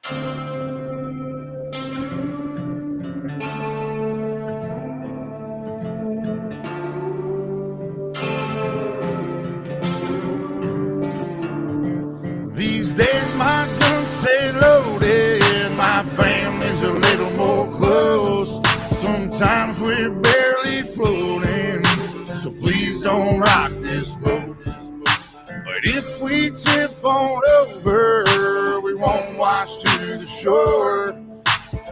These days my guns stay loaded, my family's a little more close. Sometimes we're barely floating, so please don't rock this boat. But if we tip on over, we won't wash to the shore.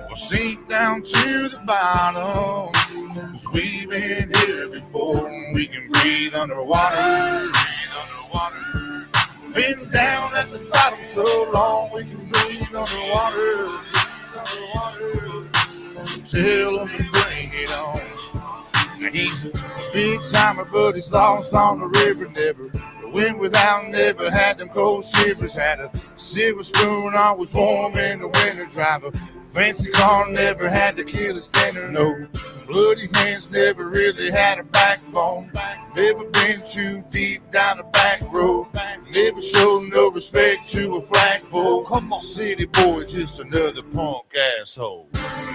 We'll sink down to the bottom, 'cause we've been here before and we can breathe underwater. Been down at the bottom so long we can breathe underwater. So tell him to bring it on. Now he's a big timer, but he's lost on the river. Never went without, never had them cold shivers. Had a silver spoon, always warm in the winter. Drive a fancy car, never had to kill a standard. No bloody hands, never really had a backbone. Never been too deep down the back road. Never showed no respect to a flagpole. Come on, city boy, just another punk asshole.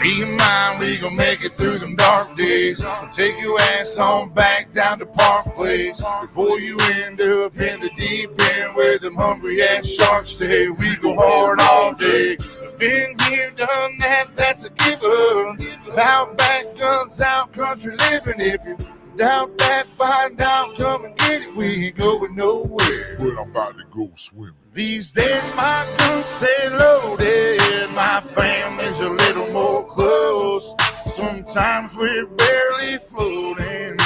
Me and mine, we gon' make it through them dark days. So take your ass on back down to Park Place before you end up in the deep end where them hungry ass sharks stay. We go hard all day. Been here, done that, that's a given. Out back, guns out, country living. If you doubt that, find out, come and get it. We ain't going nowhere, but I'm about to go swimming. These days my guns stay loaded, my family's a little more close. Sometimes we're barely floating,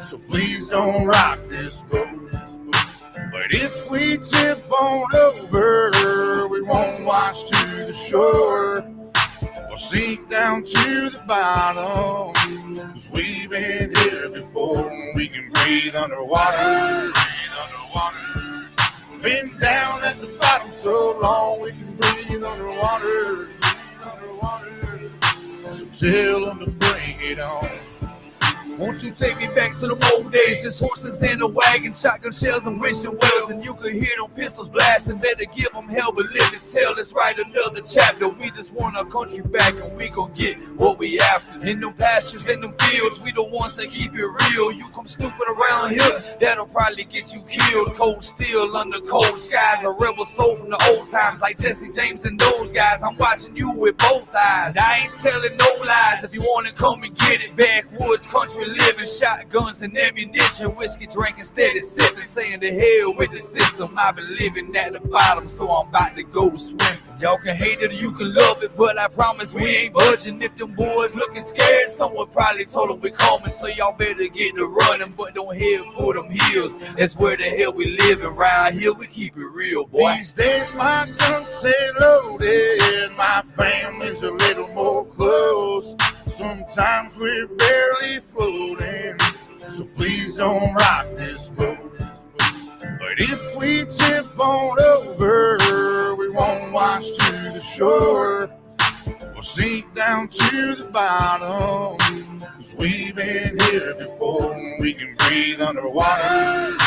so please don't rock this boat. But if we tip on over, we won't wash to the shore. We'll sink down to the bottom, 'cause we've been here before and we can breathe underwater. Been down at the bottom so long we can breathe underwater. So tell them to bring it on. Won't you take me back to the old days? Just horses in a wagon, shotgun shells and wishing wells. And you could hear them pistols blasting. Better give them hell, but live to tell. Let's write another chapter. We just want our country back and we gon' get what we after. In them pastures, in them fields, we the ones that keep it real. You come stupid around here, that'll probably get you killed. Cold steel under cold skies. A rebel soul from the old times like Jesse James and those guys. I'm watching you with both eyes. I ain't telling no lies. If you wanna come and get it, backwoods country living, shotguns and ammunition, whiskey drinking, steady sipping, saying to hell with the system. I've been living at the bottom, so I'm about to go swimming. Y'all can hate it or you can love it, but I promise we ain't budging. If them boys looking scared, someone probably told them we coming, so y'all better get to running, but don't head for them hills. That's where the hell we living. Round here we keep it real, boy. These days my guns stay loaded, my family's a little more close. Sometimes we're barely floating, so please don't rock this boat. But if we tip on over, we won't wash to the shore. We'll sink down to the bottom, 'cause we've been here before and we can breathe underwater.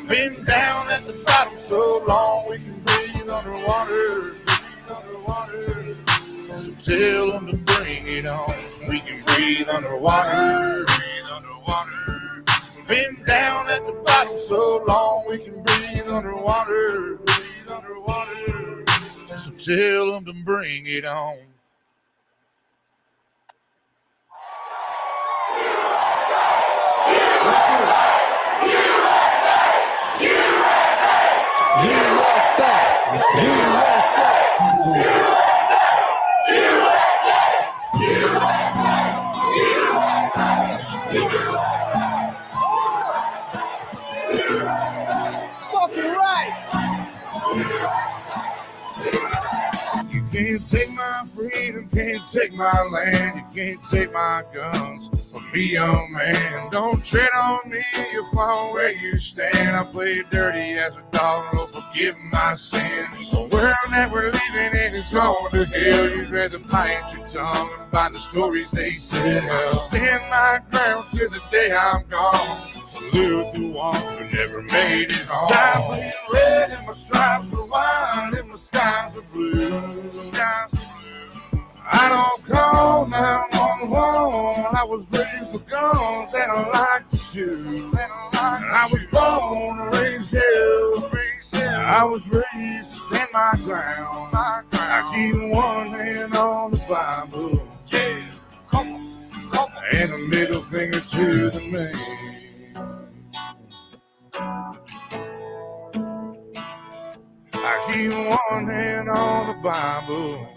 Been down at the bottom so long we can breathe underwater. So tell them to bring it on. We can breathe underwater. Been down at the bottom so long we can breathe underwater. So tell them to bring it on. Fucking right. You can't take my freedom, can't take my land, you can't take my guns from me, young man. Don't tread on me, you'll fall where you stand. I played dirty as a dog, no forgive my sins. The world that we're living in is going to hell. You'd rather bite your tongue and buy the stories they sell. Stand my ground till the day I'm gone. Salute the ones who never made it home. I bleed red and my stripes were wide and my skies are blue. I don't call 911. I was raised with guns and I like to shoot. I was born and raised here. I was raised to stand my ground. I keep one hand on the Bible. Yeah, come on. And a middle finger to the man. I keep one hand on the Bible.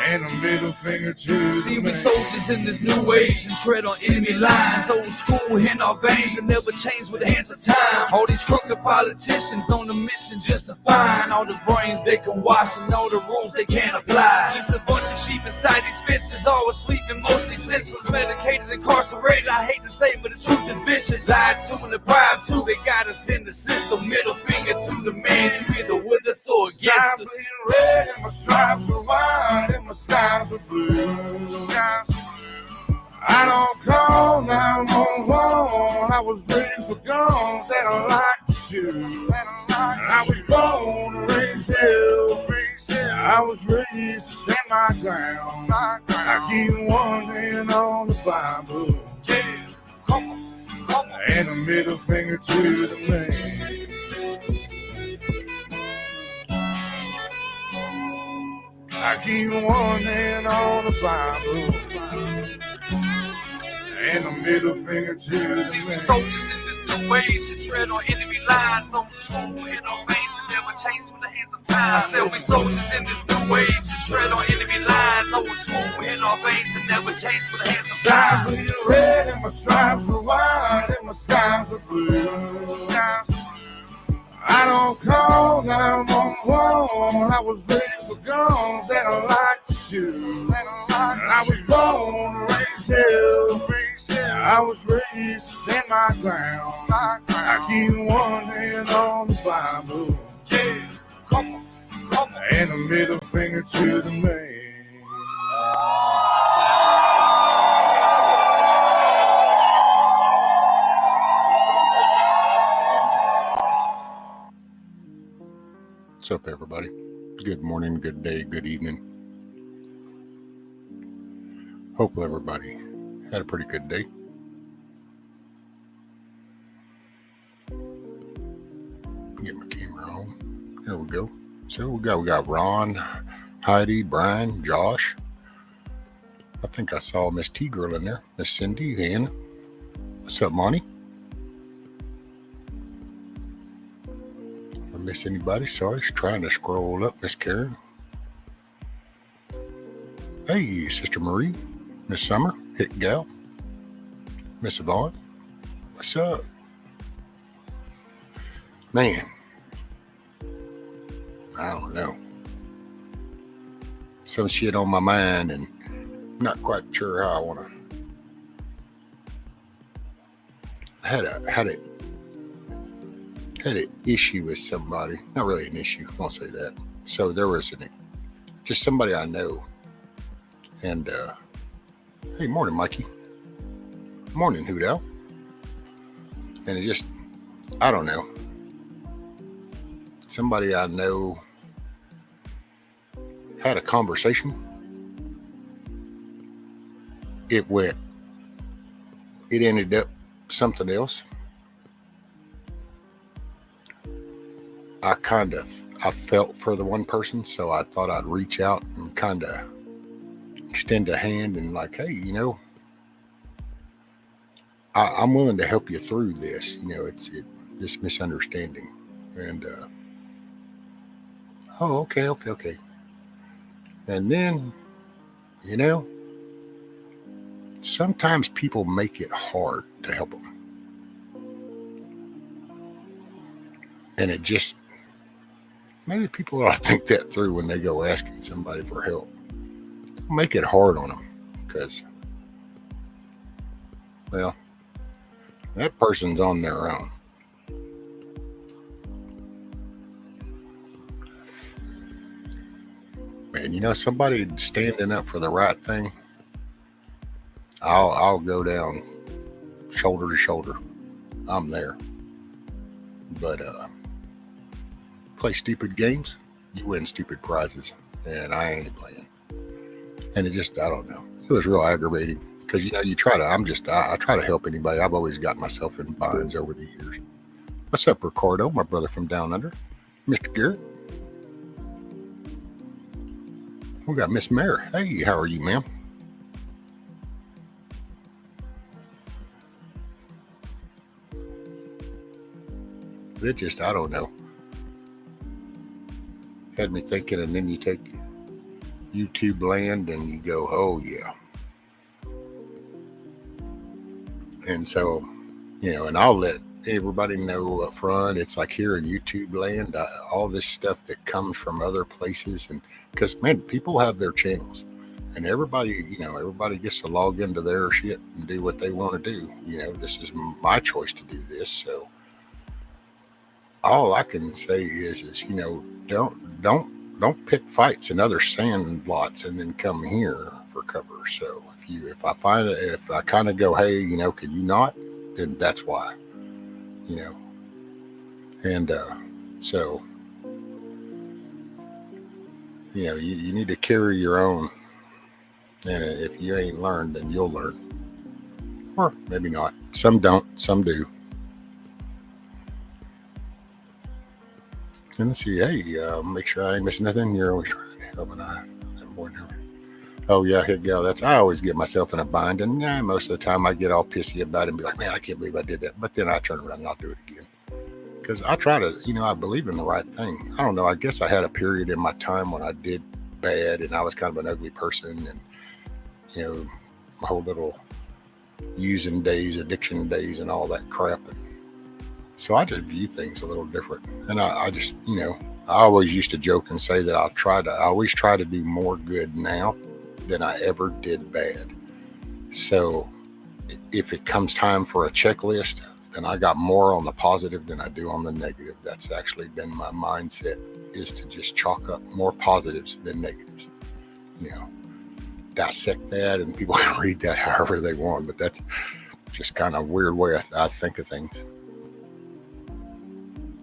And a middle finger to See, the we man. soldiers in this new age and tread on enemy lines. Old school in our veins and never change with the hands of time. All these crooked politicians on a mission just to find all the brains they can wash and all the rules they can't apply. Just a bunch of sheep inside these fences, always sleeping, mostly senseless, medicated, incarcerated. I hate to say, but the truth is vicious. Lied to and bribed to, they got us in the system. Middle finger to the man, you either with us or against us. I'm bleeding red and my stripes are white and my skies are blue. I don't call 911. I was raised with guns and I like to shoot. I was born and raised here. I was raised to stand my ground. I keep one hand on the Bible. Yeah, come on. And a middle finger to the man. I keep one hand on the Bible and a middle finger to the See, we man. soldiers in this new age and tread on enemy lines. On the school in our veins and never change with the hands of time. I said we soldiers in this new age and tread on enemy lines. On the school in our veins and never change with the hands of I'm time. bleeding red and my stripes are white and my skies are blue. I don't call 911. I was raised with guns and I like to shoot. I was born and raised here. I was raised to stand my ground. I keep one hand on the Bible. Yeah, come on. And a middle finger to the man. What's up, everybody? Good morning, good day, good evening. Hope everybody had a pretty good day. Get my camera on. There we go. So we got Ron, Heidi, Brian, Josh. I think I saw Miss T Girl in there. Miss Cindy, Anna. What's up, Monty? Miss anybody? Sorry, she's trying to scroll up. Miss Karen. Hey, Sister Marie. Miss Summer. Hit Gal. Miss Yvonne. What's up? Man. I don't know. Some shit on my mind and not quite sure how I want to. I had an issue with somebody. Not really an issue, I won't say that. So there was just somebody I know. And, hey, morning, Mikey. Morning, Hoot Owl. And it just, I don't know. Somebody I know had a conversation. It ended up something else. I felt for the one person, so I thought I'd reach out and kind of extend a hand and like, hey, I'm willing to help you through this. It's this misunderstanding. And, oh, okay. And then, sometimes people make it hard to help them. And it just, maybe people ought to think that through when they go asking somebody for help. Don't make it hard on them, because, well, that person's on their own. Man, somebody standing up for the right thing, I'll go down shoulder to shoulder. I'm there. But play stupid games, you win stupid prizes, and I ain't playing. And it just, I don't know. It was real aggravating because you try to. I try to help anybody. I've always got myself in binds over the years. What's up, Ricardo, my brother from down under, Mr. Garrett? We got Miss Mare. Hey, how are you, ma'am? It just, I don't know. Had me thinking, and then you take YouTube land and you go, oh yeah. And so, and I'll let everybody know up front. It's like here in YouTube land, all this stuff that comes from other places, and because man, people have their channels, and everybody gets to log into their shit and do what they want to do. This is my choice to do this, so all I can say is don't pick fights in other sand lots and then come here for cover. So if I kind of go, hey, can you not? Then that's why, and so you need to carry your own, and if you ain't learned, then you'll learn, or maybe not. Some don't, some do. And let's see, hey, make sure I ain't missing nothing. You're always trying to help, and oh yeah, heck yeah, I always get myself in a bind, and most of the time I get all pissy about it and be like, man, I can't believe I did that. But then I turn around and I'll do it again. Because I try to, I believe in the right thing. I don't know, I guess I had a period in my time when I did bad, and I was kind of an ugly person, and my whole little using days, addiction days, and all that crap. And so I just view things a little different. And I just, I always used to joke and say that I always try to do more good now than I ever did bad. So if it comes time for a checklist, then I got more on the positive than I do on the negative. That's actually been my mindset, is to just chalk up more positives than negatives. Dissect that, and people can read that however they want, but that's just kind of a weird way I think of things.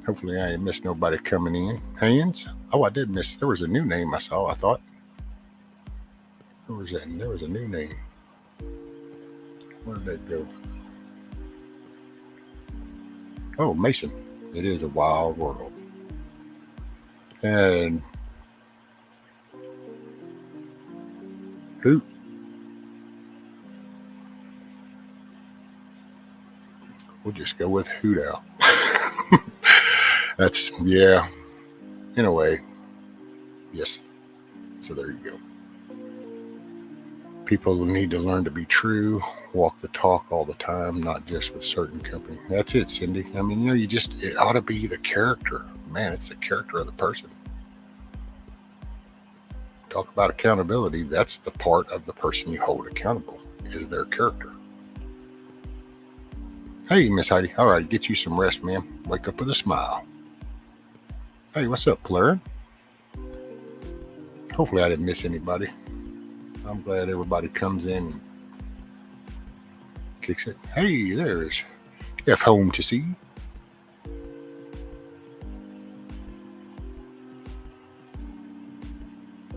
Hopefully I ain't missed nobody coming in. Hands? Oh, I did miss. There was a new name I saw, I thought. There was a new name. Where did that go? Oh, Mason. It is a wild world. And Hoot. We'll just go with Hoot Owl. That's, yeah, in a way. Yes. So there you go. People need to learn to be true, walk the talk all the time, not just with certain company. That's it, Cindy. I mean, it ought to be the character. Man, it's the character of the person. Talk about accountability. That's the part of the person you hold accountable, is their character. Hey, Miss Heidi. All right, get you some rest, ma'am. Wake up with a smile. Hey, what's up, Claire? Hopefully I didn't miss anybody. I'm glad everybody comes in and kicks it. Hey, there's F home to see.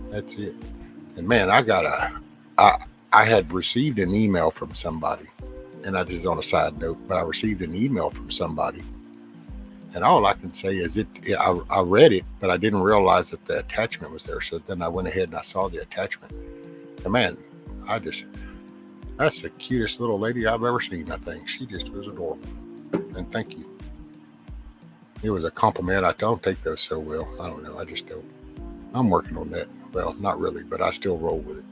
That's it. And man, I had received an email from somebody, and this is on a side note, but I received an email from somebody, and all I can say is I read it, but I didn't realize that the attachment was there. So then I went ahead and I saw the attachment. And man, that's the cutest little lady I've ever seen, I think. She just was adorable. And thank you. It was a compliment. I don't take those so well. I don't know. I just don't. I'm working on that. Well, not really, but I still roll with it.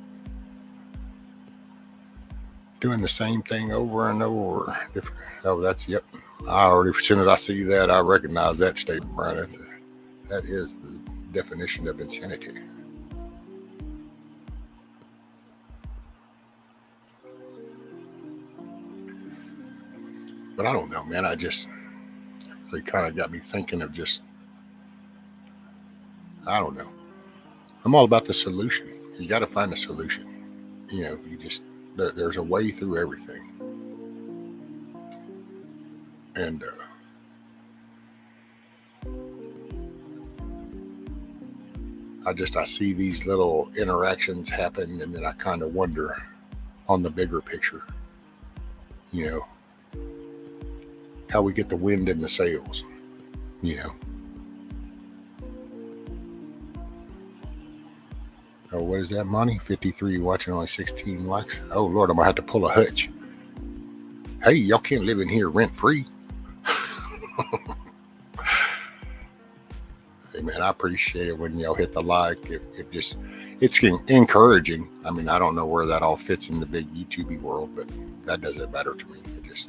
Doing the same thing over and over. Different. Oh, that's, yep. As soon as I see that, I recognize that statement, Brian. That is the definition of insanity. But I don't know, man. They kind of got me thinking of I don't know. I'm all about the solution. You got to find a solution. There's a way through everything. And I see these little interactions happen, and then I kind of wonder on the bigger picture, you know, how we get the wind in the sails, you know. Oh, what is that, Monty? 53 watching, only 16 likes. Oh, Lord, I'm going to have to pull a Hutch. Hey, y'all can't live in here rent free. Hey, man, I appreciate it when y'all hit the like. It's encouraging. I mean, I don't know where that all fits in the big YouTube world, but that doesn't matter to me.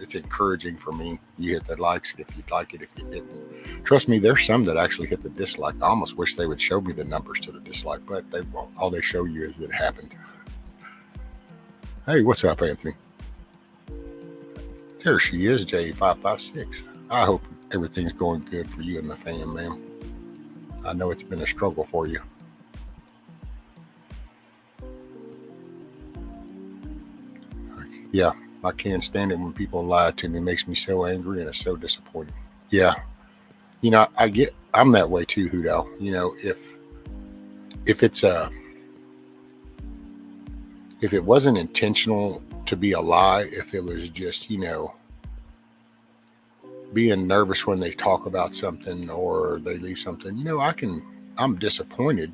It's encouraging for me. You hit the likes if you'd like it. If you didn't, trust me, there's some that actually hit the dislike. I almost wish they would show me the numbers to the dislike, but they won't. All they show you is that it happened. Hey, what's up, Anthony? There she is, J556. I hope everything's going good for you and the fam, man. I know it's been a struggle for you. Yeah, I can't stand it when people lie to me. It makes me so angry and it's so disappointing. Yeah, you know, I'm that way too, Hudo. You know, if it wasn't intentional to be a lie, if it was just, you know, being nervous when they talk about something or they leave something, you know, I'm disappointed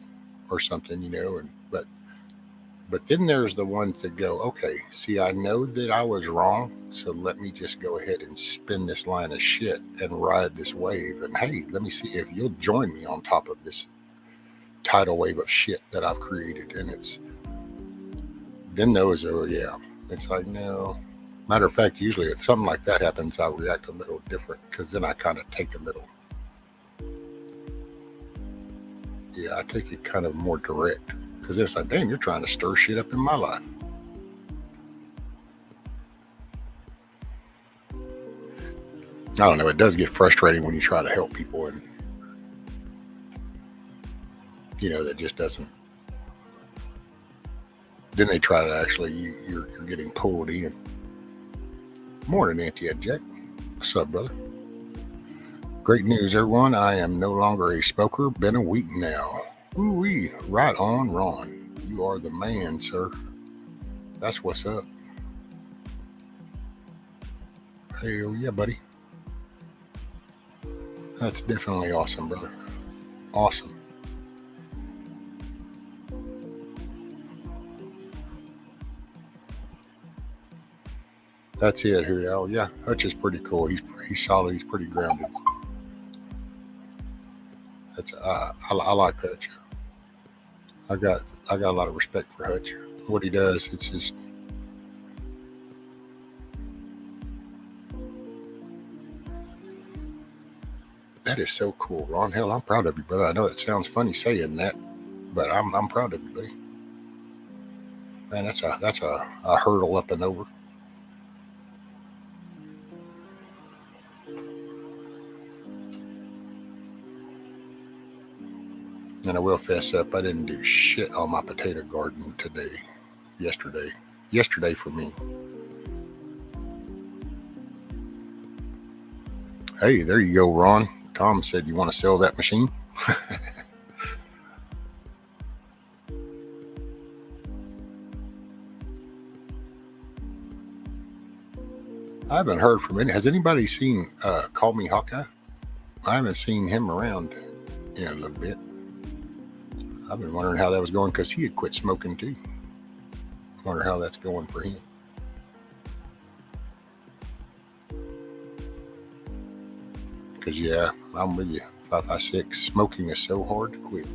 or something, you know, but then there's the ones that go, okay, see, I know that I was wrong, so let me just go ahead and spin this line of shit and ride this wave, and hey, let me see if you'll join me on top of this tidal wave of shit that I've created. And then those are, yeah, it's like, no. Matter of fact, usually if something like that happens, I react a little different, because then I kind of take a little, yeah, I take it kind of more direct, because it's like, damn, you're trying to stir shit up in my life. I don't know, it does get frustrating when you try to help people and, you know, that just doesn't, then they try to actually, you're getting pulled in. Morning, Auntie Jack. What's up, brother? Great news, everyone. I am no longer a smoker. Been a week now. Ooh-wee. Right on, Ron. You are the man, sir. That's what's up. Hell yeah, buddy. That's definitely awesome, brother. Awesome. That's it, Hudo. Yeah, Hutch is pretty cool. He's solid. He's pretty grounded. That's I like Hutch. I got a lot of respect for Hutch. What he does, it's just, that is so cool, Ron. Hell, I'm proud of you, brother. I know it sounds funny saying that, but I'm proud of you, buddy. Man, that's a hurdle up and over. And I will fess up, I didn't do shit on my potato garden yesterday for me. Hey, there you go, Ron. Tom said, you want to sell that machine? I haven't heard from any. Has anybody seen Call Me Hawkeye? I haven't seen him around in a little bit. I've been wondering how that was going, because he had quit smoking too. I wonder how that's going for him. Because, yeah, I'm with you. 556, smoking is so hard to quit.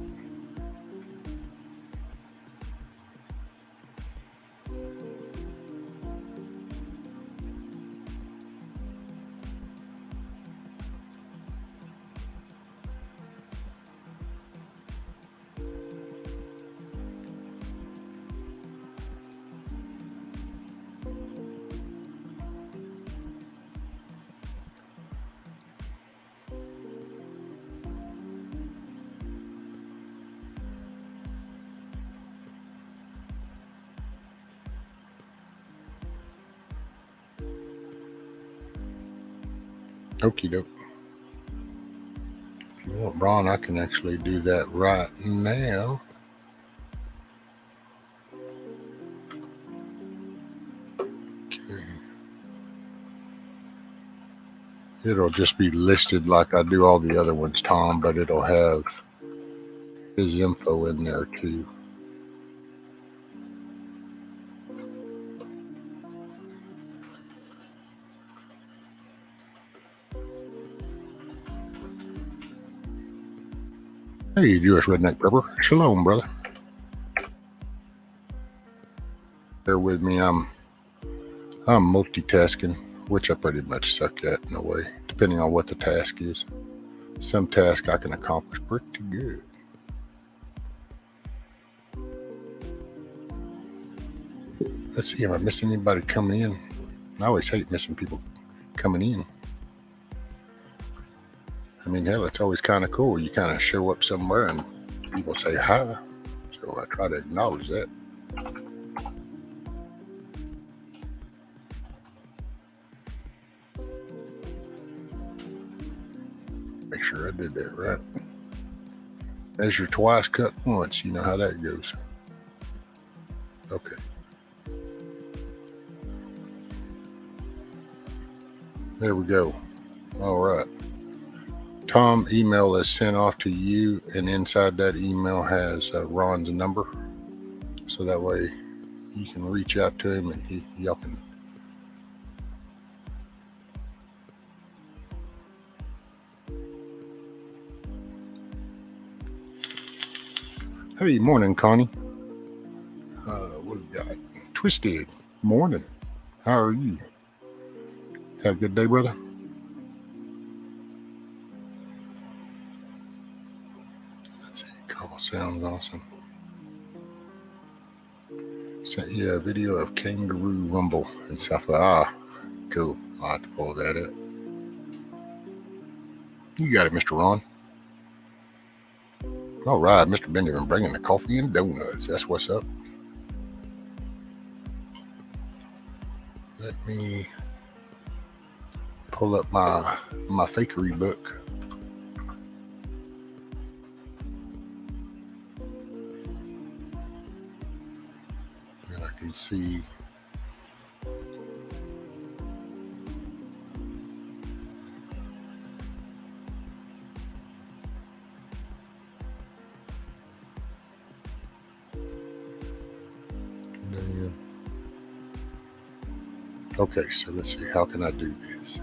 Okie doke. If you want Ron, I can actually do that right now. Okay. It'll just be listed like I do all the other ones, Tom, but it'll have his info in there too. Hey, Jewish Redneck Pepper. Shalom, brother. Bear with me. I'm multitasking, which I pretty much suck at in a way, depending on what the task is. Some task I can accomplish pretty good. Let's see, am I missing anybody coming in? I always hate missing people coming in. I mean, hell, it's always kind of cool. You kind of show up somewhere and people say hi. So I try to acknowledge that. Make sure I did that right. Measure twice, cut once. You know how that goes. Okay. There we go. All right. Tom, email is sent off to you, and inside that email has Ron's number. So that way you can reach out to him and y'all can. Hey, morning, Connie. What do we got? Twisted. Morning. How are you? Have a good day, brother. Let's see. Call sounds awesome. Sent you a video of kangaroo rumble in South. Cool. I'll have to pull that up. You got it, Mr. Ron. All right, Mr. Benjamin bringing the coffee and donuts. That's what's up. Let me pull up my fakery book. And I can see okay, so let's see, how can I do this?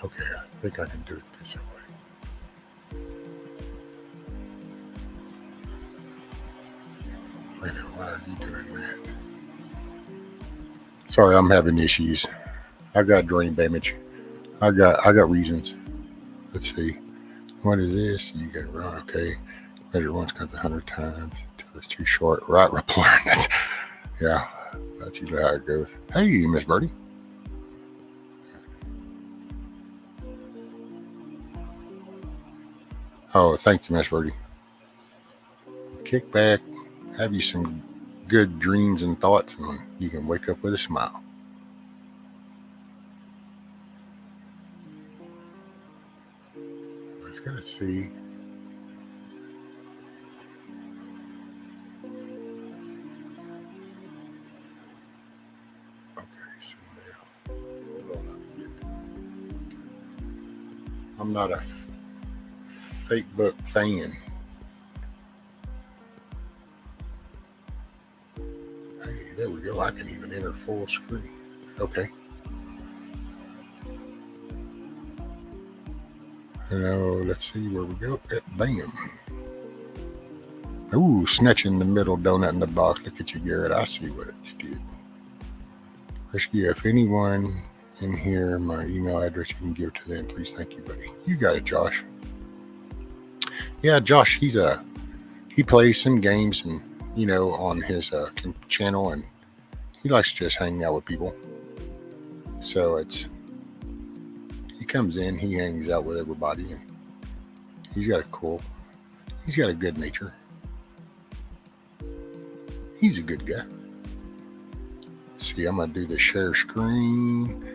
Okay, I think I can do it this way. Wait a minute, why are you doing that? Sorry, I'm having issues. I got brain damage. I got reasons. Let's see. What is this? You get it wrong. Okay. Measure once comes 100 times until it's too short. Right reply. Yeah, that's usually how it goes. Hey, Miss Birdie. Oh, thank you, Miss Birdie. Kick back, have you some good dreams and thoughts, and you can wake up with a smile. Let's get to see. Okay, so now, hold on, I'm not a fake book fan. Hey, there we go. I can even enter full screen. Okay. Now, let's see where we go. Bam. Ooh, snatching the middle donut in the box. Look at you, Garrett. I see what you did. Rescue, if anyone in here, my email address, you can give to them. Please, thank you, buddy. You got it, Josh. Yeah, Josh, he plays some games and, on his channel, and he likes to just hang out with people. So he comes in, he hangs out with everybody, and he's got a good nature. He's a good guy. Let's see, I'm going to do the share screen.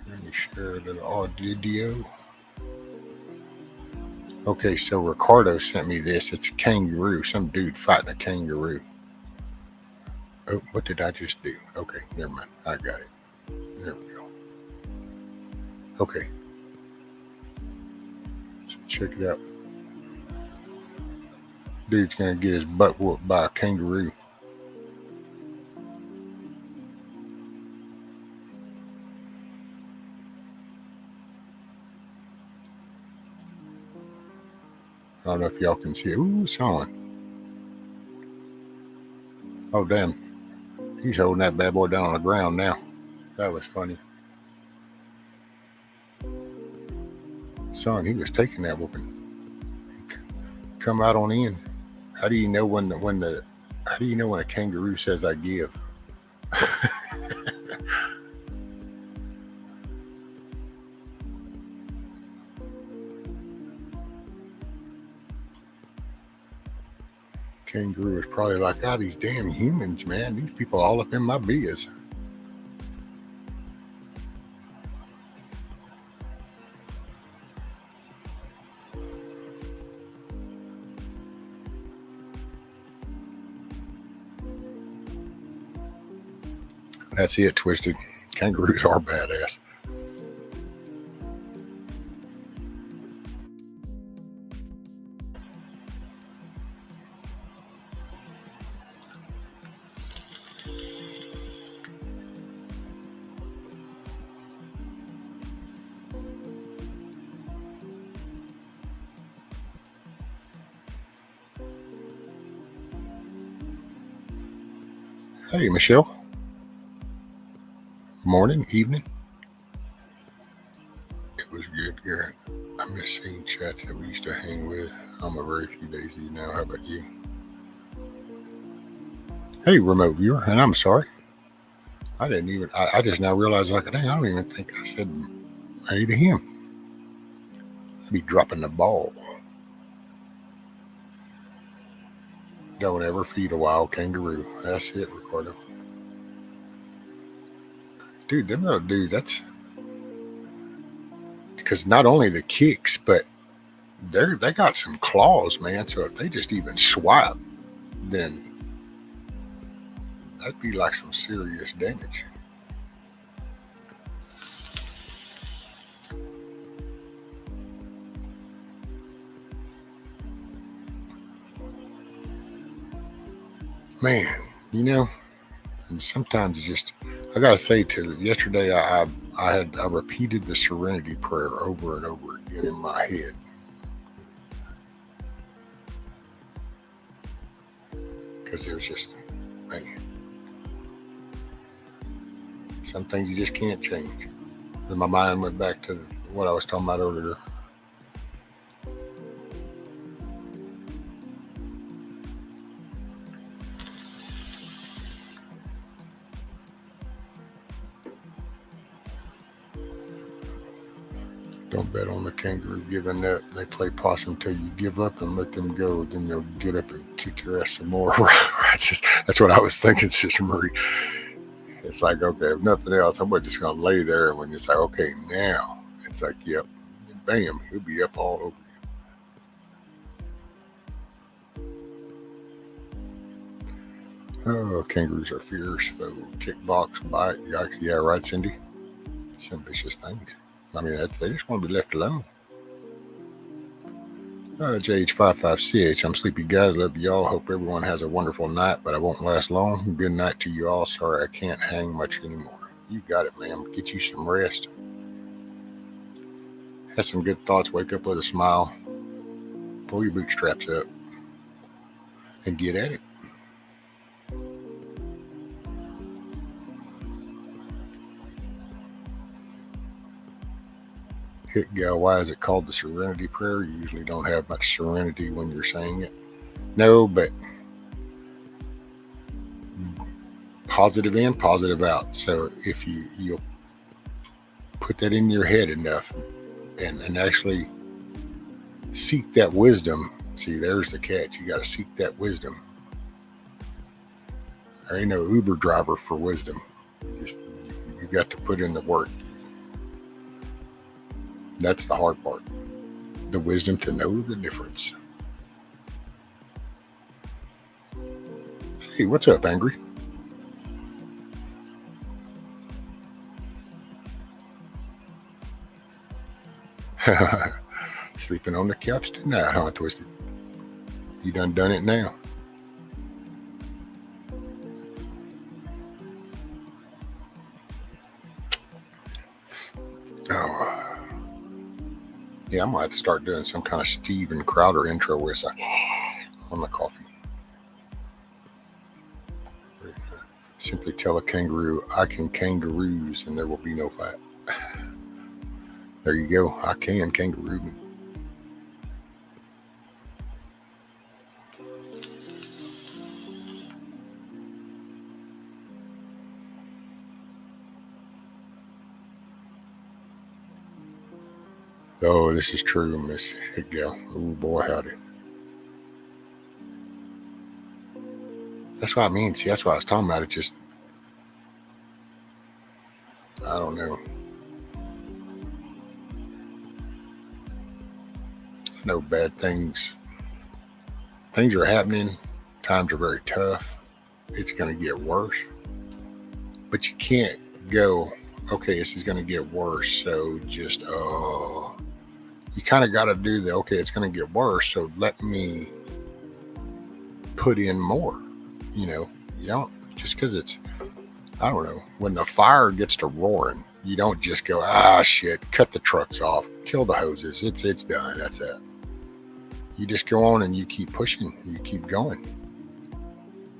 Let me share a little audio. Okay, so Ricardo sent me this. It's a kangaroo. Some dude fighting a kangaroo. Oh, what did I just do? Okay, never mind. I got it. There we go. Okay. So check it out. Dude's going to get his butt whooped by a kangaroo. I don't know if y'all can see it. Ooh, it's on. Oh, damn. He's holding that bad boy down on the ground now. That was funny. Son, he was taking that whooping. Come out on in. How do you know when a kangaroo says I give? Kangaroo is probably like, these damn humans, man. These people all up in my biz. That's it, Twisted. Kangaroos are badass. Hey, Michelle. Morning, evening. It was good, Garrett. I miss seeing chats that we used to hang with. I'm a very few days now. How about you? Hey, remote viewer, and I'm sorry. I didn't even, I just now realized, like, dang, I don't even think I said hey to him. I'd be dropping the ball. Don't ever feed a wild kangaroo. That's it, Ricardo. Dude, them little dudes, that's because not only the kicks, but they got some claws, man. So if they just even swipe, then that'd be like some serious damage. Man, and sometimes it's just, I gotta say, yesterday I repeated the Serenity Prayer over and over again in my head. Because it was just, man, some things you just can't change. And my mind went back to what I was talking about earlier. Don't bet on the kangaroo giving up. They play possum till you give up and let them go. Then they'll get up and kick your ass some more. That's what I was thinking, Sister Marie. It's like, okay, if nothing else, I'm just going to lay there. And when it's like, okay, now, it's like, yep, bam, he'll be up all over you. Oh, kangaroos are fierce foe. Kickbox, bite, yikes. Yeah, right, Cindy? Some vicious things. I mean, they just want to be left alone. JH556, I'm sleepy, guys. Love y'all. Hope everyone has a wonderful night, but I won't last long. Good night to you all. Sorry I can't hang much anymore. You got it, man. Get you some rest. Have some good thoughts. Wake up with a smile. Pull your bootstraps up and get at it. Hit gal, why is it called the Serenity Prayer? You usually don't have much serenity when you're saying it. No, but positive in, positive out. So if you'll put that in your head enough and actually seek that wisdom See, there's the catch. You got to seek that wisdom. There ain't no Uber driver for wisdom. You got to put in the work. That's the hard part. The wisdom to know the difference. Hey, what's up, Angry? Sleeping on the couch tonight, huh, Twisted? You done it now. Oh. Yeah, I might have to start doing some kind of Steven Crowder intro where it's like on the coffee. Simply tell a kangaroo, I can kangaroos and there will be no fight. There you go. I can kangaroo me. Oh, this is true, Miss Higdale. Oh boy, howdy. That's what I mean. See, that's what I was talking about. It just, I don't know. I know bad things. Things are happening. Times are very tough. It's going to get worse. But you can't go, okay, this is going to get worse. So just, you kind of got to do the, okay, it's going to get worse. So let me put in more. You don't, just because it's, I don't know, when the fire gets to roaring, you don't just go, shit, cut the trucks off, kill the hoses. It's done. That's it. You just go on and you keep pushing. You keep going.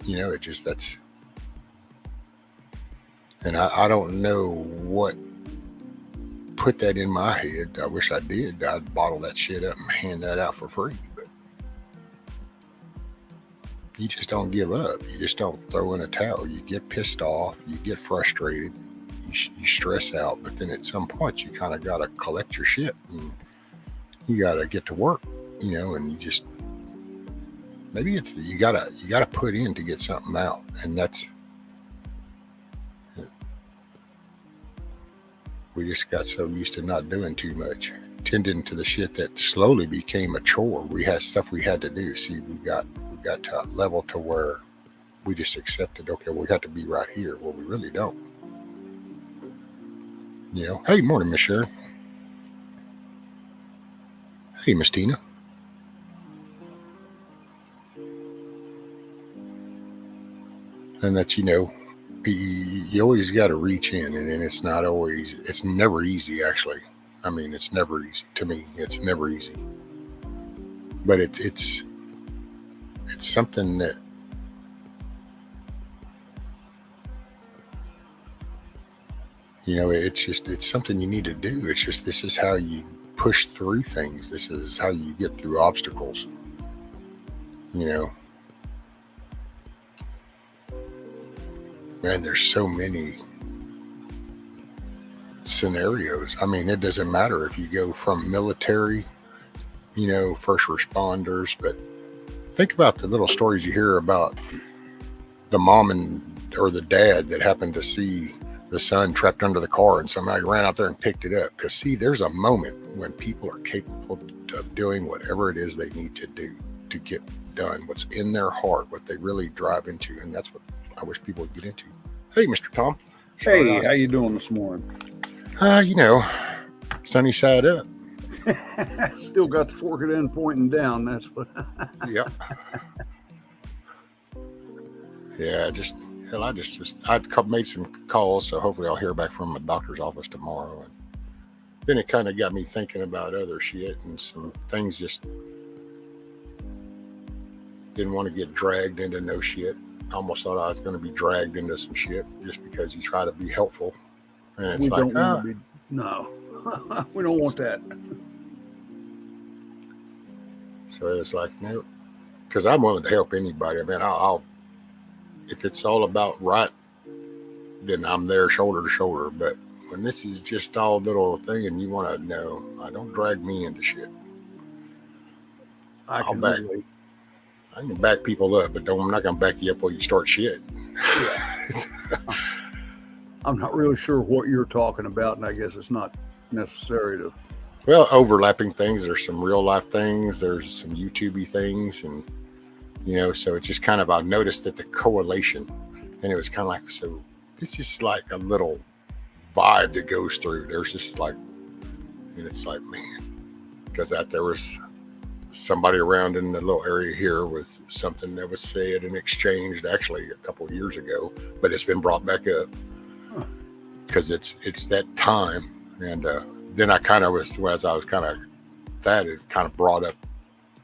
It just, that's, and I don't know what put that in my head. I wish I did. I'd bottle that shit up and hand that out for free. But you just don't give up. You just don't throw in a towel. You get pissed off. You get frustrated. You stress out. But then at some point, you kind of got to collect your shit. And you got to get to work, and you just, maybe it's, you got to put in to get something out. And that's, we just got so used to not doing too much, tending to the shit that slowly became a chore. We had stuff we had to do. See, we got to a level to where we just accepted, okay, we got to be right here. Well, we really don't. Hey, morning, Miss Sharon. Hey, Miss Tina. And that's, you always got to reach in, and it's not always, it's never easy, actually. I mean, it's never easy. To me, it's never easy. But it's something that, it's something you need to do. It's just, this is how you push through things. This is how you get through obstacles. Man, there's so many scenarios. I mean, it doesn't matter if you go from military, first responders, but think about the little stories you hear about the mom or the dad that happened to see the son trapped under the car and somebody ran out there and picked it up. Because see, there's a moment when people are capable of doing whatever it is they need to do to get done what's in their heart, what they really drive into. And that's what I wish people would get into. Hey, Mr. Tom. Hey, how you doing this morning? Sunny side up. Still got the fork at end pointing down. That's what. Yep. Yeah, I made some calls, so hopefully I'll hear back from my doctor's office tomorrow. And then it kind of got me thinking about other shit and some things. Just didn't want to get dragged into no shit. I almost thought I was going to be dragged into some shit just because you try to be helpful. And it's no, we don't want that. So it's like, no, because I'm willing to help anybody. I mean, I'll if it's all about right, then I'm there shoulder to shoulder. But when this is just all little thing and you want to know, don't drag me into shit. I I'll can back. relate. I can back people up, but I'm not gonna back you up while you start shit. Yeah. I'm not really sure what you're talking about, and I guess it's not necessary to. Well, overlapping things. There's some real life things. There's some YouTubey things, and so it's just kind of I noticed that the correlation, and it was kind of like so. This is like a little vibe that goes through. There's just like, and it's like man, because there was somebody around in the little area here with something that was said and exchanged actually a couple of years ago, but it's been brought back up because it's that time. And then I kind of was, as I was kind of it kind of brought up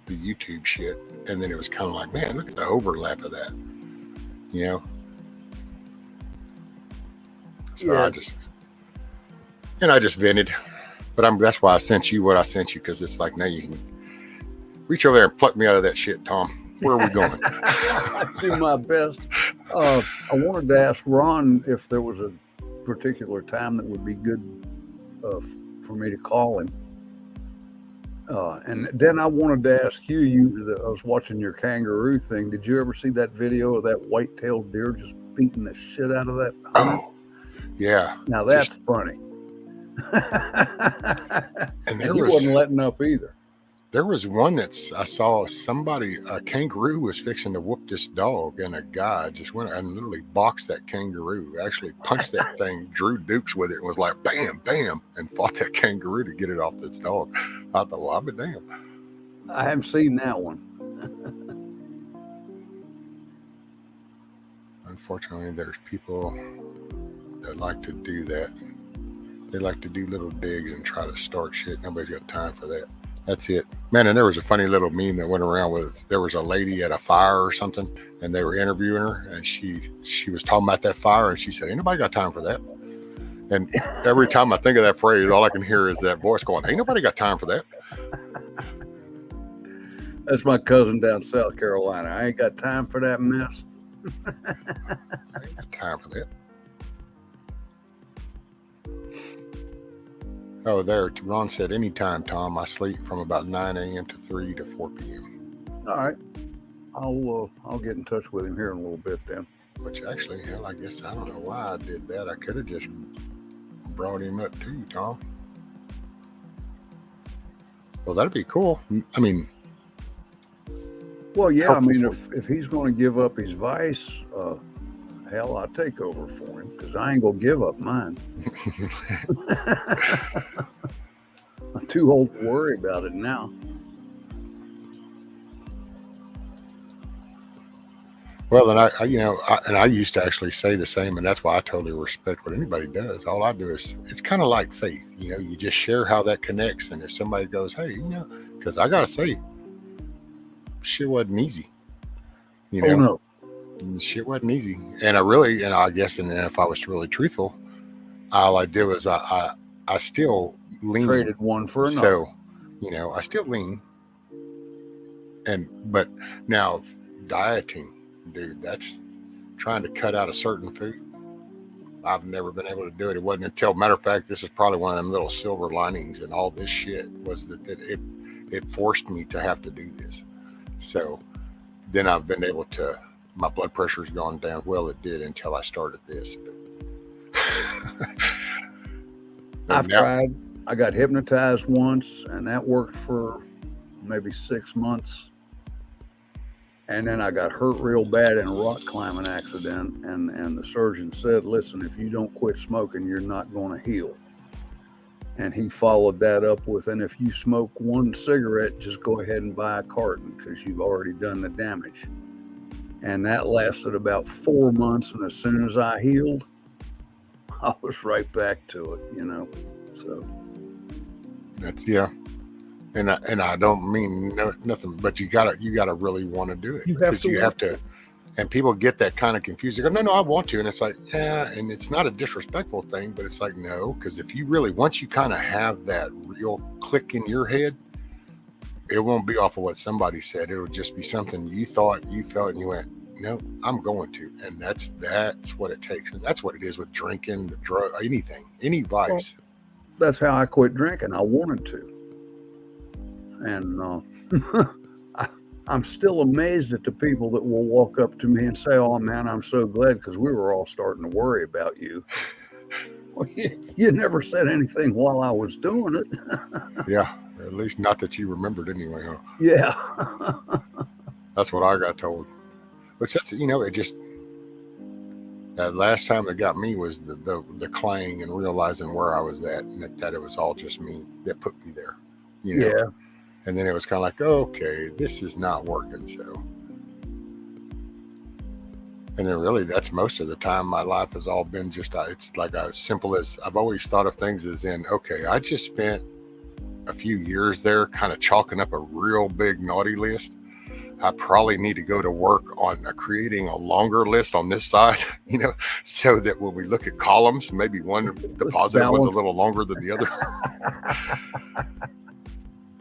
the YouTube shit, and then it was kind of like, man, look at the overlap of that, So Yeah. I just vented, but that's why I sent you what I sent you, because it's like now you can reach over there and pluck me out of that shit, Tom. Where are we going? I do my best. I wanted to ask Ron if there was a particular time that would be good for me to call him. And then I wanted to ask you, I was watching your kangaroo thing. Did you ever see that video of that white-tailed deer just beating the shit out of that hunter? Oh, yeah. Now that's funny. And he wasn't letting up either. There was one I saw a kangaroo was fixing to whoop this dog, and a guy just went and literally boxed that kangaroo, actually punched that thing, drew dukes with it, and was like, bam, bam, and fought that kangaroo to get it off this dog. I thought, well, I'll be damned. I haven't seen that one. Unfortunately, there's people that like to do that. They like to do little digs and try to start shit. Nobody's got time for that. That's it, man. And there was a funny little meme that went around there was a lady at a fire or something, and they were interviewing her, and she was talking about that fire, and she said, ain't nobody got time for that. And every time I think of that phrase, all I can hear is that voice going, ain't nobody got time for that. That's my cousin down South Carolina. I ain't got time for that mess. I ain't got time for that. Oh, there. Ron said, anytime, Tom. I sleep from about 9 a.m. to 3 to 4 p.m. All right. I'll get in touch with him here in a little bit then. Which actually, hell, I guess I don't know why I did that. I could have just brought him up too, Tom. Well, that'd be cool. I mean, well, yeah. I mean, if he's going to give up his vice, hell, I'll take over for him because I ain't gonna give up mine. I'm too old to worry about it now. Well, and I used to actually say the same, and that's why I totally respect what anybody does. All I do is, it's kind of like faith, you just share how that connects. And if somebody goes, hey, because I gotta say, shit wasn't easy, Oh no. Shit wasn't easy. And I guess, and if I was really truthful, all I did was I still lean. Traded one for another. So, I still lean. But now dieting, dude, that's trying to cut out a certain food. I've never been able to do it. It wasn't until, matter of fact, this is probably one of them little silver linings in all this shit, was that it forced me to have to do this. So then I've been able to, my blood pressure's gone down. Well, it did until I started this. I've tried. I got hypnotized once, and that worked for maybe 6 months. And then I got hurt real bad in a rock climbing accident. And the surgeon said, listen, if you don't quit smoking, you're not going to heal. And he followed that up with, and if you smoke one cigarette, just go ahead and buy a carton because you've already done the damage. And that lasted about 4 months. And as soon as I healed, I was right back to it, So that's, yeah. And I don't mean nothing, but you gotta really want to do it. You have to. And people get that kind of confused. They go, no, I want to. And it's like, yeah. And it's not a disrespectful thing, but it's like, no, because if you really, once you kind of have that real click in your head, it won't be off of what somebody said. It'll just be something you thought, you felt, and you went, no, I'm going to. And that's what it takes. And that's what it is with drinking, the drug, anything, any vice. Well, that's how I quit drinking. I wanted to. And I'm still amazed at the people that will walk up to me and say, "Oh man, I'm so glad because we were all starting to worry about you." Well, you never said anything while I was doing it. Yeah, at least not that you remembered anyway, huh? Yeah. That's what I got told. Which that's, it just, that last time that got me was the clang and realizing where I was at, and that it was all just me that put me there, Yeah. And then it was kind of like, okay, this is not working. So, and then really that's most of the time my life has all been just, it's like as simple as I've always thought of things as in, okay, I just spent a few years there kind of chalking up a real big naughty list. I probably need to go to work on creating a longer list on this side, so that when we look at columns, maybe the positive one's a little longer than the other.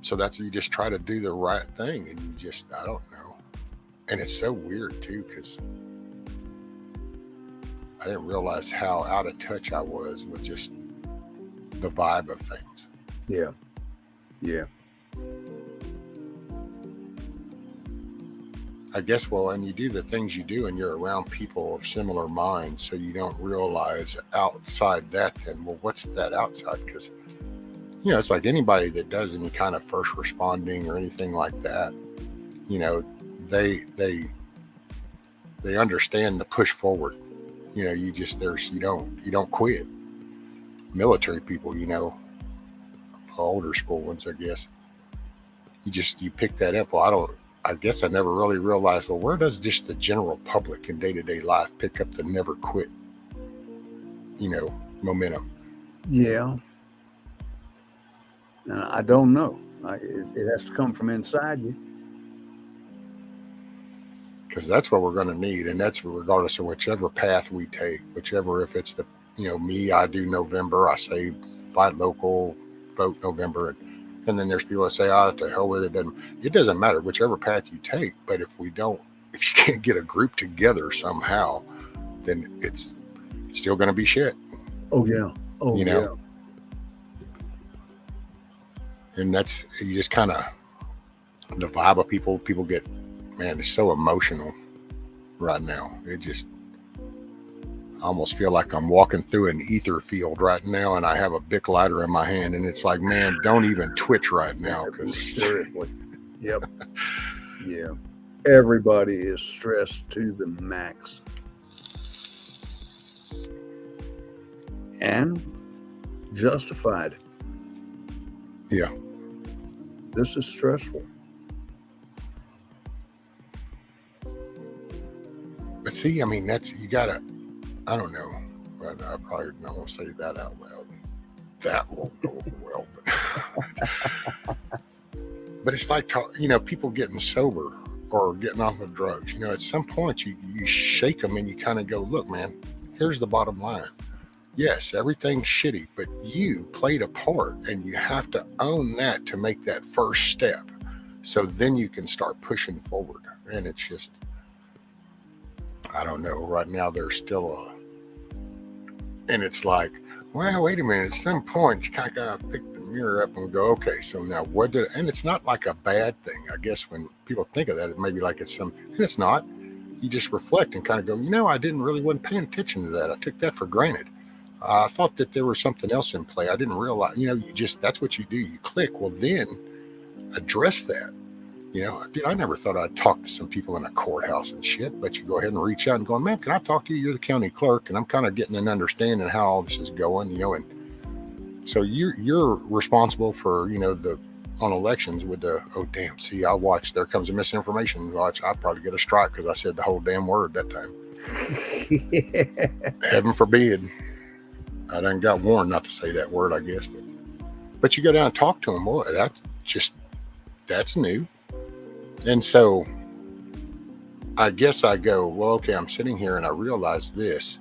So you just try to do the right thing, and you just, I don't know. And it's so weird too, because I didn't realize how out of touch I was with just the vibe of things. Yeah. Yeah. I guess, and you do the things you do and you're around people of similar minds, so you don't realize outside that, then, well, what's that outside? Because, it's like anybody that does any kind of first responding or anything like that, they understand the push forward. You don't quit. Military people, older school ones, I guess, you pick that up. Well, I guess I never really realized, well, where does just the general public in day-to-day life pick up the never quit, momentum? Yeah. And I don't know. It has to come from inside you. Because that's what we're going to need. And that's regardless of whichever path we take, if it's the, me, I do November, I say fight local, vote November. And then there's people that say, to hell with it. It doesn't matter whichever path you take. But if you can't get a group together somehow, then it's still going to be shit. Oh, yeah. Oh, yeah. And you just kind of, the vibe of people get, man, it's so emotional right now. It just, I almost feel like I'm walking through an ether field right now, and I have a Bic lighter in my hand, and it's like, man, don't even twitch right now. Seriously. Yep. Yeah. Everybody is stressed to the max. And justified. Yeah. This is stressful. But see, I mean, you gotta, I don't know. Well, I probably not going to say that out loud. That won't go over well. But it's like, people getting sober or getting off of drugs. At some point you shake them and you kind of go, look, man, here's the bottom line. Yes, everything's shitty, but you played a part, and you have to own that to make that first step. So then you can start pushing forward. And it's just, I don't know. Right now there's still and it's like, well, wait a minute. At some point, you kind of got to pick the mirror up and go, okay, so now and it's not like a bad thing. I guess when people think of that, it may be like and it's not. You just reflect and kind of go, I wasn't paying attention to that. I took that for granted. I thought that there was something else in play. I didn't realize, that's what you do. You click. Well, then address that. Dude, I never thought I'd talk to some people in a courthouse and shit, but you go ahead and reach out and go, man, can I talk to you? You're the county clerk, and I'm kind of getting an understanding how all this is going, and so you're responsible for, on elections with the, oh, damn, see, I watched, there comes a misinformation. Watch, I'd probably get a strike because I said the whole damn word that time. Heaven forbid. I done got warned not to say that word, I guess, but you go down and talk to them. Boy, that's new. And so I guess I go, well, okay, I'm sitting here and I realize this,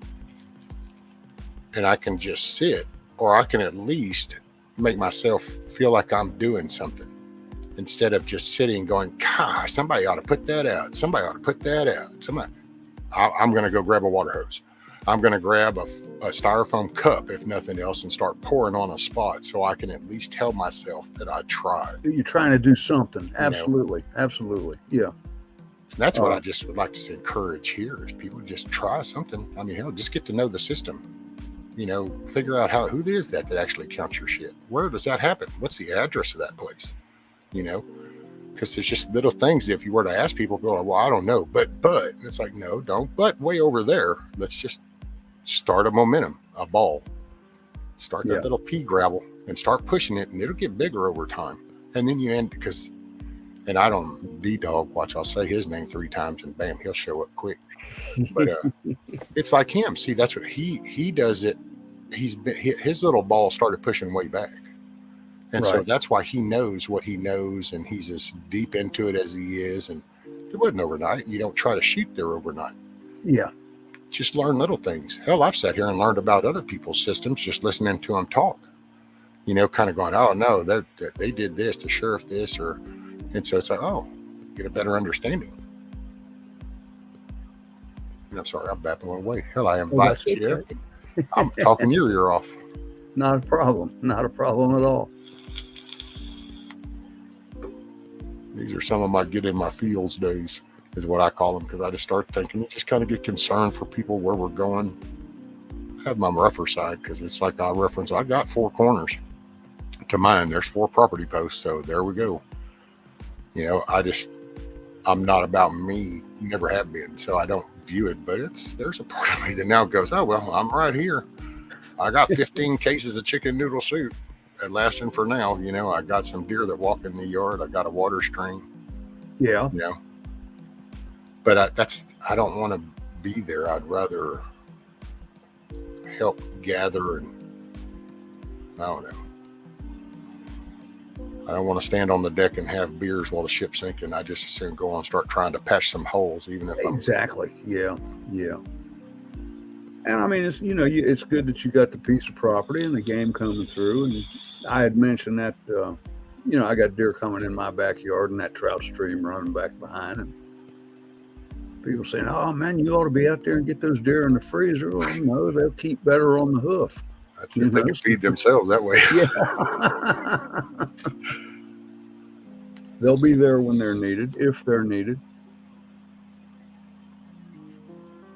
and I can just sit, or I can at least make myself feel like I'm doing something instead of just sitting going, gosh, somebody ought to put that out. Somebody ought to put that out. I'm going to go grab a water hose. I'm going to grab a styrofoam cup, if nothing else, and start pouring on a spot so I can at least tell myself that I tried. You're trying to do something. Absolutely. Absolutely. Yeah. That's what I just would like to encourage here is people just try something. I mean, hell, just get to know the system. Figure out who it is that actually counts your shit. Where does that happen? What's the address of that place? Because there's just little things. If you were to ask people, go, well, I don't know, but it's like, no, don't. But way over there, let's just start a momentum, a ball. Start that little pea gravel and start pushing it, and it'll get bigger over time. And then you end and I don't D-Dog, watch, I'll say his name 3 times and bam, he'll show up quick. But it's like him. See, that's what he does it. His little ball started pushing way back. And so that's why he knows what he knows, and he's as deep into it as he is. And it wasn't overnight. You don't try to shoot there overnight. Yeah. Just learn little things. Hell, I've sat here and learned about other people's systems just listening to them talk. Kind of going, oh no, they did this, the sheriff this, and so it's like, oh, get a better understanding. And I'm sorry, I'm babbling away. Hell, I invite you up. I'm talking your ear off. Not a problem. Not a problem at all. These are some of my get in my feels days, is what I call them, because I just start thinking, you just kind of get concerned for people where we're going. I have my rougher side, because it's like I got 4 corners to mine. There's 4 property posts, so there we go. I'm not about me, never have been, so I don't view it, but there's a part of me that now goes, oh, well, I'm right here. I got 15 cases of chicken noodle soup that lasting for now. I got some deer that walk in the yard. I got a water stream. Yeah. But I don't want to be there. I'd rather help gather, and I don't know. I don't want to stand on the deck and have beers while the ship's sinking. I just as soon go on and start trying to patch some holes, even if exactly. Yeah. And I mean, it's it's good that you got the piece of property and the game coming through. And I had mentioned that I got deer coming in my backyard and that trout stream running back behind, and people saying, "Oh man, you ought to be out there and get those deer in the freezer." Well, no, they'll keep better on the hoof. They can feed themselves that way. Yeah. They'll be there when they're needed, if they're needed.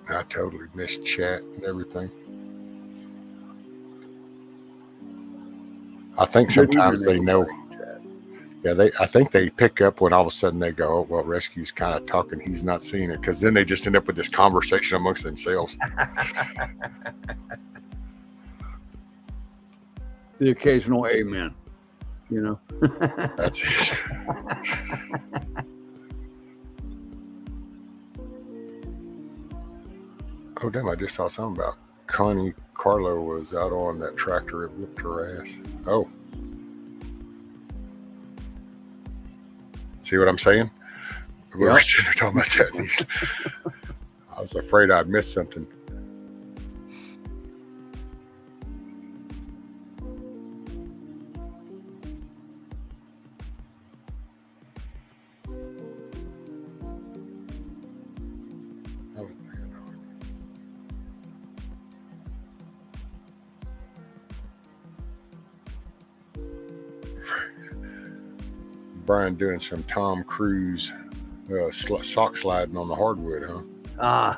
I totally missed chat and everything. I think sometimes they know. Yeah, I think they pick up when all of a sudden they go, oh, well, Rescue's kind of talking. He's not seeing it, because then they just end up with this conversation amongst themselves. The occasional amen, That's it. Oh, damn, I just saw something about Connie Carlo was out on that tractor. It whipped her ass. Oh. See what I'm saying? We were sitting there talking about that. I was afraid I'd missed something. Brian doing some Tom Cruise sock sliding on the hardwood, huh?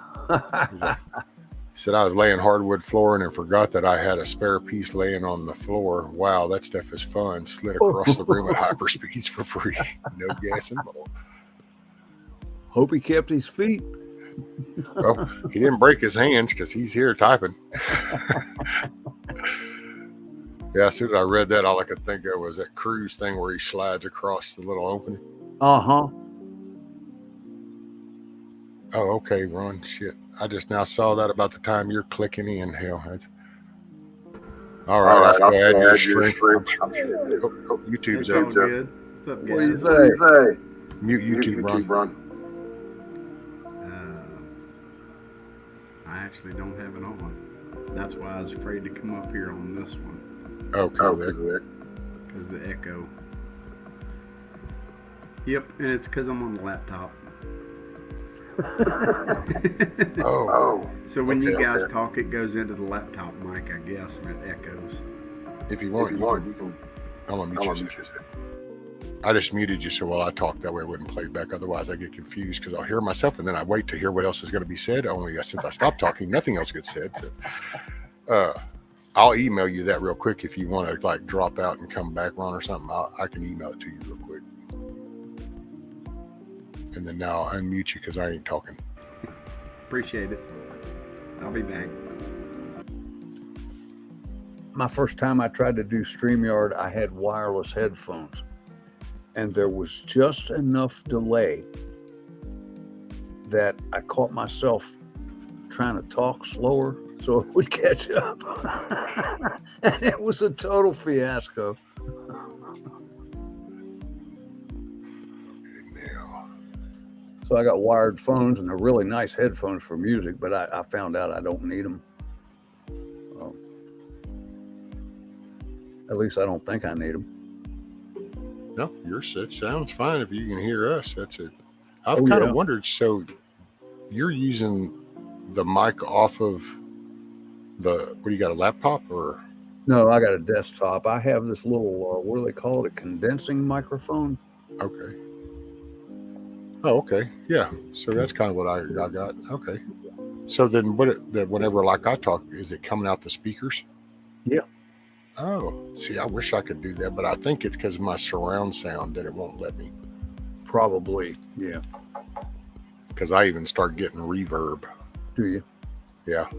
He said, I was laying hardwood flooring and forgot that I had a spare piece laying on the floor. Wow, that stuff is fun. Slid across the room at hyper speeds for free. No gas involved. Hope he kept his feet. Well, he didn't break his hands because he's here typing. Yeah, as soon as I read that, all I could think of was that cruise thing where he slides across the little opening. Uh-huh. Oh, okay, Ron. Shit. I just now saw that about the time you're clicking in. Hell, all right, I'll add your stream. YouTube's up. Good. What's up, guys? What do you say? Mute YouTube, Ron. I actually don't have it on. That's why I was afraid to come up here on this one. Oh, because of the echo. Yep, and it's because I'm on the laptop. Oh, So when you okay, guys okay. talk, it goes into the laptop mic, I guess, and it echoes. If you want, you can. I'm gonna mute you. I just muted you so while I talk, that way it wouldn't play back. Otherwise, I get confused because I'll hear myself and then I wait to hear what else is going to be said. Only since I stopped talking, nothing else gets said. So, I'll email you that real quick if you want to like drop out and come back, Ron, or something. I can email it to you real quick. And then now I'll unmute you because I ain't talking. Appreciate it. I'll be back. My first time I tried to do StreamYard, I had wireless headphones, and there was just enough delay that I caught myself trying to talk slower so it would catch up. And it was a total fiasco. So I got wired phones, and they're really nice headphones for music, but I found out I don't need them. At least I don't think I need them. No, it sounds fine if you can hear us. That's it. I've kind of wondered, so you're using the mic off of what do you got, a laptop or? No, I got a desktop. I have this little, what do they call it, a condensing microphone. Okay. Oh, okay. Yeah. So that's kind of what I got. Okay. So then whenever like I talk, is it coming out the speakers? Yeah. Oh, see, I wish I could do that, but I think it's because of my surround sound that it won't let me. Probably, yeah. Because I even start getting reverb. Do you? Yeah.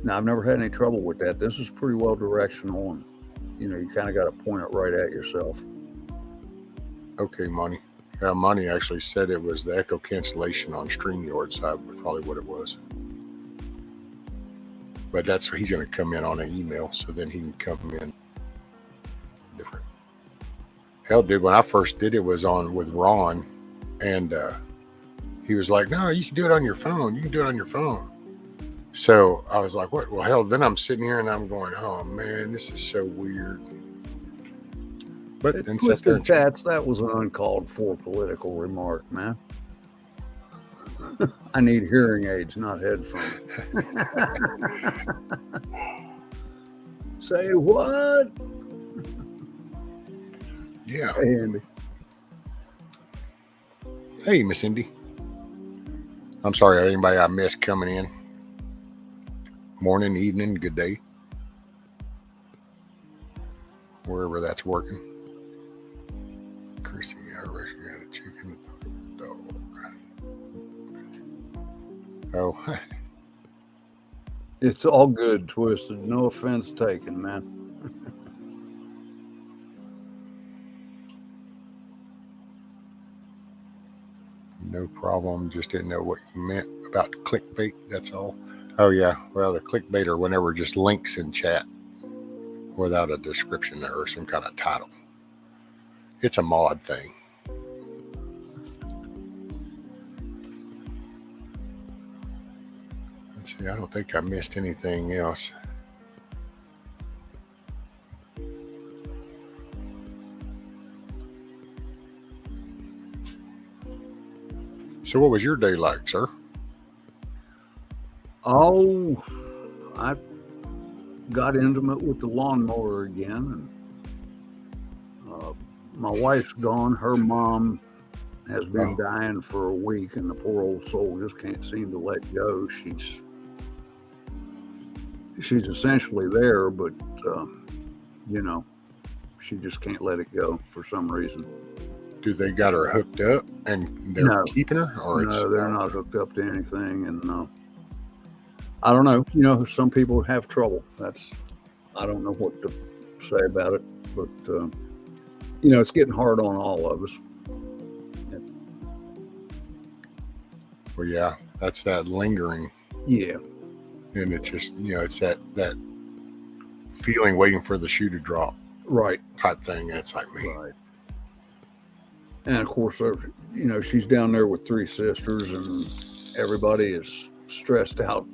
Now, I've never had any trouble with that. This is pretty well directional, and you kind of got to point it right at yourself. Okay, Monty. Yeah, Monty actually said it was the echo cancellation on StreamYard side, probably what it was. But he's going to come in on an email, so then he can come in different. Hell, dude, when I first did it was on with Ron, and he was like, no, you can do it on your phone. You can do it on your phone. So I was like, what? Well, hell, then I'm sitting here and I'm going, oh, man, this is so weird. But then Twisted Tats, that was an uncalled for political remark, man. I need hearing aids, not headphones. Say what? Yeah. Hey, Andy. Hey, Miss Indy. I'm sorry, anybody I missed coming in. Morning, evening, good day. Wherever that's working. Chrissy, I wish you had a chicken dog. Oh. It's all good, Twisted. No offense taken, man. No problem. Just didn't know what you meant about clickbait. That's all. Oh, yeah. Well, the clickbait are whenever just links in chat without a description there or some kind of title. It's a mod thing. Let's see. I don't think I missed anything else. So what was your day like, sir? Oh, I got intimate with the lawnmower again. And, my wife's gone. Her mom has been dying for a week, and the poor old soul just can't seem to let go. She's essentially there, but, she just can't let it go for some reason. Do they got her hooked up and they're keeping her? Or no, they're not hooked up to anything. And I don't know. Some people have trouble. I don't know what to say about it. But, it's getting hard on all of us. Well, yeah, that's that lingering. Yeah. And it's just, it's that feeling waiting for the shoe to drop. Right. Type thing. And it's like, man. Right. And of course, she's down there with 3 sisters, and everybody is stressed out,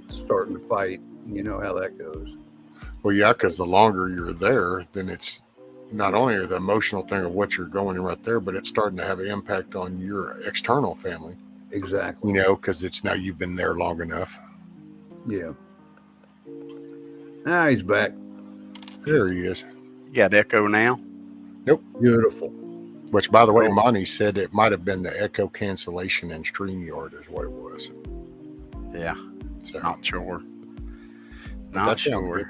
starting to fight. You know how that goes. Well, yeah, because the longer you're there, then it's not only the emotional thing of what you're going in right there, but it's starting to have an impact on your external family. Exactly. You know, because it's now you've been there long enough. Yeah. Now he's back. There he is. You got echo now? Beautiful. Which, by the way, Oh. Monty said it might have been the echo cancellation in StreamYard is what it was. Yeah, So not sure. But that Not sounds sure. good.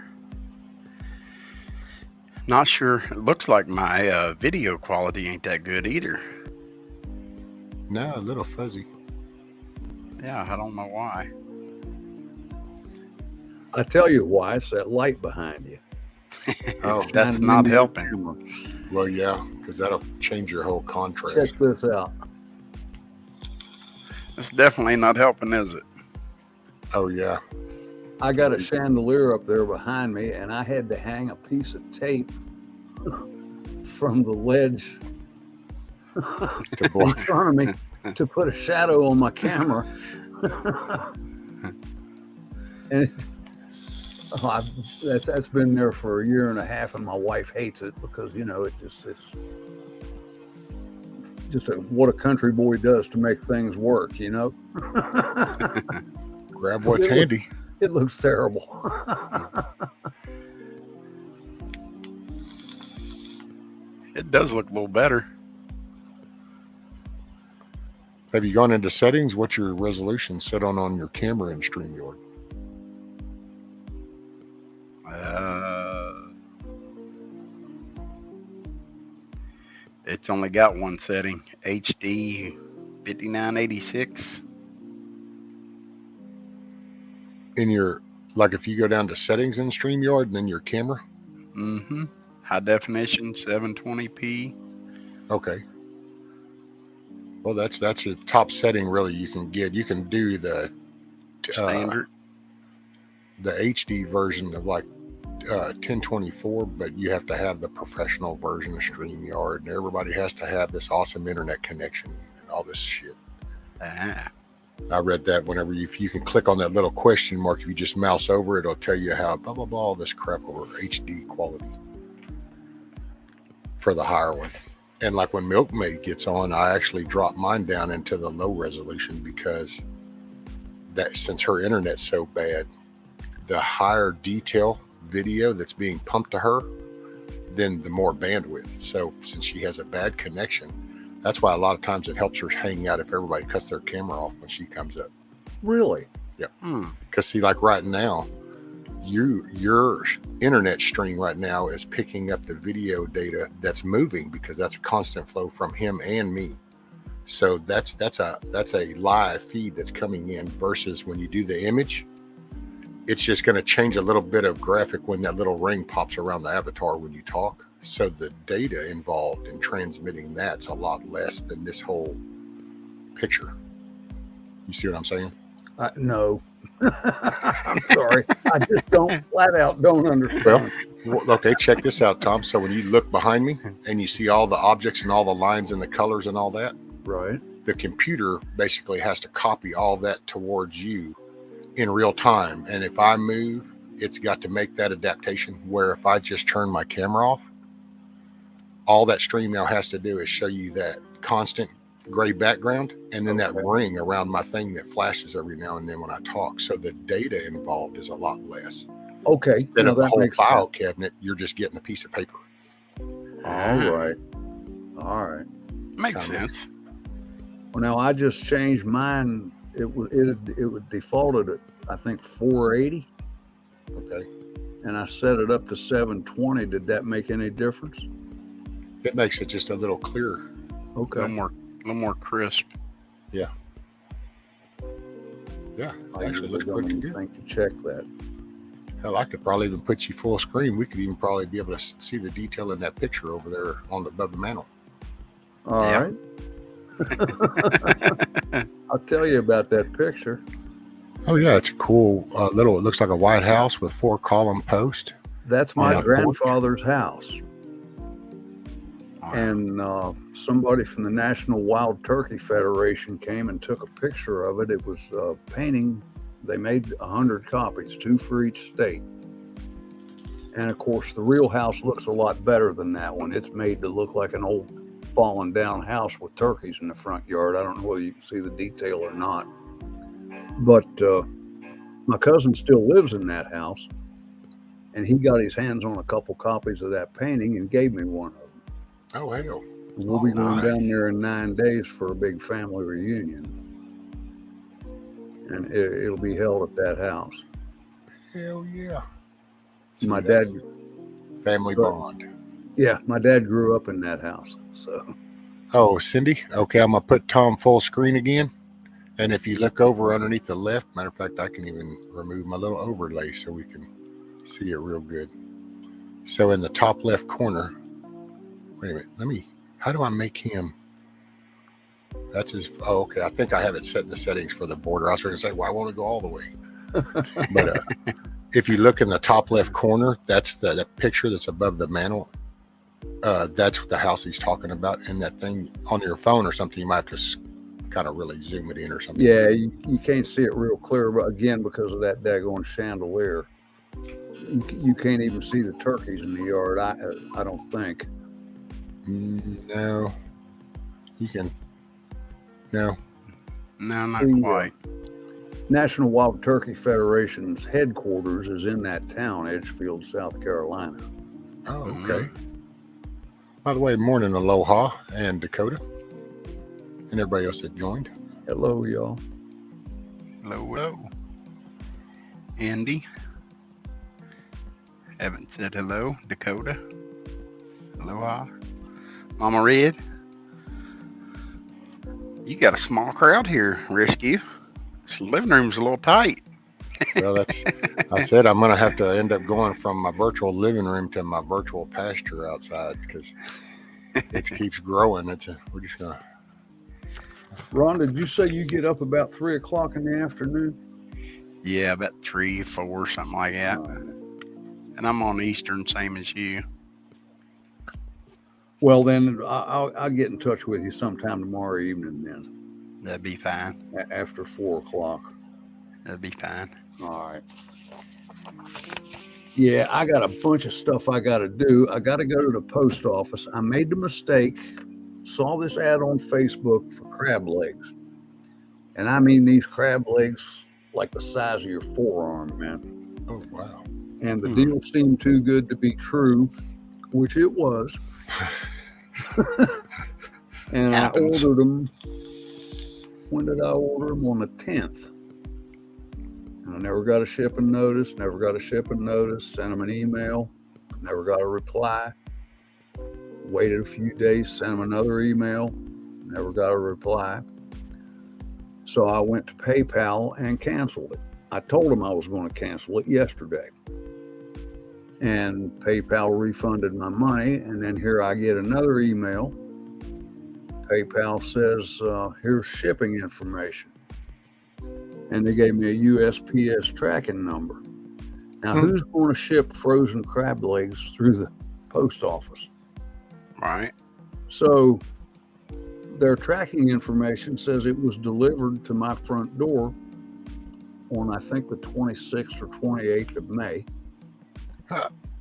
Not sure. It looks like my video quality ain't that good either. No, a little fuzzy. Yeah, I don't know why. I tell you why. It's that light behind you. Oh, That's Shining not into your helping. camera. well, yeah, because that'll change your whole contrast. Check this out. It's definitely not helping, is it? Oh, yeah. I got a chandelier up there behind me, and I had to hang a piece of tape from the ledge To in block. front of me to put a shadow on my camera. And that's been there for a year and a half, and my wife hates it because, you know, it's just what a country boy does to make things work, you know. Grab what's handy. It looks terrible. It does look a little better. Have you gone into settings? What's your resolution set on your camera in StreamYard? It's only got one setting, HD 5986. In your, like if you go down to settings in StreamYard and then your camera? Mm-hmm. High definition, 720p. Okay. Well, that's your top setting really you can get. You can do the Standard. the HD version of like 1024, but you have to have the professional version of StreamYard, and everybody has to have this awesome internet connection and all this shit. Ah. I read that whenever if you can click on that little question mark, if you just mouse over it, it'll tell you how blah, blah, blah, all this crap over HD quality for the higher one. And like when Milkmaid gets on, I actually drop mine down into the low resolution because that since her internet's so bad, the higher detail video that's being pumped to her, then the more bandwidth. So since she has a bad connection, that's why a lot of times it helps her hang out if everybody cuts their camera off when she comes up. Really? Yeah. Hmm. Because see, like right now, your internet stream right now is picking up the video data that's moving because that's a constant flow from him and me. So that's a live feed that's coming in versus when you do the image, it's just going to change a little bit of graphic when that little ring pops around the avatar when you talk. So the data involved in transmitting that's a lot less than this whole picture. You see what I'm saying? No. I'm sorry. I just flat out don't understand. Well, okay, check this out, Tom. So when you look behind me and you see all the objects and all the lines and the colors and all that, Right. the computer basically has to copy all that towards you in real time. And if I move, it's got to make that adaptation where if I just turn my camera off, all that stream now has to do is show you that constant gray background and then that ring around my thing that flashes every now and then when I talk. So the data involved is a lot less. Okay. Instead No, of the that whole makes file sense. cabinet, you're just getting a piece of paper. All right. All right. Makes Kinda sense. Well, now I just changed mine. It would defaulted at I think 480, Okay. and I set it up to 720. Did that make any difference? It makes it just a little clearer. A Okay. little more crisp. Yeah, I actually usually looks don't pretty even good. think to check that. Hell, I could probably even put you full screen. We could even probably be able to see the detail in that picture over there above the mantle. All Yeah. right. I'll tell you about that picture. Oh yeah, it's a cool it looks like a White House with 4-column post. That's my Yeah. grandfather's house. And somebody from the National Wild Turkey Federation came and took a picture of it. It was a painting. They made 100 copies, 2 for each state. And of course, the real house looks a lot better than that one. It's made to look like an old fallen down house with turkeys in the front yard. I don't know whether you can see the detail or not. But my cousin still lives in that house, and he got his hands on a couple copies of that painting and gave me one of them. Oh, hell. And we'll be going nice. down there in 9 days for a big family reunion. And it'll be held at that house. Hell yeah. See, my dad... Family bond. Yeah, my dad grew up in that house. So. Oh, Cindy? Okay, I'm going to put Tom full screen again. And if you look over underneath the left, matter of fact, I can even remove my little overlay so we can see it real good. So in the top left corner, wait a minute, how do I make him? That's his, oh, okay. I think I have it set in the settings for the border. I was going to say, well, I want to go all the way. But if you look in the top left corner, that's the picture that's above the mantle. That's the house he's talking about. And that thing on your phone or something, you might have to kind of really zoom it in or something. Yeah, you can't see it real clear, but again, because of that daggone chandelier, you can't even see the turkeys in the yard. I don't think. No, you can. No, not quite. National Wild Turkey Federation's headquarters is in that town, Edgefield, South Carolina. Oh, okay. By the way, morning, Aloha and Dakota. And everybody else that joined. Hello, y'all. Hello. Andy. Haven't said hello. Dakota. Aloha. Mama Red. You got a small crowd here, Rescue. This living room's a little tight. Well, I said I'm going to have to end up going from my virtual living room to my virtual pasture outside because it keeps growing. We're just going to. Ron, did you say you get up about 3 o'clock in the afternoon? Yeah, about 3, 4, something like that. And I'm on Eastern, same as you. Well, then I'll get in touch with you sometime tomorrow evening then. That'd be fine. After 4 o'clock. That'd be fine. All right. Yeah, I got a bunch of stuff I got to do. I got to go to the post office. I made the mistake. Saw this ad on Facebook for crab legs. And I mean these crab legs like the size of your forearm, man. Oh, wow. And the deal seemed too good to be true, which it was. And I ordered them. When did I order them? On the 10th. And I never got a shipping notice, sent them an email, never got a reply. Waited a few days, sent them another email, never got a reply. So I went to PayPal and canceled it. I told them I was going to cancel it yesterday. And PayPal refunded my money, and then here I get another email. PayPal says, here's shipping information. And they gave me a USPS tracking number. Now, who's going to ship frozen crab legs through the post office? Right. So their tracking information says it was delivered to my front door on, I think, the 26th or 28th of May,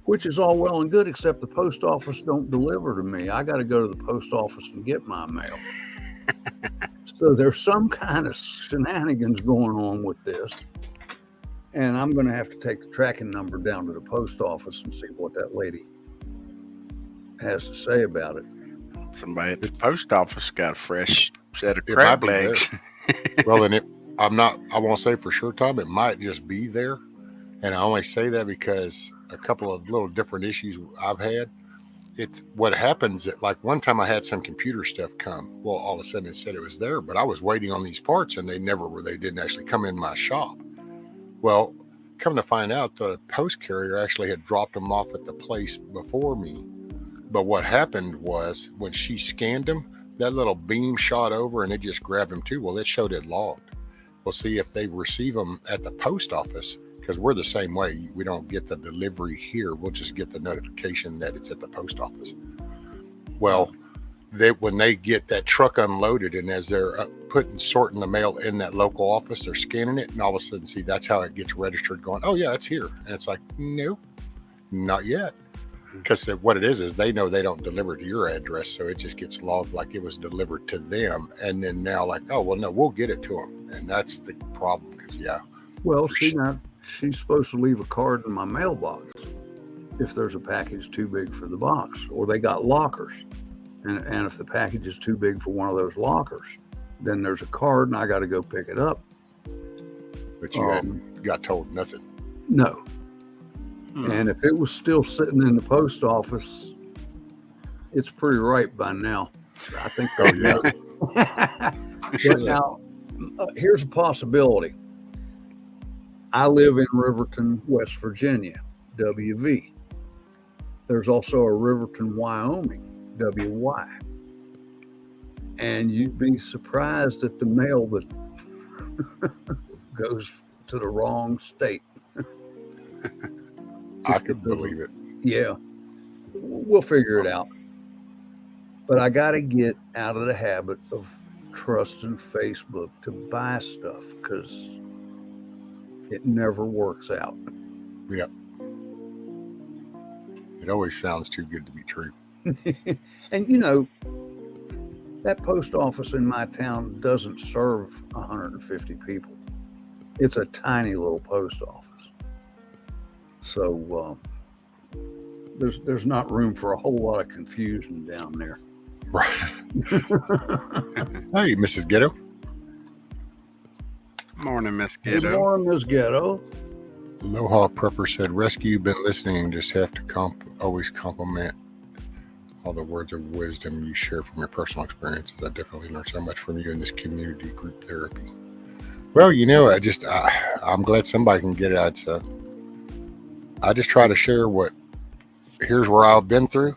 which is all well and good, except the post office don't deliver to me. I got to go to the post office and get my mail. So there's some kind of shenanigans going on with this. And I'm going to have to take the tracking number down to the post office and see what that lady has to say about it. Somebody at the post office got a fresh set of crab legs. Well, then I won't say for sure, Tom, it might just be there. And I only say that because a couple of little different issues I've had. It's what happens that, like, one time I had some computer stuff come. Well, all of a sudden it said it was there, but I was waiting on these parts and they didn't actually come in my shop. Well, come to find out, the post carrier actually had dropped them off at the place before me. But what happened was when she scanned them, that little beam shot over and it just grabbed them too. Well, it showed it logged. We'll see if they receive them at the post office, because we're the same way. We don't get the delivery here. We'll just get the notification that it's at the post office. Well, when they get that truck unloaded and as they're sorting the mail in that local office, they're scanning it and all of a sudden, see, that's how it gets registered going, oh yeah, it's here. And it's like, no, not yet. Because what it is they know they don't deliver to your address, so it just gets logged like it was delivered to them. And then now, like, oh well, no, we'll get it to them, and that's the problem. Because Well, see, now she's supposed to leave a card in my mailbox if there's a package too big for the box, or they got lockers, and if the package is too big for one of those lockers, then there's a card, and I got to go pick it up. but you hadn't got told nothing. No. And if it was still sitting in the post office, it's pretty ripe by now. I think. Oh yeah. But now, here's a possibility. I live in Riverton, West Virginia, WV. There's also a Riverton, Wyoming, WY. And you'd be surprised at the mail that goes to the wrong state. I could believe it. Yeah, we'll figure it out. But I got to get out of the habit of trusting Facebook to buy stuff because it never works out. Yep. It always sounds too good to be true. And you know, that post office in my town doesn't serve 150 people. It's a tiny little post office. So there's not room for a whole lot of confusion down there. Right. Hey, Mrs. Ghetto. Morning, Miss Good Ghetto. morning, Miss Ghetto. Aloha Prepper said, rescue, you've been listening. Just have to always compliment all the words of wisdom you share from your personal experiences. I definitely learned so much from you in this community group therapy. Well, you know, I'm glad somebody can get it. I just try to share here's where I've been through.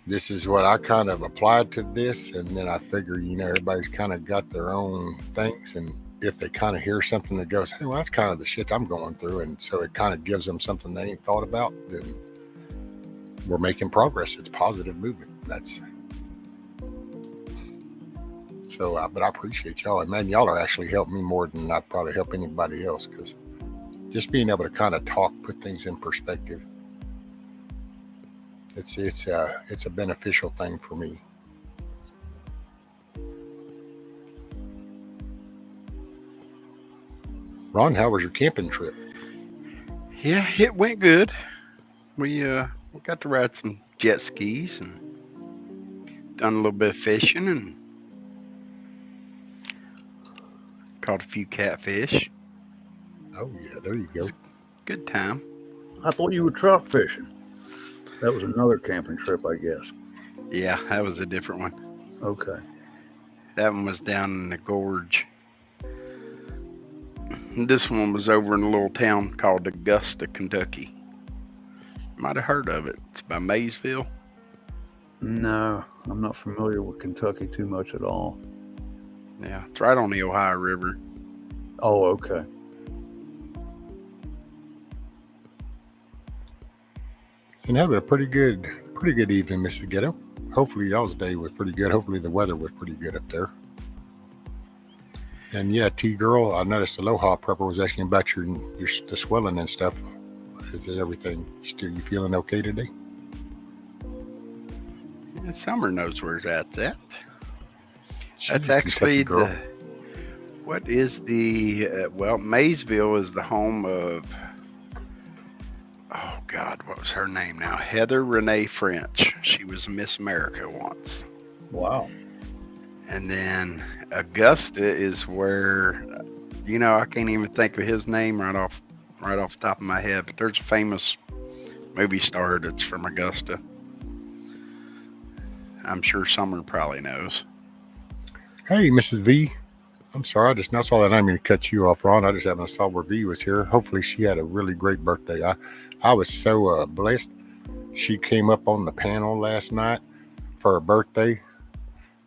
This is what I kind of applied to this. And then I figure, you know, everybody's kind of got their own things. And if they kind of hear something that goes, hey, well, that's kind of the shit I'm going through. And so it kind of gives them something they ain't thought about. Then we're making progress. It's positive movement. But I appreciate y'all. And man, y'all are actually helping me more than I probably help anybody else, because just being able to kind of talk, put things in perspective, it's a beneficial thing for me. Ron, how was your camping trip? Yeah, it went good. We got to ride some jet skis and done a little bit of fishing and caught a few catfish. Oh yeah, there you go. Good time. I thought you were trout fishing. That was another camping trip, I guess. Yeah, that was a different one. Okay. That one was down in the gorge. This one was over in a little town called Augusta, Kentucky. Might have heard of it. It's by Maysville. No, I'm not familiar with Kentucky too much at all. Yeah, it's right on the Ohio River. Oh, okay. And having a pretty good evening, Mrs. Ghetto. Hopefully y'all's day was pretty good. Hopefully the weather was pretty good up there. And yeah, T-Girl, I noticed Aloha Prepper was asking about the swelling and stuff. Is everything you feeling okay today? Yeah, Summer knows where that's at. She's That's a actually Kentucky girl. Maysville is the home of, oh God, what was her name now? Heather Renee French. She was Miss America once. Wow. And then Augusta is where, you know, I can't even think of his name right off the top of my head, but there's a famous movie star that's from Augusta. I'm sure Summer probably knows. Hey, Mrs. V. I'm sorry, I just now saw that. I didn't mean to cut you off, Ron. I just happened to saw where V was here. Hopefully she had a really great birthday. I was so blessed. She came up on the panel last night for her birthday.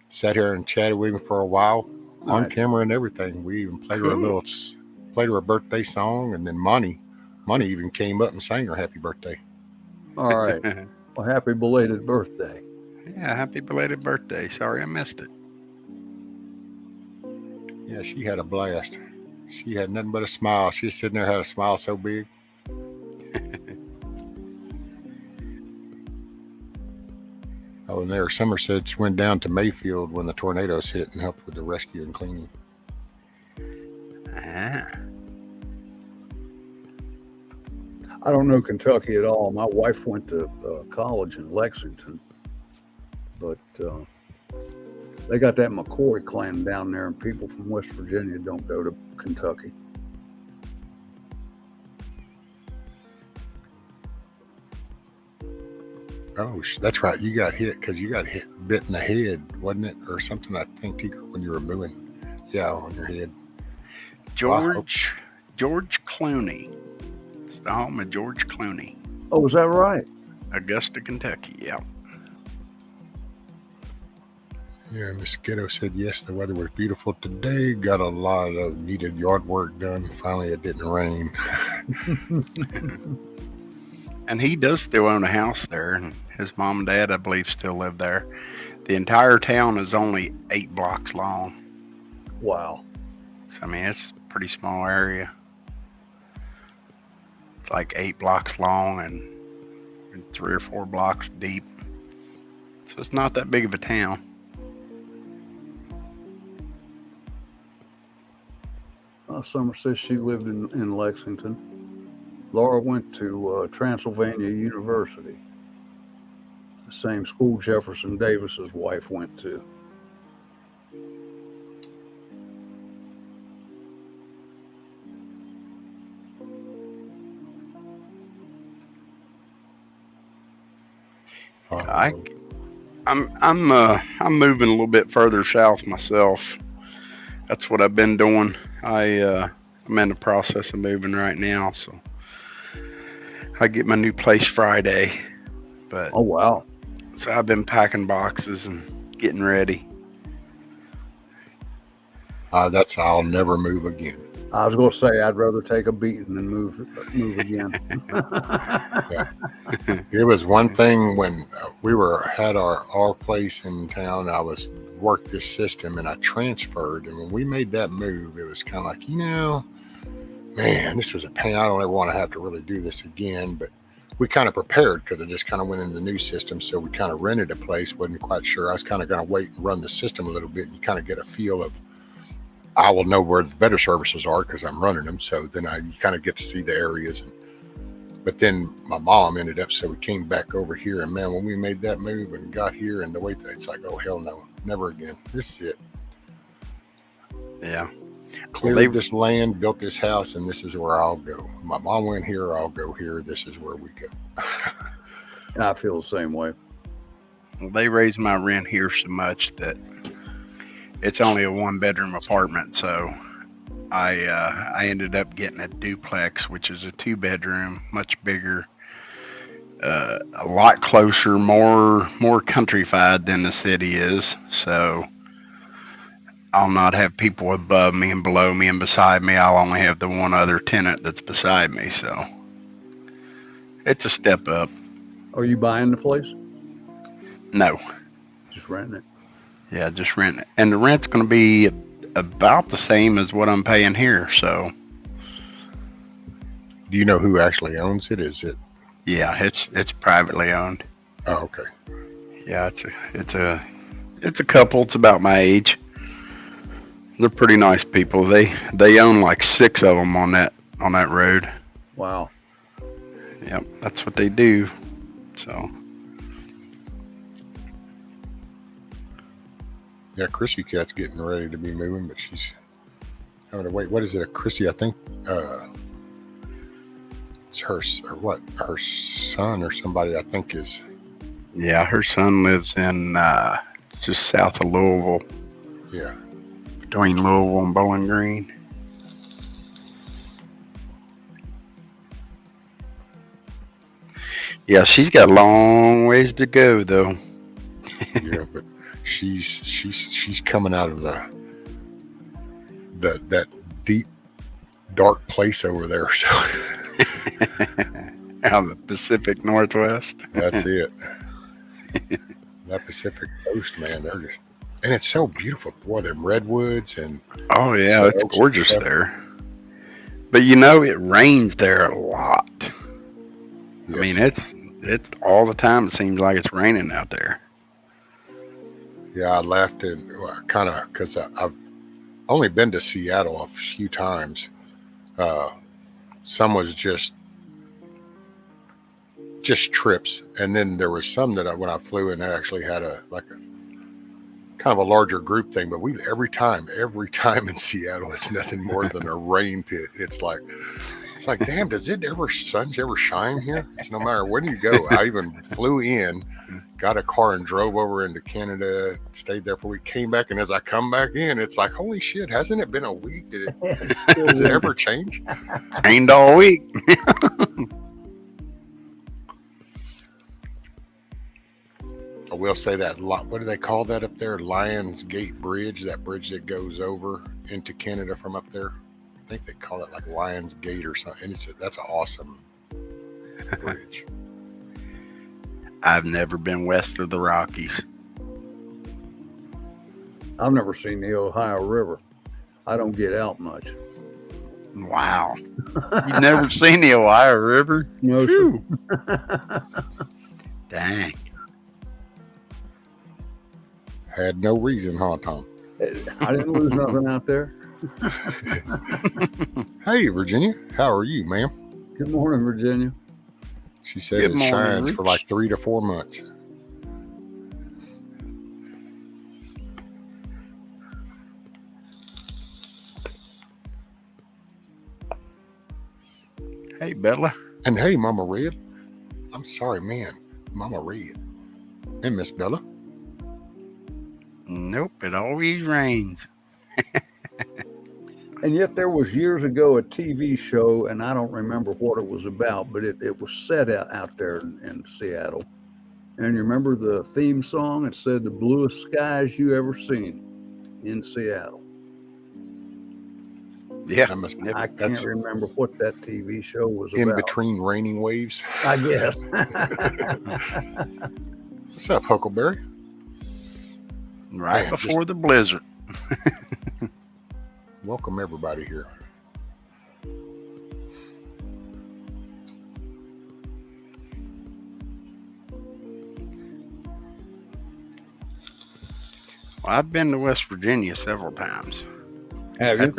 Sat here and chatted with me for a while on camera and everything. We even played her a birthday song, and then Monty even came up and sang her happy birthday. All right. Well, happy belated birthday. Yeah, happy belated birthday. Sorry I missed it. Yeah, she had a blast. She had nothing but a smile. She was sitting there, had a smile so big. Oh, and there, Somersets went down to Mayfield when the tornadoes hit and helped with the rescue and cleaning. Ah. I don't know Kentucky at all. My wife went to college in Lexington, but they got that McCoy clan down there, and people from West Virginia don't go to Kentucky. Oh, that's right. You got hit because you got bit in the head, wasn't it? Or something, I think, Tigger, when you were moving. Yeah, on your head. George Clooney. It's the home of George Clooney. Oh, was that right? Augusta, Kentucky. Yeah. Yeah, Miss Ghetto said yes, the weather was beautiful today. Got a lot of needed yard work done. Finally, it didn't rain. And he does still own a house there, and his mom and dad, I believe, still live there. The entire town is only 8 blocks long. Wow. So, I mean, it's a pretty small area. It's like 8 blocks long and 3 or 4 blocks deep. So it's not that big of a town. Summer says she lived in Lexington. Laura went to Transylvania University, the same school Jefferson Davis's wife went to. I'm moving a little bit further south myself. That's what I've been doing. I'm in the process of moving right now, so I get my new place Friday. But oh wow! So I've been packing boxes and getting ready. I'll never move again. I was going to say I'd rather take a beating than move again. Yeah. It was one thing when we had our place in town. I was worked this system and I transferred, and when we made that move, it was kind of like, man, this was a pain. I don't ever want to have to really do this again, but we kind of prepared because I just kind of went into the new system. So we kind of rented a place, wasn't quite sure. I was kind of going to wait and run the system a little bit, and you kind of get a feel of, I will know where the better services are because I'm running them. So then you kind of get to see the areas. But then my mom ended up, so we came back over here. And man, when we made that move and got here and the way it's like, oh, hell no, never again. This is it. Yeah. Cleared this land, built this house, and this is where I'll go. My mom went here, I'll go here. This is where we go. I feel the same way. Well, they raised my rent here so much that it's only a 1-bedroom apartment, so I ended up getting a duplex, which is a 2-bedroom, much bigger, a lot closer, more countrified than the city is. So I'll not have people above me and below me and beside me. I'll only have the one other tenant that's beside me. So it's a step up. Are you buying the place? No. Just renting it? Yeah, just rent it. And the rent's going to be about the same as what I'm paying here. So, do you know who actually owns it? Is it? Yeah, it's privately owned. Oh, okay. Yeah, it's a couple. It's about my age. They're pretty nice people. They own like 6 of them on that road. Wow. Yep, that's what they do. So. Yeah, Chrissy Cat's getting ready to be moving, but she's having to wait. What is it, Chrissy? I think it's her son or somebody. I think is. Yeah, her son lives in just south of Louisville. Yeah, between Louisville and Bowling Green. Yeah, she's got a long ways to go, though. Yeah, but. She's coming out of that deep dark place over there. So out of the Pacific Northwest. That's it. That Pacific Coast, man, they're just, and it's so beautiful. Boy, them redwoods and oh yeah, it's gorgeous there. But it rains there a lot. Yes. I mean, it's all the time. It seems like it's raining out there. Yeah, I left and kind of because I've only been to Seattle a few times. Some was just trips, and then there was some that when I flew in, I actually had a kind of a larger group thing. But every time in Seattle, it's nothing more than a rain pit. It's like, damn, does it ever sun ever shine here? It's no matter when you go. I even flew in, got a car and drove over into Canada, stayed there for a week, came back, and as I come back in, it's like, holy shit, hasn't it been a week? Does it ever change? Rained all week. I will say that, what do they call that up there? Lions Gate Bridge, that bridge that goes over into Canada from up there. I think they call it like Lions Gate or something. And that's an awesome bridge. I've never been west of the Rockies. I've never seen the Ohio River. I don't get out much. Wow. You've never seen the Ohio River? No, sir. Dang. Had no reason, huh, Tom? I didn't lose nothing out there. Hey, Virginia. How are you, ma'am? Good morning, Virginia. She said Good it morning, shines Rich. for like 3 to 4 months. Hey, Bella. And hey, Mama Red. I'm sorry, man. Mama Red. And Miss Bella. Nope, it always rains. And yet there was years ago a TV show, and I don't remember what it was about, but it was set out there in Seattle. And you remember the theme song? It said, "The bluest skies you ever seen in Seattle." Yeah. I can't remember what that TV show was In about. between raining waves. I guess. What's up, Huckleberry? Right Man, before the blizzard. Welcome everybody here. Well, I've been to West Virginia several times. Have you?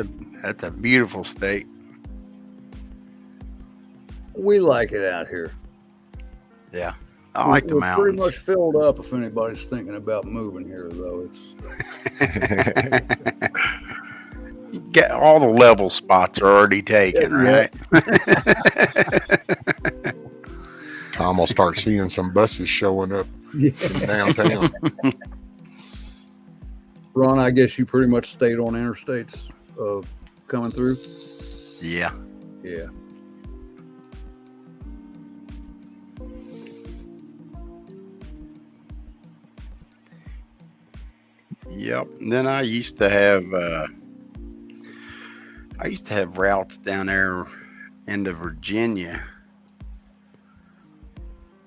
That's a beautiful state. We like it out here. Yeah. I like the We're mountains. pretty much filled up if anybody's thinking about moving here, though. You get all the level spots are already taken, Yeah. right? Tom will start seeing some buses showing up Yeah. in downtown. Ron, I guess you pretty much stayed on interstates coming through. Yeah. Yeah. Yep. And then I used to have routes down there into Virginia,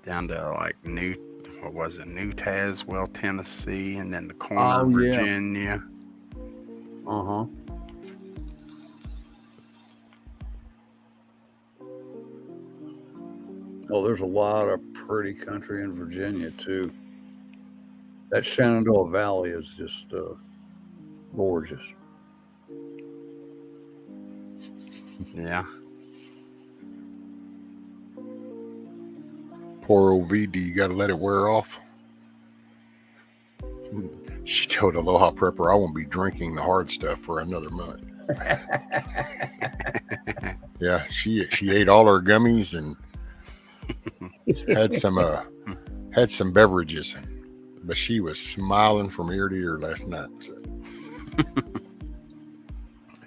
down to like New Tazewell, Tennessee, and then the corner of yeah. Virginia. Uh-huh. Oh, there's a lot of pretty country in Virginia, too. That Shenandoah Valley is just gorgeous. Yeah. Poor old VD, you got to let it wear off. She told Aloha Prepper, I won't be drinking the hard stuff for another month. Yeah, she ate all her gummies and had some beverages, but she was smiling from ear to ear last night. So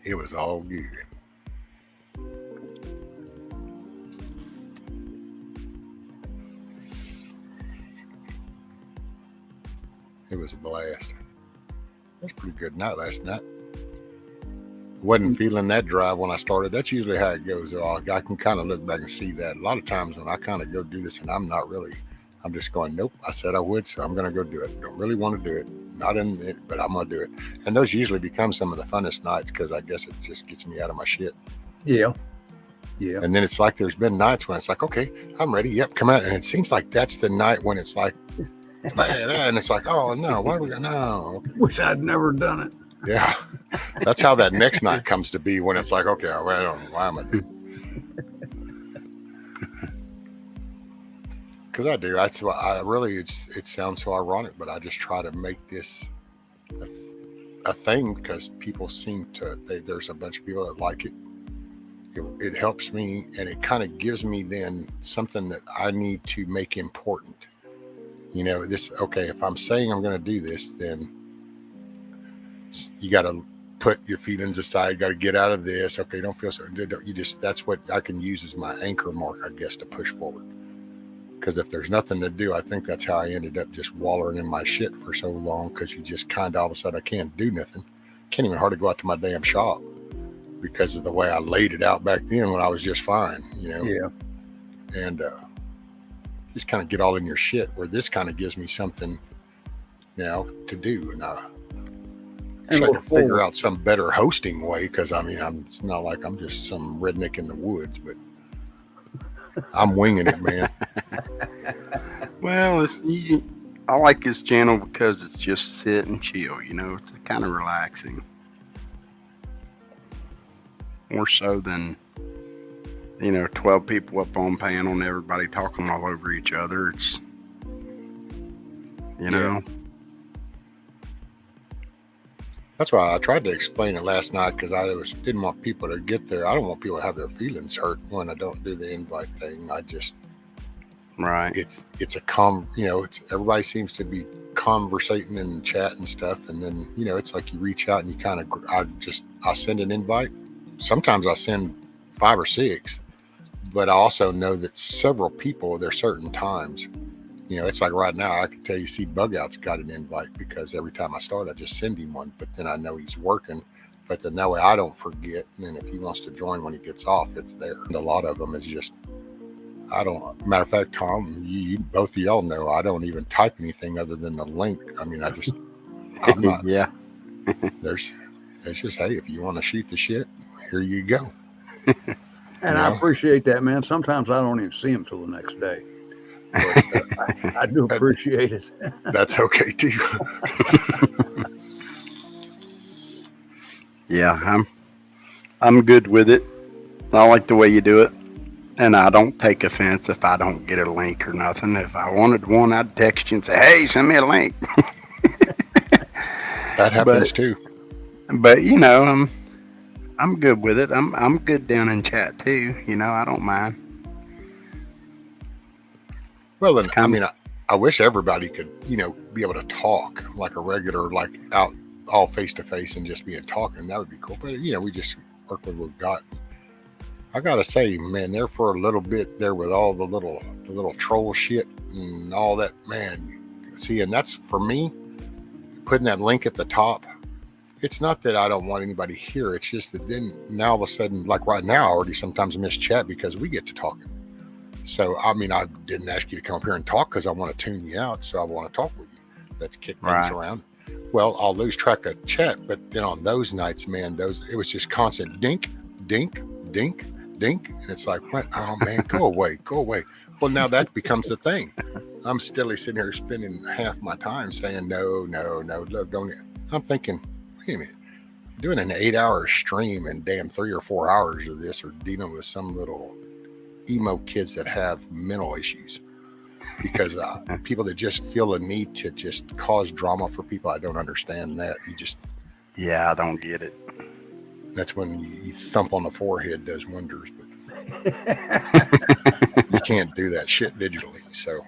it was all good. It was a blast. It was a pretty good night last night. Wasn't feeling that drive when I started. That's usually how it goes. I can kind of look back and see that. A lot of times when I kind of go do this and I'm just going, nope, I said I would, so I'm going to go do it. Don't really want to do it. Not in it, but I'm going to do it. And those usually become some of the funnest nights because I guess it just gets me out of my shit. Yeah. Yeah. And then it's like there's been nights when it's like, okay, I'm ready. Yep, come out. And it seems like that's the night when it's like, And it's like, oh no, why do we got no? Okay. Wish I'd never done it. Yeah, that's how that next night comes to be when it's like, okay, well, I don't know why am I doing. Because I do. That's why I really. It sounds so ironic, but I just try to make this a thing because people seem to. There's a bunch of people that like it. It helps me, and it kind of gives me then something that I need to make important. You know, this. Okay, if I'm saying I'm going to do this, then you got to put your feelings aside. You got to get out of this. Okay, don't feel so. You just. That's what I can use as my anchor mark, I guess, to push forward. Because if there's nothing to do, I think that's how I ended up just wallowing in my shit for so long. Because you just kind of all of a sudden I can't do nothing. Can't even hardly go out to my damn shop because of the way I laid it out back then when I was just fine, you know. Yeah. And just kind of get all in your shit. Where this kind of gives me something now to do, and I can figure out some better hosting way. Because I mean, it's not like I'm just some redneck in the woods, but I'm winging it, man. Well, I like this channel because it's just sit and chill, you know, it's kind of relaxing. More so than, 12 people up on panel and everybody talking all over each other. It's, you know. That's why I tried to explain it last night because I didn't want people to get there. I don't want people to have their feelings hurt when I don't do the invite thing. I just, right. It's it's everybody seems to be conversating and chat and stuff, and then it's like you reach out and you kind of I send an invite. Sometimes I send 5 or 6, but I also know that several people there's certain times. It's like right now I can tell you, see, Bug Out's got an invite because every time I start, I just send him one. But then I know he's working. But then that way I don't forget. And then if he wants to join when he gets off, it's there. And a lot of them is just, matter of fact, Tom, you both of y'all know I don't even type anything other than the link. I mean, I'm not. Yeah. It's just, hey, if you want to shoot the shit, here you go. And I appreciate that, man. Sometimes I don't even see him till the next day. But, I do appreciate it. That's okay too. Yeah, I'm good with it. I like the way you do it, and I don't take offense if I don't get a link or nothing. If I wanted one, I'd text you and say, "Hey, send me a link." That happens too. But I'm good with it. I'm good down in chat too. I don't mind. Well, then, I wish everybody could, be able to talk like a regular, like out all face to face and just being talking. That would be cool. But, we just work with what we've got. I got to say, man, there for a little bit there with all the little troll shit and all that, man. See, and that's for me, putting that link at the top. It's not that I don't want anybody here. It's just that then now all of a sudden, like right now, I already sometimes miss chat because we get to talking. So, I didn't ask you to come up here and talk because I want to tune you out. So I want to talk with you. Let's kick things around. Well, I'll lose track of chat. But then on those nights, man, it was just constant dink, dink, dink, dink. And it's like, what? Oh, man, go away, go away. Well, now that becomes the thing. I'm still sitting here spending half my time saying, no, look, don't. I'm thinking, wait a minute. Doing an 8-hour stream and damn 3 or 4 hours of this or dealing with some little emo kids that have mental issues because people that just feel a need to just cause drama for people. I don't understand that. I don't get it. That's when you thump on the forehead does wonders, but you can't do that shit digitally. So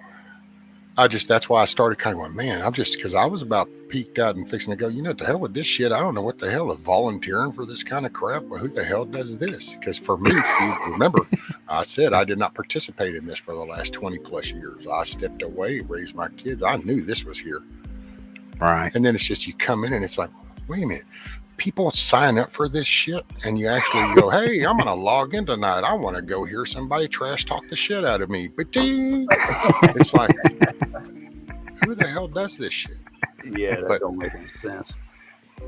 that's why I started kind of going, man, because I was about peaked out and fixing to go, to hell with this shit. I don't know what the hell of volunteering for this kind of crap. Well, who the hell does this? Because for me, see, remember, I said I did not participate in this for the last 20 plus years. I stepped away, raised my kids. I knew this was here. Right. And then it's just, you come in and it's like, wait a minute. People sign up for this shit and you actually go, hey, I'm going to log in tonight. I want to go hear somebody trash talk the shit out of me. Ba-ding! It's like, who the hell does this shit? Yeah, that don't make any sense.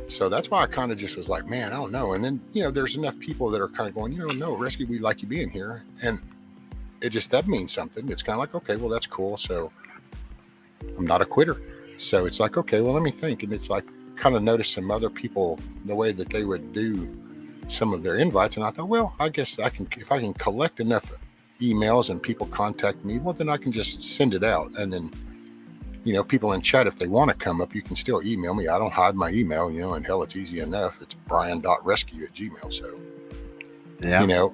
So that's why I kind of just was like, man, I don't know. And then, there's enough people that are kind of going, no, Rescue, we like you being here. And that means something. It's kind of like, okay, well, that's cool. So I'm not a quitter. So it's like, okay, well, let me think. And it's like, kind of noticed some other people, the way that they would do some of their invites. And I thought, well, I guess I can, if I can collect enough emails and people contact me, well, then I can just send it out. And then, you know, people in chat, if they want to come up, you can still email me. I don't hide my email, you know, and hell, it's easy enough. It's brian.rescue@gmail. So, Yeah. you know,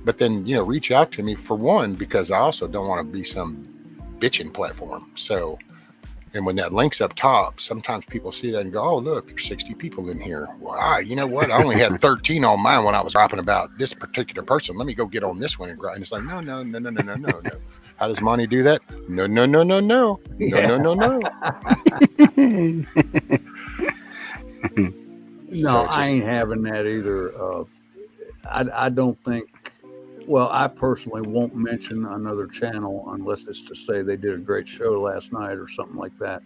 but then, you know, reach out to me for one, because I also don't want to be some bitching platform. So, and when that link's up top, sometimes people see that and go, oh, look, there's 60 people in here. Well, you know what? I only had 13 on mine when I was rapping about this particular person. Let me go get on this one and grind. And it's like, no. How does Monty do that? No. No, I ain't having that either. I don't think. Well, I personally won't mention another channel unless it's to say they did a great show last night or something like that.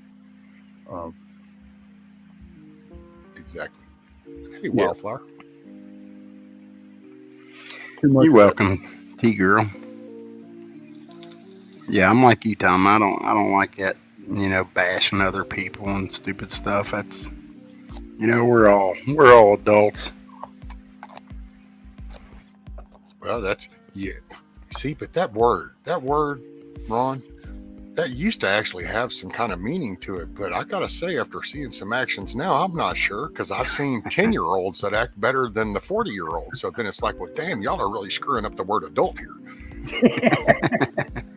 Exactly. Hey, Wildflower. You're welcome, T-girl. Yeah, I'm like you, Tom. I don't like that, you know, bashing other people and stupid stuff. That's, you know, we're all adults. Well, that's, yeah. See, but that word, Ron, that used to actually have some kind of meaning to it. But I got to say, after seeing some actions now, I'm not sure, because I've seen 10-year-olds that act better than the 40-year-olds. So then it's like, well, damn, y'all are really screwing up the word adult here.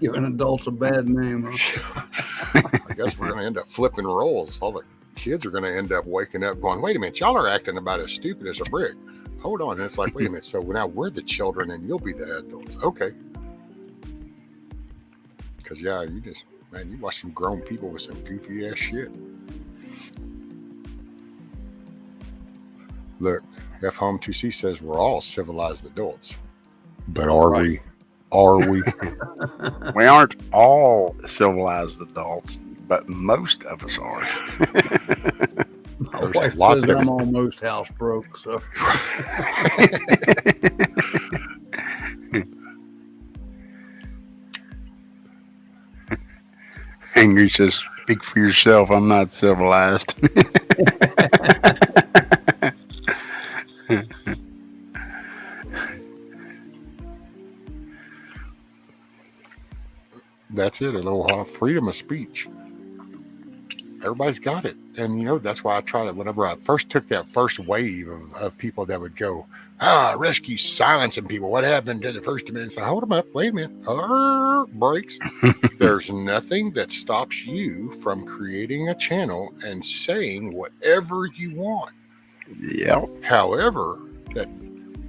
Giving adults a bad name. Huh? I guess we're going to end up flipping roles. All the kids are going to end up waking up going, wait a minute, y'all are acting about as stupid as a brick. Hold on. And it's like, wait a minute. So now we're the children and you'll be the adults. Okay. Because, yeah, you watch some grown people with some goofy ass shit. Look, F Home 2C says we're all civilized adults. But are we? Are we? We aren't all civilized adults, but most of us are. My wife says I'm almost house broke, so. Angry says, speak for yourself, I'm not civilized. That's it, aloha. Freedom of speech. Everybody's got it. And, you know, that's why I try to, whenever I first took that first wave of people that would go, rescue silencing people. What happened to the First Amendment? So hold them up. Wait a minute. Breaks. There's nothing that stops you from creating a channel and saying whatever you want. Yeah. However, that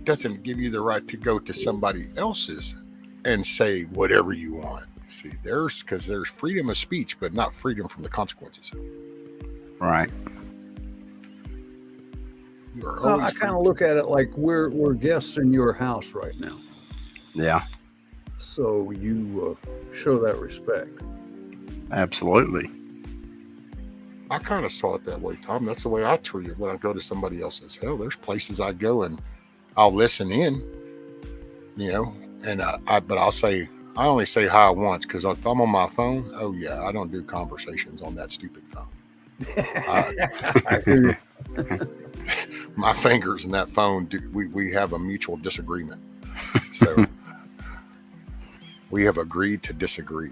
doesn't give you the right to go to somebody else's and say whatever you want. See, because there's freedom of speech, but not freedom from the consequences. Right. Well, I kind of look at it like we're guests in your house right now. Yeah. So you show that respect. Absolutely. I kind of saw it that way, Tom. That's the way I treat it when I go to somebody else's. Hell, there's places I go and I'll listen in, you know, and but I'll say, I only say hi once, because if I'm on my phone, oh yeah, I don't do conversations on that stupid phone. I hear you. My fingers in that phone, we have a mutual disagreement. So we have agreed to disagree.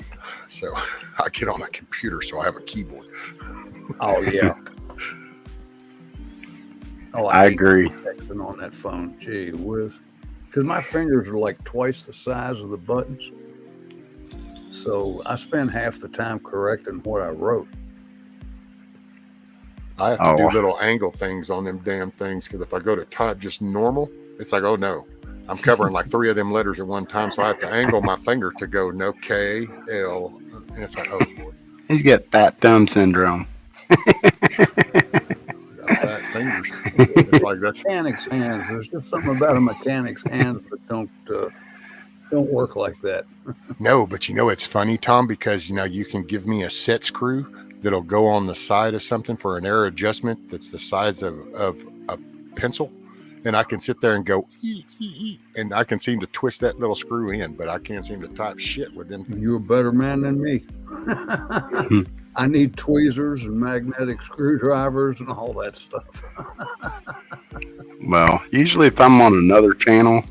So I get on a computer, so I have a keyboard. Oh yeah. Oh, I agree. Texting on that phone, gee whiz, because my fingers are like twice the size of the buttons. So I spend half the time correcting what I wrote. I have to do little angle things on them damn things, because if I go to type just normal, it's like, oh no, I'm covering like 3 of them letters at one time, so I have to angle my finger to go no K, L, and it's like, oh boy. He's got fat thumb syndrome. Fat fingers. It's like that's mechanic's hands. There's just something about a mechanic's hands that don't work like that. No, but you know, it's funny, Tom, because, you know, you can give me a set screw that'll go on the side of something for an error adjustment that's the size of a pencil, and I can sit there and go, and I can seem to twist that little screw in, but I can't seem to type shit within. You're a better man than me. I need tweezers and magnetic screwdrivers and all that stuff. Well, usually if I'm on another channel,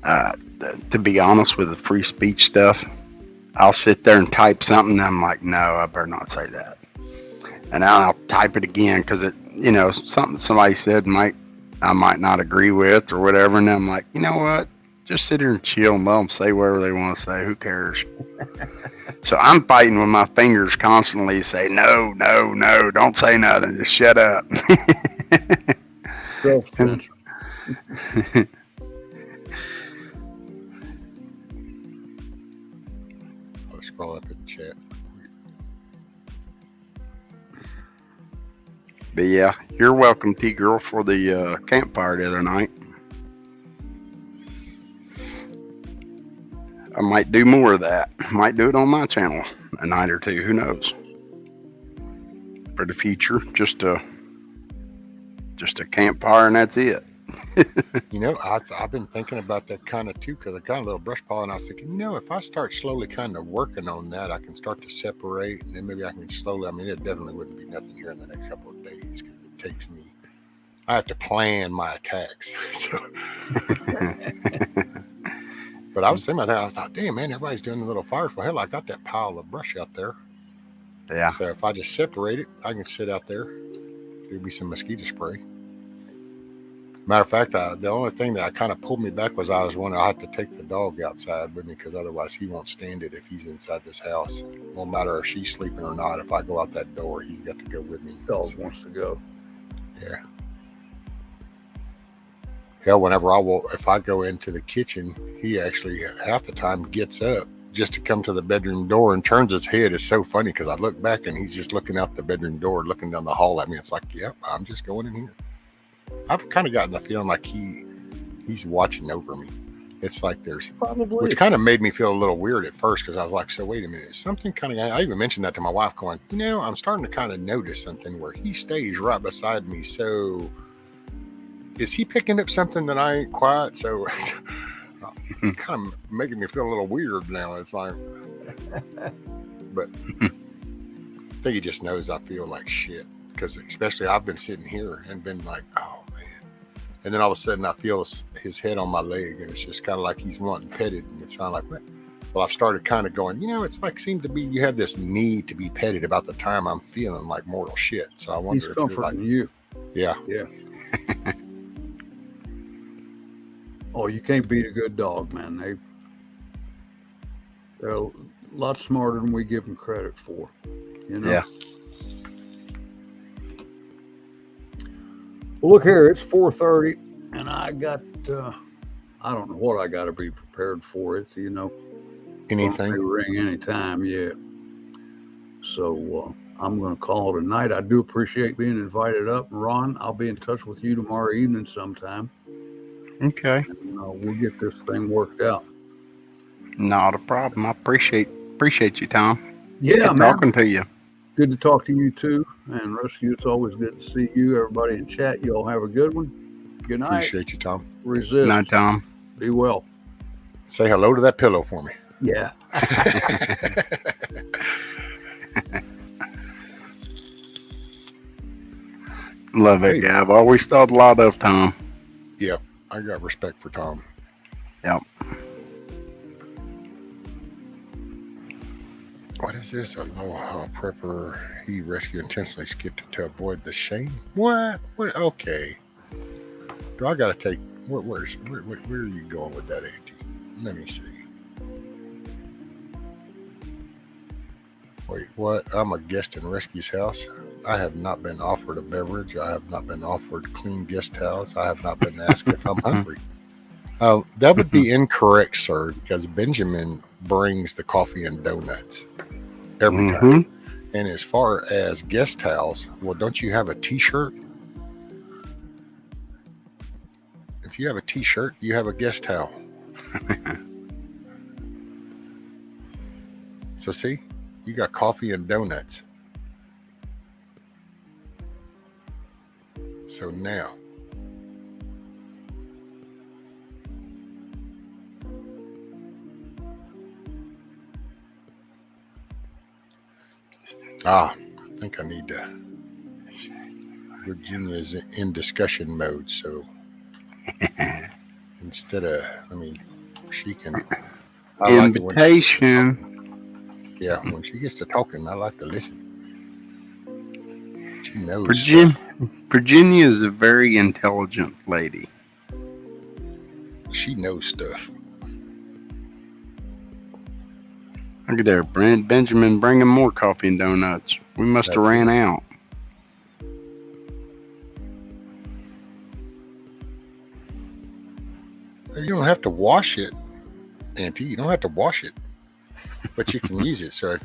to be honest with the free speech stuff, I'll sit there and type something and I'm like, no, I better not say that. And I'll type it again because it, something somebody said I might not agree with or whatever. And I'm like, you know what? Just sit here and chill and let them say whatever they want to say. Who cares? So I'm fighting with my fingers constantly, say, no, don't say nothing. Just shut up. Self-censor. I'll scroll up in the chat. But yeah, you're welcome, T-Girl, for the campfire the other night. I might do more of that. Might do it on my channel a night or two. Who knows? For the future, just a campfire and that's it. I've been thinking about that kind of too, because I got a little brush pile and I was thinking, if I start slowly kind of working on that, I can start to separate, and then maybe I can slowly, it definitely wouldn't be nothing here in the next couple of days, because it takes me, I have to plan my attacks. So, but I was thinking about that, I thought, damn man, everybody's doing the little fires. Well, hell, I got that pile of brush out there. Yeah. So if I just separate it, I can sit out there. There'll be some mosquito spray. Matter of fact, the only thing that kind of pulled me back was I was wondering, I have to take the dog outside with me, because otherwise he won't stand it if he's inside this house. No matter if she's sleeping or not, if I go out that door, he's got to go with me. Dog wants to go. Yeah. Hell, whenever if I go into the kitchen, he actually half the time gets up just to come to the bedroom door and turns his head. It's so funny because I look back and he's just looking out the bedroom door, looking down the hall at me. It's like, yep, I'm just going in here. I've kind of gotten the feeling like he's watching over me. It's like there's probably, which kind of made me feel a little weird at first, because I was like, so wait a minute, something kind of, I even mentioned that to my wife going, I'm starting to kind of notice something where he stays right beside me. So is he picking up something that I ain't quite? So kind of making me feel a little weird now. It's like, but I think he just knows I feel like shit, because especially I've been sitting here and been like, oh man. And then all of a sudden I feel his head on my leg, and it's just kind of like he's wanting petted, and it's kind of like, what? Well, I've started kind of going, it's like, seemed to be, you have this need to be petted about the time I'm feeling like mortal shit. So I wonder he's if comforting you. Yeah. Yeah. Oh, you can't beat a good dog, man. They're a lot smarter than we give them credit for. Yeah. Well, look here, it's 4:30, and I got, I don't know what I got to be prepared for it, Anything? Ring anytime, yeah. So I'm going to call it a night. I do appreciate being invited up. Ron, I'll be in touch with you tomorrow evening sometime. Okay. And, we'll get this thing worked out. Not a problem. I appreciate you, Tom. Yeah, Good talking to you. Good to talk to you too. And Rescue, it's always good to see you. Everybody in chat, you all have a good one. Good night. Appreciate you, Tom. Resist. Good night, Tom. Be well. Say hello to that pillow for me. Yeah. Love it, guy. I've always thought a lot of Tom. Yep. I got respect for Tom. Yep. What is this? Aloha prepper. He rescued intentionally skipped it to avoid the shame. What? Okay. Do I gotta take? Where are you going with that, Auntie? Let me see. Wait, what? I'm a guest in Rescue's house. I have not been offered a beverage. I have not been offered clean guest towels. I have not been asked if I'm hungry. That would be incorrect, sir, because Benjamin brings the coffee and donuts every time. And as far as guest towels, well, don't you have a t-shirt? If you have a t-shirt, you have a guest towel. So see, you got coffee and donuts. So now, I think I need to. Virginia's in discussion mode, so instead of, she can. I like it when she gets to talk. Invitation. Yeah, when she gets to talking, I like to listen. She knows stuff. Virginia is a very intelligent lady. She knows stuff. Look at there, Benjamin bringing more coffee and donuts. We must have ran out. You don't have to wash it, Auntie. You don't have to wash it, but you can use it. So if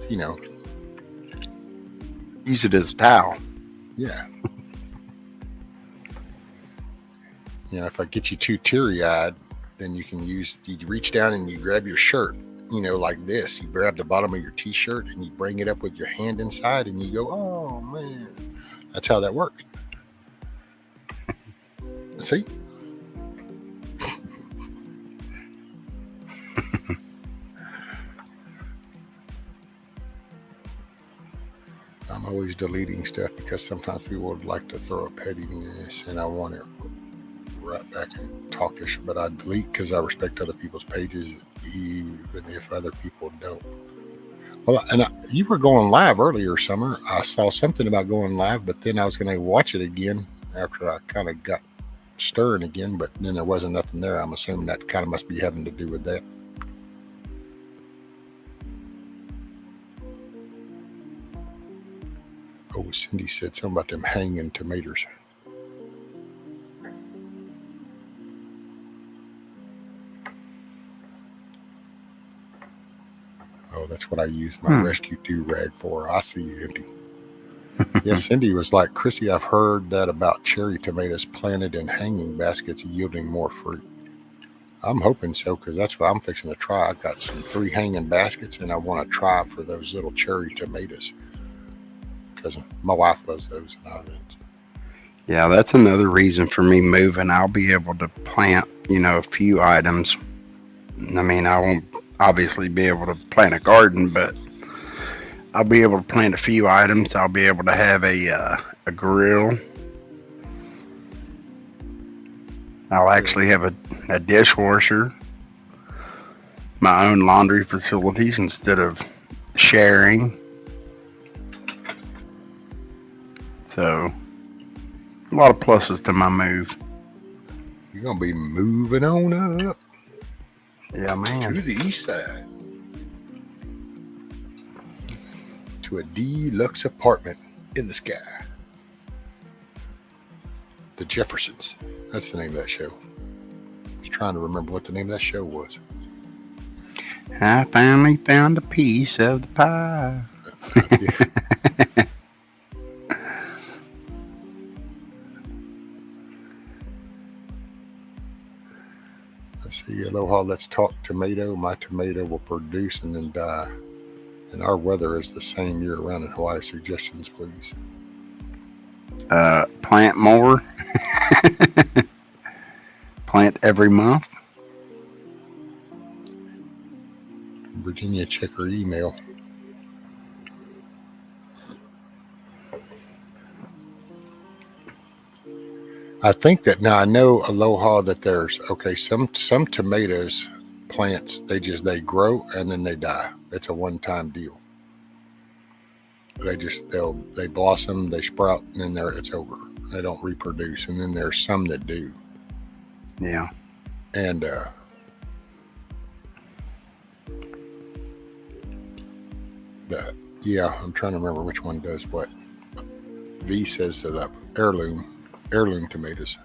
use it as a towel. Yeah. If I get you too teary-eyed, then you reach down and you grab your shirt, like this. You grab the bottom of your t-shirt and you bring it up with your hand inside and you go, oh, man. That's how that works. See? I'm always deleting stuff because sometimes people would like to throw a pettiness and I want to right back and talk to but I delete because I respect other people's pages even if other people don't. Well, and you were going live earlier, Summer. I saw something about going live, but then I was going to watch it again after I kind of got stirring again, but then there wasn't nothing there. I'm assuming that kind of must be having to do with that. Oh, Cindy said something about them hanging tomatoes. Oh, that's what I use my rescue do-rag for. I see you, Cindy. Yeah, Cindy was like, Chrissy, I've heard that about cherry tomatoes planted in hanging baskets yielding more fruit. I'm hoping so because that's what I'm fixing to try. I've got 3 hanging baskets and I want to try for those little cherry tomatoes because my wife loves those and I don't. Yeah, that's another reason for me moving. I'll be able to plant, a few items. I won't obviously be able to plant a garden, but I'll be able to plant a few items. I'll be able to have a grill. I'll actually have a dishwasher, my own laundry facilities instead of sharing. So, a lot of pluses to my move. You're going to be moving on up. Yeah, man. To the east side. To a deluxe apartment in the sky. The Jeffersons. That's the name of that show. I was trying to remember what the name of that show was. I finally found a piece of the pie. Let's see, aloha, let's talk tomato. My tomato will produce and then die. And our weather is the same year round in Hawaii. Suggestions, please. Plant more. Plant every month. Virginia, check her email. I think that now I know, aloha, that there's some tomatoes plants they grow and then they die. It's a one-time deal. They blossom, they sprout, and then it's over. They don't reproduce. And then there's some that do. Yeah. And I'm trying to remember which one does what. V says the heirloom tomatoes.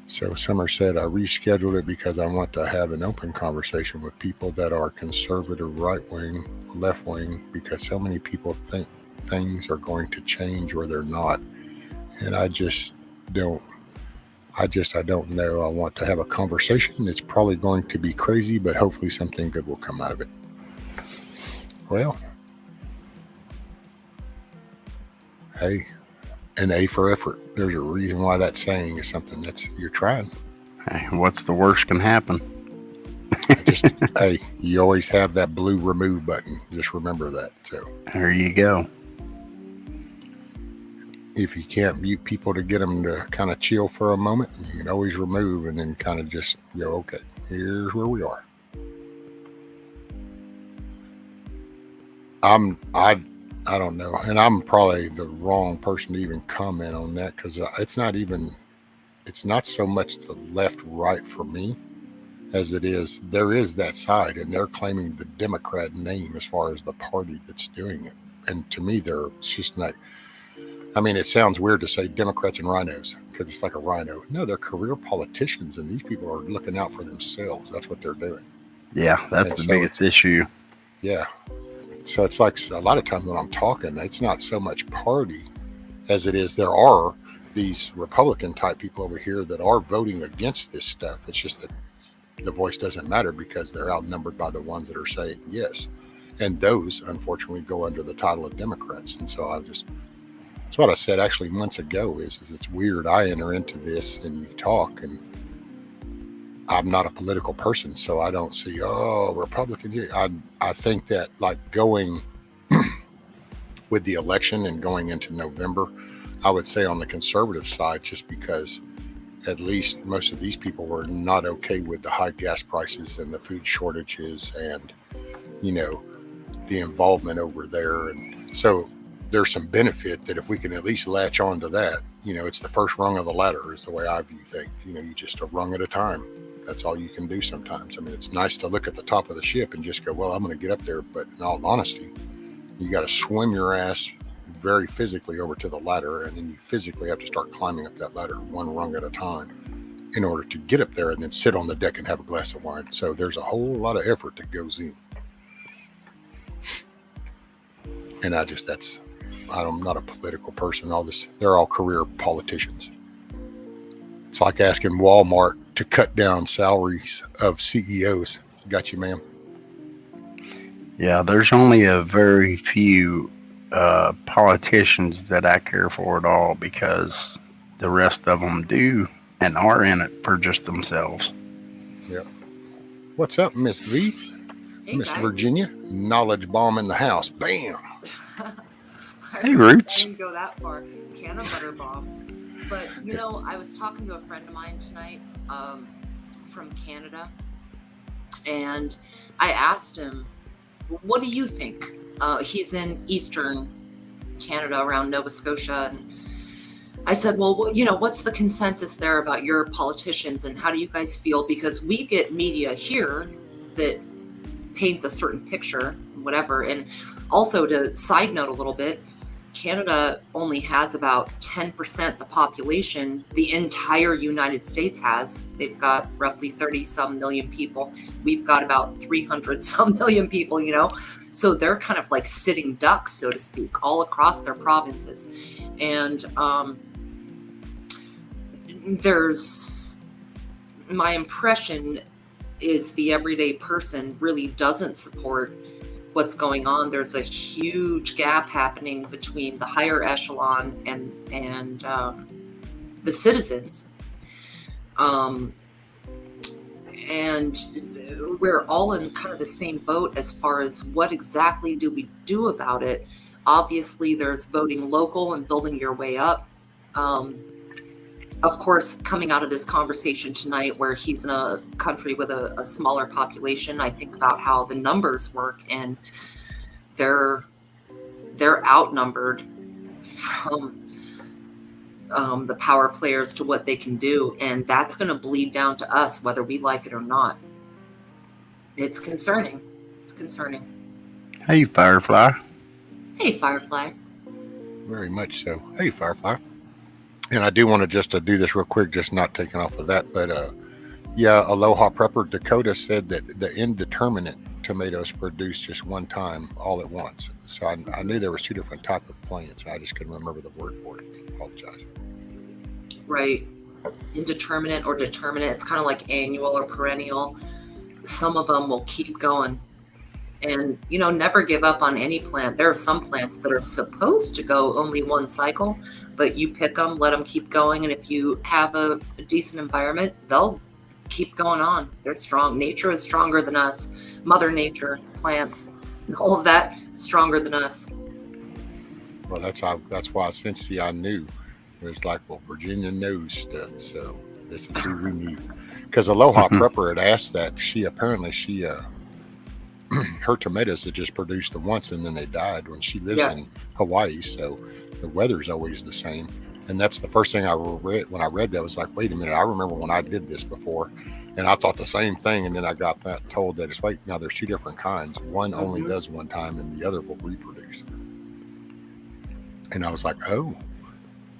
So Summer said, I rescheduled it because I want to have an open conversation with people that are conservative, right-wing, left-wing, because so many people think things are going to change or they're not. And I don't know. I want to have a conversation. It's probably going to be crazy, but hopefully something good will come out of it. Well, hey, an A for effort. There's a reason why that saying is something you're trying. Hey, what's the worst can happen? Just hey, you always have that blue remove button. Just remember that. So There you go. if you can't mute people to get them to kind of chill for a moment, you can always remove and then kind of just go, okay, here's where we are. I don't know, and I'm probably the wrong person to even comment on that because it's not so much the left right for me as it is there is that side, and they're claiming the Democrat name as far as the party that's doing it. And to me, it's just like, I mean, it sounds weird to say Democrats and rhinos because it's like a rhino. No, they're career politicians, and these people are looking out for themselves. That's what they're doing. Yeah, that's the biggest issue. Yeah. So it's like a lot of times when I'm talking, it's not so much party as it is there are these Republican type people over here that are voting against this stuff. It's just that the voice doesn't matter because they're outnumbered by the ones that are saying yes. And those, unfortunately, go under the title of Democrats. And so that's what I said actually months ago is it's weird. I enter into this and you talk, and I'm not a political person, so I don't see, Republicans. I think that like going with the election and going into November, I would say on the conservative side, just because at least most of these people were not okay with the high gas prices and the food shortages and, the involvement over there. And so there's some benefit that if we can at least latch on to that, it's the first rung of the ladder is the way I view things. You just a rung at a time. That's all you can do sometimes. I mean, it's nice to look at the top of the ship and just go, well, I'm going to get up there. But in all honesty, you got to swim your ass very physically over to the ladder. And then you physically have to start climbing up that ladder one rung at a time in order to get up there and then sit on the deck and have a glass of wine. So there's a whole lot of effort that goes in. And I'm not a political person. They're all career politicians. It's like asking Walmart to cut down salaries of CEOs. Got you, ma'am. Yeah, there's only a very few politicians that I care for at all because the rest of them do and are in it for just themselves. Yeah. What's up, Miss V? Hey, Miss guys. Virginia? Knowledge bomb in the house. Bam! Hey, Roots. I didn't go that far. Can of butter bomb. But, I was talking to a friend of mine tonight from Canada, and I asked him, what do you think? He's in Eastern Canada around Nova Scotia, and I said, well, what's the consensus there about your politicians, and how do you guys feel? Because we get media here that paints a certain picture, whatever. And also, to side note a little bit, Canada only has about 10% the population the entire United States has. They've got roughly 30 some million people. We've got about 300 some million people, so they're kind of like sitting ducks, so to speak, all across their provinces. And my impression is the everyday person really doesn't support what's going on. There's a huge gap happening between the higher echelon and the citizens. And we're all in kind of the same boat as far as what exactly do we do about it. Obviously, there's voting local and building your way up. Of course, coming out of this conversation tonight where he's in a country with a smaller population, I think about how the numbers work, and they're outnumbered from the power players to what they can do. And that's going to bleed down to us, whether we like it or not. It's concerning. It's concerning. Hey, Firefly. Hey, Firefly. Very much so. Hey, Firefly. And I do want to just do this real quick, just not taking off of that. But Aloha Prepper Dakota said that the indeterminate tomatoes produce just one time all at once. So I knew there was two different type of plants. I just couldn't remember the word for it. I apologize. Right. Indeterminate or determinate. It's kind of like annual or perennial. Some of them will keep going. And, never give up on any plant. There are some plants that are supposed to go only one cycle, but you pick them, let them keep going. And if you have a decent environment, they'll keep going on. They're strong. Nature is stronger than us. Mother Nature, plants, all of that stronger than us. Well, that's why since I knew it was like, well, Virginia knows stuff, so this is who we need. Because Aloha Prepper had asked that. She her tomatoes had just produced them once and then they died when she lives in Hawaii, so the weather's always the same. And that's the first thing I read when I read that. Was like, wait a minute, I remember when I did this before, and I thought the same thing, and then I got told that it's, wait, now there's two different kinds. One only does one time and the other will reproduce. And I was like, oh.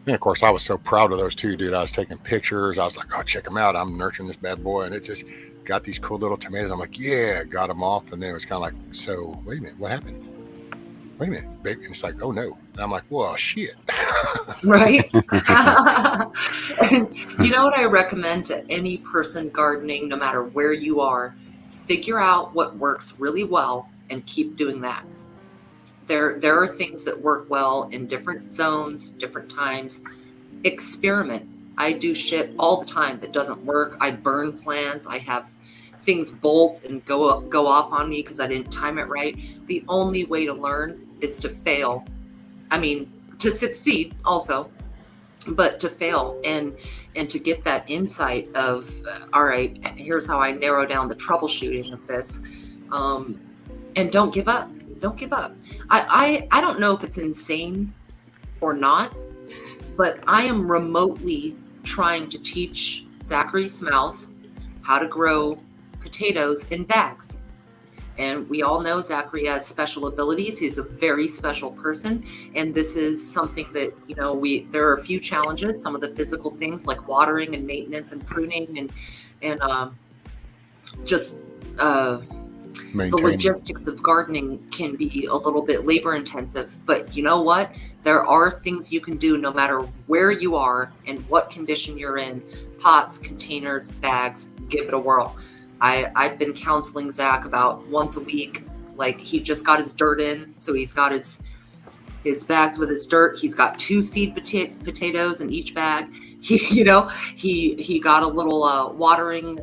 And of course I was so proud of those two, dude. I was taking pictures. I was like, oh, check them out. I'm nurturing this bad boy, and it just got these cool little tomatoes. I'm like, yeah, got them off. And then it was kind of like, so wait a minute, what happened? Wait a minute, baby. And it's like, oh no. And I'm like, well, shit. Right. And you know what I recommend to any person gardening, no matter where you are, figure out what works really well and keep doing that. There are things that work well in different zones, different times. Experiment. I do shit all the time that doesn't work. I burn plants. I have things bolt and go off on me because I didn't time it right. The only way to learn is to fail. I mean, to succeed also, but to fail and to get that insight of, all right, here's how I narrow down the troubleshooting of this. And don't give up. Don't give up. I don't know if it's insane or not, but I am remotely trying to teach Zachary Smouse how to grow potatoes in bags. And we all know Zachary has special abilities. He's a very special person. And this is something that, you know, there are a few challenges, some of the physical things like watering and maintenance and pruning and the logistics of gardening can be a little bit labor intensive. But you know what? There are things you can do no matter where you are and what condition you're in. Pots, containers, bags, give it a whirl. I've been counseling Zach about once a week. Like, he just got his dirt in, so he's got his bags with his dirt. He's got 2 seed potatoes in each bag. He got a little watering.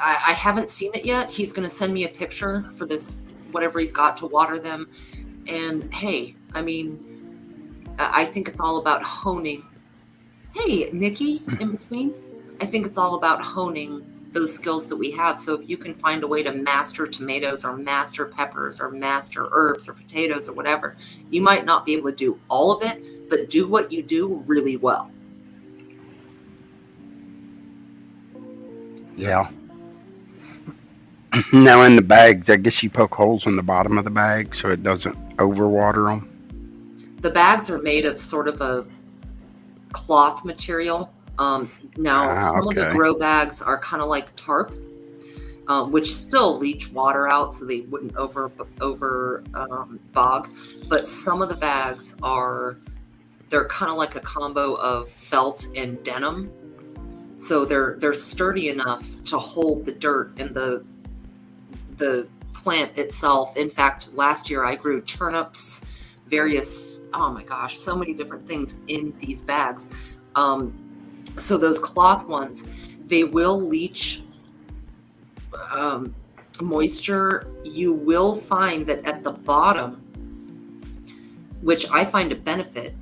I haven't seen it yet. He's going to send me a picture for this, whatever he's got to water them. And hey, I mean, I think it's all about honing. Hey, Nikki, in between. I think it's all about honing those skills that we have. So if you can find a way to master tomatoes or master peppers or master herbs or potatoes or whatever, you might not be able to do all of it, but do what you do really well. Yeah. Now in the bags, I guess you poke holes in the bottom of the bag so it doesn't overwater them. The bags are made of sort of a cloth material. Now, some of the grow bags are kind of like tarp, which still leach water out so they wouldn't over bog. But some of the bags they're kind of like a combo of felt and denim. So they're sturdy enough to hold the dirt and the plant itself. In fact, last year I grew turnips, oh my gosh, so many different things in these bags. So those cloth ones, they will leach moisture. You will find that at the bottom, which I find a benefit,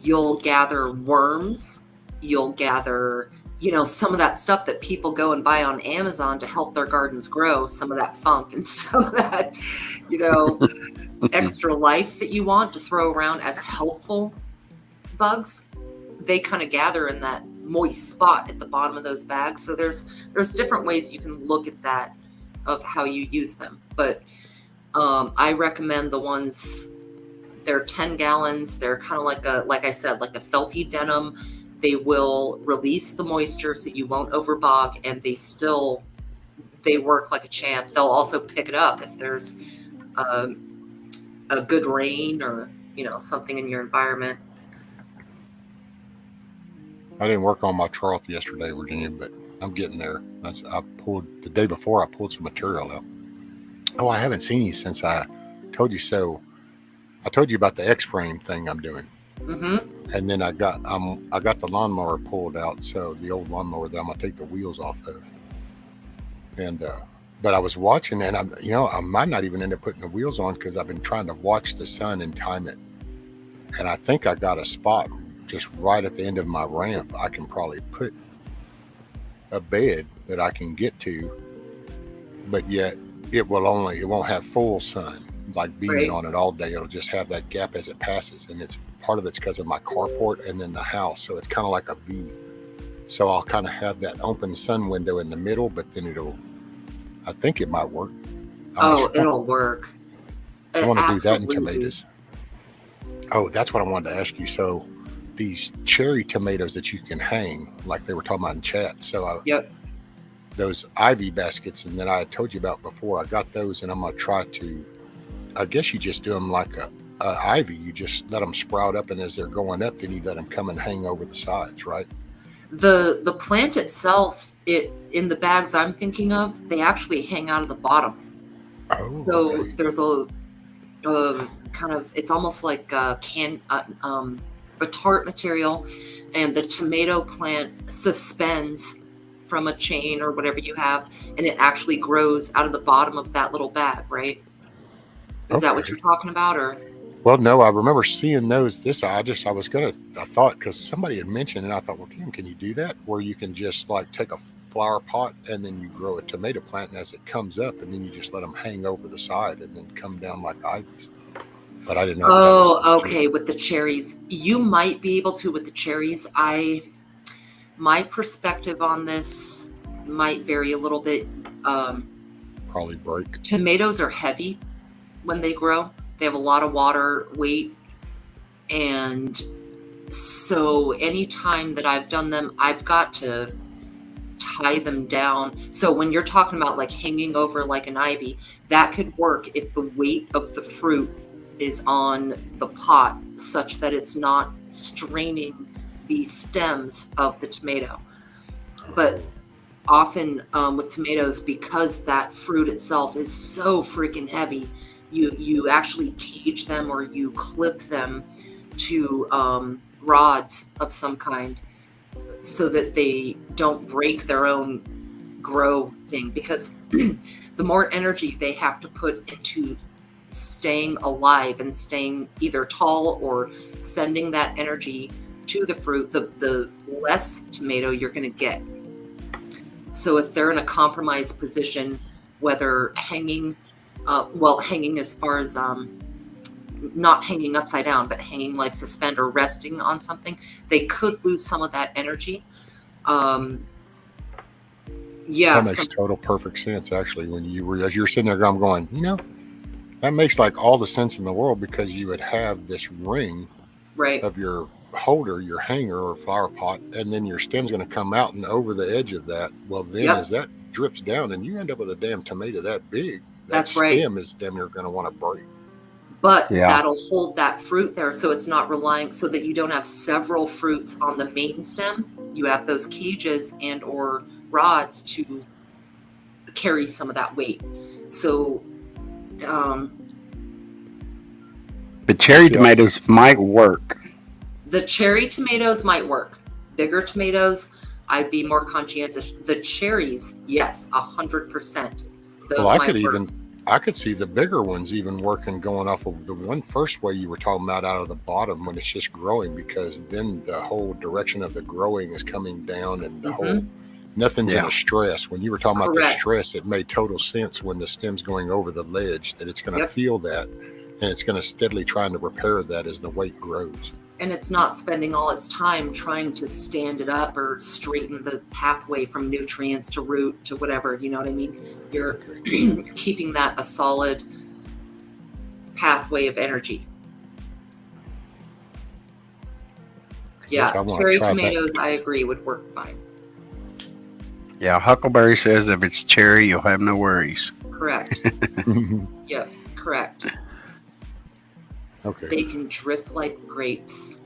you'll gather worms, you'll gather, some of that stuff that people go and buy on Amazon to help their gardens grow, some of that funk and some of that, extra life that you want to throw around as helpful bugs. They kind of gather in that moist spot at the bottom of those bags. So there's different ways you can look at that of how you use them. But I recommend the ones, they're 10 gallons. They're kind of like I said, like a felty denim. They will release the moisture so you won't overbog, and they work like a champ. They'll also pick it up if there's a good rain or, something in your environment. I didn't work on my trough yesterday, Virginia, but I'm getting there. The day before I pulled some material out. Oh, I haven't seen you since I told you so. I told you about the X-frame thing I'm doing. Mm-hmm. And then I got the lawnmower pulled out, so the old lawnmower that I'm gonna take the wheels off of. And but I was watching, and I might not even end up putting the wheels on because I've been trying to watch the sun and time it. And I think I got a spot just right at the end of my ramp. I can probably put a bed that I can get to, but yet it won't have full sun like beaming on it all day. It'll just have that gap as it passes, and part of it's because of my carport and then the house, so it's kind of like a V. So I'll kind of have that open sun window in the middle, but then I think it might work. It'll work. I want to do that in tomatoes. Oh, that's what I wanted to ask you. So these cherry tomatoes that you can hang, like they were talking about in chat. So yep. Those ivy baskets, and that I had told you about before, I got those, and I'm going to try to, I guess you just do them like a ivy. You just let them sprout up, and as they're going up, then you let them come and hang over the sides, right? The plant itself, in the bags I'm thinking of, they actually hang out of the bottom. Oh, so okay. There's a kind of, it's almost like a tart material, and the tomato plant suspends from a chain or whatever you have, and it actually grows out of the bottom of that little bag, right? Is that what you're talking about, or? Well, no, I remember seeing those. I thought, because somebody had mentioned, and I thought, well, Kim, can you do that? Where you can just like take a flower pot and then you grow a tomato plant, and as it comes up, and then you just let them hang over the side and then come down like ivies. But I didn't know. Oh, okay. With the cherries, you might be able to with the cherries. My perspective on this might vary a little bit. Probably break. Tomatoes are heavy when they grow. They have a lot of water weight. And so anytime that I've done them, I've got to tie them down. So when you're talking about like hanging over like an ivy, that could work if the weight of the fruit is on the pot such that it's not straining the stems of the tomato. But often with tomatoes, because that fruit itself is so freaking heavy, you actually cage them or you clip them to rods of some kind so that they don't break their own grow thing, because the more energy they have to put into staying alive and staying either tall or sending that energy to the fruit, the less tomato you're going to get. So if they're in a compromised position, whether hanging as far as not hanging upside down, but hanging like suspend or resting on something, they could lose some of that energy. That makes total perfect sense, actually. As you're sitting there, I'm going, that makes like all the sense in the world, because you would have this ring of your holder, your hanger or flower pot, and then your stem's going to come out and over the edge of that. Well, then as that drips down, and you end up with a damn tomato that big, that's right. Stem is damn near going to want to break. But that'll hold that fruit there, so it's not relying, so that you don't have several fruits on the main stem. You have those cages and or rods to carry some of that weight. So but cherry tomatoes might work. The cherry tomatoes might work. Bigger tomatoes, I'd be more conscientious. The cherries, yes, 100%. Those I could see the bigger ones even working, going off of the one first way you were talking about, out of the bottom when it's just growing, because then the whole direction of the growing is coming down, and the whole nothing's in a stress. When you were talking about the stress, it made total sense when the stem's going over the ledge, that it's going to feel that, and it's going to steadily trying to repair that as the weight grows. And it's not spending all its time trying to stand it up or straighten the pathway from nutrients to root to whatever, you know what I mean? You're keeping that a solid pathway of energy. Yeah, cherry tomatoes, I agree, would work fine. Yeah, Huckleberry says if it's cherry, you'll have no worries. Correct. Yep, correct. Okay. They can drip like grapes.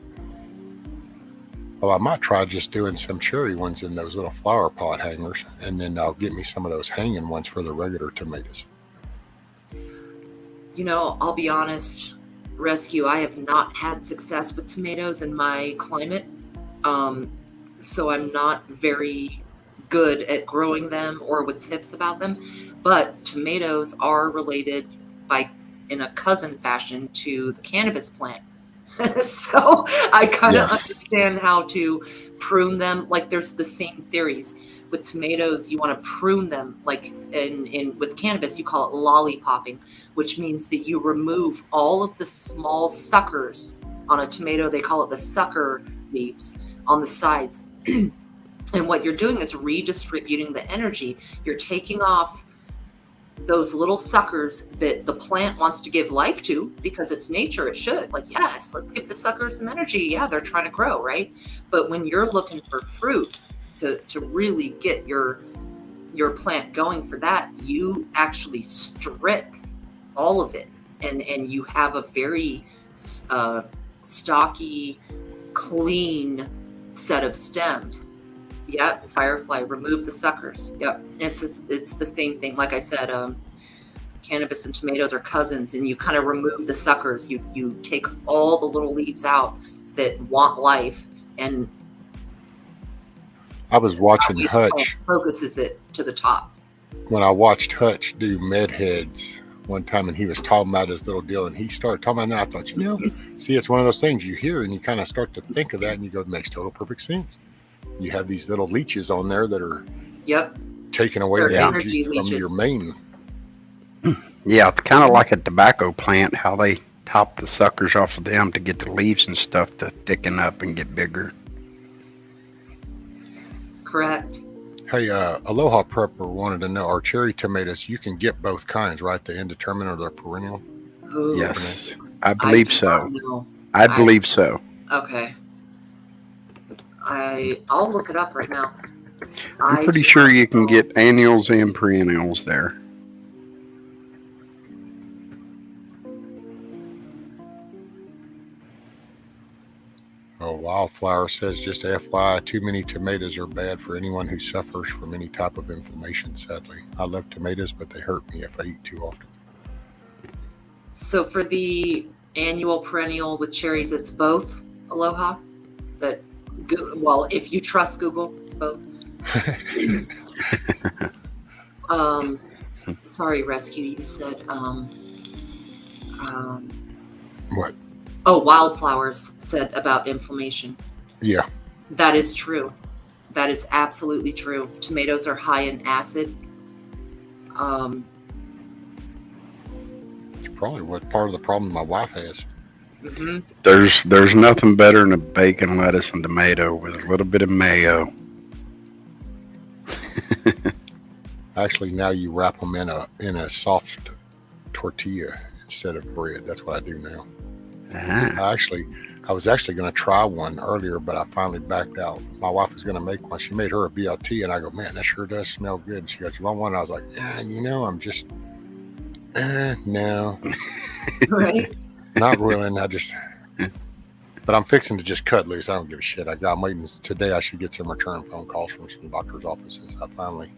Well, I might try just doing some cherry ones in those little flower pot hangers, and then I'll get me some of those hanging ones for the regular tomatoes. I'll be honest, Rescue, I have not had success with tomatoes in my climate. So I'm not very good at growing them or with tips about them. But tomatoes are related in a cousin fashion to the cannabis plant. So I kind of Yes. understand how to prune them. Like there's the same theories with tomatoes. You want to prune them, like in with cannabis, you call it lollipopping, which means that you remove all of the small suckers on a tomato. They call it the sucker leaves on the sides. And what you're doing is redistributing the energy. You're taking off those little suckers that the plant wants to give life to because it's nature. It should, like, yes, let's give the suckers some energy. Yeah, they're trying to grow, right? But when you're looking for fruit to really get your plant going for that, you actually strip all of it, and you have a very stocky, clean set of stems. Yep, Firefly, remove the suckers. Yep, it's the same thing. Like I said, cannabis and tomatoes are cousins, and you kind of remove the suckers. You take all the little leaves out that want life, and I was watching Hutch. Focuses it to the top. When I watched Hutch do med heads one time, and he was talking about his little deal, and he started talking about that, I thought, see, it's one of those things you hear, and you kind of start to think of that, and you go, it makes total perfect sense. You have these little leeches on there that are taking away the energy from your main. Yeah, it's kind of like a tobacco plant, how they top the suckers off of them to get the leaves and stuff to thicken up and get bigger. Correct. Hey, Aloha Prepper wanted to know, are cherry tomatoes, you can get both kinds, right? The indeterminate or the perennial? Ooh. Yes, I believe so. I believe so. Okay. I'll look it up right now. I'm pretty sure you can get annuals and perennials there. Oh, Wildflower says, just FYI, too many tomatoes are bad for anyone who suffers from any type of inflammation, sadly. I love tomatoes, but they hurt me if I eat too often. So for the annual perennial with cherries, it's both, Aloha? Well, if you trust Google, it's both. Sorry, Rescue, you said what? Oh, Wildflowers said about inflammation. Yeah. That is true. That is absolutely true. Tomatoes are high in acid. It's probably what part of the problem my wife has. Mm-hmm. There's nothing better than a bacon, lettuce, and tomato with a little bit of mayo. Actually, now you wrap them in a soft tortilla instead of bread. That's what I do now. I was actually going to try one earlier, but I finally backed out. My wife was going to make one. She made her a BLT, and I go, man, that sure does smell good. And she goes, you want one? And I was like, I'm just, no. Right. Not really. But I'm fixing to just cut loose. I don't give a shit. I'm waiting today. I should get some return phone calls from some doctor's offices. I finally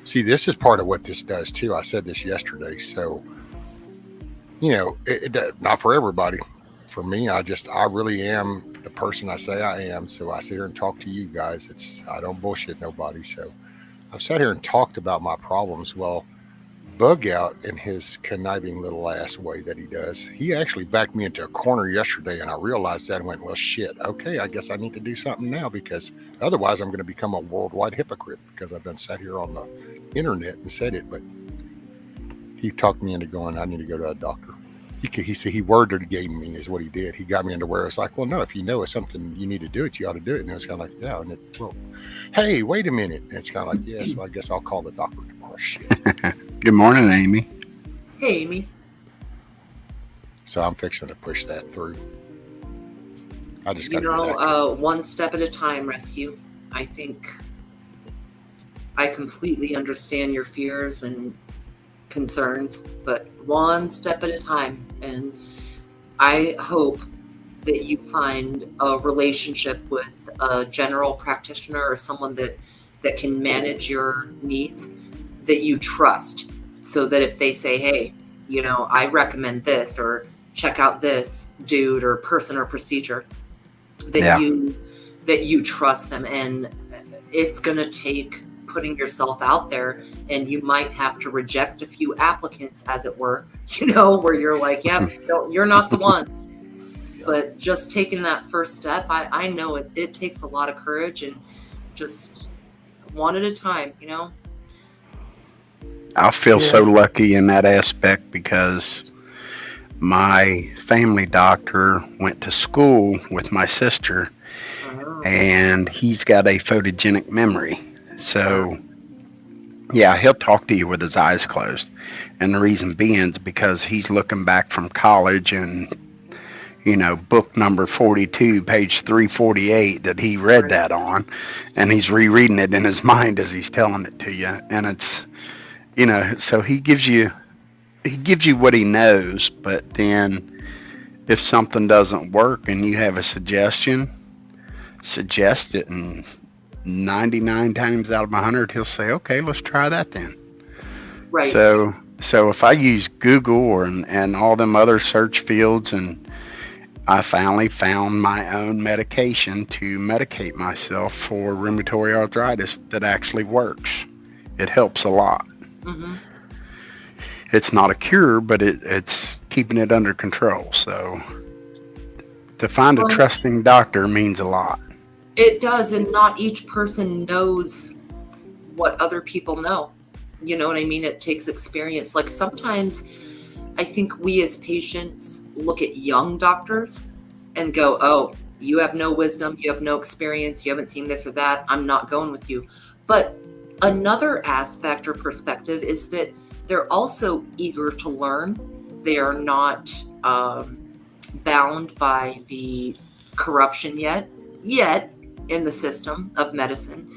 see, this is part of what this does too. I said this yesterday. So, not for everybody. For me, I really am the person I say I am. So I sit here and talk to you guys. I don't bullshit nobody. So I've sat here and talked about my problems. Well, Bug Out in his conniving little ass way that he does, he actually backed me into a corner yesterday, and I realized that and went, well, shit, okay, I guess I need to do something now, because otherwise I'm going to become a worldwide hypocrite, because I've been sat here on the internet and said it. But he talked me into going, I need to go to a doctor. He said he worded gave me is what he did. He got me into where it's like, well, no, if you know it's something you need to do it, you ought to do it. And it's kind of like, yeah. And well, hey, wait a minute. And it's kind of like, yeah, so I guess I'll call the doctor tomorrow. Shit. Good morning, Amy. Hey, Amy. So I'm fixing to push that through. I just got one step at a time, Rescue. I think I completely understand your fears and concerns, but one step at a time. And I hope that you find a relationship with a general practitioner or someone that can manage your needs, that you trust, so that if they say, hey, I recommend this, or check out this dude or person or procedure, that Yeah. you trust them. And it's going to take putting yourself out there, and you might have to reject a few applicants, as it were, where you're like, yeah, no, you're not the one. But just taking that first step, I know it takes a lot of courage, and just one at a time, I feel so lucky in that aspect because my family doctor went to school with my sister, and he's got a photogenic memory. So, yeah, he'll talk to you with his eyes closed. And the reason being is because he's looking back from college and, book number 42, page 348 that he read that on, and he's rereading it in his mind as he's telling it to you. And it's, so he gives you what he knows, but then if something doesn't work and you have a suggestion, suggest it, and 99 times out of 100 he'll say, okay, let's try that then. Right. So if I use Google and all them other search fields, and I finally found my own medication to medicate myself for rheumatoid arthritis that actually works. It helps a lot. Mm-hmm. It's not a cure, but it's keeping it under control. So to find a trusting doctor means a lot. It does, and not each person knows what other people know. You know what I mean? It takes experience. Like sometimes I think we as patients look at young doctors and go, oh, you have no wisdom, you have no experience, you haven't seen this or that, I'm not going with you. But another aspect or perspective is that they're also eager to learn. They are not bound by the corruption yet in the system of medicine.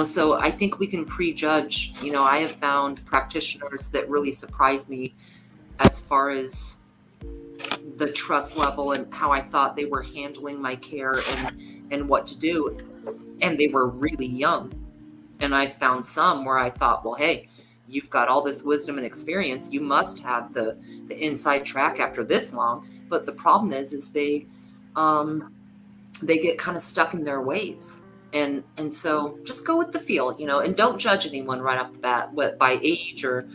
So I think we can prejudge. I have found practitioners that really surprised me as far as the trust level and how I thought they were handling my care and what to do. And they were really young. And I found some where I thought, well, hey, you've got all this wisdom and experience. You must have the inside track after this long. But the problem is they get kind of stuck in their ways. And so just go with the feel, and don't judge anyone right off the bat by age or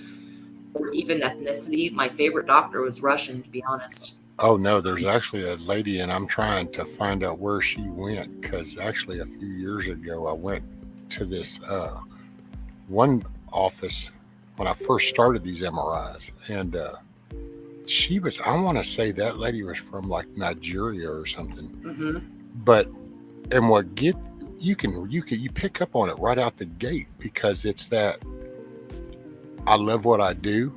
even ethnicity. My favorite doctor was Russian, to be honest. Oh, no, there's actually a lady, and I'm trying to find out where she went, because actually a few years ago I went to this one office when I first started these MRIs, and she was, I want to say that lady was from like Nigeria or something. Mm-hmm. But and you pick up on it right out the gate, because it's that I love what I do,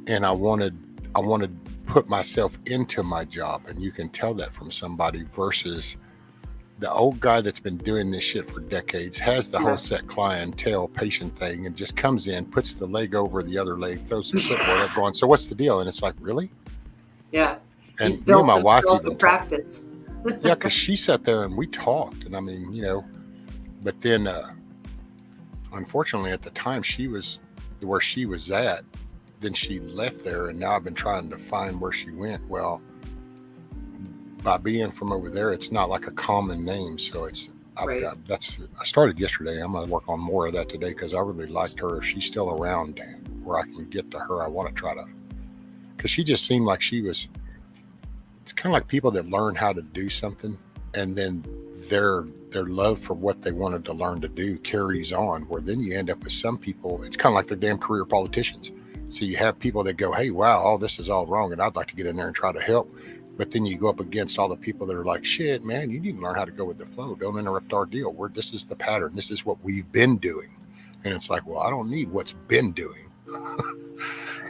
and I want to put myself into my job, and you can tell that from somebody versus the old guy that's been doing this shit for decades, has the whole set clientele patient thing, and just comes in, puts the leg over the other leg, throws the clipboard up, going, so what's the deal? And it's like, really? Yeah. And me and my wife even practice. Yeah, because she sat there and we talked, and I mean, but then unfortunately at the time she was where she was at, then she left there, and now I've been trying to find where she went. Well, by being from over there, it's not like a common name, so I started yesterday. I'm gonna work on more of that today, because I really liked her. If she's still around where I can get to her, I want to try to, because she just seemed like it's kind of like people that learn how to do something, and then their love for what they wanted to learn to do carries on, where then you end up with some people, it's kind of like they're damn career politicians. So you have people that go, hey, wow, all this is all wrong, and I'd like to get in there and try to help. But then you go up against all the people that are like, shit, man, you need to learn how to go with the flow. Don't interrupt our deal. This is the pattern. This is what we've been doing. And it's like, well, I don't need what's been doing.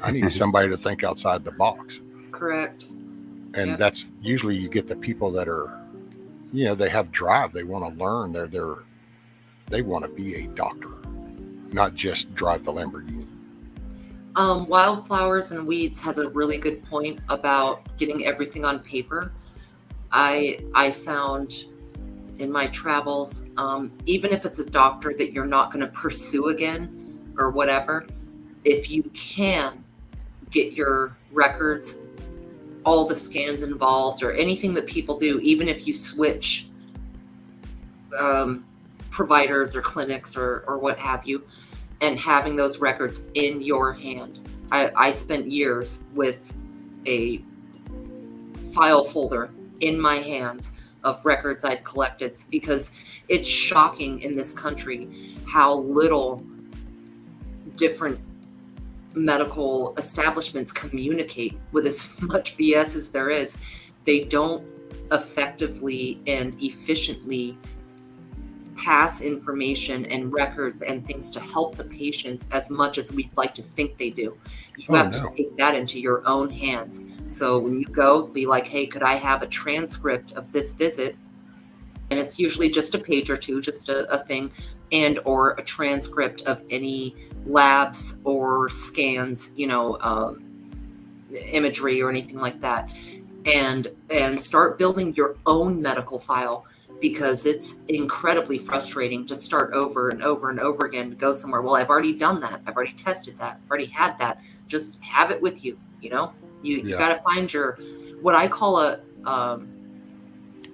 I need somebody to think outside the box. Correct. And that's usually, you get the people that are, they have drive. They want to learn. They want to be a doctor, not just drive the Lamborghini. Wildflowers and Weeds has a really good point about getting everything on paper. I found in my travels, even if it's a doctor that you're not going to pursue again or whatever, if you can get your records all the scans involved or anything that people do, even if you switch providers or clinics or what have you, and having those records in your hand. I spent years with a file folder in my hands of records I'd collected, because it's shocking in this country how little different medical establishments communicate with as much BS as there is. They don't effectively and efficiently pass information and records and things to help the patients as much as we'd like to think they do. You have to take that into your own hands. So when you go, be like, hey, could I have a transcript of this visit? And it's usually just a page or two, just a thing, and or a transcript of any labs or scans, imagery or anything like that. And start building your own medical file, because it's incredibly frustrating to start over and over and over again to go somewhere. Well, I've already done that. I've already tested that. I've already had that. Just have it with you. You got to find what I call a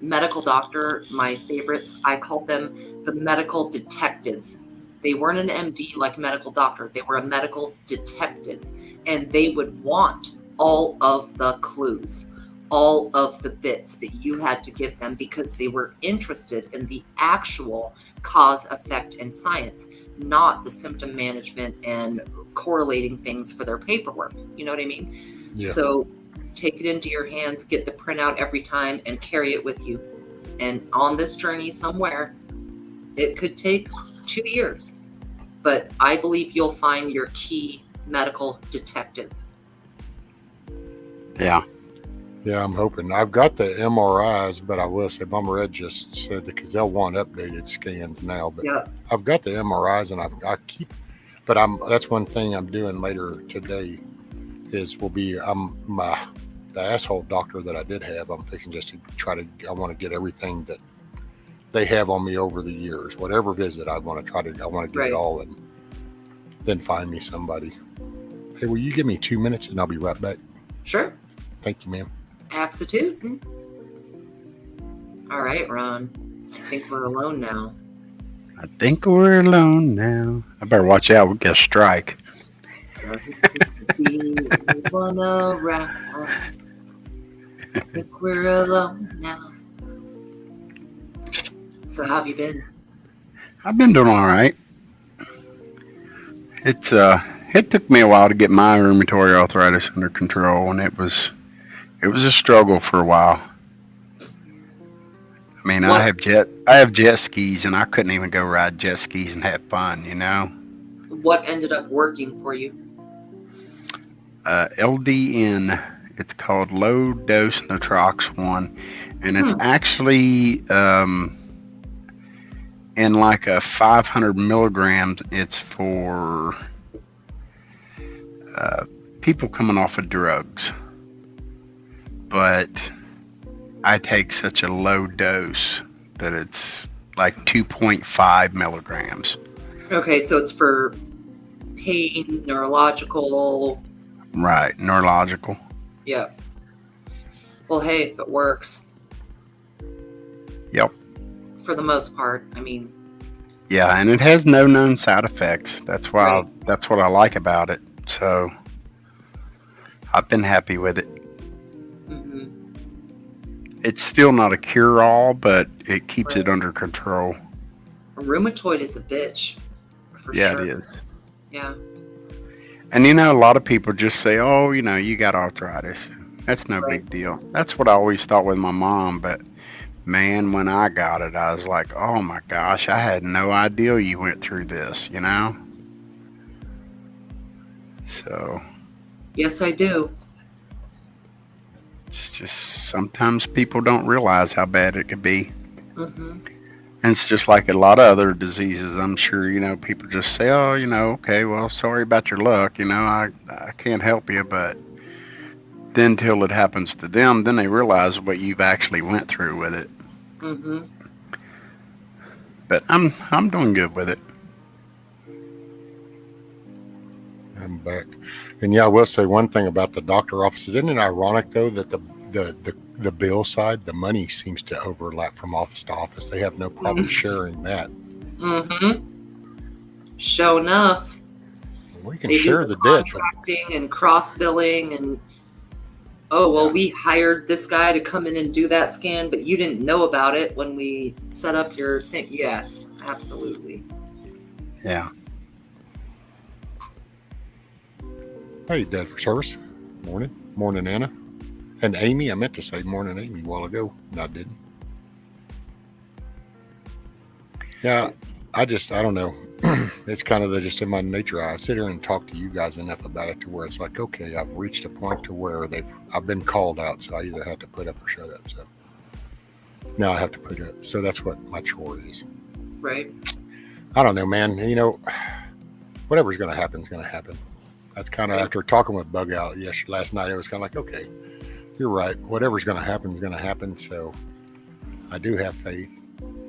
medical doctor. My favorites, I called them the medical detective. They weren't an MD like a medical doctor. They were a medical detective, and they would want all of the clues, all of the bits that you had to give them, because they were interested in the actual cause, effect, and science, not the symptom management and correlating things for their paperwork. You know what I mean? Yeah. So take it into your hands, get the printout every time, and carry it with you. And on this journey somewhere, it could take 2 years, but I believe you'll find your key medical detective. Yeah. Yeah, I'm hoping. I've got the MRIs, but I will say Mama Red just said that because they'll want updated scans now. But Yep. I've got the MRIs, and that's one thing I'm doing later today is the asshole doctor that I did have. I'm fixing just to I want to get everything that they have on me over the years. Whatever visit I want to get it all, and then find me somebody. Hey, will you give me 2 minutes and I'll be right back? Sure. Thank you, ma'am. Absolutely. All right, Ron. I think we're alone now. I think we're alone now. I better watch out. We'll get a strike. One around. I think we're alone now. So how have you been? I've been doing all right. It took me a while to get my rheumatoid arthritis under control, and it was a struggle for a while. I mean, I have jet skis, and I couldn't even go ride jet skis and have fun, What ended up working for you? LDN. It's called low dose nitroxone, and it's actually in like a 500 milligrams. It's for people coming off of drugs. But I take such a low dose that it's like 2.5 milligrams. Okay, so it's for pain, neurological. Right, neurological. Yeah. Well, hey, if it works. Yep. For the most part, I mean. Yeah, and it has no known side effects. That's why that's what I like about it. So I've been happy with it. It's still not a cure-all, but it keeps it under control. Rheumatoid is a bitch. For sure. Yeah, it is. Yeah. And a lot of people just say, oh, you got arthritis. That's no big deal. That's what I always thought with my mom. But man, when I got it, I was like, oh my gosh, I had no idea you went through this, So. Yes, I do. It's just sometimes people don't realize how bad it could be. Mm-hmm. And it's just like a lot of other diseases. I'm sure, people just say, oh, okay, well, sorry about your luck. I can't help you. But then till it happens to them, then they realize what you've actually went through with it. Mm-hmm. But I'm doing good with it. I'm back. And yeah, I will say one thing about the doctor offices. Isn't it ironic though that the bill side, the money seems to overlap from office to office. They have no problem sharing that. Sure enough. We can They share do the debt. contracting and cross billing and we hired this guy to come in and do that scan, but you didn't know about it when we set up your thing. Yes, absolutely. Yeah. Hey, Dad for service. Morning, Anna. And Amy, I meant to say morning, Amy, a while ago. No, I didn't. Yeah, I don't know. It's kind of just in my nature. I sit here and talk to you guys enough about it to where it's like, okay, I've reached a point to where I've been called out, so I either have to put up or shut up. So now I have to put up. So that's what my chore is. Right. I don't know, man. Whatever's going to happen is going to happen. That's kind of after talking with Bug Out last night. It was kind of like, okay, you're right. Whatever's going to happen is going to happen. So I do have faith,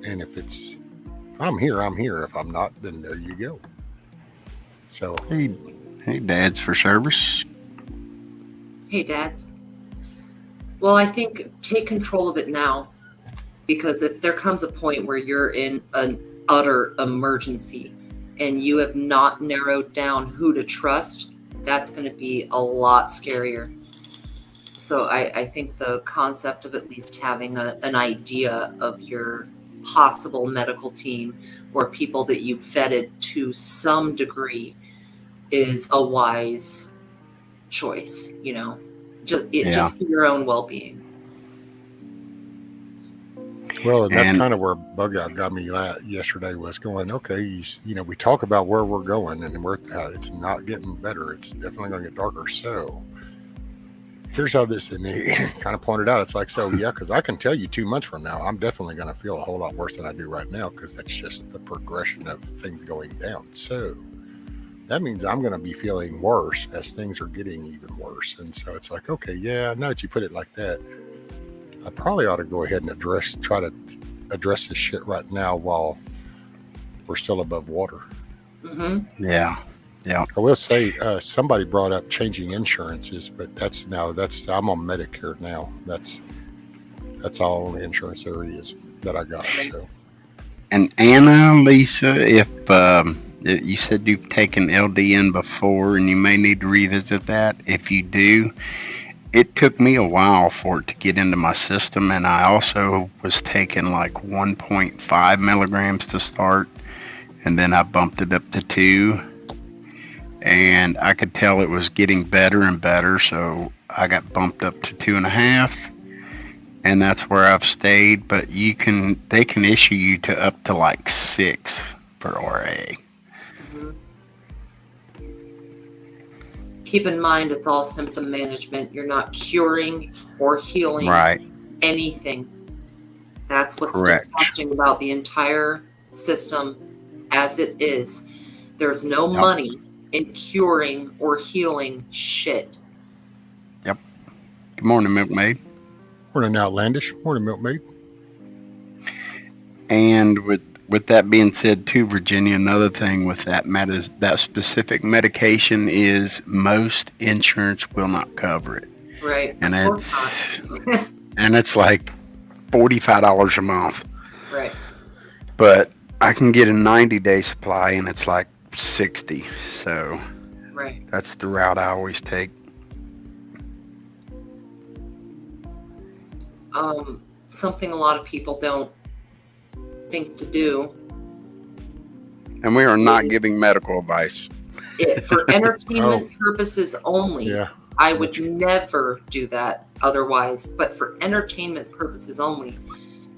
and if I'm here. If I'm not, then there you go. So Hey, Dads for service. Hey, Dads. Well, I think take control of it now, because if there comes a point where you're in an utter emergency and you have not narrowed down who to trust, that's going to be a lot scarier. So I think the concept of at least having an idea of your possible medical team or people that you've vetted to some degree is a wise choice, just for your own well-being. Well, and that's kind of where Bug Out got me yesterday, was going, okay, we talk about where we're going, and it's not getting better. It's definitely going to get darker. So here's how this, and he kind of pointed out, it's like, so yeah, because I can tell you 2 months from now, I'm definitely going to feel a whole lot worse than I do right now, because that's just the progression of things going down. So that means I'm going to be feeling worse as things are getting even worse. And so it's like, okay, yeah, now that you put it like that, I probably ought to go ahead and try to address this shit right now while we're still above water. Mm-hmm. Yeah. I will say somebody brought up changing insurances, but I'm on Medicare now. That's all the insurance there is that I got. So. And Anna, Lisa, if you said you've taken LDN before and you may need to revisit that, if you do, it took me a while for it to get into my system, and I also was taking like 1.5 milligrams to start, and then I bumped it up to 2, and I could tell it was getting better and better, so I got bumped up to 2.5, and that's where I've stayed. But they can issue you to up to like 6 for RA. Keep in mind, it's all symptom management. You're not curing or healing anything. That's what's disgusting about the entire system as it is. There's no money in curing or healing shit. Yep. Good morning, Milkmaid. Morning, Outlandish. Morning, Milkmaid. And with that being said, too, Virginia, another thing with that specific medication is most insurance will not cover it. Right. And it's like $45 a month. Right. But I can get a 90-day supply, and it's like $60. So that's the route I always take. Something a lot of people don't think to do. And we are not giving medical advice. For entertainment purposes only. Yeah. I would never do that otherwise, but for entertainment purposes only,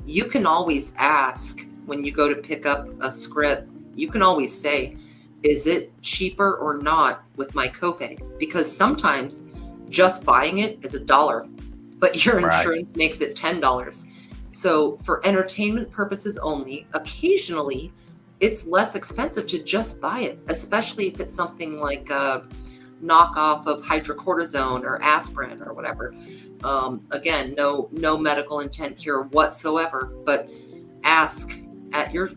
you can always ask when you go to pick up a script, you can always say, is it cheaper or not with my copay? Because sometimes just buying it is $1, but your insurance makes it $10. So for entertainment purposes only, occasionally it's less expensive to just buy it, especially if it's something like a knockoff of hydrocortisone or aspirin or whatever. Again, no medical intent cure whatsoever, but ask at your...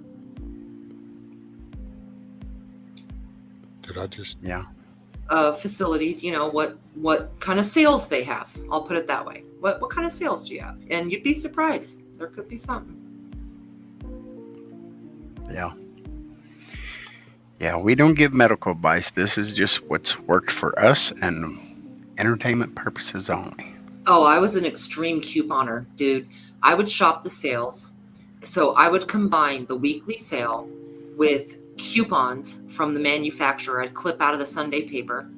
Did I just... Yeah. facilities, what kind of sales they have. I'll put it that way. What kind of sales do you have? And you'd be surprised. There could be something. Yeah. Yeah, we don't give medical advice. This is just what's worked for us and entertainment purposes only. Oh, I was an extreme couponer, dude. I would shop the sales. So I would combine the weekly sale with coupons from the manufacturer. I'd clip out of the Sunday paper.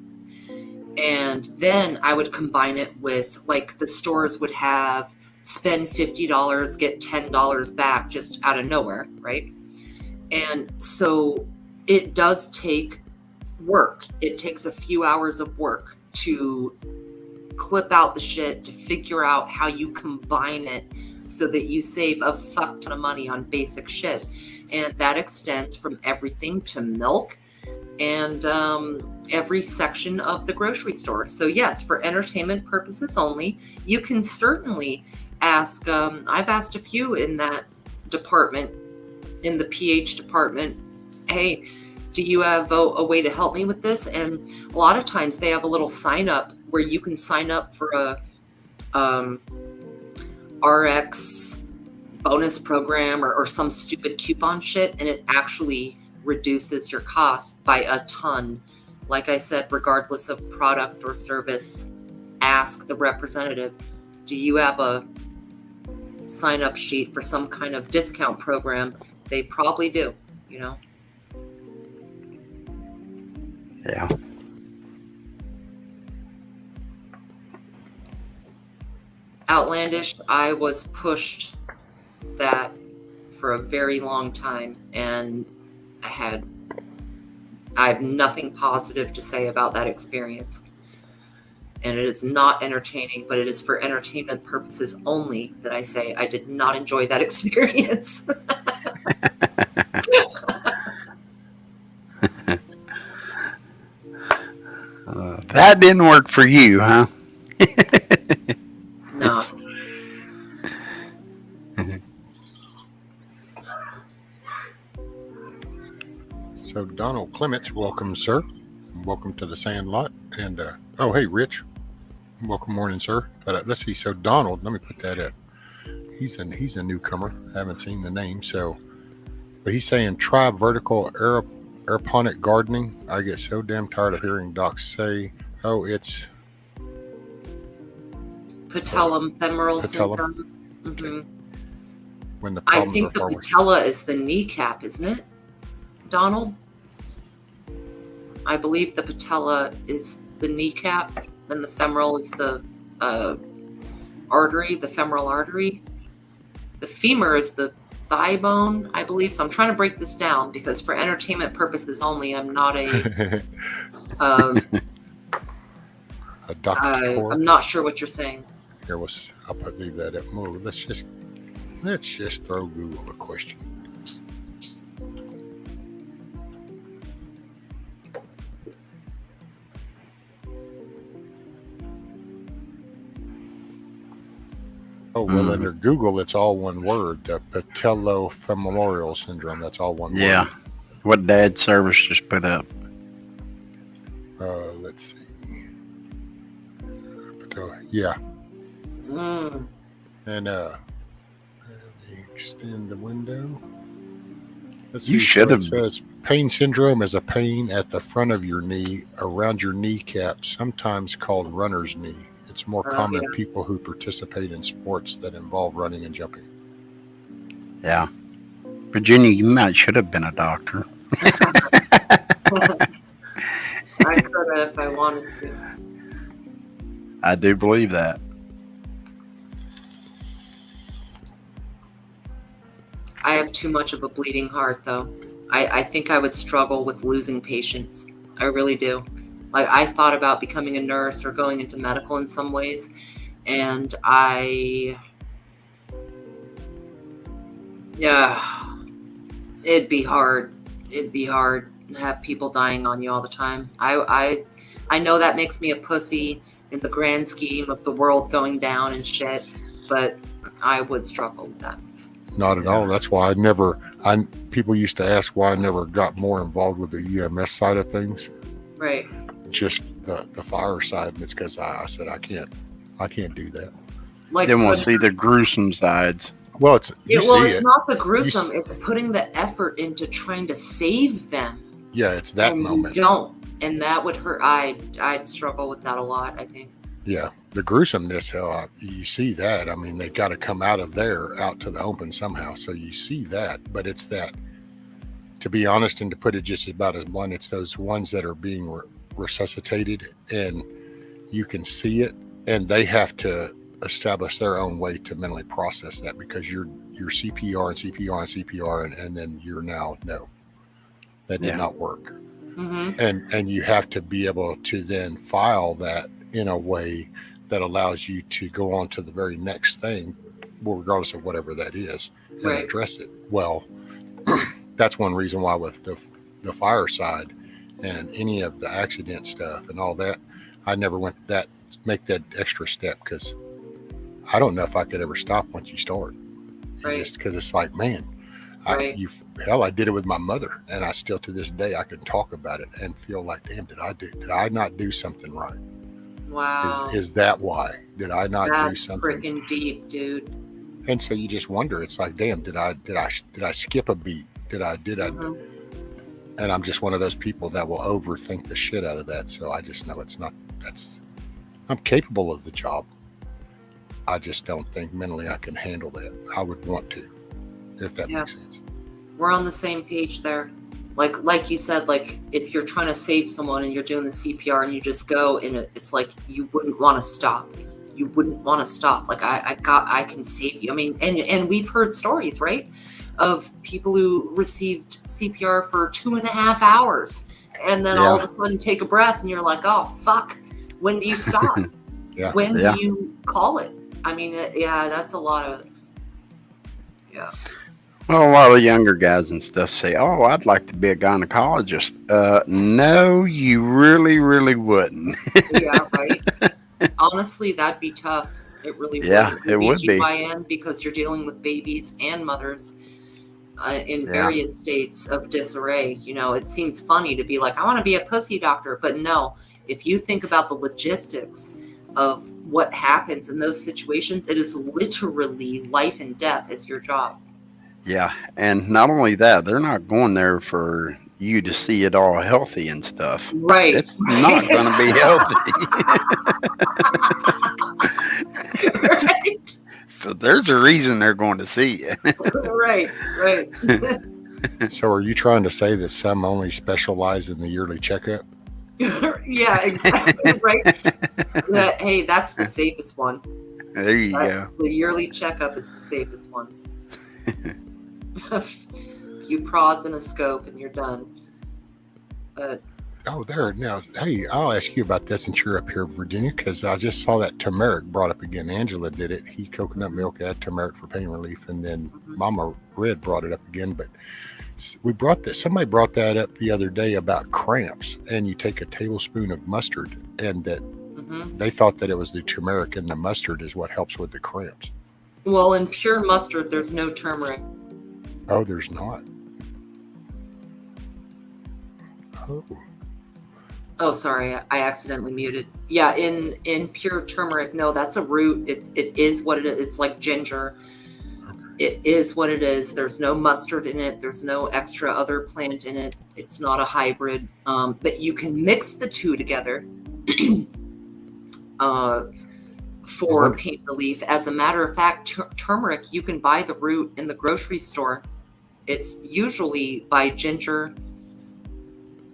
And then I would combine it with, like, the stores would have spend $50, get $10 back just out of nowhere, right? And so it does take work. It takes a few hours of work to clip out the shit, to figure out how you combine it so that you save a fuck ton of money on basic shit. And that extends from everything to milk and every section of the grocery store. So yes, for entertainment purposes only, you can certainly ask. I've asked a few in that department, in the PH department, hey, do you have a way to help me with this? And a lot of times they have a little sign up where you can sign up for a RX bonus program or some stupid coupon shit, and it actually reduces your costs by a ton. Like I said, regardless of product or service, ask the representative, do you have a sign up sheet for some kind of discount program? They probably do, Yeah. Outlandish, I was pushed that for a very long time, and I have nothing positive to say about that experience. And it is not entertaining, but it is for entertainment purposes only that I say I did not enjoy that experience. That didn't work for you, huh? No. So Donald Clements, welcome, sir. Welcome to the SandLot. And oh, hey, Rich. Welcome, morning, sir. But let's see. So Donald, let me put that up. He's a newcomer. I haven't seen the name. So, but he's saying try vertical aeroponic gardening. I get so damn tired of hearing docs say, "Oh, it's Patellum femoral syndrome." Mm-hmm. When the I problems think are the forward. patella is the kneecap, isn't it, Donald? I believe the patella is the kneecap, and the femoral is the artery, the femoral artery. The femur is the thigh bone, I believe. So I'm trying to break this down because for entertainment purposes only, I'm not a A doctor's I'm not sure what you're saying. Here, I'll leave that up. Move. Let's just throw Google a question. Oh, well, under Google, it's all one word. The patellofemoral syndrome. That's all one word. Yeah. What Dad Service just put up. Let's see. Yeah. And let me extend the window. Let's see. You should have. It says pain syndrome is a pain at the front of your knee, around your kneecap, sometimes called runner's knee. It's more common in people who participate in sports that involve running and jumping. Yeah. Virginia, you should have been a doctor. I could have if I wanted to. I do believe that. I have too much of a bleeding heart, though. I think I would struggle with losing patients. I really do. Like, I thought about becoming a nurse or going into medical in some ways, and it'd be hard. It'd be hard to have people dying on you all the time. I know that makes me a pussy in the grand scheme of the world going down and shit, but I would struggle with that. Not at all. That's why people used to ask why I never got more involved with the EMS side of things. Right. just the fire side, and it's because I said I can't do that. Like Didn't want to see the gruesome sides. Well, it's not the gruesome. It's putting the effort into trying to save them. Yeah, it's that and moment. You don't, and that would hurt. I'd struggle with that a lot, I think. Yeah, the gruesomeness. You see that. I mean, they got to come out of there out to the open somehow. So you see that, but it's that. To be honest, and to put it just about as blunt, it's those ones that are being resuscitated, and you can see it, and they have to establish their own way to mentally process that, because you're CPR and CPR and CPR, and then you're now no, that did not work. Mm-hmm. And you have to be able to then file that in a way that allows you to go on to the very next thing, regardless of whatever that is, and address it. Well, that's one reason why with the fire side and any of the accident stuff and all that, I never went make that extra step, because I don't know if I could ever stop once you start. Just because it's like, man, I did it with my mother, and I still to this day I can talk about it and feel like, damn, did I not do something right? Wow. Is that why? Did I not do something? That's freaking deep, dude. And so you just wonder, it's like, damn, did I skip a beat? Did I? And I'm just one of those people that will overthink the shit out of that. So I just know I'm capable of the job. I just don't think mentally I can handle that. I would want to, if that makes sense. We're on the same page there. Like you said, like if you're trying to save someone and you're doing the CPR and you just go, and it's like you wouldn't want to stop. You wouldn't want to stop. Like I can save you. I mean, and we've heard stories, right, of people who received CPR for 2.5 hours, and then all of a sudden take a breath, and you're like, oh fuck, when do you stop? When do you call it? I mean, that's a lot of Well, a lot of younger guys and stuff say, oh, I'd like to be a gynecologist. No, you really, really wouldn't. Yeah, right. Honestly, that'd be tough. It really would. It would be. Because you're dealing with babies and mothers in various states of disarray. You know, it seems funny to be like, I want to be a pussy doctor. But no, if you think about the logistics of what happens in those situations, it is literally life and death is your job. Yeah, and not only that, they're not going there for you to see it all healthy and stuff. Right. It's not going to be healthy. Right. So there's a reason they're going to see you. Right. So are you trying to say that some only specialize in the yearly checkup? Yeah, exactly. Right. Hey, that's the safest one. There you go. The yearly checkup is the safest one. A few prods and a scope and you're done. There now. Hey, I'll ask you about that since you're up here in Virginia, because I just saw that turmeric brought up again. Angela did it. He coconut milk, add turmeric for pain relief, and then Mama Red brought it up again. But somebody brought that up the other day about cramps, and you take a tablespoon of mustard, and that they thought that it was the turmeric and the mustard is what helps with the cramps. Well, in pure mustard, there's no turmeric. Oh, there's not. Oh, sorry, I accidentally muted. Yeah, in pure turmeric, no, that's a root. It is what it is. It's like ginger. It is what it is. There's no mustard in it. There's no extra other plant in it. It's not a hybrid. But you can mix the two together for pain relief. As a matter of fact, turmeric, you can buy the root in the grocery store. It's usually by ginger,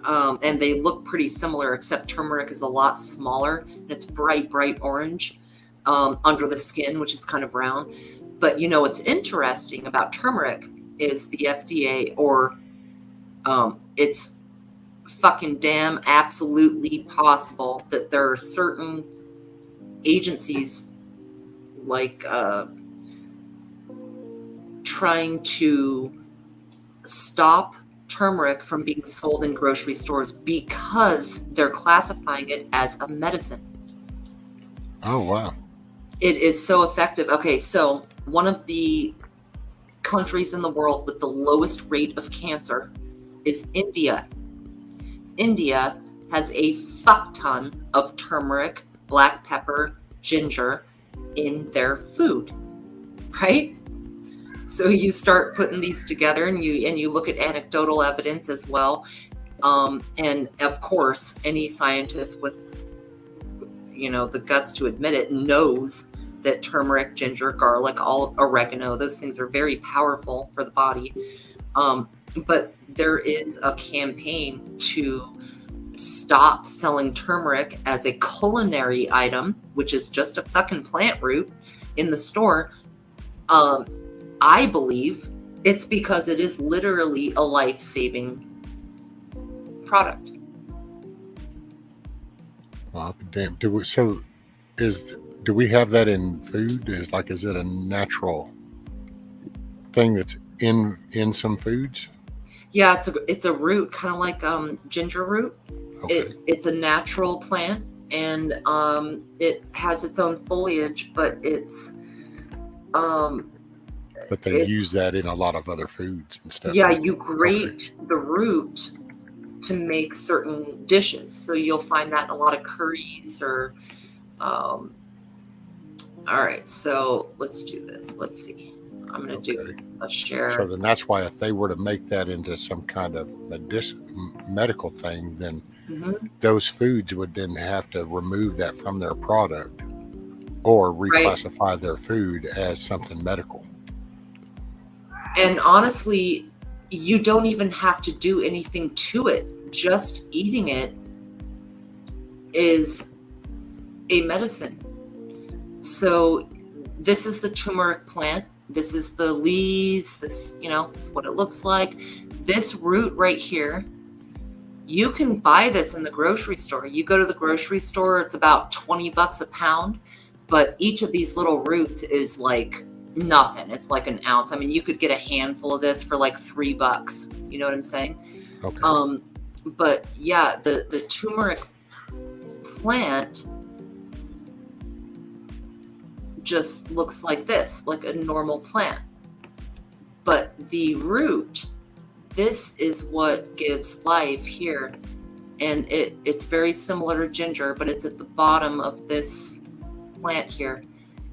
and they look pretty similar, except turmeric is a lot smaller, and it's bright orange under the skin, which is kind of brown. But you know what's interesting about turmeric is the FDA, or it's fucking damn absolutely possible that there are certain agencies like trying to stop turmeric from being sold in grocery stores because they're classifying it as a medicine. Oh, wow. It is so effective. Okay, so one of the countries in the world with the lowest rate of cancer is India. India has a fuck ton of turmeric, black pepper, ginger in their food, right? So you start putting these together, and you look at anecdotal evidence as well. And of course, any scientist with, the guts to admit it knows that turmeric, ginger, garlic, all oregano, those things are very powerful for the body. But there is a campaign to stop selling turmeric as a culinary item, which is just a fucking plant root in the store. I believe it's because it is literally a life-saving product. Well, I'll be damned. Do we have that in food? Is it a natural thing that's in some foods? Yeah, it's a root, kind of like ginger root. Okay. It's a natural plant, and it has its own foliage, but it's But they use that in a lot of other foods and stuff. Yeah, you grate the root to make certain dishes. So you'll find that in a lot of curries or all right, so let's do this. Let's see. I'm going to do a share. So then that's why if they were to make that into some kind of medical thing, then those foods would then have to remove that from their product or reclassify their food as something medical. And honestly, you don't even have to do anything to it. Just eating it is a medicine. So this is the turmeric plant. This is the leaves. This is what it looks like. This root right here, you can buy this in the grocery store. You go to the grocery store, it's about $20 a pound, but each of these little roots is like nothing. It's like an ounce. I mean, you could get a handful of this for like $3. You know what I'm saying? Okay. But yeah, the turmeric plant just looks like this, like a normal plant. But the root, this is what gives life here. And it's very similar to ginger, but it's at the bottom of this plant here.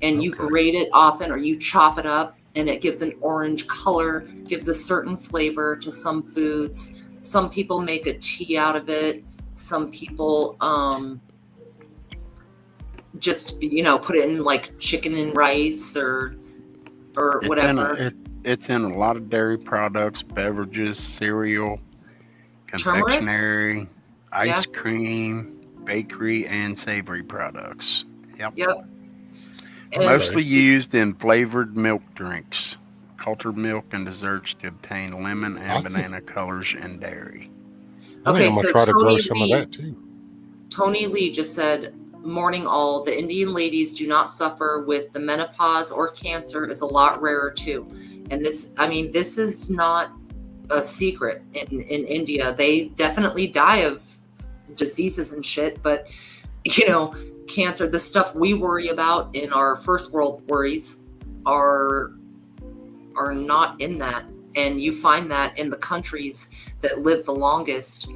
And you grate it often, or you chop it up, and it gives an orange color, gives a certain flavor to some foods. Some people make a tea out of it. Some people just put it in like chicken and rice or whatever. It's in a lot of dairy products, beverages, cereal, confectionery, ice cream, bakery, and savory products. Yep. Mostly used in flavored milk drinks, cultured milk, and desserts to obtain lemon and banana colors in dairy. I think I'm going to try to grow some of that too. Tony Lee just said, morning all, the Indian ladies do not suffer with the menopause or cancer is a lot rarer too. And this is not a secret in India. They definitely die of diseases and shit, but cancer, the stuff we worry about in our first world worries are not in that. And you find that in the countries that live the longest,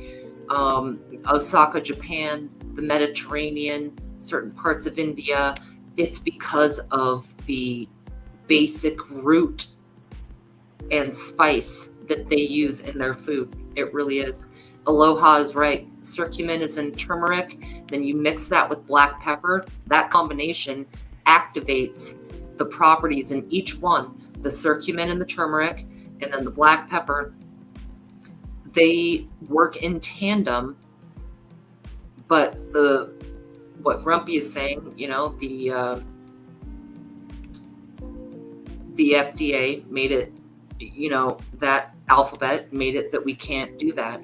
Osaka, Japan, the Mediterranean, certain parts of India. It's because of the basic root and spice that they use in their food. It really is. Aloha is right. Curcumin is in turmeric. Then you mix that with black pepper. That combination activates the properties in each one. The curcumin and the turmeric, and then the black pepper. They work in tandem. But what Grumpy is saying, the FDA made it, that alphabet made it that we can't do that.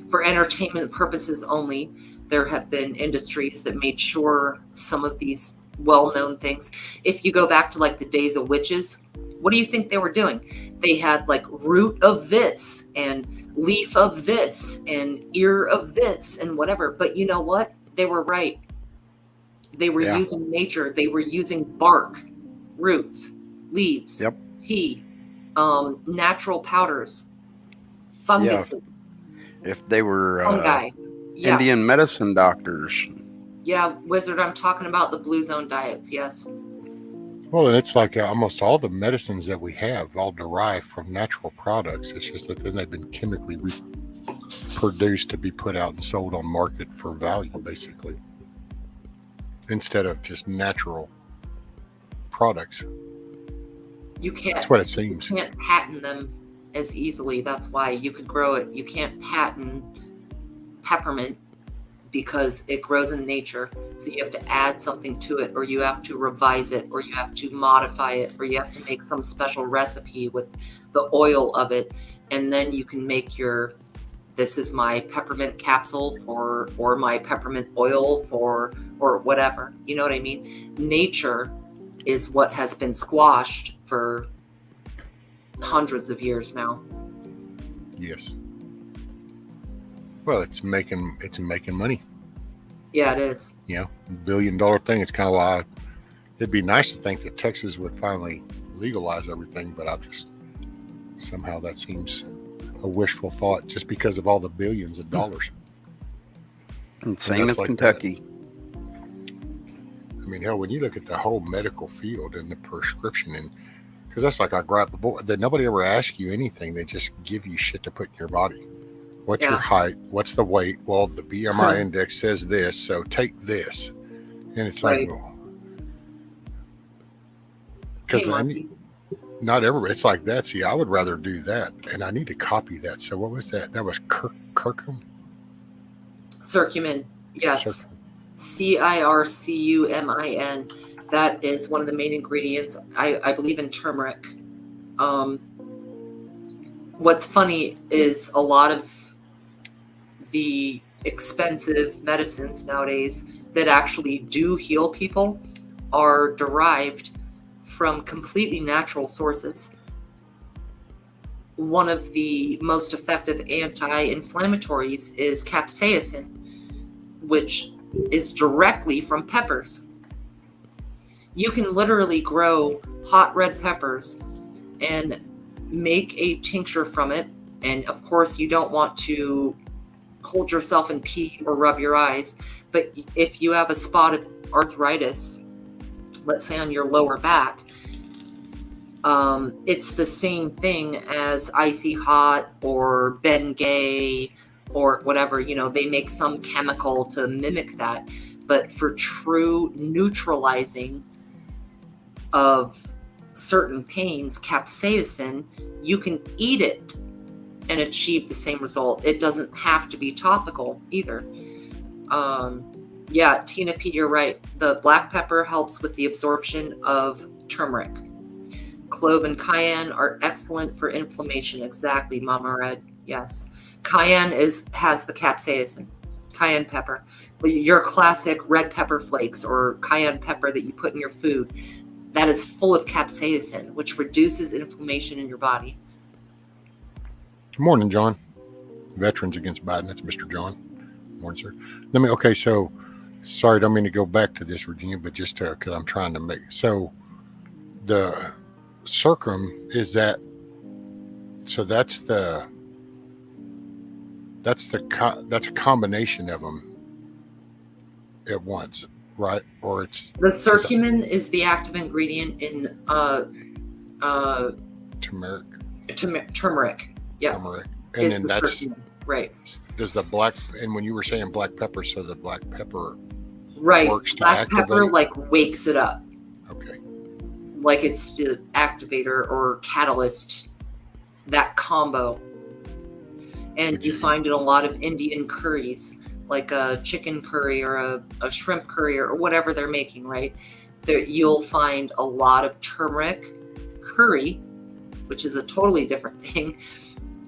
For entertainment purposes only, there have been industries that made sure some of these well-known things. If you go back to like the days of witches, what do you think they were doing? They had like root of this and leaf of this and ear of this and whatever. But you know what? They were right. They were using nature. They were using bark, roots, leaves, tea, natural powders, funguses. If they were fungi. Yeah. Indian medicine doctors. Yeah, Wizard, I'm talking about the Blue Zone diets, yes. Well, and it's like almost all the medicines that we have all derive from natural products. It's just that then they've been chemically produced to be put out and sold on market for value, basically, instead of just natural products. You can't. That's what it seems. You can't patent them as easily. That's why you could grow it. You can't patent peppermint because it grows in nature. So you have to add something to it, or you have to revise it, or you have to modify it, or you have to make some special recipe with the oil of it. And then you can make your, this is my peppermint capsule for, or my peppermint oil for, or whatever. You know what I mean? Nature is what has been squashed for hundreds of years now. Yes. Well, it's making money. Yeah, it is. You know, $1 billion thing. It's kind of why it'd be nice to think that Texas would finally legalize everything, but somehow that seems a wishful thought just because of all the billions of dollars. And same as like Kentucky. I mean, hell, when you look at the whole medical field and the prescription, and because that's like I grab the board, that nobody ever asks you anything. They just give you shit to put in your body. What's your height? What's the weight? Well, the BMI index says this, so take this. And it's like, because not everybody, it's like that. See, I would rather do that, and I need to copy that. So what was that? That was curcumin? Curcumin, yes. CIRCUMIN. That is one of the main ingredients. I believe in turmeric. What's funny is a lot of the expensive medicines nowadays that actually do heal people are derived from completely natural sources. One of the most effective anti-inflammatories is capsaicin, which is directly from peppers. You can literally grow hot red peppers and make a tincture from it. And of course, you don't want to hold yourself and pee or rub your eyes. But if you have a spot of arthritis, let's say on your lower back, it's the same thing as Icy Hot or Bengay or whatever. You know, they make some chemical to mimic that. But for true neutralizing of certain pains, capsaicin, you can eat it and achieve the same result. It doesn't have to be topical either. Yeah, Tina P, you're right. The black pepper helps with the absorption of turmeric. Clove and cayenne are excellent for inflammation. Exactly, Mama Red. Yes. Cayenne has the capsaicin. Cayenne pepper. Your classic red pepper flakes or cayenne pepper that you put in your food, that is full of capsaicin, which reduces inflammation in your body. Good morning, John. Veterans Against Biden. That's Mr. John. Morning, sir. So sorry, don't mean to go back to this, Virginia, but just because I'm trying to make, so the circum is that, so that's a combination of them at once, right? Or it's the curcumin is the active ingredient in turmeric. Turmeric, yeah. Turmeric, and then that's curcumin. Right. Does the black, and when you were saying black pepper, so the black pepper works black to pepper activate? like wakes it up. Okay. Like it's the activator or catalyst, that combo. And you find in a lot of Indian curries, like a chicken curry or a shrimp curry or whatever they're making, right? There you'll find a lot of turmeric curry, which is a totally different thing,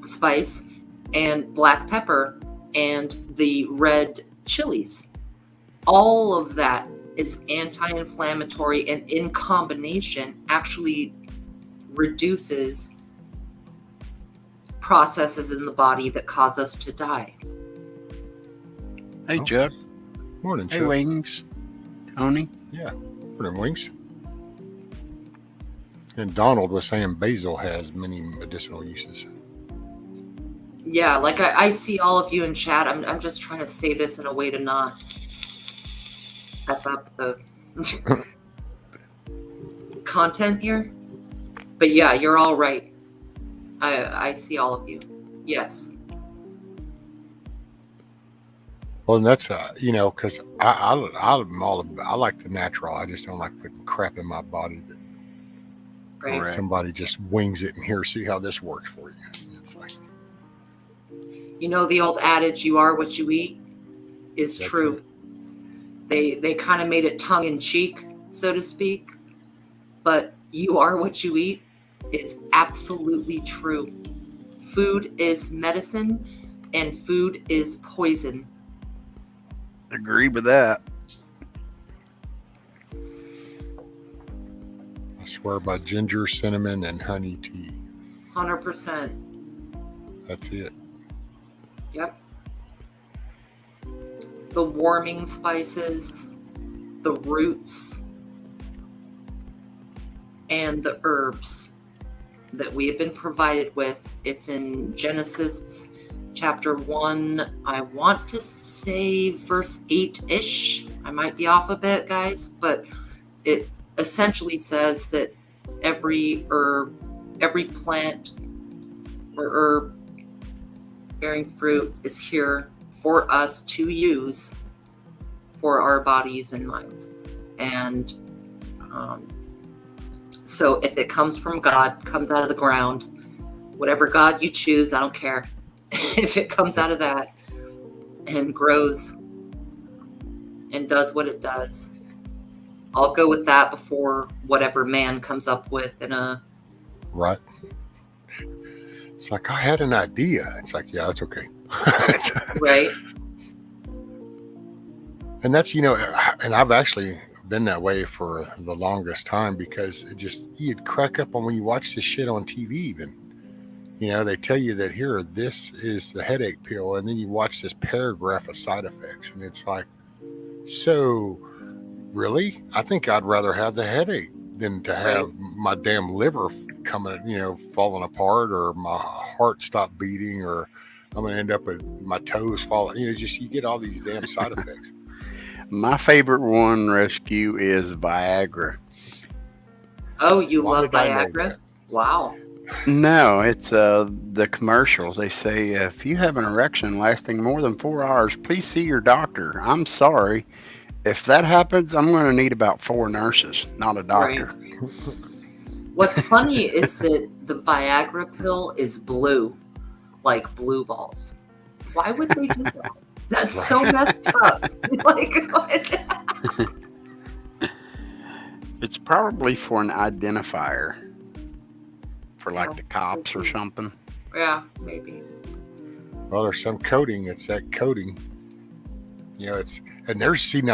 spice, and black pepper and the red chilies. All of that is anti-inflammatory and in combination actually reduces processes in the body that cause us to die. Hey, Chuck. Morning, Chuck. Hey, Wings. Tony. Yeah. Morning, Wings. And Donald was saying basil has many medicinal uses. Yeah, like I see all of you in chat. I'm just trying to say this in a way to not F up the content here. But yeah, you're all right. I see all of you. Yes. Well, and that's because I like the natural. I just don't like putting crap in my body that Right. somebody just wings it and here, see how this works for you. It's like, you know, the old adage, "You are what you eat," is That's true. They kind of made it tongue in cheek, so to speak, but "you are what you eat" is absolutely true. Food is medicine, and food is poison. Agree with that. I swear by ginger, cinnamon, and honey tea. 100%. That's it. Yep. The warming spices, the roots, and the herbs that we have been provided with. It's in Genesis chapter 1. I want to say verse 8-ish. I might be off a bit, guys, but it essentially says that every herb, every plant or herb bearing fruit is here for us to use for our bodies and minds. And so if it comes from God, comes out of the ground, whatever God you choose, I don't care. If it comes out of that and grows and does what it does, I'll go with that before whatever man comes up with in a... Right. It's like, I had an idea. It's like, yeah, that's okay. Right. And that's, and I've actually been that way for the longest time, because it just, you'd crack up on when you watch this shit on TV even. They tell you that here, this is the headache pill, and then you watch this paragraph of side effects, and it's like, so really? I think I'd rather have the headache than to have my damn liver coming, falling apart, or my heart stop beating, or I'm going to end up with my toes falling. You get all these damn side effects. My favorite one, Rescue, is Viagra. Oh, you Why love did I know Viagra? that? Wow. No, it's the commercial. They say, if you have an erection lasting more than 4 hours, please see your doctor. I'm sorry. If that happens, I'm going to need about 4 nurses, not a doctor. Right. What's funny is that the Viagra pill is blue, like blue balls. Why would they do that? That's so messed up. Like, what? It's probably for an identifier. For like the cops or something. Yeah, maybe. Well, there's some coding. It's that coding. Now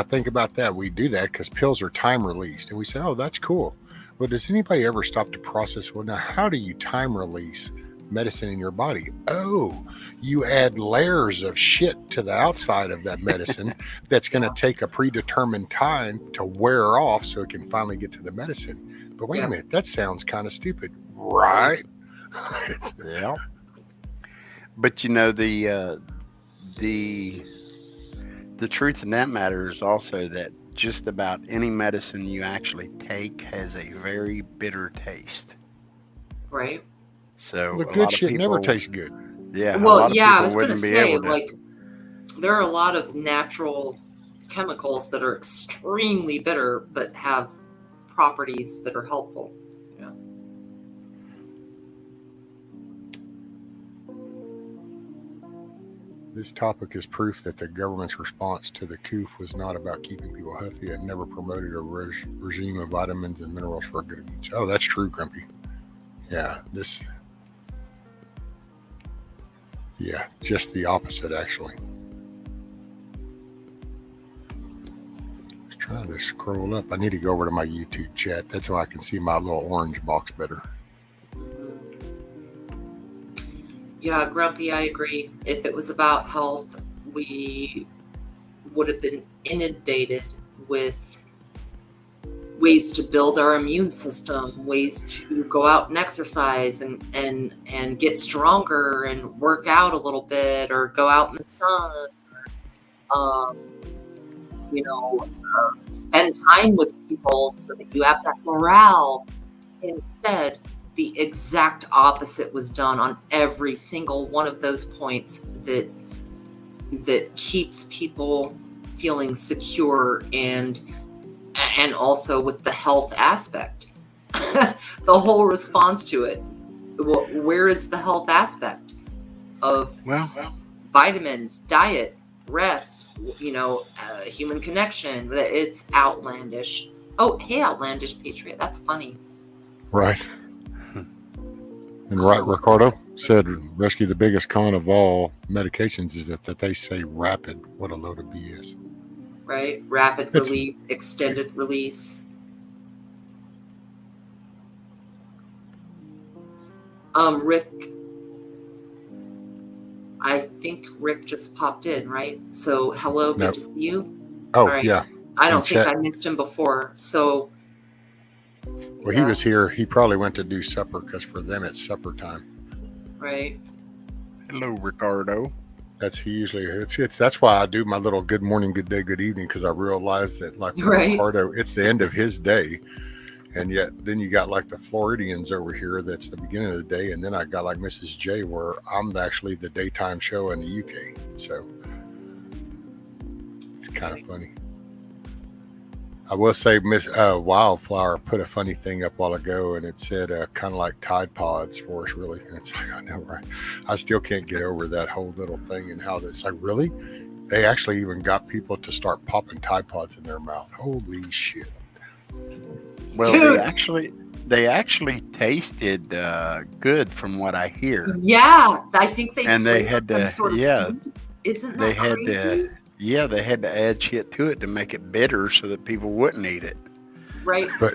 think about that. We do that because pills are time released. And we say, oh, that's cool. Well, does anybody ever stop to process, well, now how do you time release medicine in your body? Oh, you add layers of shit to the outside of that medicine that's going to take a predetermined time to wear off so it can finally get to the medicine. But wait a minute, that sounds kind of stupid, right? Yeah. But the truth in that matter is also that just about any medicine you actually take has a very bitter taste. Right. So the good shit never tastes good. Yeah. Well, yeah, I was going to say, like, there are a lot of natural chemicals that are extremely bitter, but have properties that are helpful. Yeah. This topic is proof that the government's response to the coup was not about keeping people healthy and never promoted a regime of vitamins and minerals for good of each. Oh, that's true, Grumpy. Yeah, just the opposite, actually. I was trying to scroll up. I need to go over to my YouTube chat. That's how I can see my little orange box better. Yeah, Grumpy, I agree. If it was about health, we would have been inundated with ways to build our immune system, ways to go out and exercise and get stronger and work out a little bit, or go out in the sun, um, spend time with people so that you have that morale. Instead, the exact opposite was done on every single one of those points that keeps people feeling secure, and also with the health aspect. The whole response to it. Where is the health aspect of vitamins, diet, rest, human connection? It's outlandish. Oh, hey, Outlandish Patriot, that's funny. Right. And right, Ricardo said, rescue, the biggest con of all medications is that they say rapid. What a load of BS. Right? Rapid release, extended release. Rick, I think Rick just popped in, right? So, hello, good to see you. Oh, right. Yeah. I don't think I missed him before, so... Well, he was here. He probably went to do supper, because for them it's supper time. Right. Hello, Ricardo. That's that's why I do my little good morning, good day, good evening, because I realize that, like, right. Ricardo, it's the end of his day, and yet then you got like the Floridians over here. That's the beginning of the day, and then I got like Mrs. J, where I'm actually the daytime show in the UK. So it's kind of funny. I will say, Miss Wildflower put a funny thing up a while ago, and it said kind of like Tide Pods for us, really. And it's like, I know, right? I still can't get over that whole little thing, and how it's like, really? They actually even got people to start popping Tide Pods in their mouth. Holy shit. Well, Dude. they actually tasted good, from what I hear. Yeah, I think they had to, sort of sweet. Isn't that crazy? They had to add shit to it to make it bitter so that people wouldn't eat it. Right. But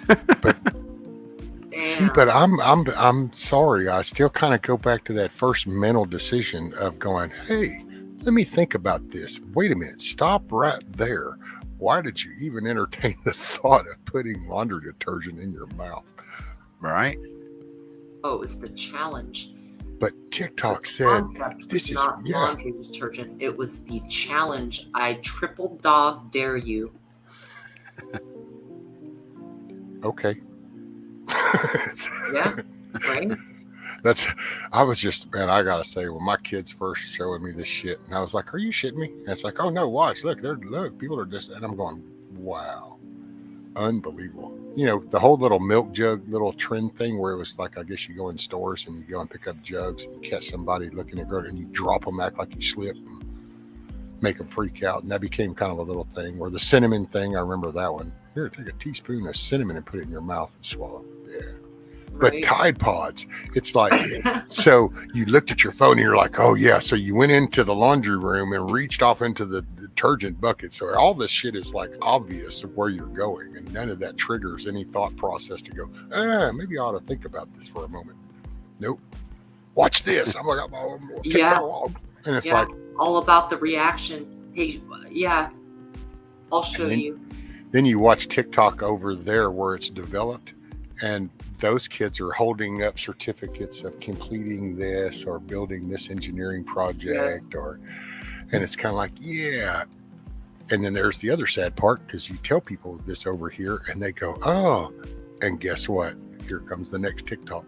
see, but I'm sorry. I still kind of go back to that first mental decision of going, hey, let me think about this. Wait a minute. Stop right there. Why did you even entertain the thought of putting laundry detergent in your mouth? Right. Oh, it was the challenge. But TikTok said this is not laundry detergent. It was the challenge. I triple dog dare you. Okay. Yeah. Right. I was just, man, I gotta say, when my kids first showing me this shit, and I was like, are you shitting me? And it's like, oh no, watch, look, people are just, and I'm going, wow, unbelievable. The whole little milk jug little trend thing, where it was like, I guess you go in stores and you go and pick up jugs, and you catch somebody looking at it, and you drop them, act like you slip, and make them freak out. And that became kind of a little thing. Or the cinnamon thing, I remember that one. Here, take a teaspoon of cinnamon and put it in your mouth and swallow. Yeah. But Tide Pods, it's like, so you looked at your phone and you're like, oh yeah. So you went into the laundry room and reached off into the detergent bucket. So all this shit is like obvious of where you're going, and none of that triggers any thought process to go, maybe I ought to think about this for a moment. Nope. Watch this. I'm like, and it's like all about the reaction. Hey, yeah, I'll show you. Then you watch TikTok over there where it's developed, and those kids are holding up certificates of completing this or building this engineering project, and it's kind of like, yeah. And then there's the other sad part, because you tell people this over here and they go, oh, and guess what? Here comes the next TikTok.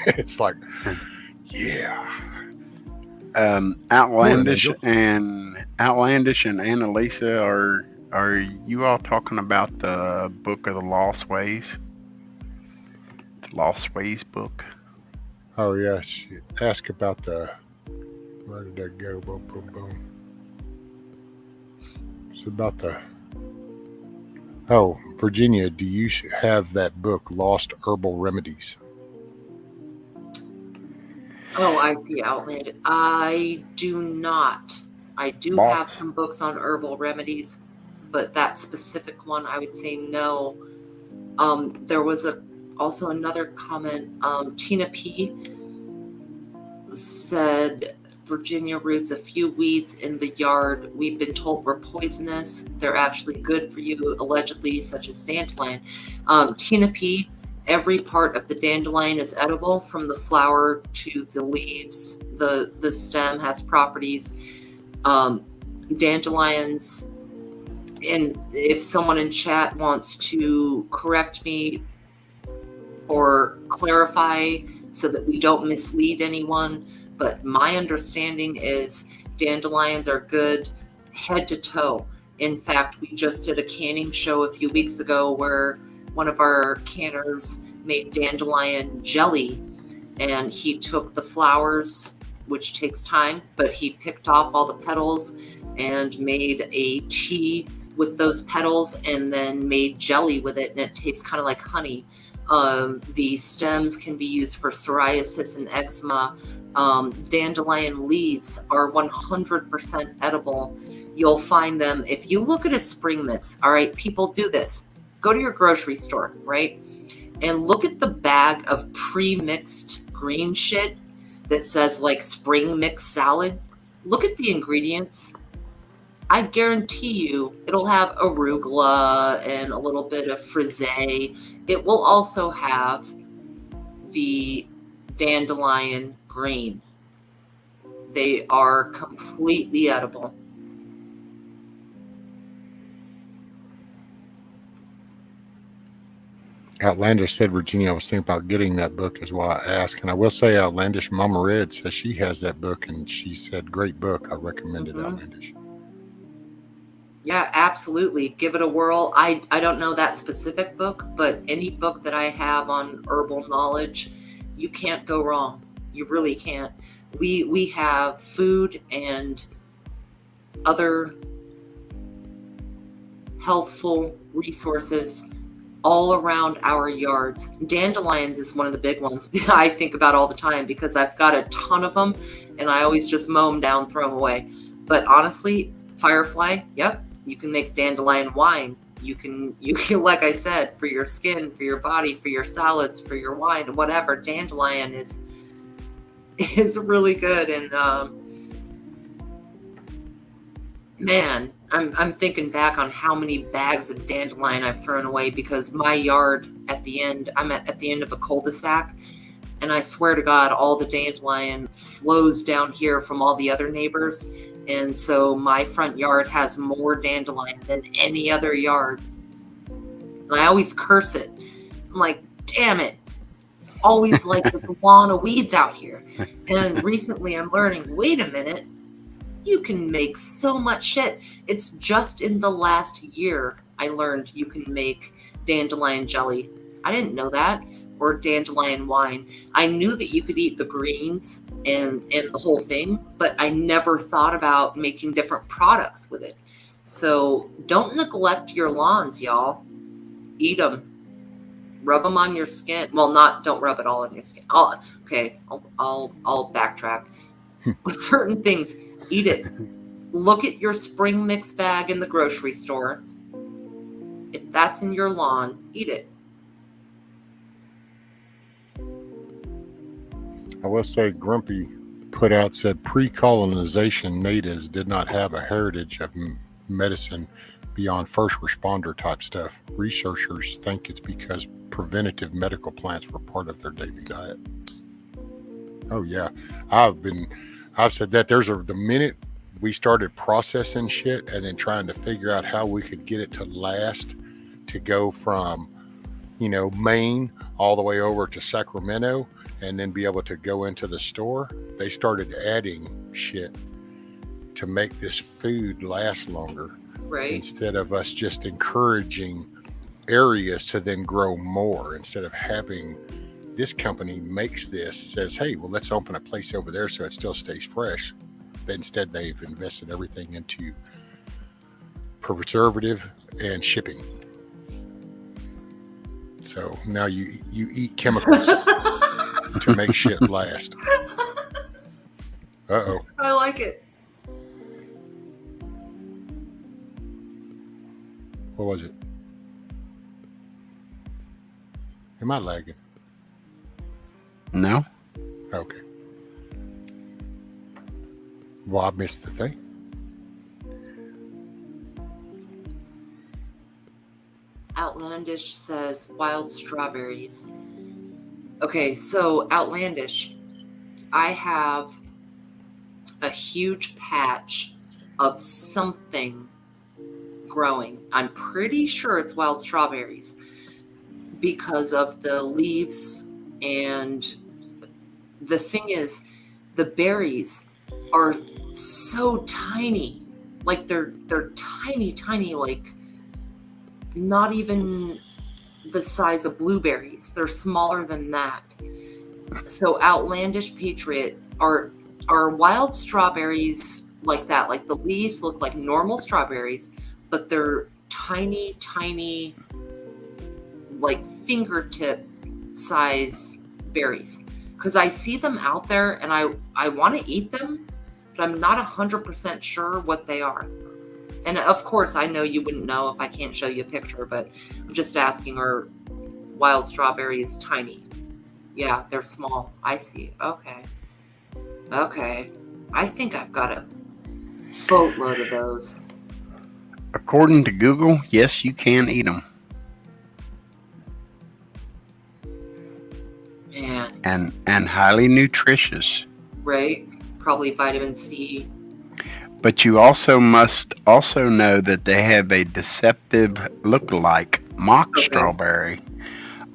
It's like, yeah. Outlandish and Annalisa, are you all talking about the book of the Lost Ways? The Lost Ways book? Oh yes. Ask about where did that go? Boom, boom, boom. It's about Virginia, do you have that book, Lost Herbal Remedies? Oh, I see. Outlandish. I do not. I do have some books on herbal remedies, but that specific one, I would say no. There was also another comment. Tina P said, Virginia roots, a few weeds in the yard. We've been told we're poisonous. They're actually good for you, allegedly, such as dandelion. Tina P, every part of the dandelion is edible, from the flower to the leaves. The stem has properties. Dandelions, and if someone in chat wants to correct me or clarify so that we don't mislead anyone, but my understanding is dandelions are good head to toe. In fact, we just did a canning show a few weeks ago where one of our canners made dandelion jelly, and he took the flowers, which takes time, but he picked off all the petals and made a tea with those petals and then made jelly with it, and it tastes kind of like honey. The stems can be used for psoriasis and eczema. Dandelion leaves are 100% edible. You'll find them if you look at a spring mix. All right, people, do this. Go to your grocery store, right? And look at the bag of pre-mixed green shit that says like spring mix salad. Look at the ingredients. I guarantee you it'll have arugula and a little bit of frisee. It will also have the dandelion green. They are completely edible. Outlandish said, Virginia, I was thinking about getting that book is why I asked. And I will say Outlandish, Mama Red says she has that book, and she said, great book. I recommend it, Outlandish. Yeah, absolutely. Give it a whirl. I don't know that specific book, but any book that I have on herbal knowledge, you can't go wrong. You really can't. We have food and other healthful resources all around our yards. Dandelions is one of the big ones I think about all the time because I've got a ton of them and I always just mow them down, throw them away. But honestly, firefly, yep, you can make dandelion wine. You can, like I said, for your skin, for your body, for your salads, for your wine, whatever. Dandelion is really good. And man, I'm thinking back on how many bags of dandelion I've thrown away because my yard I'm at the end of a cul-de-sac, and I swear to God, all the dandelion flows down here from all the other neighbors. And so my front yard has more dandelion than any other yard. And I always curse it. I'm like, damn it. It's always like this lawn of weeds out here. And recently I'm learning, wait a minute. You can make so much shit. It's just in the last year I learned you can make dandelion jelly. I didn't know that. Or dandelion wine. I knew that you could eat the greens and the whole thing, but I never thought about making different products with it. So don't neglect your lawns, y'all. Eat them. Rub them on your skin. Well, don't rub it all on your skin. I'll backtrack. With certain things, eat it. Look at your spring mix bag in the grocery store. If that's in your lawn, eat it. I will say Grumpy put out, said pre-colonization natives did not have a heritage of medicine beyond first responder type stuff. Researchers think it's because preventative medical plants were part of their daily diet. Oh yeah. I've said that the minute we started processing shit and then trying to figure out how we could get it to last, to go from, Maine all the way over to Sacramento and then be able to go into the store, they started adding shit to make this food last longer. Right. Instead of us just encouraging areas to then grow more, instead of having this company makes this, says, hey, well, let's open a place over there so it still stays fresh. Instead, they've invested everything into preservative and shipping. So now you eat chemicals to make shit last. Uh-oh. I like it. What was it? Am I lagging? No. Okay. Well, I missed the thing. Outlandish says wild strawberries. Okay, so Outlandish, I have a huge patch of something growing. I'm pretty sure it's wild strawberries because of the leaves, and the thing is, the berries are so tiny. Like they're tiny, like not even the size of blueberries. They're smaller than that. So Outlandish Patriot are wild strawberries like that. Like the leaves look like normal strawberries, but they're tiny, like fingertip size berries. Because I see them out there and I want to eat them, but I'm not 100% sure what they are. And of course, I know you wouldn't know if I can't show you a picture, but I'm just asking, are wild strawberries tiny? Yeah, they're small. I see. Okay. I think I've got a boatload of those. According to Google, yes, you can eat them. And highly nutritious. Right? Probably vitamin C. But you also must also know that they have a deceptive look-alike mock strawberry,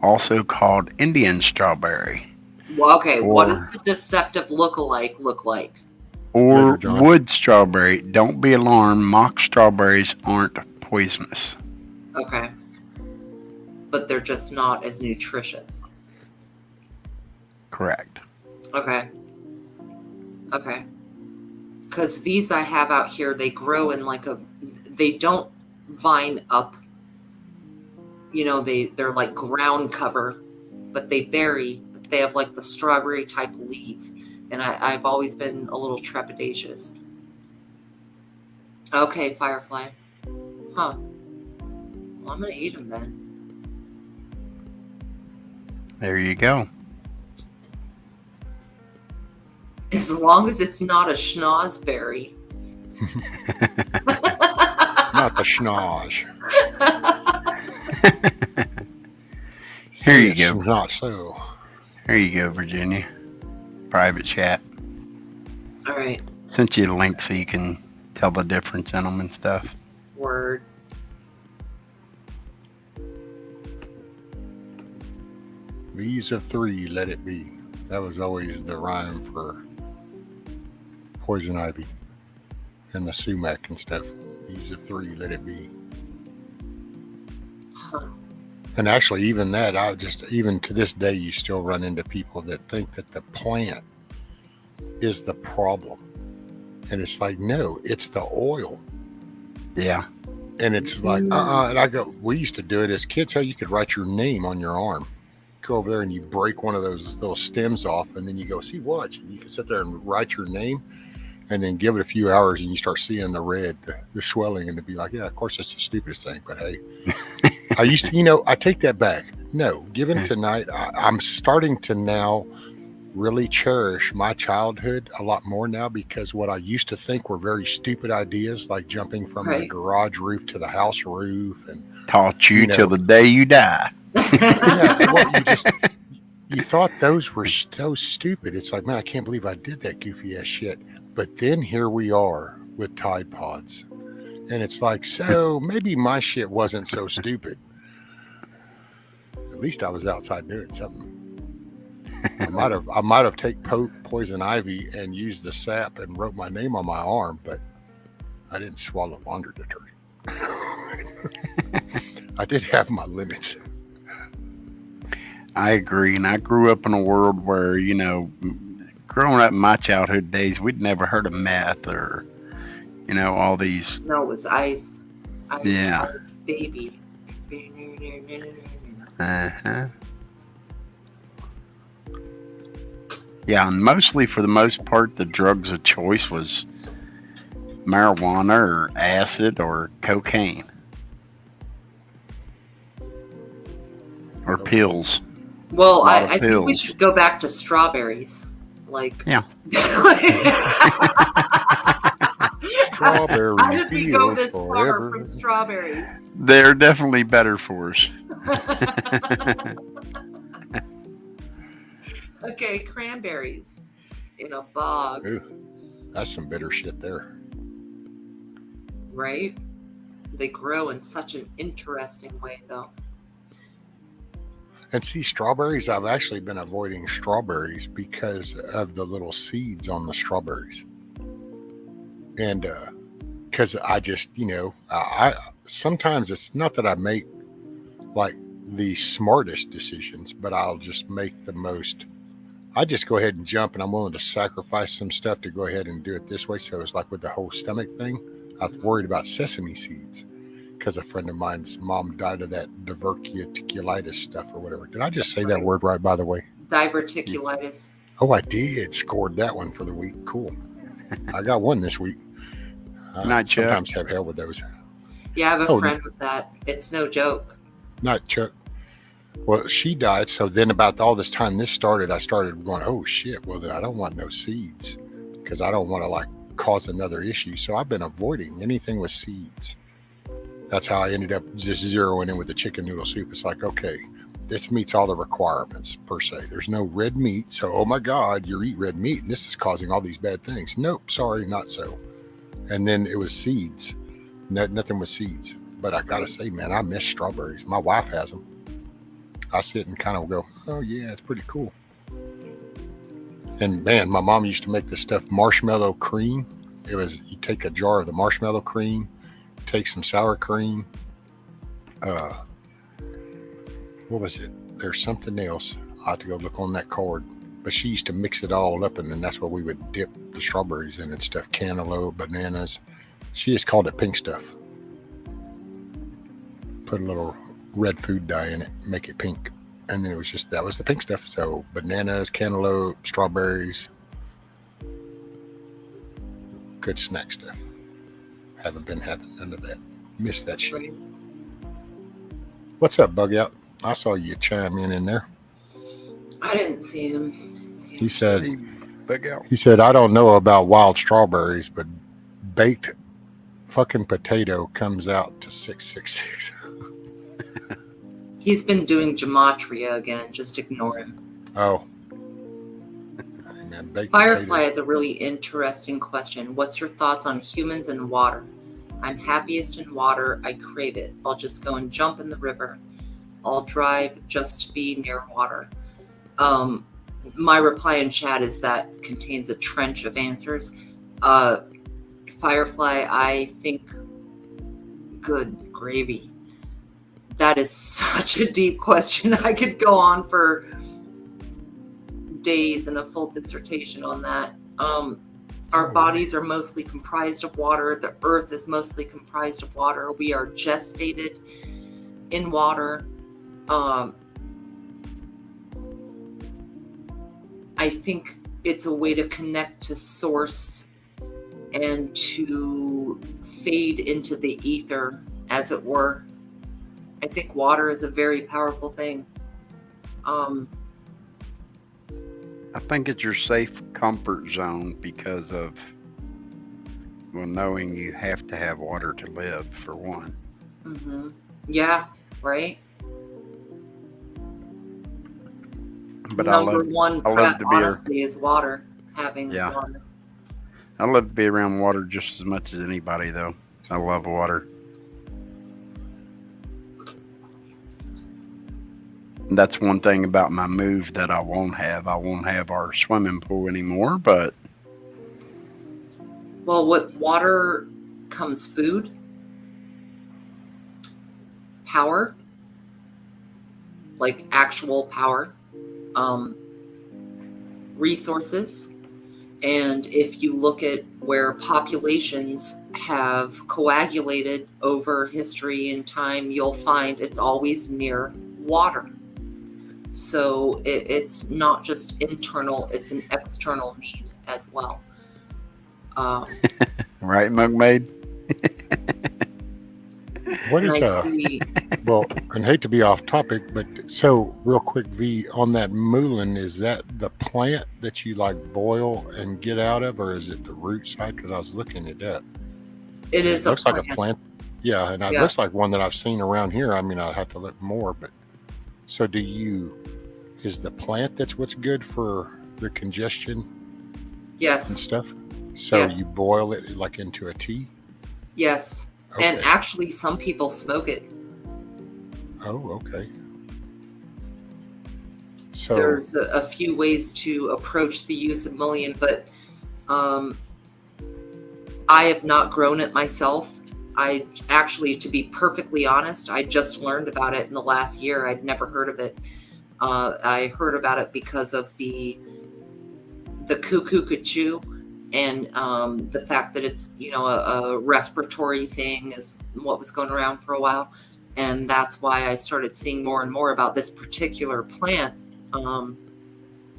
also called Indian strawberry. Well, okay, what does the deceptive look-alike look like? Or wood strawberry. Don't be alarmed. Mock strawberries aren't poisonous. Okay. But they're just not as nutritious. Correct. Okay. Because these I have out here, they grow in they don't vine up. You know, they're like ground cover, but they berry. They have like the strawberry type leaf. And I've always been a little trepidatious. Okay, Firefly. Huh. Well, I'm going to eat them then. There you go. As long as it's not a schnozberry. Not the schnoz. Here you go. Not so. Here you go, Virginia. Private chat. All right. Sent you a link so you can tell the difference in them and stuff. Word. These of three, let it be. That was always the rhyme for poison ivy and the sumac and stuff. These of three, let it be. Huh. And actually, even that, even to this day, you still run into people that think that the plant is the problem. And it's like, no, it's the oil. Yeah. And it's like, and I go, we used to do it as kids, how you could write your name on your arm. Go over there and you break one of those little stems off, and then you go, see, watch. And you can sit there and write your name, and then give it a few hours, and you start seeing the red, the swelling, and to be like, yeah, of course, it's the stupidest thing. But hey, I used to, I take that back. No, given tonight, I'm starting to now really cherish my childhood a lot more now, because what I used to think were very stupid ideas, like jumping from the garage roof to the house roof, and taught you till the day you die. Yeah, well, you thought those were so stupid. It's like, man, I can't believe I did that goofy ass shit. But then here we are with Tide Pods, and it's like, so maybe my shit wasn't so stupid. At least I was outside doing something. I might have taken poison ivy and used the sap and wrote my name on my arm, but I didn't swallow laundry detergent. I did have my limits. I agree, and I grew up in a world where, growing up in my childhood days, we'd never heard of meth or, all these. No, it was ice. Yeah. Ice, baby. Uh-huh. Yeah, and mostly, for the most part, the drugs of choice was marijuana or acid or cocaine. Or pills. Well, I think we should go back to strawberries. Like, yeah. strawberry How did we go fields this far forever. from strawberries? They're definitely better for us. Okay, cranberries in a bog. Ooh, that's some bitter shit there. Right? They grow in such an interesting way, though. And see, strawberries, I've actually been avoiding strawberries because of the little seeds on the strawberries. And because I just, I sometimes it's not that I make like the smartest decisions, but I'll just make the most. I just go ahead and jump, and I'm willing to sacrifice some stuff to go ahead and do it this way. So it's like with the whole stomach thing, I was worried about sesame seeds because a friend of mine's mom died of that diverticulitis stuff or whatever. Did I just say that word right, by the way? Diverticulitis. Oh, I did. Scored that one for the week. Cool. I got one this week. Not Chuck. Sometimes have hell with those. Yeah, I have a friend with that. It's no joke. Not Chuck. Well, she died. So then about all this time this started, I started going, oh, shit. Well, then I don't want no seeds because I don't want to like cause another issue. So I've been avoiding anything with seeds. That's how I ended up just zeroing in with the chicken noodle soup. It's like, okay, this meets all the requirements per se. There's no red meat. So, oh my God, you eat red meat and this is causing all these bad things. Nope, sorry, not so. And then it was seeds. Nothing with seeds. But I got to say, man, I miss strawberries. My wife has them. I sit and kind of go, oh yeah, it's pretty cool. And man, my mom used to make this stuff marshmallow cream. It was, you take a jar of the marshmallow cream, take some sour cream. What was it? There's something else. I have to go look on that card. But she used to mix it all up, and then that's what we would dip the strawberries in and stuff. Cantaloupe, bananas. She just called it pink stuff. Put a little red food dye in it, make it pink. And then it was just, that was the pink stuff. So bananas, cantaloupe, strawberries. Good snack stuff. Haven't been having none of that. Miss that shit. Right. What's up, Bug Out? I saw you chime in there. I didn't see him. He said, Bug Out. he said, I don't know about wild strawberries, but baked fucking potato comes out to 666. He's been doing gematria again. Just ignore him. Oh. Hey, man, baked Firefly potatoes. has a really interesting question. What's your thoughts on humans and water? I'm happiest in water. I crave it. I'll just go and jump in the river. I'll drive just to be near water. My reply in chat is that contains a trench of answers. Firefly, I think, good gravy. That is such a deep question. I could go on for days and a full dissertation on that. Our bodies are mostly comprised of water. The earth is mostly comprised of water. We are gestated in water. I think it's a way to connect to source and to fade into the ether, as it were. I think water is a very powerful thing. I think it's your safe comfort zone because of, well, knowing you have to have water to live, for one. Mm-hmm. Yeah, right? But Number one I love prep, to be honestly, is water. Having Yeah. water. I love to be around water just as much as anybody, though. I love water. That's one thing about my move that I won't have. I won't have our swimming pool anymore, but Well, with water comes food, power, like actual power, resources. And if you look at where populations have coagulated over history and time, you'll find it's always near water. So it's not just internal, it's an external need as well. right, Mug Maid? What is and I see, well, and hate to be off topic, but so real quick, V, on that mullein, is that the plant that you like boil and get out of, or is it the root side? Because I was looking it up. It is a looks like plant. a plant. Yeah, and it Yeah. looks like one that I've seen around here. I mean, I'd have to look more, but so is the plant that's what's good for the congestion and Yes. stuff? So Yes. you boil it like into a tea? Yes. Okay. And actually, some people smoke it. Oh, okay. So There's a few ways to approach the use of mullein, but I have not grown it myself. I actually, to be perfectly honest, I just learned about it in the last year. I'd never heard of it. I heard about it because of the cuckoo and the fact that it's, a respiratory thing is what was going around for a while. And that's why I started seeing more and more about this particular plant.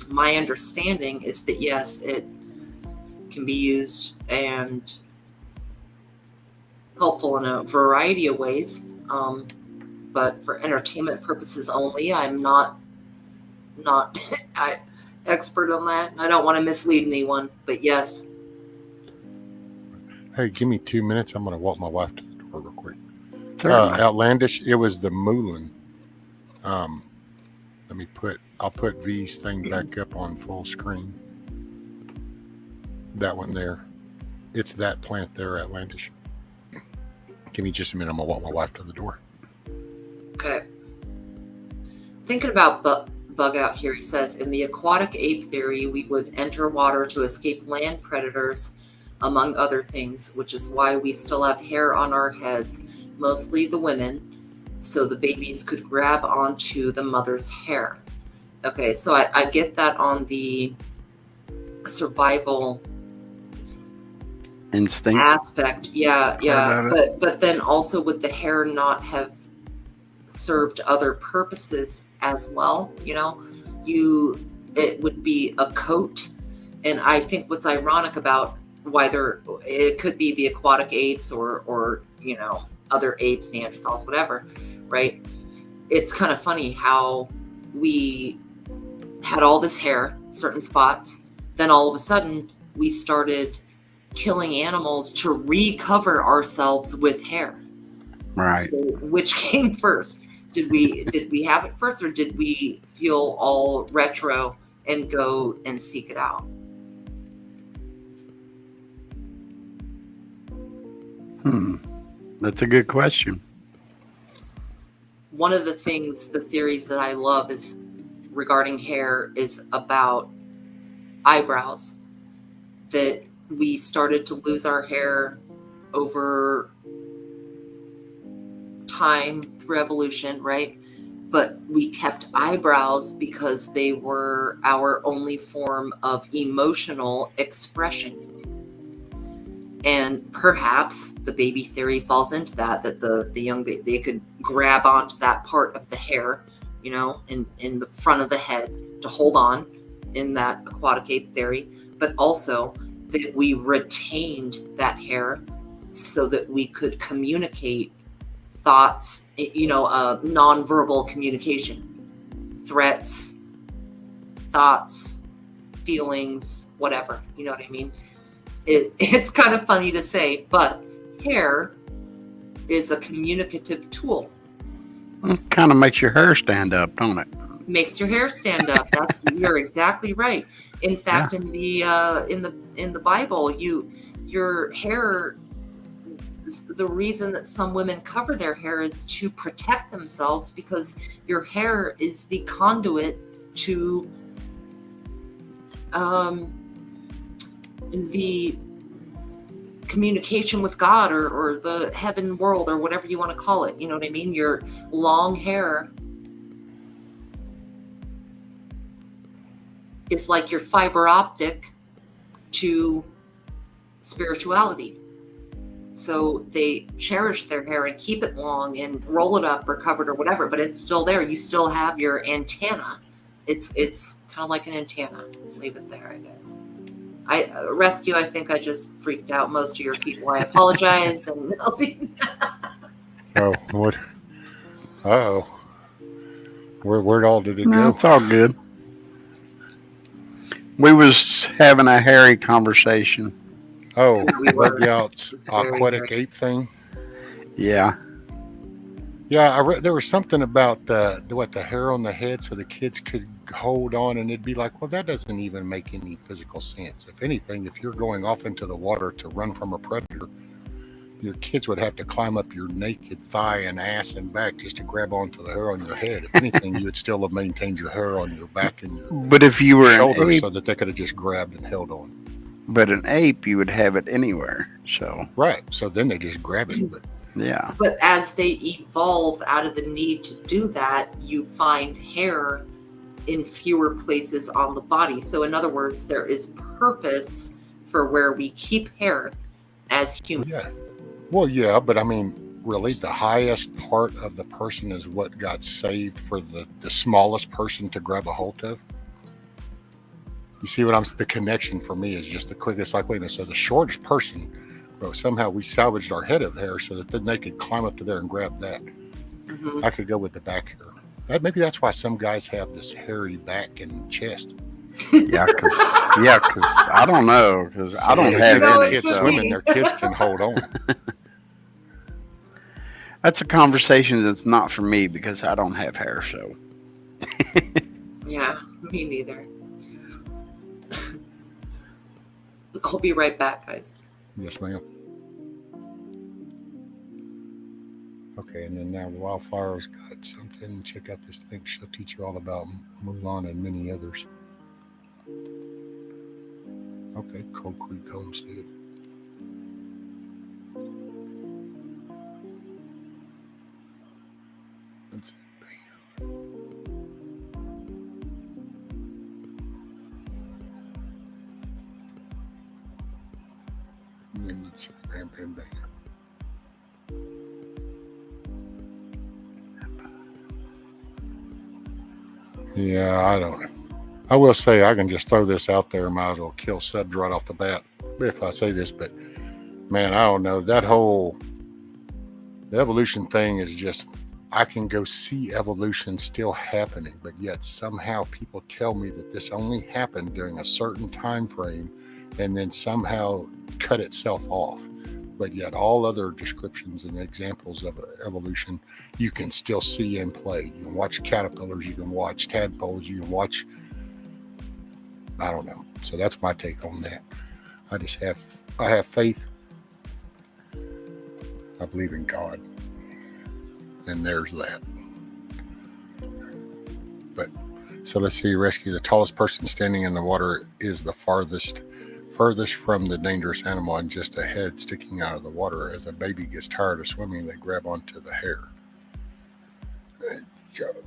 My understanding is that, yes, it can be used and helpful in a variety of ways. But for entertainment purposes only, I'm not expert on that, and I don't want to mislead anyone. But yes. hey, give me 2 minutes. I'm going to walk my wife to the door real quick. Certainly. Outlandish. It was the mullein. I'll put V's thing back up on full screen. That one there. It's that plant there, Outlandish. Give me just a minute. I'm going to walk my wife to the door. Okay. Thinking about Bug Out here, he says, in the aquatic ape theory, we would enter water to escape land predators, among other things, which is why we still have hair on our heads, mostly the women, so the babies could grab onto the mother's hair. Okay, so I get that on the survival Instinct. aspect. Yeah. about But then also would the hair not have served other purposes as well? It would be a coat. And I think what's ironic about why it could be the aquatic apes or other apes, Neanderthals, whatever, right? It's kind of funny how we had all this hair, certain spots, then all of a sudden we started killing animals to recover ourselves with hair. Right. So which came first? Did we have it first, or did we feel all retro and go and seek it out? That's a good question. One of the theories that I love is regarding hair is about eyebrows, that we started to lose our hair over time through evolution, right? But we kept eyebrows because they were our only form of emotional expression. And perhaps the baby theory falls into that the young baby, they could grab onto that part of the hair, in the front of the head to hold on in that aquatic ape theory, but also that we retained that hair so that we could communicate thoughts, nonverbal communication, threats, thoughts, feelings, whatever, you know what I mean? It's kind of funny to say, but hair is a communicative tool. It kind of makes your hair stand up, don't it? Makes your hair stand up. You're exactly right. In fact, in the Bible, your hair, the reason that some women cover their hair is to protect themselves, because your hair is the conduit to the communication with God or the heaven world or whatever you want to call it. You know what I mean? Your long hair is like your fiber optic to spirituality. So they cherish their hair and keep it long and roll it up or cover it or whatever, but it's still there. You still have your antenna. It's kind of like an antenna. Leave it there, I guess. Rescue, I think I just freaked out most of your people. I apologize. And Oh, what? Uh-oh. Where all did it No, go? it's all good. We was having a hairy conversation. Oh, We were- Rudyard's It's very, aquatic very- ape thing. Yeah. Yeah, I read there was something about the hair on the head, so the kids could hold on, and it'd be like, well, that doesn't even make any physical sense. If anything, if you're going off into the water to run from a predator, your kids would have to climb up your naked thigh and ass and back just to grab onto the hair on your head. If anything, you would still have maintained your hair on your back and your But if you were an shoulders ape, so that they could have just grabbed and held on. but an ape, you would have it anywhere. So Right. So then they just grab it. But yeah. But as they evolve out of the need to do that, you find hair in fewer places on the body. So in other words, there is purpose for where we keep hair as humans. yeah. Well, yeah, but I mean, really, the highest part of the person is what got saved for the smallest person to grab a hold of. You see what the connection for me is just the quickest likeliness. So the shortest person, but somehow we salvaged our head of hair so that then they could climb up to there and grab that. Mhm. I could go with the back hair. Maybe that's why some guys have this hairy back and chest. Yeah, because I don't know, because I don't If have No, their any. it kids could So swimming, be. their kids can hold on. that's a conversation that's not for me because I don't have hair. So Yeah, me neither. I'll be right back, guys. Yes, ma'am. Okay, and then now Wildflower's got something. Check out this link. She'll teach you all about Mulan and many others. Okay, Cold Creek Homestead. Let's see. And then let's see. Bam, bam, bam. Yeah, I don't know. I will say I can just throw this out there. Might as well kill subs right off the bat if I say this, but man, I don't know. The evolution thing is just, I can go see evolution still happening, but yet somehow people tell me that this only happened during a certain time frame and then somehow cut itself off. But yet all other descriptions and examples of evolution you can still see in play. You can watch caterpillars, you can watch tadpoles, you can watch, I don't know. So that's my take on that. I have faith. I believe in God. And there's that. But so let's see, rescue the tallest person standing in the water is the furthest from the dangerous animal and just a head sticking out of the water. As a baby gets tired of swimming, they grab onto the hair.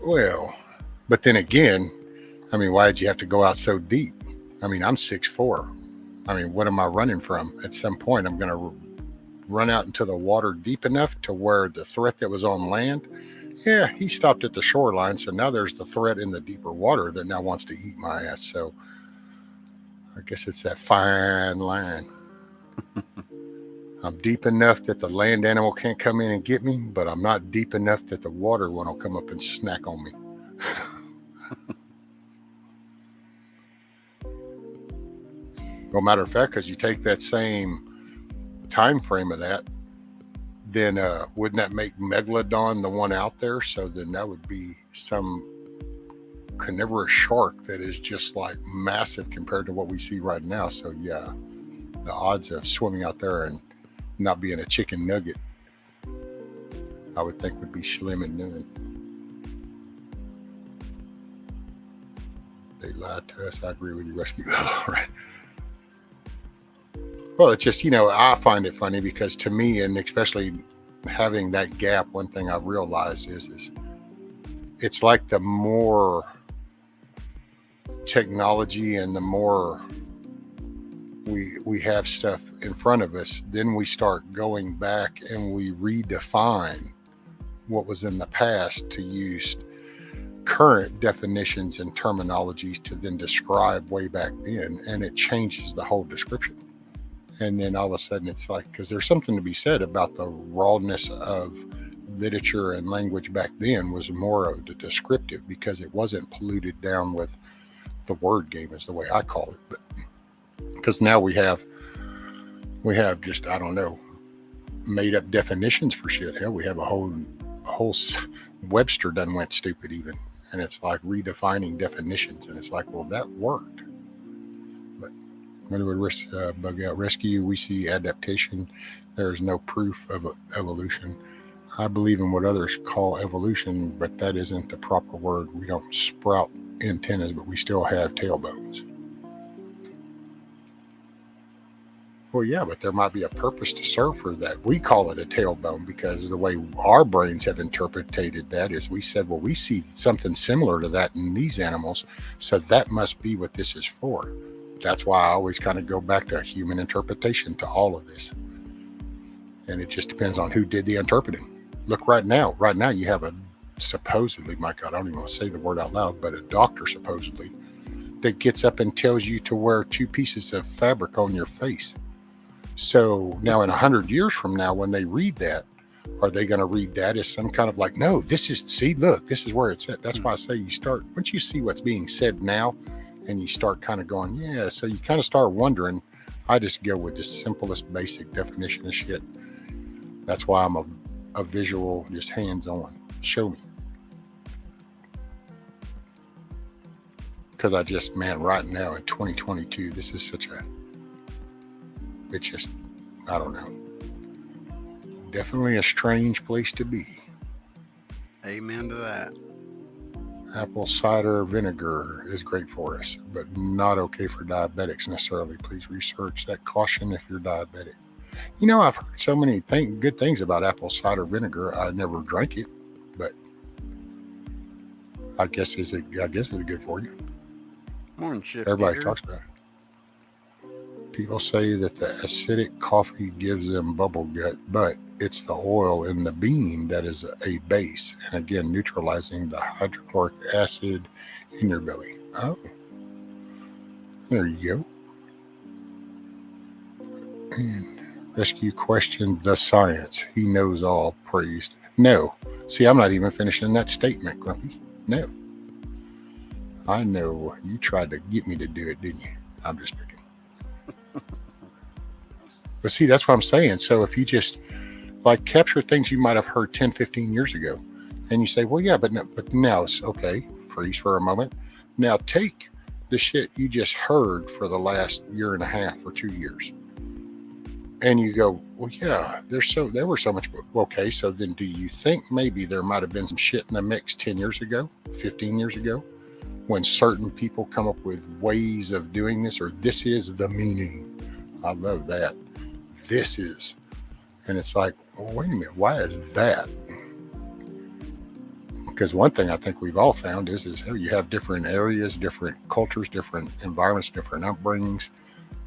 Well, but then again, I mean, why did you have to go out so deep? I mean, I'm 6'4". I mean, what am I running from? At some point, I'm going to run out into the water deep enough to where the threat that was on land, yeah, he stopped at the shoreline. So now there's the threat in the deeper water that now wants to eat my ass. So I guess it's that fine line. I'm deep enough that the land animal can't come in and get me, but I'm not deep enough that the water one will come up and snack on me. Well, matter of fact, because you take that same time frame of that, then wouldn't that make Megalodon the one out there? So then that would be some carnivorous shark that is just like massive compared to what we see right now. So yeah, the odds of swimming out there and not being a chicken nugget, I would think would be slim and none. They lied to us. I agree with you, Rescue. All right. Well, it's just, I find it funny because to me, and especially having that gap, one thing I've realized is it's like the more technology and the more we have stuff in front of us, then we start going back and we redefine what was in the past to use current definitions and terminologies to then describe way back then, and it changes the whole description. And then all of a sudden it's like, because there's something to be said about the rawness of literature and language back then was more of the descriptive because it wasn't polluted down with the word game is the way I call it. But because now we have, We have just, I don't know, made up definitions for shit. Hell, we have a whole Webster done went stupid even. And it's like redefining definitions. And it's like, well, that worked. But when we bug out rescue, we see adaptation. There is no proof of evolution. I believe in what others call evolution, but that isn't the proper word. We don't sprout antennas, but we still have tailbones. Well, yeah, but there might be a purpose to serve for that. We call it a tailbone because the way our brains have interpreted that is we said, well, we see something similar to that in these animals, so that must be what this is for. That's why I always kind of go back to human interpretation to all of this. And it just depends on who did the interpreting. Look right now you have a supposedly, my God, I don't even want to say the word out loud, but a doctor supposedly that gets up and tells you to wear 2 pieces of fabric on your face. So now in 100 years from now, when they read that, are they going to read that as some kind of like, no, this is, see, look, this is where it's at. That's why I say you start, once you see what's being said now and you start kind of going, yeah, so you kind of start wondering. I just go with the simplest basic definition of shit. That's why I'm a visual, just hands-on. Show me. Because I just, man, right now in 2022, this is such a, it's just, I don't know. Definitely a strange place to be. Amen to that. Apple cider vinegar is great for us, but not okay for diabetics necessarily. Please research that. Caution if you're diabetic. You know, I've heard so many good things about apple cider vinegar. I never drank it, but I guess it's good for you. Morning shift. Everybody talks about it. People say that the acidic coffee gives them bubble gut, but it's the oil in the bean that is a base, and again, neutralizing the hydrochloric acid in your belly. Oh, there you go. And rescue question the science. He knows all, praised. No. See, I'm not even finishing that statement, Grumpy. No. I know you tried to get me to do it, didn't you? I'm just picking. But see, that's what I'm saying. So if you just like capture things you might have heard 10, 15 years ago, and you say, well, yeah, but now it's okay. Freeze for a moment. Now take the shit you just heard for the last year and a half or 2 years. And you go, well, yeah, there were so much. Okay, so then do you think maybe there might have been some shit in the mix 10 years ago, 15 years ago, when certain people come up with ways of doing this, or this is the meaning? I love that. This is. And it's like, well, wait a minute, why is that? Because one thing I think we've all found is you have different areas, different cultures, different environments, different upbringings,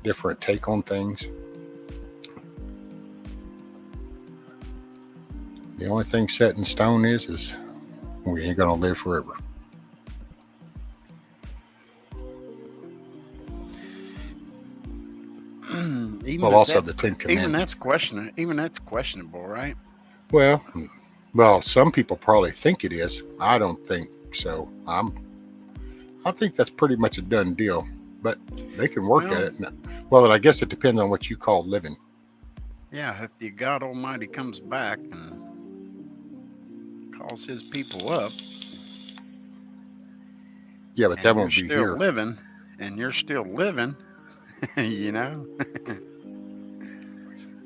different take on things. The only thing set in stone is we ain't going to live forever. Also the 10 Commandments. Even that's questionable, right? Well, some people probably think it is. I don't think so. I think that's pretty much a done deal, but they can work at it. Well, and I guess it depends on what you call living. Yeah, if the God Almighty comes back and calls his people up. Yeah, but that won't be here. And you're still living, you know.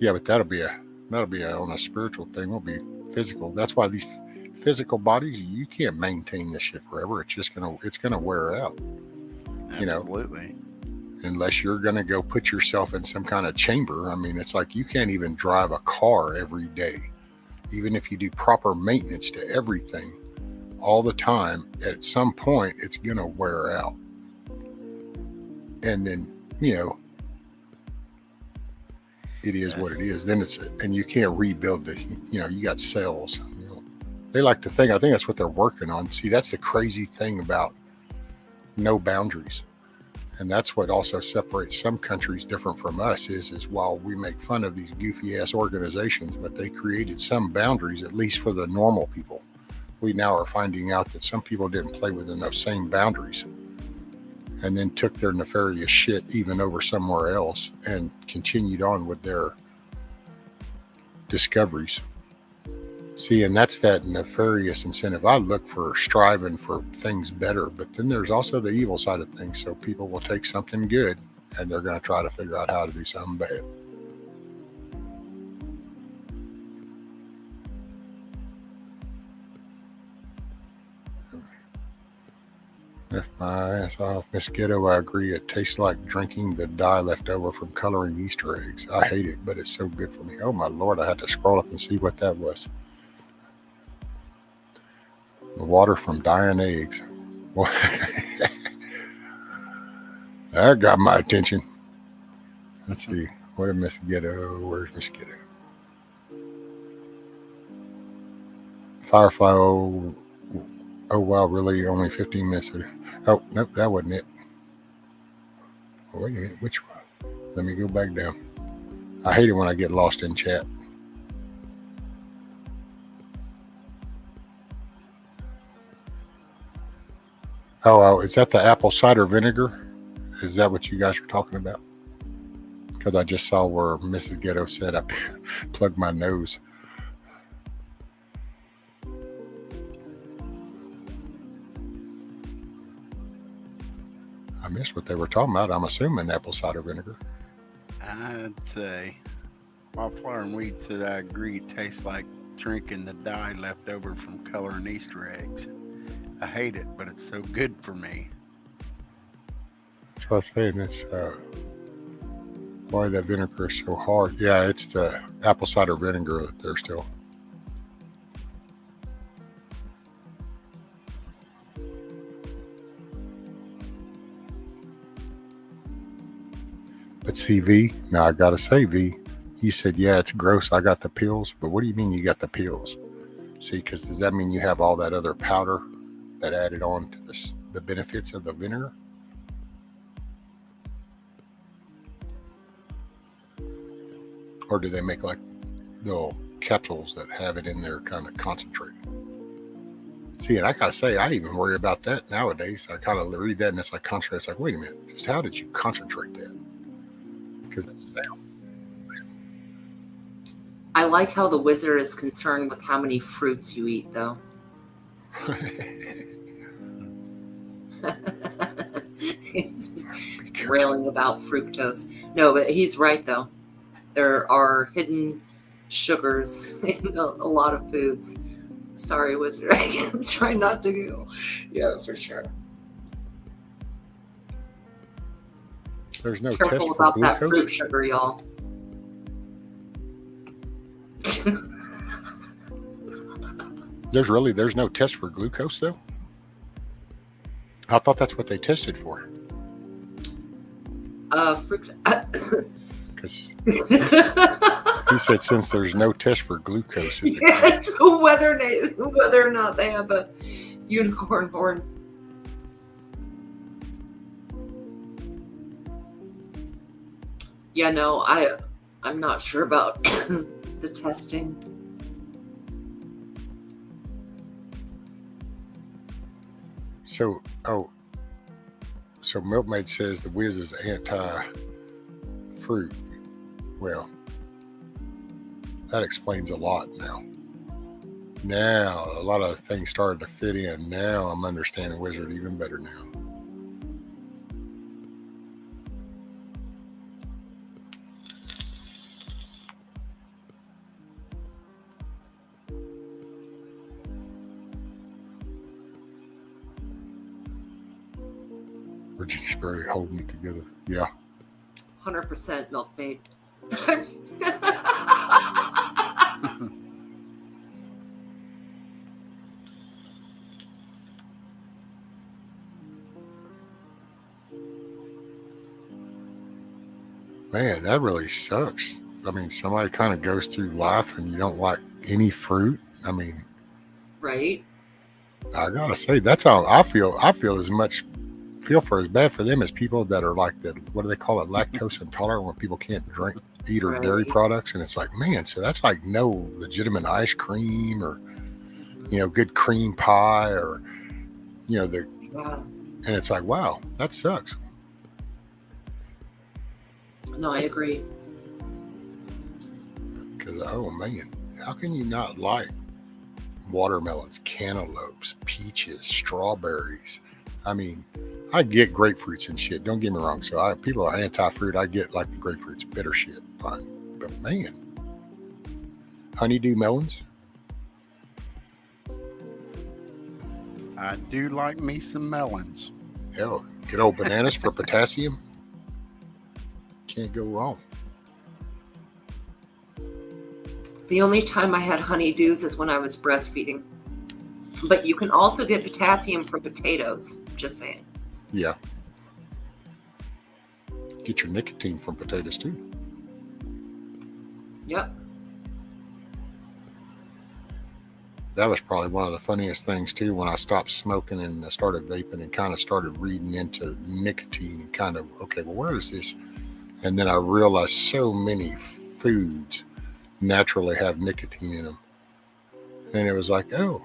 Yeah, but that'll be on a spiritual thing. Won't be physical. That's why these physical bodies, you can't maintain this shit forever. It's gonna wear out. Absolutely. Unless you're gonna go put yourself in some kind of chamber. I mean, it's like you can't even drive a car every day. Even if you do proper maintenance to everything all the time, at some point it's gonna wear out. And then, it is what it is. Then and you can't rebuild you got cells. They like to think, I think that's what they're working on. See, that's the crazy thing about no boundaries. And that's what also separates some countries different from us is while we make fun of these goofy ass organizations, but they created some boundaries, at least for the normal people. We now are finding out that some people didn't play within those same boundaries. and then took their nefarious shit even over somewhere else and continued on with their discoveries. See, and that's that nefarious incentive. I look for striving for things better, but then there's also the evil side of things. So people will take something good and they're going to try to figure out how to do something bad. Lift my ass off, Miss Ghetto. I agree. It tastes like drinking the dye left over from coloring Easter eggs. I hate it, but it's so good for me. Oh my Lord, I had to scroll up and see what that was. The water from dyeing eggs. Well, that got my attention. Let's see. What did Miss Ghetto? Where's Miss Ghetto? Firefly. Oh wow, really? Only 15 minutes. Oh, nope, that wasn't it. Oh, wait a minute, which one? Let me go back down. I hate it when I get lost in chat. Oh, is that the apple cider vinegar? Is that what you guys were talking about? Because I just saw where Mrs. Ghetto said I plugged my nose. I missed what they were talking about. I'm assuming apple cider vinegar. I'd say Wildflower and Weed said I agree. It tastes like drinking the dye left over from coloring Easter eggs. I hate it, but it's so good for me. That's what I'm saying. It's why that vinegar is so hard. Yeah, it's the apple cider vinegar that they're still. But see, V, now I gotta say, V, you said, yeah, it's gross. I got the pills. But what do you mean you got the pills? See, because does that mean you have all that other powder that added on to the benefits of the vinegar? Or do they make like little capsules that have it in there kind of concentrated? See, and I gotta say, I even worry about that nowadays. I kind of read that and it's like concentrate. It's like, wait a minute, just how did you concentrate that? Because it's sound. I like how the wizard is concerned with how many fruits you eat, though. He's railing about fructose. No, but he's right, though. There are hidden sugars in a lot of foods. Sorry, wizard. I'm trying not to go. Yeah, for sure. There's no Careful test for about glucose? that fruit sugar, y'all. There's no test for glucose though? I thought that's what they tested for. Fruit. Because he said since there's no test for glucose. Yeah, so whether or not they have a unicorn horn. Yeah, no, I'm not sure about the testing. So Milkmaid says the Wiz is anti-fruit. Well, that explains a lot now. Now, a lot of things started to fit in. Now I'm understanding Wizard even better now. Virginia's barely holding it together. Yeah. 100% Milkmaid. Man, that really sucks. I mean, somebody kind of goes through life and you don't like any fruit. I mean, Right? I gotta say, that's how I feel. I feel as bad for them as people that are like what do they call it, lactose intolerant, when people can't eat or dairy products. And it's like, man, so that's like no legitimate ice cream or, good cream pie or, Yeah. And it's like, wow, that sucks. No, I agree. Because, oh man, how can you not like watermelons, cantaloupes, peaches, strawberries? I mean, I get grapefruits and shit. Don't get me wrong. So people are anti-fruit. I get like the grapefruits, bitter shit, fine. But man, honeydew melons. I do like me some melons. Hell, good old bananas for potassium. Can't go wrong. The only time I had honeydews is when I was breastfeeding. But you can also get potassium from potatoes. Just saying. Yeah. Get your nicotine from potatoes too. Yep. That was probably one of the funniest things too, when I stopped smoking and I started vaping and kind of started reading into nicotine and kind of, okay, well, where is this? And then I realized so many foods naturally have nicotine in them. And it was like, oh.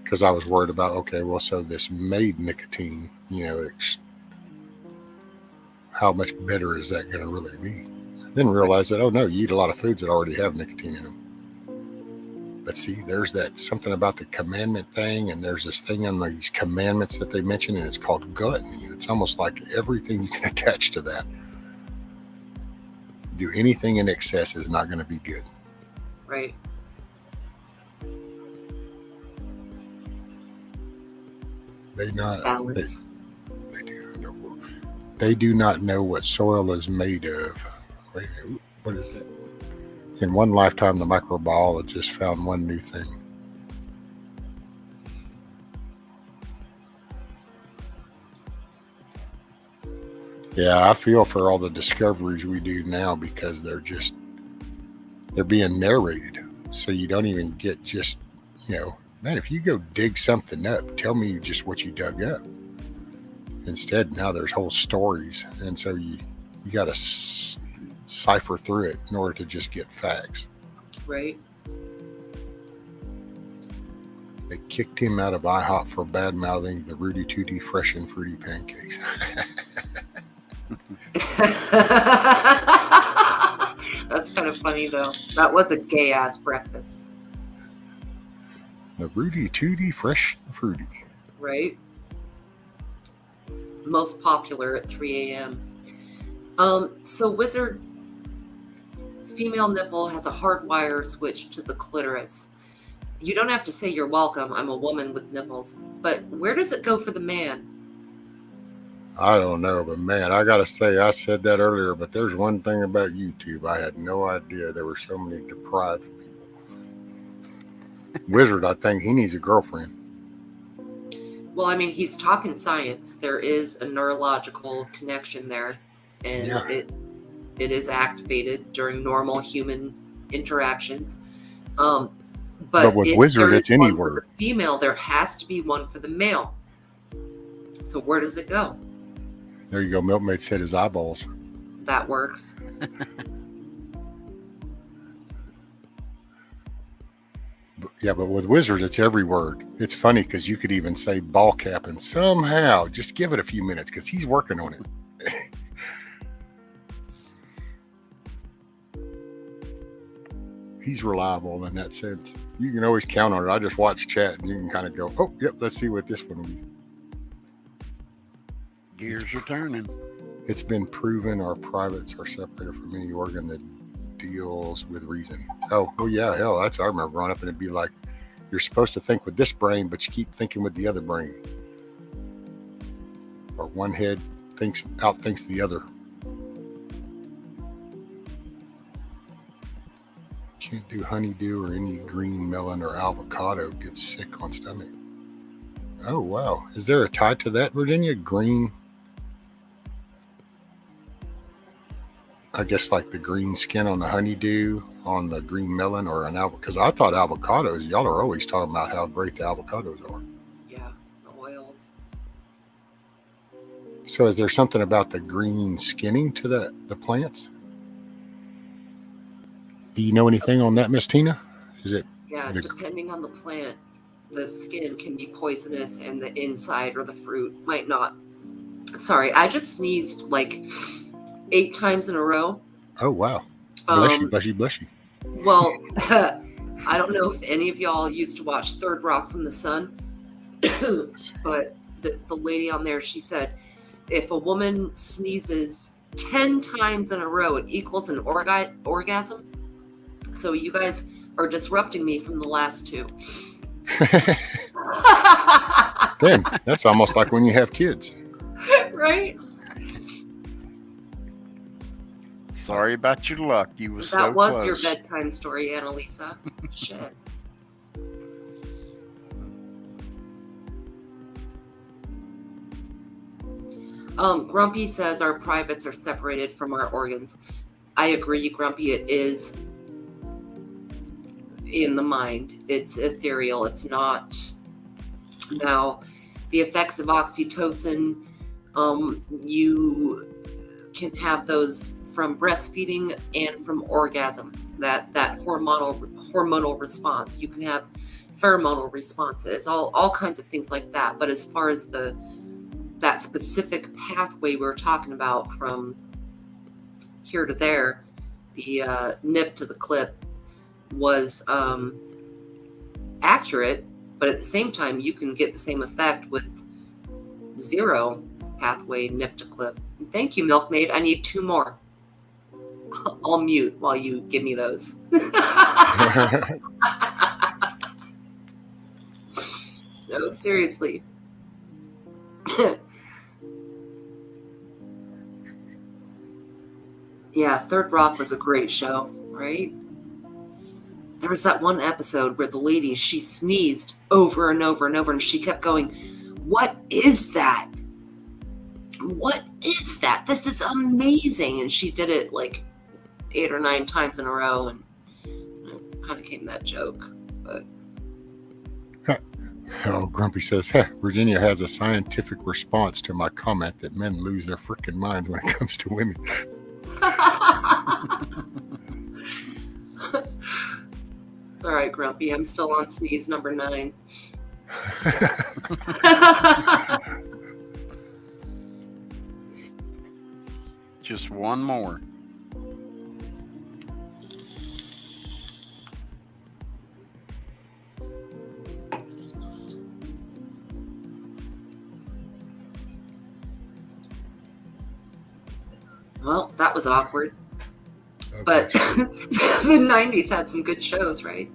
Because I was worried about, okay, well, so this made nicotine, how much better is that going to really be? Then realize that, oh no, you eat a lot of foods that already have nicotine in them. But see, there's that something about the commandment thing, and there's this thing on these commandments that they mention, and it's called gluttony. And it's almost like everything you can attach to that. Do anything in excess is not going to be good. Right. Balance. They do not know what soil is made of. Wait, what is it? In one lifetime, the microbiologist found one new thing. Yeah, I feel for all the discoveries we do now, because they're being narrated. So you don't even get just, man, if you go dig something up, tell me just what you dug up. Instead, now there's whole stories. And so you got to cipher through it in order to just get facts. Right. They kicked him out of IHOP for bad-mouthing the Rudy Tooty fresh and fruity pancakes. That's kind of funny, though. That was a gay-ass breakfast. The Rudy Tooty fresh and fruity. Right. Most popular at 3 a.m. So Wizard, female nipple has a hard wire switch to the clitoris. You don't have to say you're welcome. I'm a woman with nipples. But where does it go for the man? I don't know, but man, I gotta say, I said that earlier, but there's one thing about YouTube. I had no idea there were so many deprived people. Wizard, I think he needs a girlfriend. Well, I mean, he's talking science. There is a neurological connection there, and Yeah. it is activated during normal human interactions. But with if Wizard, there it's is one anywhere. for the female, there has to be one for the male. So where does it go? There you go. Milkmaid said his eyeballs. That works. Yeah, but with Wizards, it's every word. It's funny because you could even say ball cap, and somehow just give it a few minutes because he's working on it. He's reliable in that sense. You can always count on it. I just watch chat and you can kind of go, oh, yep, let's see what this one will be. Gears are turning. It's been proven our privates are separated from any organ that deals with reason. Oh yeah, hell, I remember growing up and it'd be like, you're supposed to think with this brain, but you keep thinking with the other brain. Or one head outthinks the other. Can't do honeydew or any green melon or avocado. Gets sick on stomach. Oh wow, is there a tie to that, Virginia? Green. I guess like the green skin on the honeydew, on the green melon, or an avocado. Because I thought avocados, y'all are always talking about how great the avocados are. Yeah, the oils. So is there something about the green skinning to the plants? Do you know anything on that, Miss Tina? Is it? Yeah, depending on the plant. the skin can be poisonous and the inside or the fruit might not. Sorry, I just sneezed like 8 times in a row. Oh, wow. Bless you, Um, bless you, bless you. well, I don't know if any of y'all used to watch Third Rock from the Sun, but the lady on there, she said, if a woman sneezes 10 times in a row, it equals an orgasm. So you guys are disrupting me from the last 2. Damn, that's almost like when you have kids. Right? Sorry about your luck. You was That so was close. your bedtime story, Annalisa. Shit. Grumpy says our privates are separated from our organs. I agree, Grumpy. It is in the mind. It's ethereal. It's not. Now, the effects of oxytocin, you can have those from breastfeeding and from orgasm. That hormonal response. You can have pheromonal responses, all kinds of things like that. But as far as that specific pathway we're talking about from here to there, the nip to the clip was accurate, but at the same time, you can get the same effect with 0 pathway nip to clip. Thank you, Milkmaid. I need 2 more. I'll mute while you give me those. No, seriously. Yeah, Third Rock was a great show, right? There was that one episode where the lady, she sneezed over and over and over, and she kept going, "What is that? What is that? This is amazing." And she did it like 8 or 9 times in a row, and it kind of came that joke. But Oh, Grumpy says, Virginia has a scientific response to my comment that men lose their freaking minds when it comes to women. It's all right, Grumpy. I'm still on sneeze number 9. Just one more. Well, that was awkward. Okay. But the 90s had some good shows, right?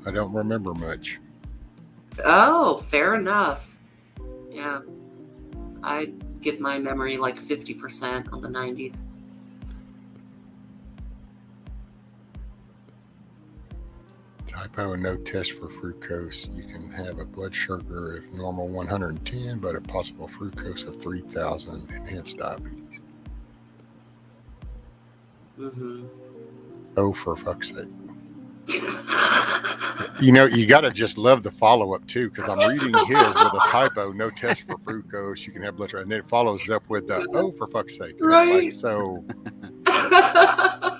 I don't remember much. Oh, fair enough. Yeah. I'd give my memory like 50% on the 90s. Typo, no test for fructose. You can have a blood sugar if normal 110, but a possible fructose of 3,000 and hence diabetes. Mm-hmm. Oh, for fuck's sake. You know, you got to just love the follow-up, too, because I'm reading his with a typo, no test for fructose, you can have blood sugar, and then it follows up with the, oh, for fuck's sake. And Right. it's like, so,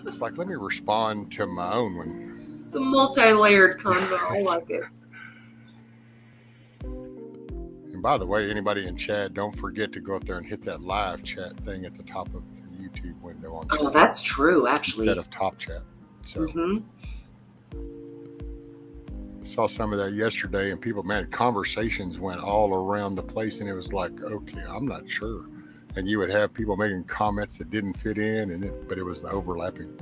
it's like, let me respond to my own one. It's a multi-layered convo. I like it. And by the way, anybody in chat, don't forget to go up there and hit that live chat thing at the top of your YouTube window on Oh, that's true, actually. instead of top chat. So Mm-hmm. I saw some of that yesterday, and people, man, conversations went all around the place, and it was like, okay, I'm not sure. And you would have people making comments that didn't fit in, but it was the overlapping.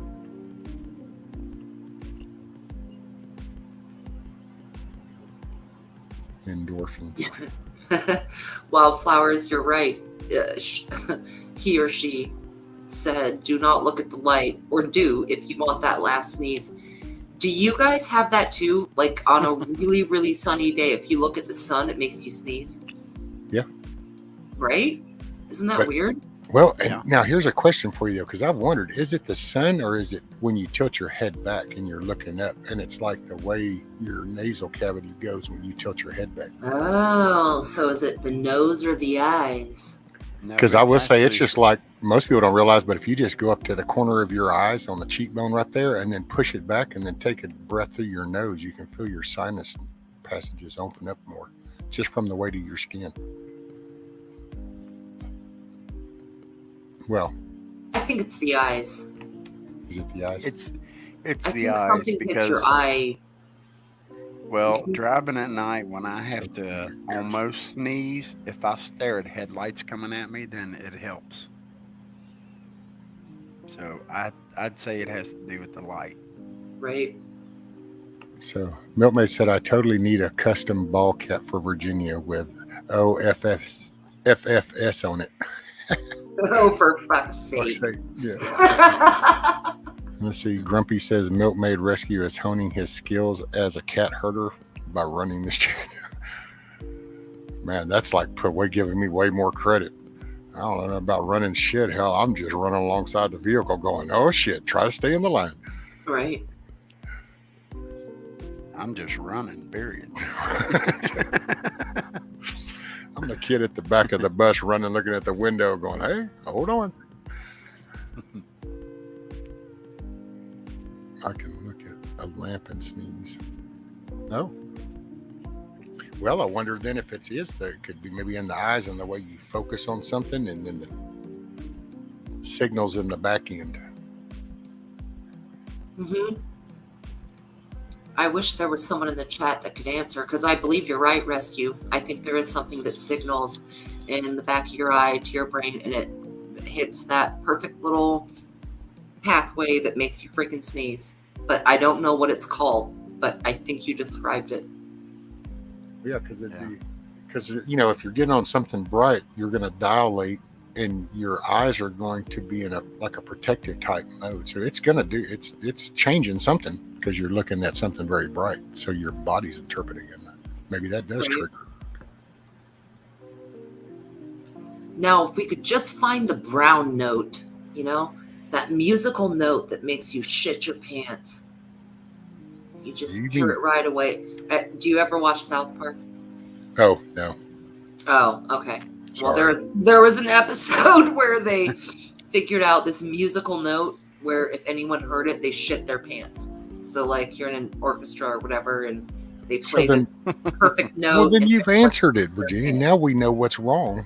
Endorphins. Wildflowers, you're right. He or she said, do not look at the light, or do if you want that last sneeze. Do you guys have that too? Like on a really, really sunny day, if you look at the sun, it makes you sneeze? Yeah. Right? Isn't that But- weird? Well, Yeah. and now here's a question for you, though, because I've wondered, is it the sun or is it when you tilt your head back and you're looking up, and it's like the way your nasal cavity goes when you tilt your head back? Oh, so is it the nose or the eyes? No, Because I it's will say it's actually just like most people don't realize, but if you just go up to the corner of your eyes on the cheekbone right there and then push it back and then take a breath through your nose, you can feel your sinus passages open up more just from the weight of your skin. Well, I think it's the eyes. is it the eyes? it's I the think eyes something hits your because eye. well, driving at night when I have to almost sneeze, if I stare at headlights coming at me, then it helps. So I'd say it has to do with the light. Right. So Milkmaid said, I totally need a custom ball cap for Virginia with FFS on it. Oh, for fuck's Fuck's sake. sake. Yeah. Let's see. Grumpy says Milkmaid Rescue is honing his skills as a cat herder by running this chat. Man, that's like giving me way more credit. I don't know about running shit. Hell, I'm just running alongside the vehicle going, oh shit, try to stay in the line. Right. I'm just running, period. I'm the kid at the back of the bus running, looking at the window going, hey, hold on. I can look at a lamp and sneeze. No. Well, I wonder then if it could be maybe in the eyes and the way you focus on something and then the signals in the back end. Mm-hmm. I wish there was someone in the chat that could answer, because I believe you're right, Rescue. I think there is something that signals in the back of your eye to your brain, and it hits that perfect little pathway that makes you freaking sneeze. But I don't know what it's called, but I think you described it. Yeah, because if you're getting on something bright, you're going to dilate, and your eyes are going to be in a protective type mode. So it's going to it's changing something because you're looking at something very bright. So your body's interpreting it. Maybe that does trigger. Now, if we could just find the brown note, that musical note that makes you shit your pants. You just hear it right away. Do you ever watch South Park? Oh, no. Oh, okay. Sorry. Well, there was an episode where they figured out this musical note where if anyone heard it, they shit their pants. So like you're in an orchestra or whatever, and they play this perfect note. Well, then you've answered it, Virginia. Now we know what's wrong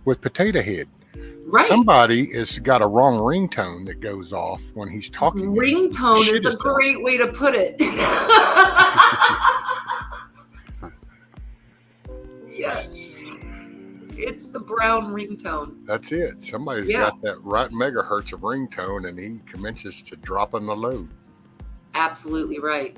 with Potato Head. Right. Somebody has got a wrong ringtone that goes off when he's talking. Ringtone is a great way to put it. Yes. It's the brown ringtone. That's it. Somebody's got that right megahertz of ringtone, and he commences to drop on the load. Absolutely right.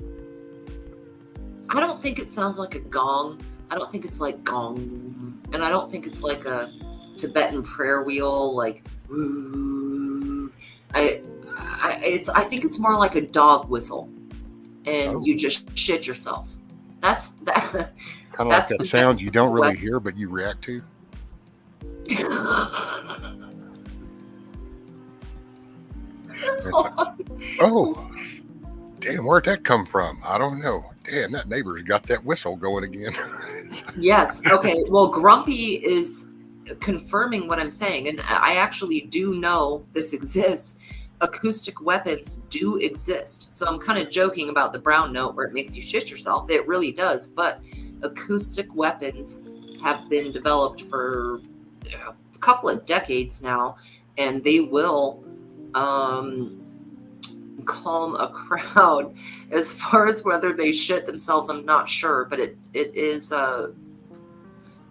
I don't think it sounds like a gong. I don't think it's like gong. And I don't think it's like a Tibetan prayer wheel, like ooh. I think it's more like a dog whistle, and you just shit yourself. That's that. Kind of like that sound you don't really hear, but you react to. Oh, damn! Where'd that come from? I don't know. Damn, that neighbor's got that whistle going again. Yes. Okay. Well, Grumpy is confirming what I'm saying, and I actually do know this exists. Acoustic weapons do exist. So I'm kind of joking about the brown note where it makes you shit yourself. It really does. But acoustic weapons have been developed for a couple of decades now, and they will calm a crowd. As far as whether they shit themselves, I'm not sure, but it is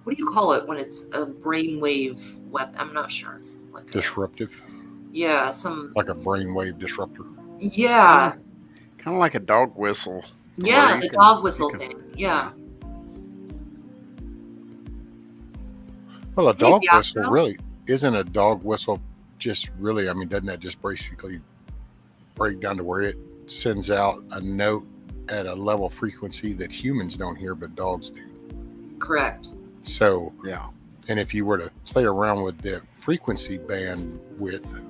what do you call it when it's a brainwave weapon? I'm not sure. Like disruptive. Yeah, like a brainwave disruptor. Yeah. Kind of like a dog whistle. Yeah, the dog whistle thing. Yeah. Well, a dog whistle really isn't a dog whistle. Just really, I mean, doesn't that just basically break down to where it sends out a note at a level frequency that humans don't hear, but dogs do? Correct. So, yeah. And if you were to play around with the frequency bandwidth,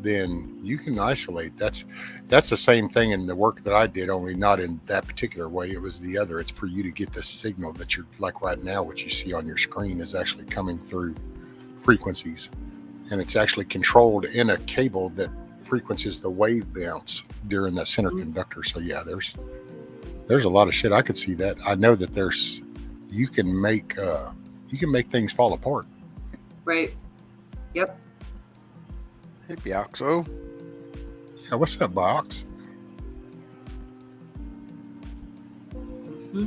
then you can isolate. That's the same thing in the work that I did, only not in that particular way. It was the other. It's for you to get the signal that you're like right now, what you see on your screen is actually coming through frequencies, and it's actually controlled in a cable that frequencies the wave bounce during that center conductor. So yeah, there's a lot of shit. I could see that. I know that you can make things fall apart. Right. Yep. Hey, Bioxo. Yeah, what's up, Box? Mm-hmm.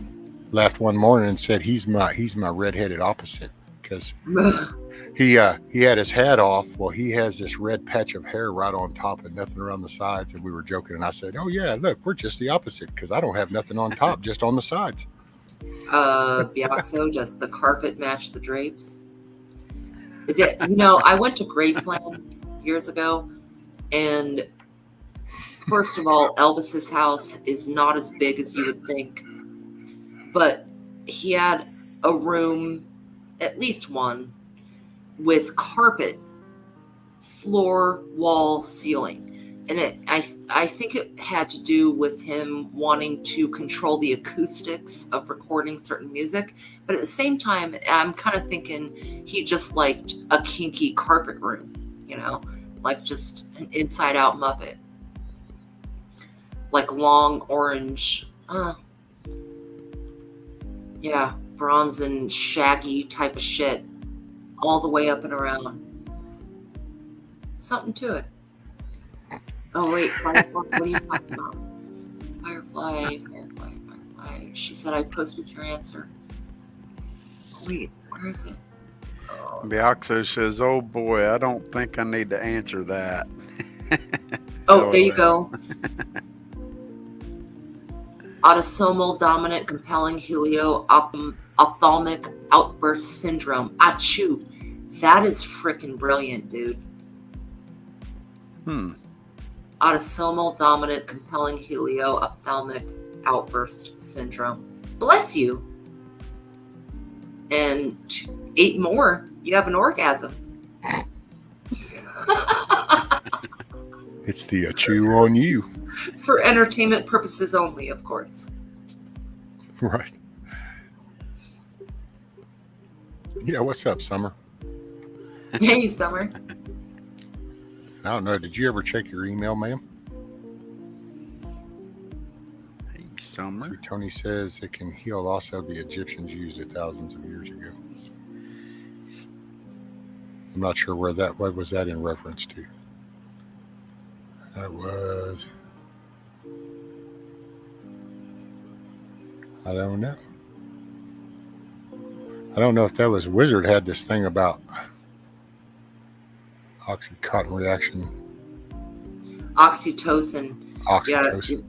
Laughed one morning and said he's my redheaded opposite because he had his hat off. Well, he has this red patch of hair right on top and nothing around the sides. And we were joking, and I said, "Oh yeah, look, we're just the opposite because I don't have nothing on top, just on the sides." Bioxo, just the carpet matched the drapes. Is it? I went to Graceland years ago, and first of all, Elvis's house is not as big as you would think, but he had a room, at least one, with carpet, floor, wall, ceiling. And I think it had to do with him wanting to control the acoustics of recording certain music. But at the same time, I'm kind of thinking he just liked a kinky carpet room, like just an inside out Muppet. Like long orange, bronze and shaggy type of shit all the way up and around. Something to it. Oh wait, Firefly, what are you talking about? Firefly. She said I posted your answer. Wait, where is it? Bioxo says, "Oh boy, I don't think I need to answer that." Oh, there you go. Autosomal dominant compelling ophthalmic outburst syndrome. Achoo. That is freaking brilliant, dude. Autosomal dominant compelling ophthalmic outburst syndrome. Bless you. And 8 more, you have an orgasm. It's the chew on you. For entertainment purposes only, of course. Right. Yeah, what's up, Summer? Hey, Summer. I don't know. Did you ever check your email, ma'am? Hey, Summer. See, Tony says it can heal also the Egyptians used it thousands of years ago. I'm not sure what was that in reference to. That was... I don't know. I don't know if that was Wizard had this thing about Oxycontin reaction. Oxytocin. Oxytocin.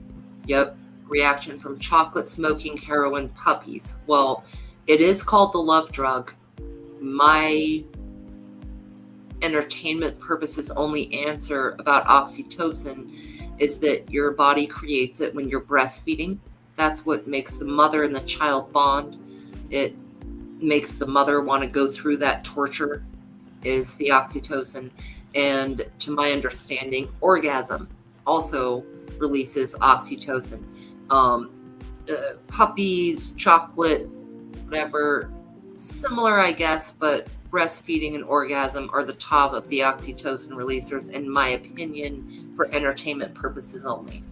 Yep. Reaction from chocolate smoking heroin puppies. Well, it is called the love drug. My entertainment purposes only answer about oxytocin is that your body creates it when you're breastfeeding. That's what makes the mother and the child bond. It makes the mother want to go through that torture, is the oxytocin. And to my understanding, orgasm also releases oxytocin. Puppies, chocolate, whatever, similar, I guess, but breastfeeding and orgasm are the top of the oxytocin releasers, in my opinion, for entertainment purposes only.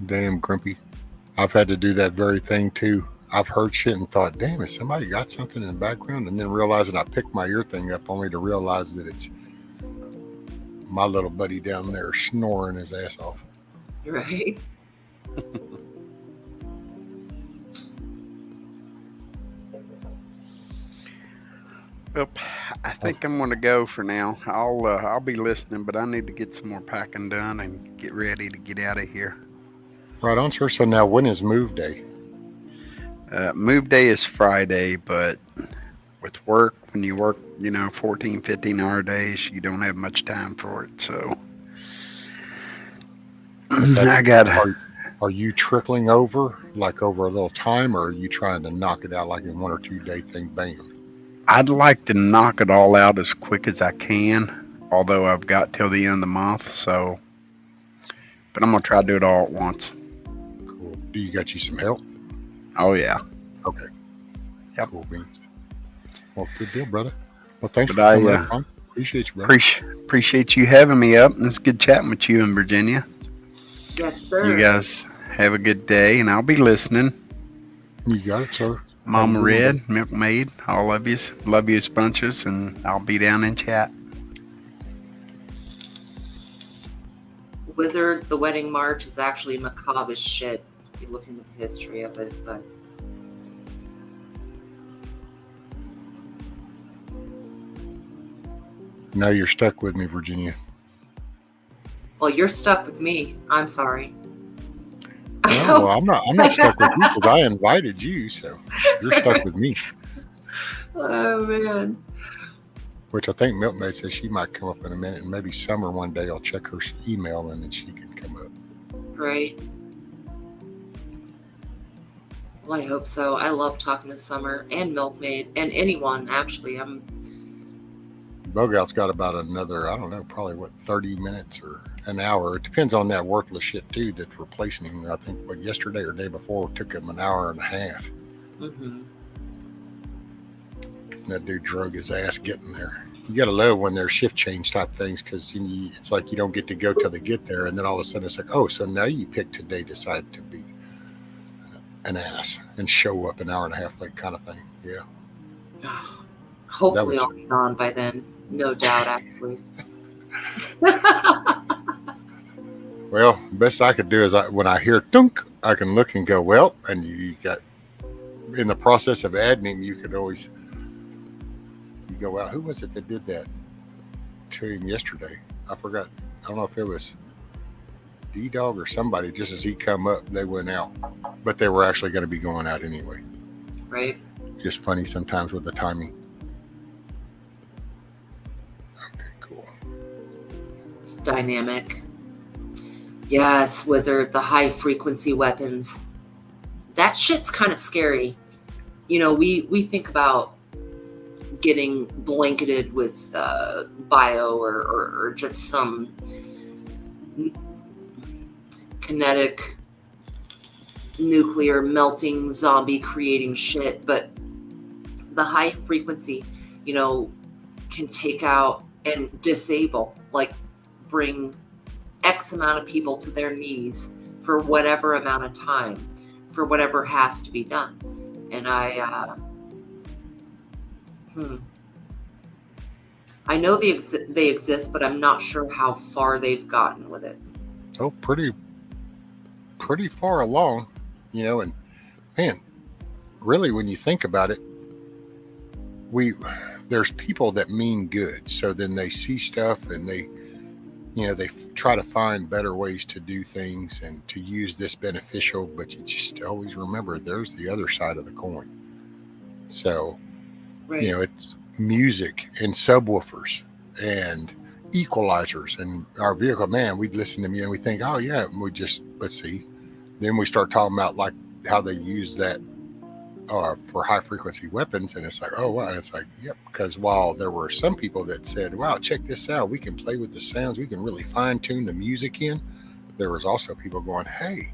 Damn, Grumpy. I've had to do that very thing too. I've heard shit and thought, damn, has somebody got something in the background? And then realizing I picked my ear thing up only to realize that it's my little buddy down there snoring his ass off. Right? Well, I think I'm going to go for now. I'll be listening, but I need to get some more packing done and get ready to get out of here. Right on, sir. So now, when is move day? Move day is Friday, but with work, when you work, 14, 15-hour days, you don't have much time for it. So I got. Are you trickling over like over a little time, or are you trying to knock it out like in 1 or 2 day thing? Bam. I'd like to knock it all out as quick as I can, although I've got till the end of the month. So, but I'm gonna try to do it all at once. Cool. Do you got you some help? Oh yeah. Okay. Yep. Cool beans. Well, good deal, brother. Well, thanks But for coming up, Ron. Appreciate you, bro. appreciate you having me up. It's good chatting with you in Virginia. Yes, sir. You guys have a good day, and I'll be listening. You got it, sir. Mama Red, Milkmaid, all of you. Love you bunches, and I'll be down in chat. Wizard, the Wedding March is actually macabre as shit if you look into the history of it, but Now you're stuck with me, Virginia. well, you're stuck with me. I'm sorry. No, well, I'm not stuck with you because I invited you, so you're stuck with me. Oh man. Which I think Milkmaid says she might come up in a minute, and maybe Summer one day I'll check her email and then she can come up. Right. Well, I hope so. I love talking to Summer and Milkmaid and anyone, actually. Bogout's got about another, I don't know, probably 30 minutes or an hour. It depends on that worthless shit too that's replacing him. I think yesterday or day before it took him an hour and a half. Mm-hmm. That dude drug his ass getting there. You gotta love when there's shift change type things because it's like you don't get to go till they get there, and then all of a sudden it's like, oh, so now you pick today, decide to be an ass and show up an hour and a half late, kind of thing. Yeah. Hopefully I'll be gone by then. No doubt, actually. Well, best I could do is when I hear dunk, I can look and go, well, and you got in the process of adding him, you could always go out. Who was it that did that to him yesterday? I forgot. I don't know if it was D-Dog or somebody. Just as he come up, they went out, but they were actually going to be going out anyway. Right. Just funny sometimes with the timing. Okay, cool. It's dynamic. Yes, Wizard, the high frequency weapons. That shit's kind of scary. You know, we think about getting blanketed with bio or just some kinetic nuclear melting zombie creating shit, but the high frequency, you know, can take out and disable, like bring X amount of people to their knees for whatever amount of time, for whatever has to be done. And I know they exist, but I'm not sure how far they've gotten with it. Oh, pretty far along, you know, and man, really, when you think about it, there's people that mean good. So then they see stuff and they try to find better ways to do things and to use this beneficial, but you just always remember there's the other side of the coin. So, right. You know, it's music and subwoofers and equalizers and our vehicle. Man, we'd listen to me and we think, oh yeah, let's see. Then we start talking about like how they use that for high frequency weapons, and it's like, oh wow, and it's like, yep. Because while there were some people that said, wow, check this out, we can play with the sounds, we can really fine tune the music in. There was also people going, hey,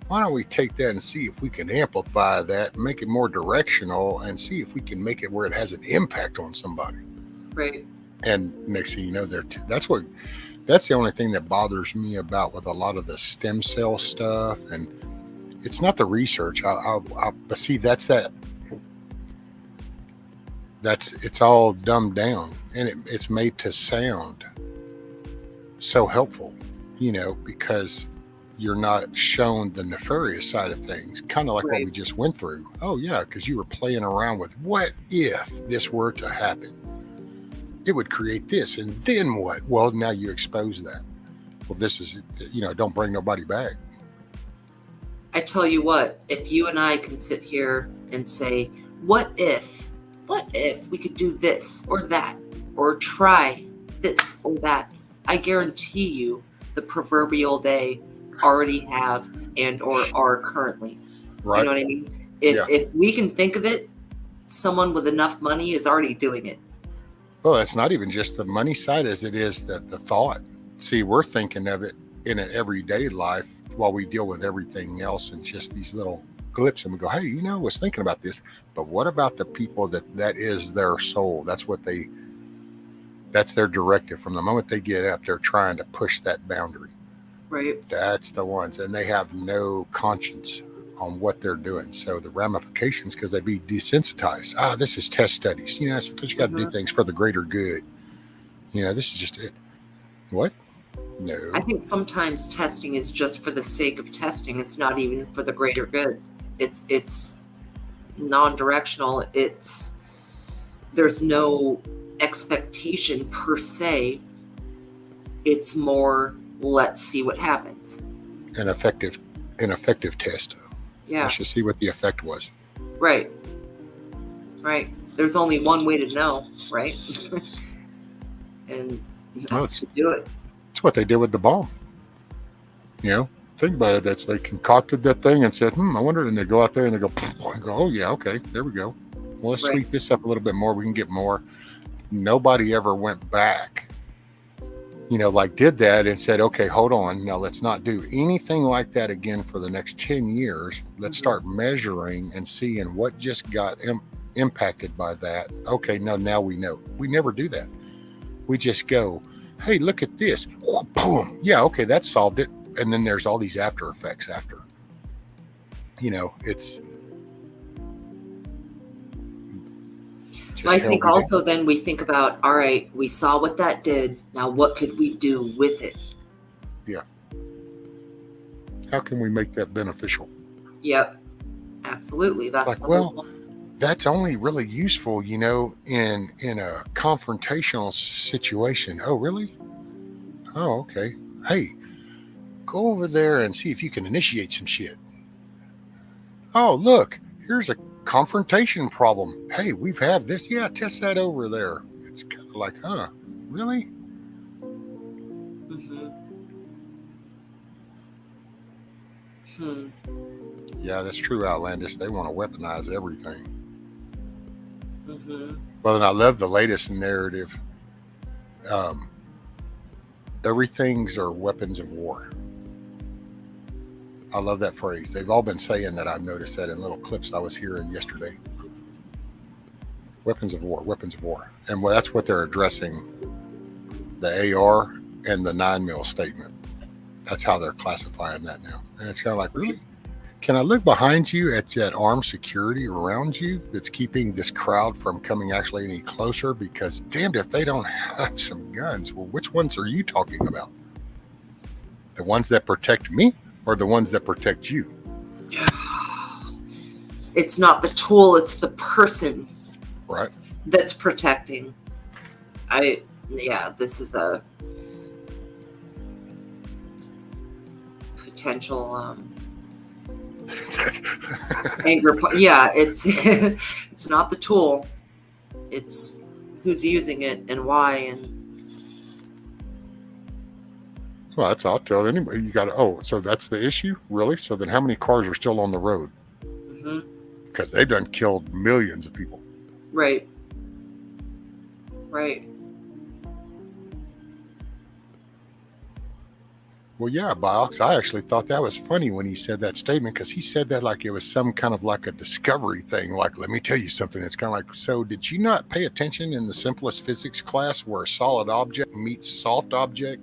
why don't we take that and see if we can amplify that, make it more directional, and see if we can make it where it has an impact on somebody. Right. And next thing you know, that's the only thing that bothers me about with a lot of the stem cell stuff. And it's not the research. But see, it's all dumbed down, and it's made to sound so helpful, you know, because you're not shown the nefarious side of things, kind of like right. What we just went through. Oh yeah, because you were playing around with what if this were to happen? It would create this, and then what? Well, now you expose that. Well, this is, you know, don't bring nobody back. I tell you what, if you and I can sit here and say, what if we could do this or that, or try this or that, I guarantee you the proverbial they already have and or are currently. Right. You know what I mean? If we can think of it, someone with enough money is already doing it. Well, it's not even just the money side as it is the thought. See, we're thinking of it in an everyday life while we deal with everything else and just these little glips, and we go, hey, you know, I was thinking about this, but what about the people that is their soul? That's what they That's their directive. From the moment they get up, they're trying to push that boundary. Right. That's the ones. And they have no conscience on what they're doing. So the ramifications, because they be desensitized. This is test studies. Sometimes you got to do things for the greater good. This is just it. What? No. I think sometimes testing is just for the sake of testing. It's not even for the greater good. It's non-directional. There's no expectation per se. It's more, let's see what happens. An effective test. Yeah. Let's just see what the effect was. Right. There's only one way to know, right? And that's to do it. It's what they did with the bomb. Think about it. They concocted that thing and said, I wonder, and they go out there and they go, oh yeah, okay, there we go. Well, let's tweak this up a little bit more. We can get more. Nobody ever went back, did that and said, okay, hold on. Now let's not do anything like that again for the next 10 years. Let's start measuring and seeing what just got impacted by that. Okay, now we know. We never do that. We just go, hey, look at this. Boom. Yeah, okay, that solved it. And then there's all these after effects after. It's. I think also then we think about, all right, we saw what that did. Now what could we do with it? Yeah. How can we make that beneficial? Yep. Absolutely. That's that's only really useful, in a confrontational situation. Oh, really? Oh, okay. Hey, go over there and see if you can initiate some shit. Oh, look, here's a confrontation problem. Hey, we've had this. Yeah, test that over there. It's kind of like, really? Yeah, that's true, Outlandish. They want to weaponize everything. Well, and I love the latest narrative. Everything's are weapons of war. I love that phrase. They've all been saying that. I've noticed that in little clips I was hearing yesterday. Weapons of war, weapons of war. And that's what they're addressing, the AR and the 9mm statement. That's how they're classifying that now. And it's kind of like, really? Can I look behind you at that armed security around you that's keeping this crowd from coming actually any closer? Because damned if they don't have some guns. Well, which ones are you talking about? The ones that protect me or the ones that protect you? It's not the tool, it's the person. Right. That's protecting. This is a potential anger. It's not the tool. It's who's using it and why. And well, I'll tell anybody. You got to. So that's the issue, really. So then, how many cars are still on the road? Because they've done killed millions of people. Right. Well, yeah, Biox, I actually thought that was funny when he said that statement, because he said that like it was some kind of like a discovery thing. Like, let me tell you something. It's kind of like, so did you not pay attention in the simplest physics class where solid object meets soft object?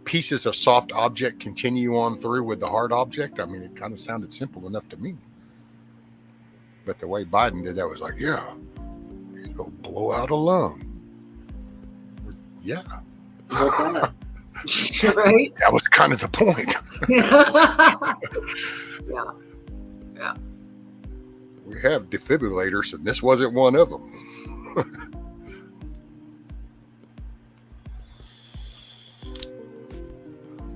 Pieces of soft object continue on through with the hard object. I mean, it kind of sounded simple enough to me. But the way Biden did that was like, yeah, it'll blow out a lung. Yeah. Well done. Right? That was kind of the point. Yeah. We have defibrillators, and this wasn't one of them.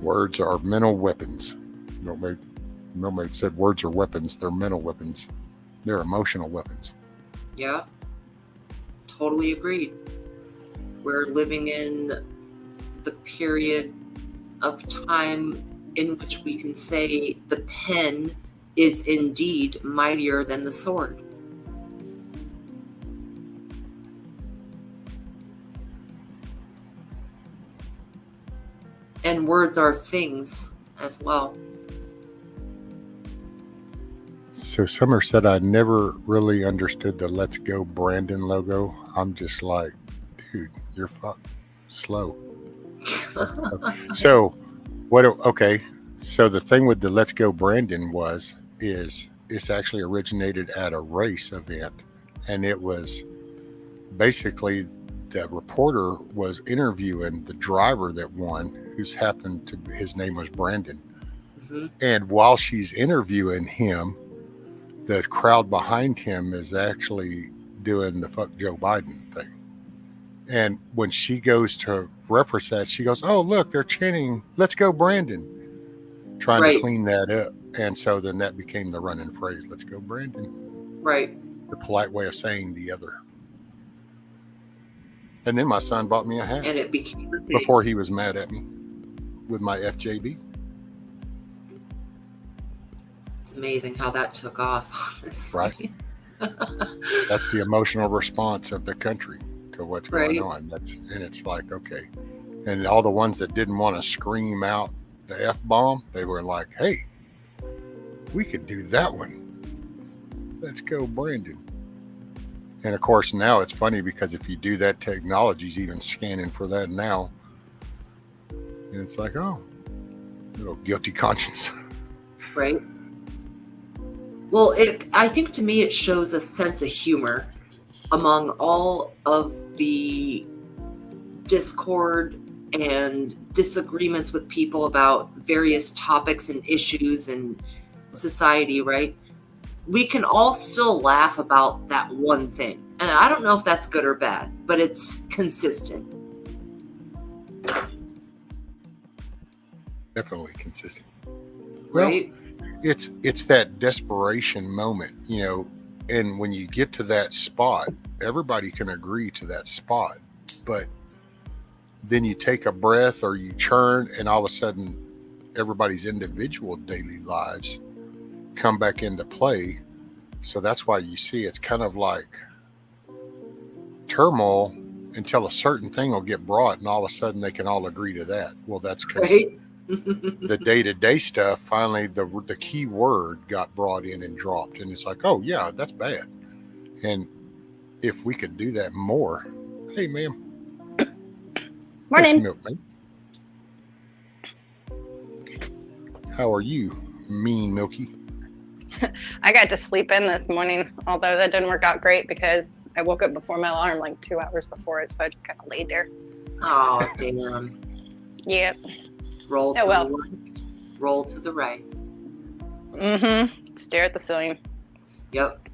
Words are mental weapons. Nobody said words are weapons. They're mental weapons. They're emotional weapons. Yeah. Totally agreed. We're living in the period of time in which we can say the pen is indeed mightier than the sword. And words are things as well. So Summer said, I never really understood the Let's Go Brandon logo. I'm just like, dude, You're slow. So what? Okay. So the thing with the Let's Go Brandon is it's actually originated at a race event, and it was basically the reporter was interviewing the driver that won, his name was Brandon. Mm-hmm. And while she's interviewing him, the crowd behind him is actually doing the fuck Joe Biden thing. And when she goes to reference that, she goes, "Oh, look, they're chanting, 'Let's go, Brandon,'" trying Right. to clean that up. And so then that became the running phrase, "Let's go, Brandon." Right. The polite way of saying the other. And then my son bought me a hat. And it became a thing. Before he was mad at me with my FJB. It's amazing how that took off, honestly. Right. That's the emotional response of the country to what's going on. And it's like, okay. And all the ones that didn't want to scream out the F-bomb, they were like, "Hey, we could do that one. Let's go, Brandon." And of course, now it's funny because if you do that, technology's even scanning for that now. And it's like, oh, little guilty conscience. Right. Well, I think to me it shows a sense of humor among all of the discord and disagreements with people about various topics and issues in society, right? We can all still laugh about that one thing. And I don't know if that's good or bad, but it's consistent. Definitely consistent. Well, right? It's that desperation moment, and when you get to that spot, everybody can agree to that spot, but then you take a breath or you churn, and all of a sudden everybody's individual daily lives come back into play. So that's why you see it's kind of like turmoil until a certain thing will get brought, and all of a sudden they can all agree to that. Well, that's because the day-to-day stuff, finally the key word got brought in and dropped, and it's like, oh yeah, that's bad. And if we could do that more. Hey, ma'am. Morning. Milk, how are you, mean Milky? I got to sleep in this morning, although that didn't work out great because I woke up before my alarm like 2 hours before it, so I just kind of laid there. Oh, damn. Yep. Roll to the left, roll to the right. Mm-hmm. Stare at the ceiling. Yep.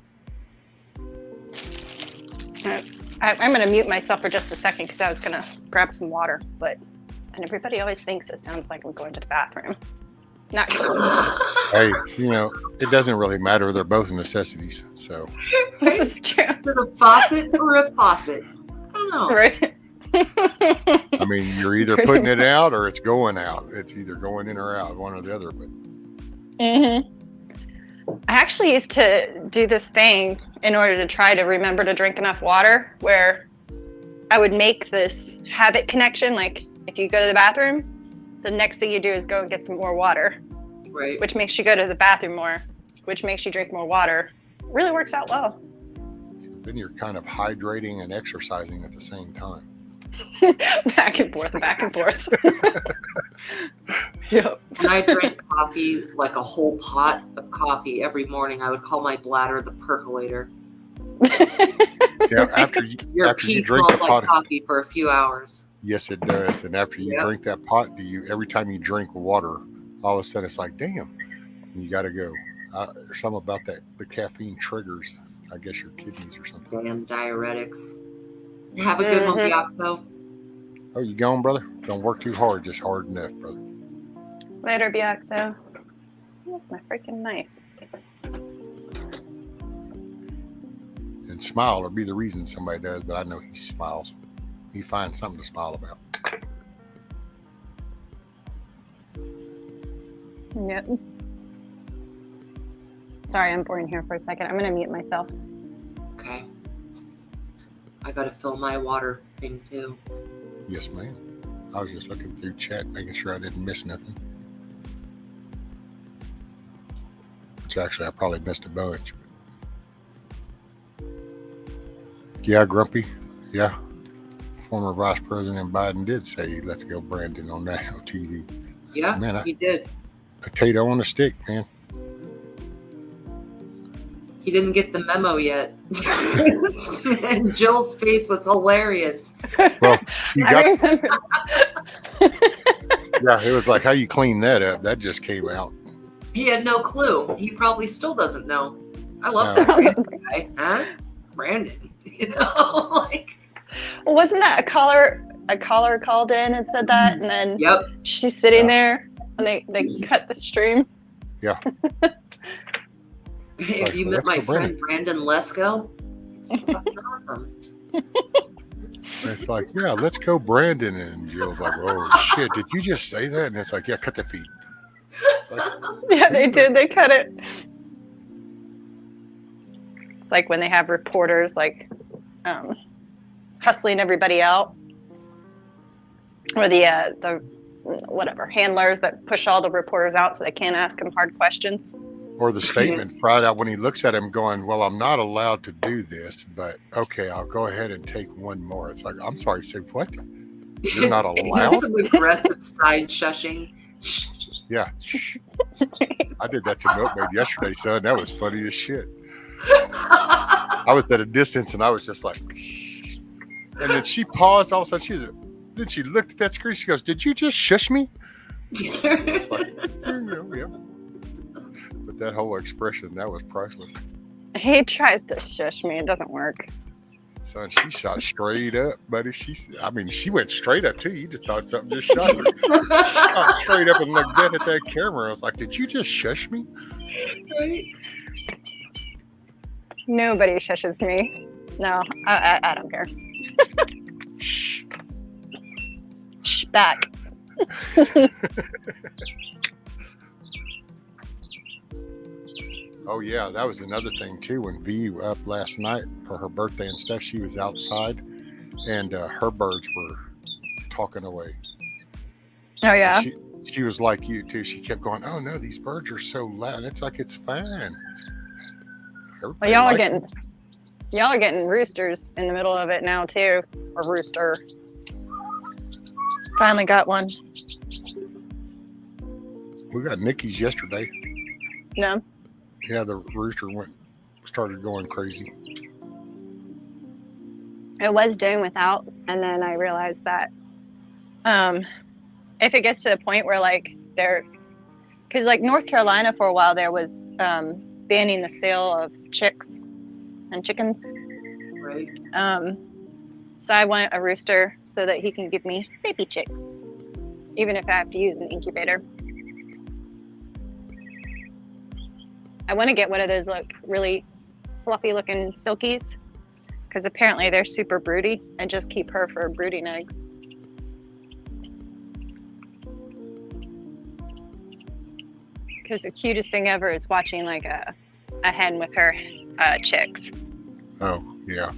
I'm going to mute myself for just a second because I was going to grab some water, and everybody always thinks it sounds like I'm going to the bathroom. Not Hey, it doesn't really matter. They're both necessities. So this is true. Is it a faucet or a faucet? I don't know. Right. I mean, you're either putting it out or it's going out. It's either going in or out, one or the other. But I actually used to do this thing in order to try to remember to drink enough water, where I would make this habit connection. Like if you go to the bathroom, the next thing you do is go and get some more water, right? Which makes you go to the bathroom more, which makes you drink more water. It really works out well. Then you're kind of hydrating and exercising at the same time. Back and forth. Yep. When I drank coffee, like a whole pot of coffee every morning, I would call my bladder the percolator. Yeah, after Your after pee you drink smells the like pot, coffee for a few hours. yes, it does. And after you drink that pot, every time you drink water, all of a sudden it's like, damn, and you got to go. There's something about that. The caffeine triggers, I guess, your kidneys or something. Damn diuretics. Have a good one, Biaxo. Oh, you going, brother? Don't work too hard, just hard enough, brother. Later, Biaxo. Where's my freaking knife? And smile or be the reason somebody does, but I know he smiles. He finds something to smile about. Yep. Sorry, I'm boring here for a second. I'm going to mute myself. Okay. I got to fill my water thing too. Yes, ma'am. I was just looking through chat, making sure I didn't miss nothing. Which actually, I probably missed a bunch. Yeah, Grumpy. Yeah. former Vice President Biden did say, "Let's go, Brandon," on national TV. Yeah, Man, he did. Potato on a stick, man. He didn't get the memo yet. And Jill's face was hilarious. Well, he I got. remember. Yeah, it was like, how you clean that up? That just came out. He had no clue. He probably still doesn't know. I love No. that Brandon guy. Huh? Brandon. You know, like. Well, wasn't that a caller? A caller called in and said that, and then Yep. she's sitting there, and they cut the stream. Yeah. If Like, you well, met my let's go, friend Brandon Lesko, it's fucking awesome. It's like, yeah, let's go, Brandon. And Jill's like, oh shit, did you just say that? And it's like, yeah, cut the feed. It's like, Yeah, they did. They cut it. Like when they have reporters like hustling everybody out, or the whatever handlers that push all the reporters out so they can't ask them hard questions. or the statement right out when he looks at him going, well, I'm not allowed to do this, but okay, I'll go ahead and take one more. It's like, I'm sorry, say what? You're not allowed? Some aggressive side shushing. Yeah. Shh. I did that to Milkmaid yesterday, son. That was funny as shit. I was at a distance and I was just like, shh. And then she paused. All of a sudden, then she looked at that screen. She goes, did you just shush me? It's like, yeah. But that whole expression, that was priceless. He tries to shush me. It doesn't work. Son, she shot straight up, buddy. She went straight up too. You just thought something just shot her. She shot straight up and looked dead at that camera. I was like, did you just shush me? Right? Nobody shushes me. No, I don't care. Shh. Shh, back. Oh yeah, that was another thing too. When V up last night for her birthday and stuff, she was outside, and her birds were talking away. Oh yeah. She was like you too. She kept going, "Oh no, these birds are so loud." It's like, it's fine. Well, y'all are getting roosters in the middle of it now too. A rooster. Finally got one. We got Nikki's yesterday. No. Yeah, the rooster started going crazy. It was doing without, and then I realized that if it gets to the point where like because like North Carolina for a while there was banning the sale of chicks and chickens. Right. So I want a rooster so that he can give me baby chicks, even if I have to use an incubator. I want to get one of those like really fluffy looking silkies, because apparently they're super broody, and just keep her for brooding eggs. Because the cutest thing ever is watching like a hen with her chicks. Oh yeah,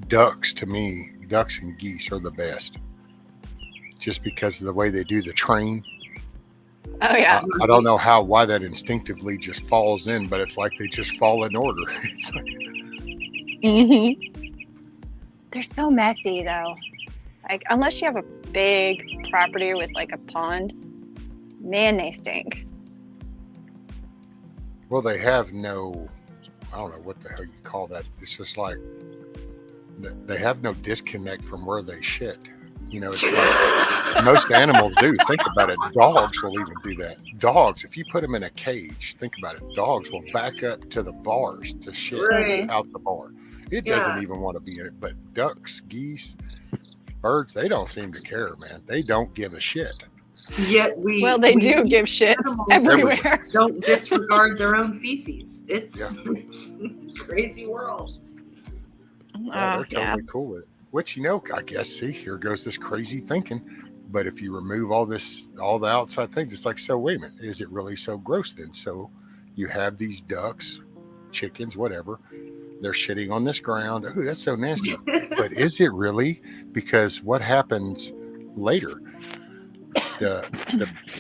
ducks to me, ducks and geese are the best, just because of the way they do the train. Oh yeah. I don't know why that instinctively just falls in, but it's like they just fall in order. It's like, They're so messy though. Like unless you have a big property with like a pond, man, they stink. well, they have no, I don't know what the hell you call that. It's just like they have no disconnect from where they shit. You know, it's like most animals do. Think about it. Dogs will even do that. Dogs, if you put them in a cage, think about it. Dogs will back up to the bars to shit out the bar. It doesn't even want to be in it. But ducks, geese, birds, they don't seem to care, man. They don't give a shit. Yet they do give shit everywhere. Don't disregard their own feces. It's a crazy world. They're totally cool with it. Which, you know, I guess, see, here goes this crazy thinking. But if you remove all the outside things, it's like, so wait a minute, is it really so gross then? So you have these ducks, chickens, whatever, they're shitting on this ground. Oh, that's so nasty. But is it really? Because what happens later?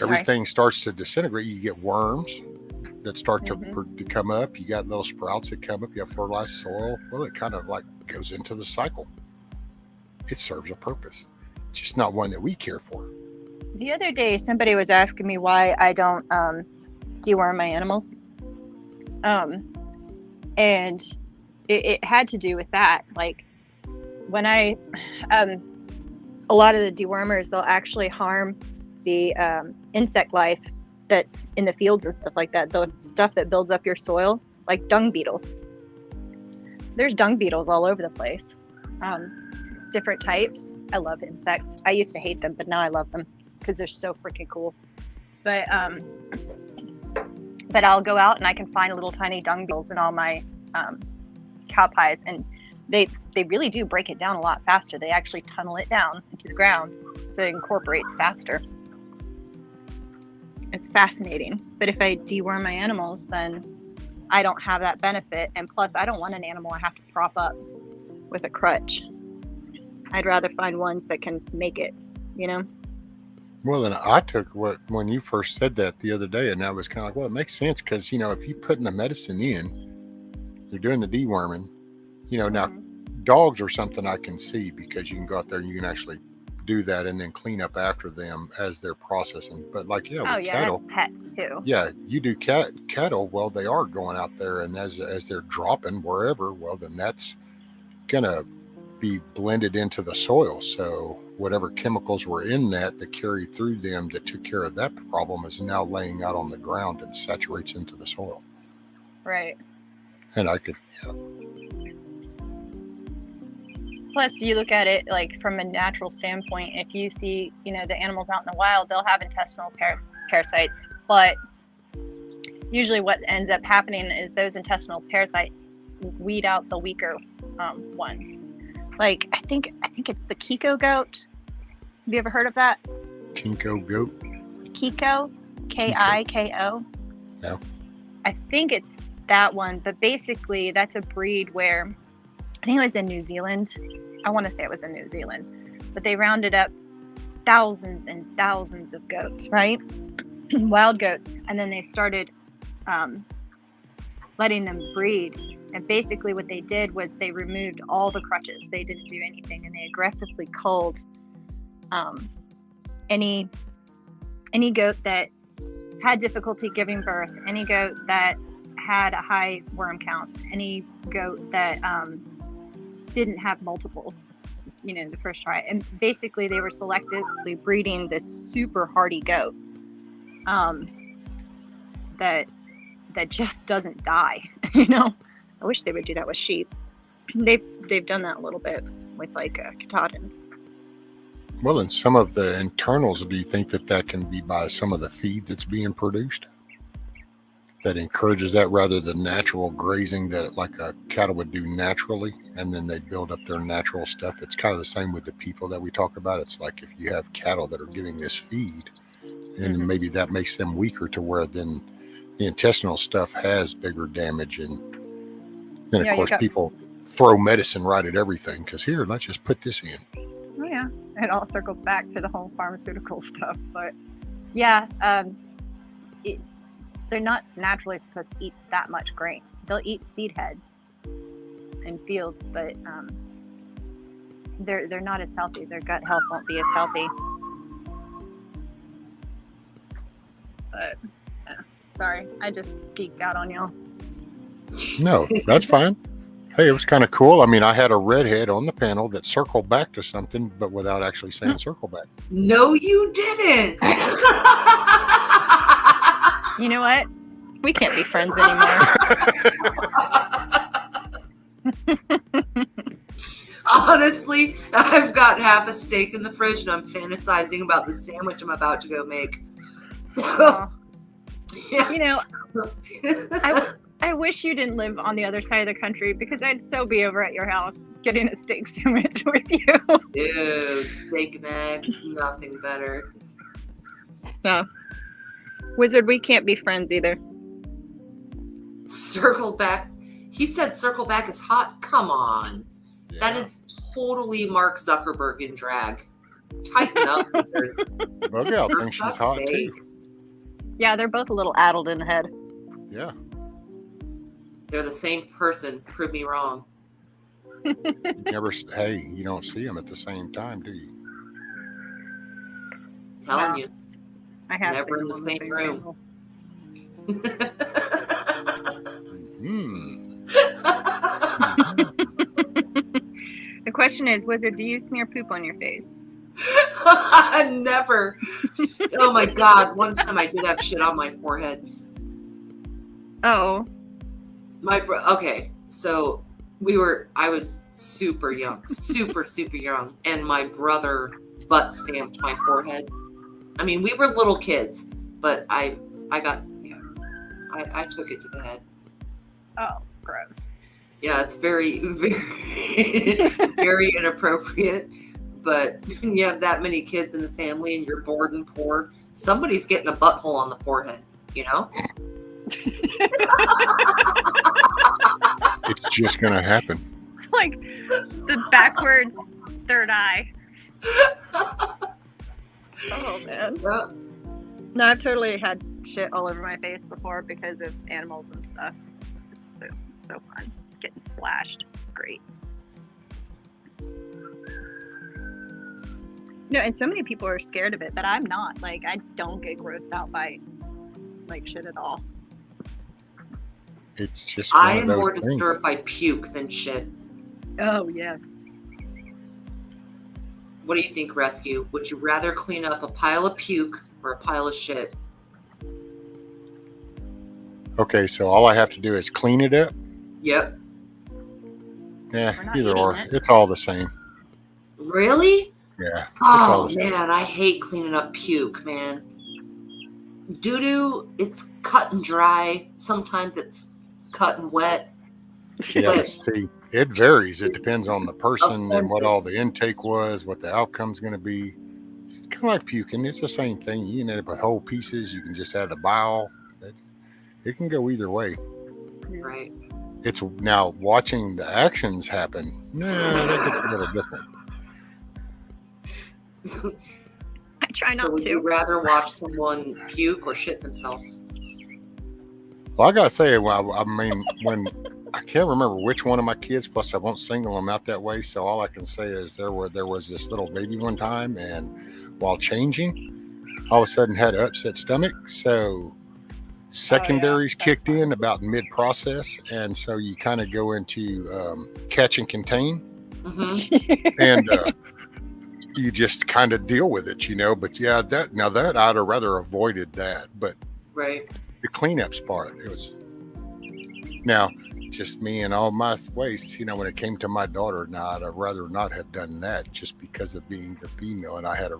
Everything starts to disintegrate. You get worms that start to come up. You got little sprouts that come up. You have fertilized soil. Well, it kind of like goes into the cycle. it serves a purpose. It's just not one that we care for. The other day, somebody was asking me why I don't deworm my animals. And it had to do with that. Like when I, a lot of the dewormers, they'll actually harm the insect life that's in the fields and stuff like that. The stuff that builds up your soil, like dung beetles. There's dung beetles all over the place. Different types. I love insects. I used to hate them, but now I love them because they're so freaking cool. But I'll go out and I can find little tiny dung beetles in all my cow pies, and they really do break it down a lot faster. They actually tunnel it down into the ground so it incorporates faster. It's fascinating. But if I deworm my animals, then I don't have that benefit. And plus, I don't want an animal I have to prop up with a crutch. I'd rather find ones that can make it, you know? Well, then I took when you first said that the other day, and I was kind of like, well, it makes sense because, you know, if you're putting the medicine in, you're doing the deworming, you know, now dogs or something I can see because you can go out there and you can actually do that and then clean up after them as they're processing. But like, yeah, with cattle, that's pets too. Yeah, you do cattle. Well, they are going out there, and as they're dropping wherever, well, then that's gonna be blended into the soil. So whatever chemicals were in that carried through them that took care of that problem is now laying out on the ground and saturates into the soil. Right. And I could, yeah. Plus, you look at it like from a natural standpoint. If you see, you know, the animals out in the wild, they'll have intestinal parasites. But usually, what ends up happening is those intestinal parasites weed out the weaker ones. Like I think it's the Kiko goat. Have you ever heard of that? Kinko goat. Kiko, Kiko. No. I think it's that one, but basically that's a breed where I think it was in New Zealand. I want to say it was in New Zealand, but they rounded up thousands and thousands of goats, right? Wild goats. And then they started letting them breed. And basically what they did was they removed all the crutches. They didn't do anything. And they aggressively culled any goat that had difficulty giving birth, any goat that had a high worm count, any goat that didn't have multiples, you know, the first try. And basically they were selectively breeding this super hardy goat that just doesn't die, you know. I wish they would do that with sheep. They've done that a little bit with like Katahdins. Well, in some of the internals, do you think that can be by some of the feed that's being produced that encourages that rather than natural grazing that like a cattle would do naturally, and then they build up their natural stuff? It's kind of the same with the people that we talk about. It's like if you have cattle that are getting this feed, and maybe that makes them weaker to where then the intestinal stuff has bigger damage. And then of course people throw medicine right at everything because here, let's just put this in. Oh yeah, it all circles back to the whole pharmaceutical stuff. But yeah, they're not naturally supposed to eat that much grain. They'll eat seed heads in fields, but they're not as healthy. Their gut health won't be as healthy. But sorry, I just geeked out on y'all. No, that's fine. Hey, it was kind of cool. I mean, I had a redhead on the panel that circled back to something, but without actually saying circle back. No, you didn't. You know what? We can't be friends anymore. Honestly, I've got half a steak in the fridge and I'm fantasizing about the sandwich I'm about to go make. So, yeah. You know, I wish you didn't live on the other side of the country because I'd still be over at your house getting a steak sandwich with you. Dude, steak and eggs, nothing better. No. Wizard, we can't be friends either. Circle back. He said circle back is hot. Come on. Yeah. That is totally Mark Zuckerberg in drag. Tighten up, Wizard. Bug out thinks she's hot too. Yeah, they're both a little addled in the head. Yeah. They're the same person. Prove me wrong. Hey, you don't see them at the same time, do you? Telling No. you, I have never in seen the them same room. The question is, Wizard, do you smear poop on your face? Never. Oh my God! One time I did have shit on my forehead. Oh. Okay, so I was super young, super young, and my brother butt stamped my forehead. I mean, we were little kids, but I took it to the head. Oh, gross. Yeah, it's very, very, very inappropriate. But when you have that many kids in the family and you're bored and poor, somebody's getting a butthole on the forehead, you know? It's just gonna happen. Like the backwards third eye. Oh man. Yeah. No, I've totally had shit all over my face before because of animals and stuff. It's so fun. Getting splashed. It's great. No, and so many people are scared of it, but I'm not. Like, I don't get grossed out by like shit at all. It's just I am more disturbed by puke than shit. Oh yes. What do you think, Rescue? Would you rather clean up a pile of puke or a pile of shit? Okay, so all I have to do is clean it up. Yep. Yeah, We're not either eating or. it. It's all the same. Really? Yeah. Oh man, I hate cleaning up puke, man. Doo-doo, it's cut and dry. Sometimes it's cut and wet. Yeah, But see, it varies. It depends on the person and what offensive. all the intake was, what the outcome's going to be. It's kind of like puking. It's the same thing. You can end up with whole pieces. You can just add a bowel. It can go either way. Right. It's now watching the actions happen. Nah, that gets a little different. I try So not would you to. rather watch someone puke or shit themselves? Well, I gotta say, well, I mean, when I can't remember which one of my kids, plus I won't single them out that way. So all I can say is there was this little baby one time, and while changing, all of a sudden had an upset stomach. So secondaries kicked in about mid-process, and so you kind of go into catch and contain, and you just kind of deal with it, you know. But yeah, that I'd have rather avoided that. But Right. the cleanups part, it was now just me and all my waste, you know. When it came to my daughter, now I'd have rather not have done that, just because of being the female, and I had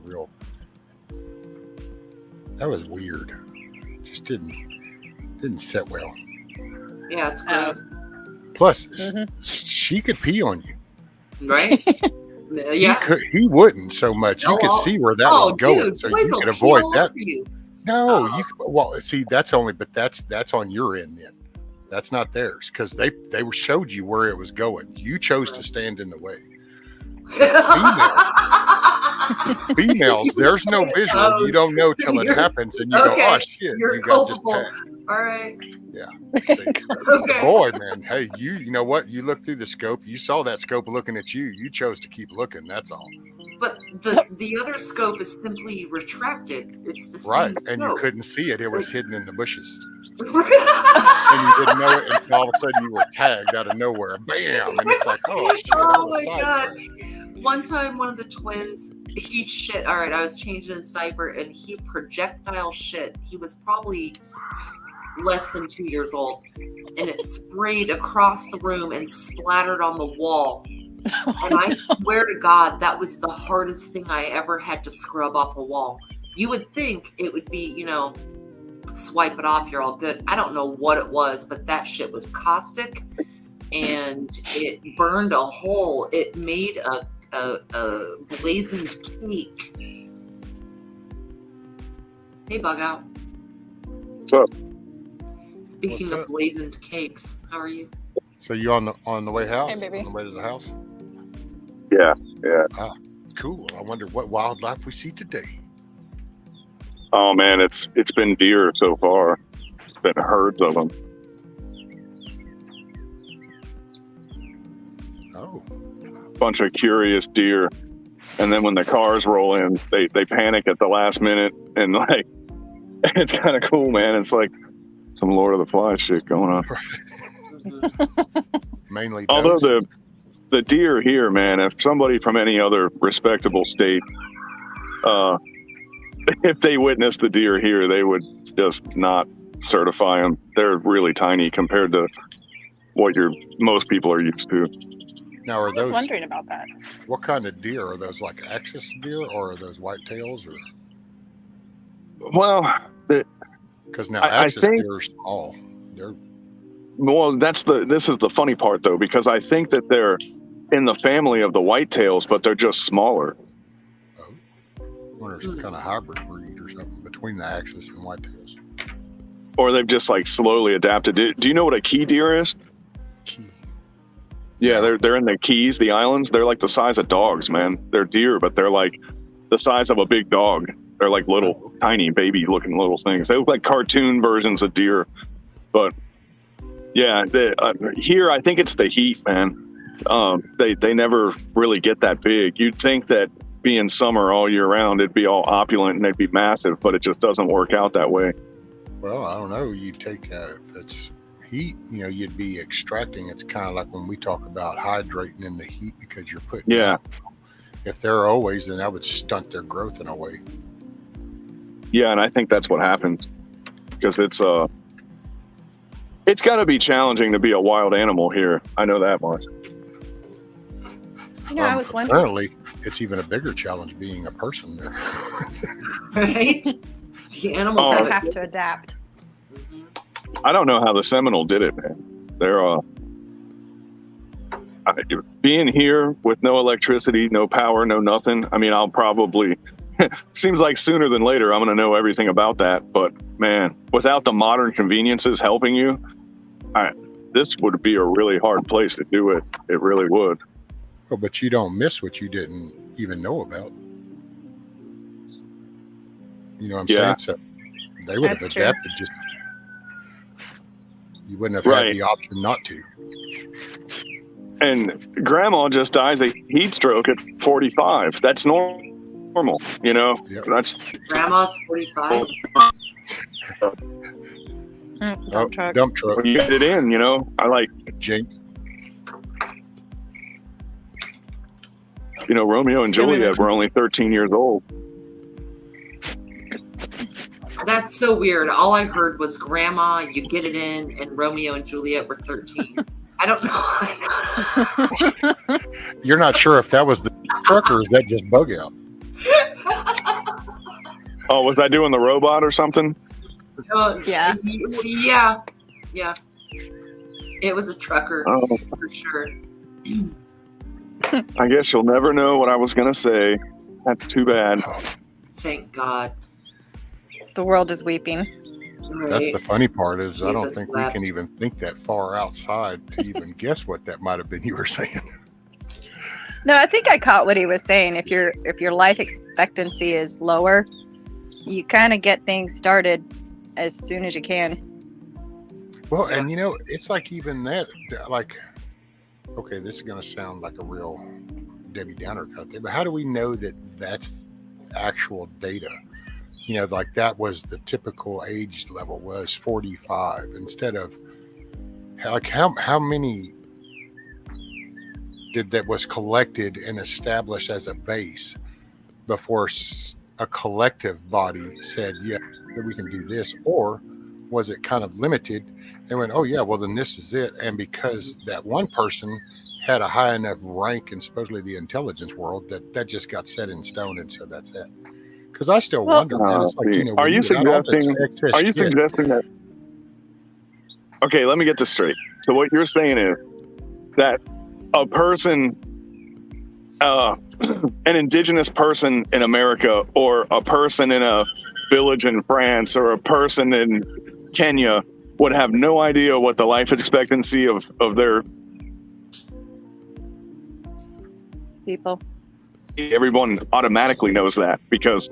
that was weird. Just didn't sit well. Yeah, it's gross. Plus, she could pee on you. Right? Yeah. He wouldn't so much. You could see where that was going, dude, so boys you will could pee avoid all that. over you. No, well, see, that's on your end then. That's not theirs, because they showed you where it was going. You chose to stand in the way. Females, there's no visual. You don't know till it happens, and you go, "Oh shit, you're you got just culpable." passed. All right. Yeah. The boy, man, hey, you know what? You look through the scope. You saw that scope looking at you. You chose to keep looking. That's all. But the other scope is simply retracted. It's the Right, same and you scope. couldn't see it. It was hidden in the bushes. And And you didn't know it until all of a sudden you were tagged out of nowhere. Bam! And it's like, oh shit. Oh my God. One time, one of the twins, he shit. All right, I was changing his diaper and he projectile shit. He was probably less than 2 years old. And it sprayed across the room and splattered on the wall. And I swear to God, that was the hardest thing I ever had to scrub off a wall. You would think it would be, you know, swipe it off, you're all good. I don't know what it was, but that shit was caustic and it burned a hole. It made a blazoned cake. Hey, Bug Out. What's up? Speaking of blazoned cakes, how are you? So you on the way house? Hey, baby. On the way to the house? Yeah. Ah, cool. I wonder what wildlife we see today. Oh man, it's been deer so far. It's been herds of them. Oh, Oh, bunch of curious deer. And then when the cars roll in, they panic at the last minute, and like, it's kind of cool, man. It's like some Lord of the Flies shit going on. mainly Although does. the deer here, man, if somebody from any other respectable state, if they witnessed the deer here, they would just not certify them. They're really tiny compared to what most people are used to. Now, are I was those, wondering about that. what kind of deer? Are those like axis deer or are those whitetails? Or Well, because now I axis think- deer are small. They're this is the funny part though, because I think that they're in the family of the whitetails, but they're just smaller. I wonder if some kind of hybrid breed or something between the axis and whitetails. Or they've just like slowly adapted. Do you know what a key deer is? Key. Yeah, they're in the Keys, the islands. They're like the size of dogs, man. They're deer, but they're like the size of a big dog. They're like little, tiny, baby-looking little things. They look like cartoon versions of deer. But yeah, here I think it's the heat, man. They never really get that big. You'd think that being summer all year round, it'd be all opulent and they'd be massive, but it just doesn't work out that way. Well, I don't know. You take if it's heat, you'd be extracting. It's kind of like when we talk about hydrating in the heat because you're putting. Yeah. If they're always, then that would stunt their growth in a way. Yeah, and I think that's what happens because it's got to be challenging to be a wild animal here. I know that much. I was wondering. Apparently, it's even a bigger challenge being a person there. Right? The animals Oh. You have have it. to adapt. I don't know how the Seminole did it, man. They're being here with no electricity, no power, no nothing. I mean, I'll probably seems like sooner than later I'm going to know everything about that. But man, without the modern conveniences helping you, this would be a really hard place to do it. It really would. Oh, but you don't miss what you didn't even know about. You know what I'm Yeah. saying? So they would have That's true. adapted. Just you wouldn't have Right. had the option not to. And grandma just dies of heat stroke at 45. That's normal, Yep. That's Grandma's 45. Dump truck. Dump truck. when you get it in, I like, Jinx. Romeo and Juliet were only 13 years old. That's so weird. All I heard was Grandma, you get it in, and Romeo and Juliet were 13. I don't know. You're not sure if that was the truck or is that just bug out? Oh, was I doing the robot or something? Yeah. Yeah. It was a trucker Oh, for sure. I guess you'll never know what I was going to say. That's too bad. Thank God. The world is weeping. Right? That's the funny part is I don't Jesus think wept. we can even think that far outside to even guess what that might have been you were saying. No, I think I caught what he was saying. If your life expectancy is lower, you kind of get things started as soon as you can. Well, and it's like even that, like, okay, this is going to sound like a real Debbie Downer kind of thing, but how do we know that that's actual data? Like that was the typical age level was 45 instead of like how many did that was collected and established as a base before a collective body said, yeah, we can do this, or was it kind of limited? They went, oh yeah, well then this is it, and because that one person had a high enough rank in supposedly the intelligence world that just got set in stone, and so that's it. Because I still wonder, man. It's like, see. when Are you got all this suggesting? excess Are you shit- suggesting that? Okay, let me get this straight. So what you're saying is that a person, an indigenous person in America, or a person in a village in France, or a person in Kenya would have no idea what the life expectancy of their People. everyone automatically knows that because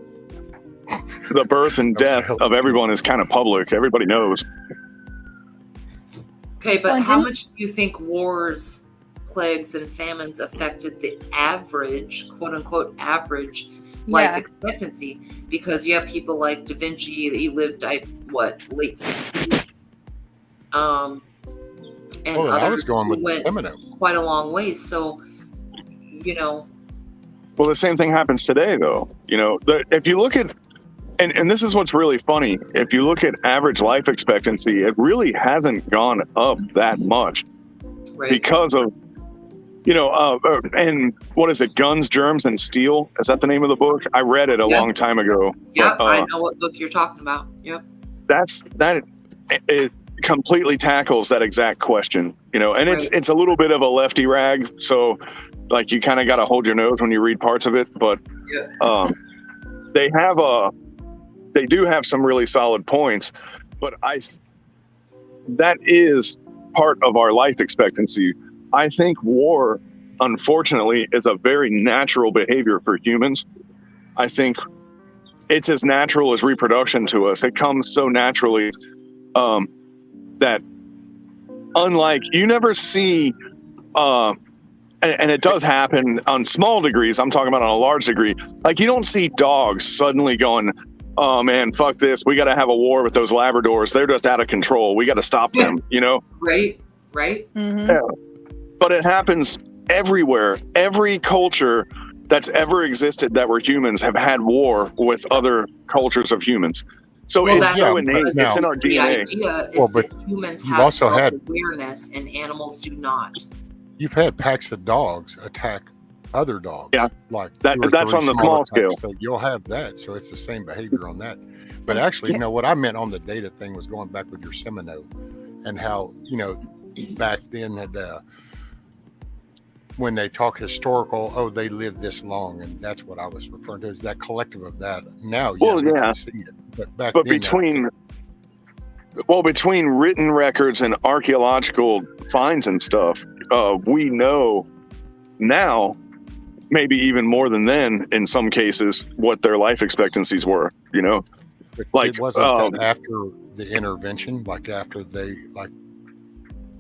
the birth and death of everyone is kind of public. Everybody knows. Okay, but Well, how didn't- much do you think wars plagues and famines affected the average, quote unquote, average life expectancy, because you have people like Da Vinci that he lived late 60s, and I was others going who with went Semino. quite a long way. So, you know, Well, the same thing happens today, though. You know, if you look at, and this is what's really funny, if you look at average life expectancy, it really hasn't gone up that much because of, you know, and what is it, Guns, Germs, and Steel? Is that the name of the book? I read it a long time ago. Yep, I know what book you're talking about. Yep. It completely tackles that exact question, you know, and it's a little bit of a lefty rag, so like you kind of got to hold your nose when you read parts of it, but they do have some really solid points, but that is part of our life expectancy. I think war, unfortunately, is a very natural behavior for humans. I think it's as natural as reproduction to us. It comes so naturally that, unlike, you never see, and it does happen on small degrees, I'm talking about on a large degree, like you don't see dogs suddenly going, oh man, fuck this, we got to have a war with those Labradors, they're just out of control, we got to stop them, you know? Right. Mm-hmm. Yeah. But it happens everywhere. Every culture that's ever existed that were humans have had war with other cultures of humans. So it's so innate. It's in our DNA. The idea is that humans have self-awareness and animals do not. You've had packs of dogs attack other dogs. Yeah, like that's on the small scale. So you'll have that. So it's the same behavior on that. But actually, you know, what I meant on the data thing was going back with your Semino and how, you know, back then when they talk historical, they lived this long, and that's what I was referring to, is that collective of that. Now, we can see it, but back then, between written records and archaeological finds and stuff, we know now, maybe even more than then, in some cases, what their life expectancies were. You know, like it wasn't that after the intervention, like after they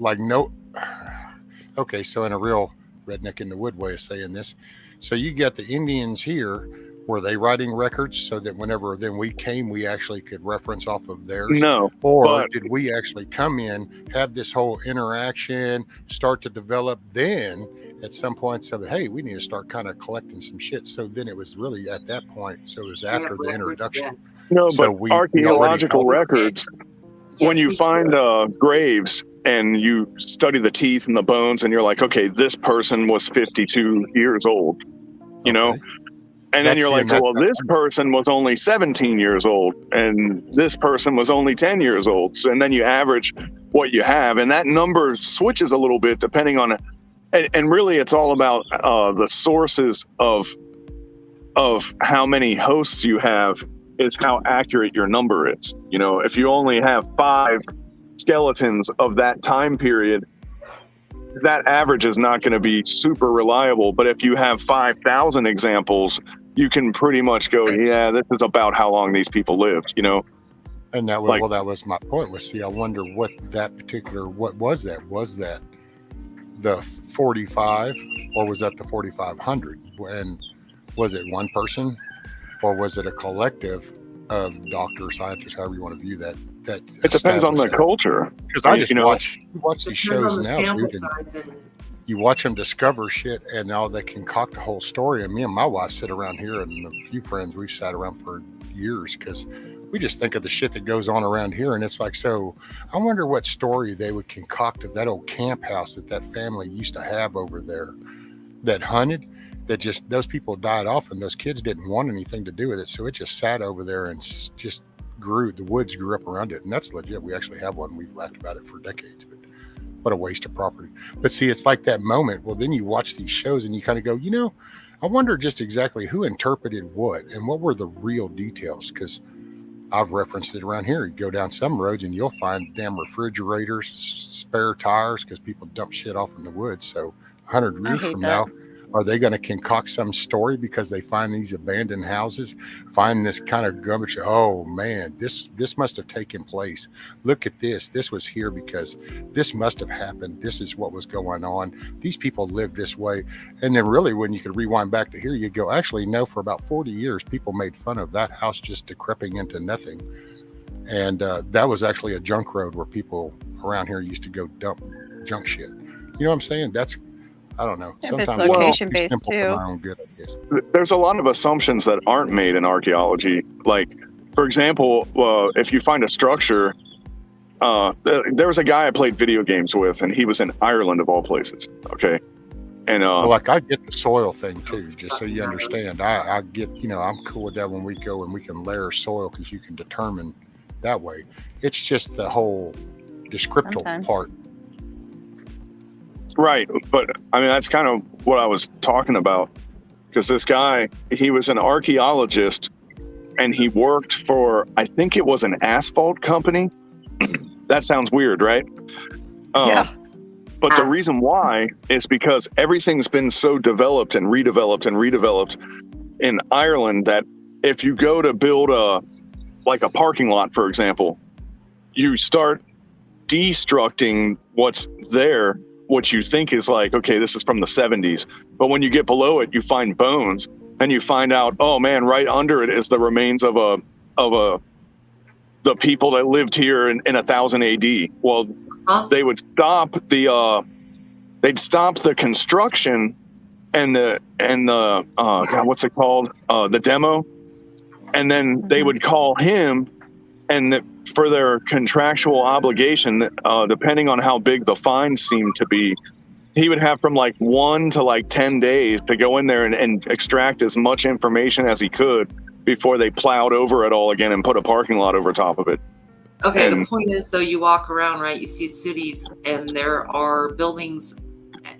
no. Okay, so in a real redneck in the wood way of saying this, so you got the Indians here, were they writing records so that whenever then we came, we actually could reference off of theirs? No. Or did we actually come in, have this whole interaction, start to develop, then at some point said, hey, we need to start kind of collecting some shit. So then it was really at that point, so it was after the introduction. No, so but archaeological records, when you find graves and you study the teeth and the bones and you're like, okay, this person was 52 years old, you know? And then you're like, well, this person was only 17 years old and this person was only 10 years old. So, and then you average what you have, and that number switches a little bit depending on, and really it's all about the sources of how many hosts you have is how accurate your number is. You know, if you only have 5 skeletons of that time period, that average is not going to be super reliable. But if you have 5,000 examples, you can pretty much go, yeah, this is about how long these people lived, you know? And that was, that was my point, was, see, I wonder what was that? Was that the 45 or was that the 4,500? And was it one person or was it a collective of doctors, scientists, however you want to view that? It depends on the culture. Because I just watch these shows now, dude, and you watch them discover shit, and now they concoct a whole story. And me and my wife sit around here, and a few friends we've sat around for years, because we just think of the shit that goes on around here, and it's like, so I wonder what story they would concoct of that old camp house that family used to have over there that hunted, that just those people died off, and those kids didn't want anything to do with it, so it just sat over there and just grew. The woods grew up around it, and that's legit. We actually have one. We've laughed about it for decades, but what a waste of property. But see, it's like that moment. Well, then you watch these shows and you kind of go, you know, I wonder just exactly who interpreted what and what were the real details. Because I've referenced it around here. You go down some roads and you'll find damn refrigerators, spare tires, because people dump shit off in the woods. So 100 years from now, Are they going to concoct some story because they find these abandoned houses, find this kind of garbage? Oh man, this must have taken place. Look at this. This was here because this must have happened. This is what was going on. These people lived this way. And then really when you could rewind back to here, you go, actually, no, for about 40 years, people made fun of that house just decreping into nothing. And that was actually a junk road where people around here used to go dump junk shit. You know what I'm saying? That's, I don't know. Yeah, Sometimes it's location-based too. too. My own good, I guess. There's a lot of assumptions that aren't made in archaeology. Like, for example, if you find a structure, there was a guy I played video games with, and he was in Ireland of all places. Okay, and well, like I get the soil thing too, just so you understand. I get, I'm cool with that when we go and we can layer soil because you can determine that way. It's just the whole descriptive part. Right, but I mean that's kind of what I was talking about, because this guy, he was an archaeologist and he worked for, I think it was an asphalt company. That sounds weird, right? Yeah. But the reason why is because everything's been so developed and redeveloped in Ireland that if you go to build a parking lot, for example, you start destructing what's there, what you think is like, okay, this is from the 70s. But when you get below it, you find bones and you find out, oh man, right under it is the remains of the people that lived here in 1000 AD. Well, they would stop they'd stop the construction and the God, what's it called? The demo. And then they would call him, and for their contractual obligation, depending on how big the fines seemed to be, he would have from like 1 to 10 days to go in there and extract as much information as he could before they plowed over it all again and put a parking lot over top of it. Okay, the point is, though, you walk around, right, you see cities, and there are buildings,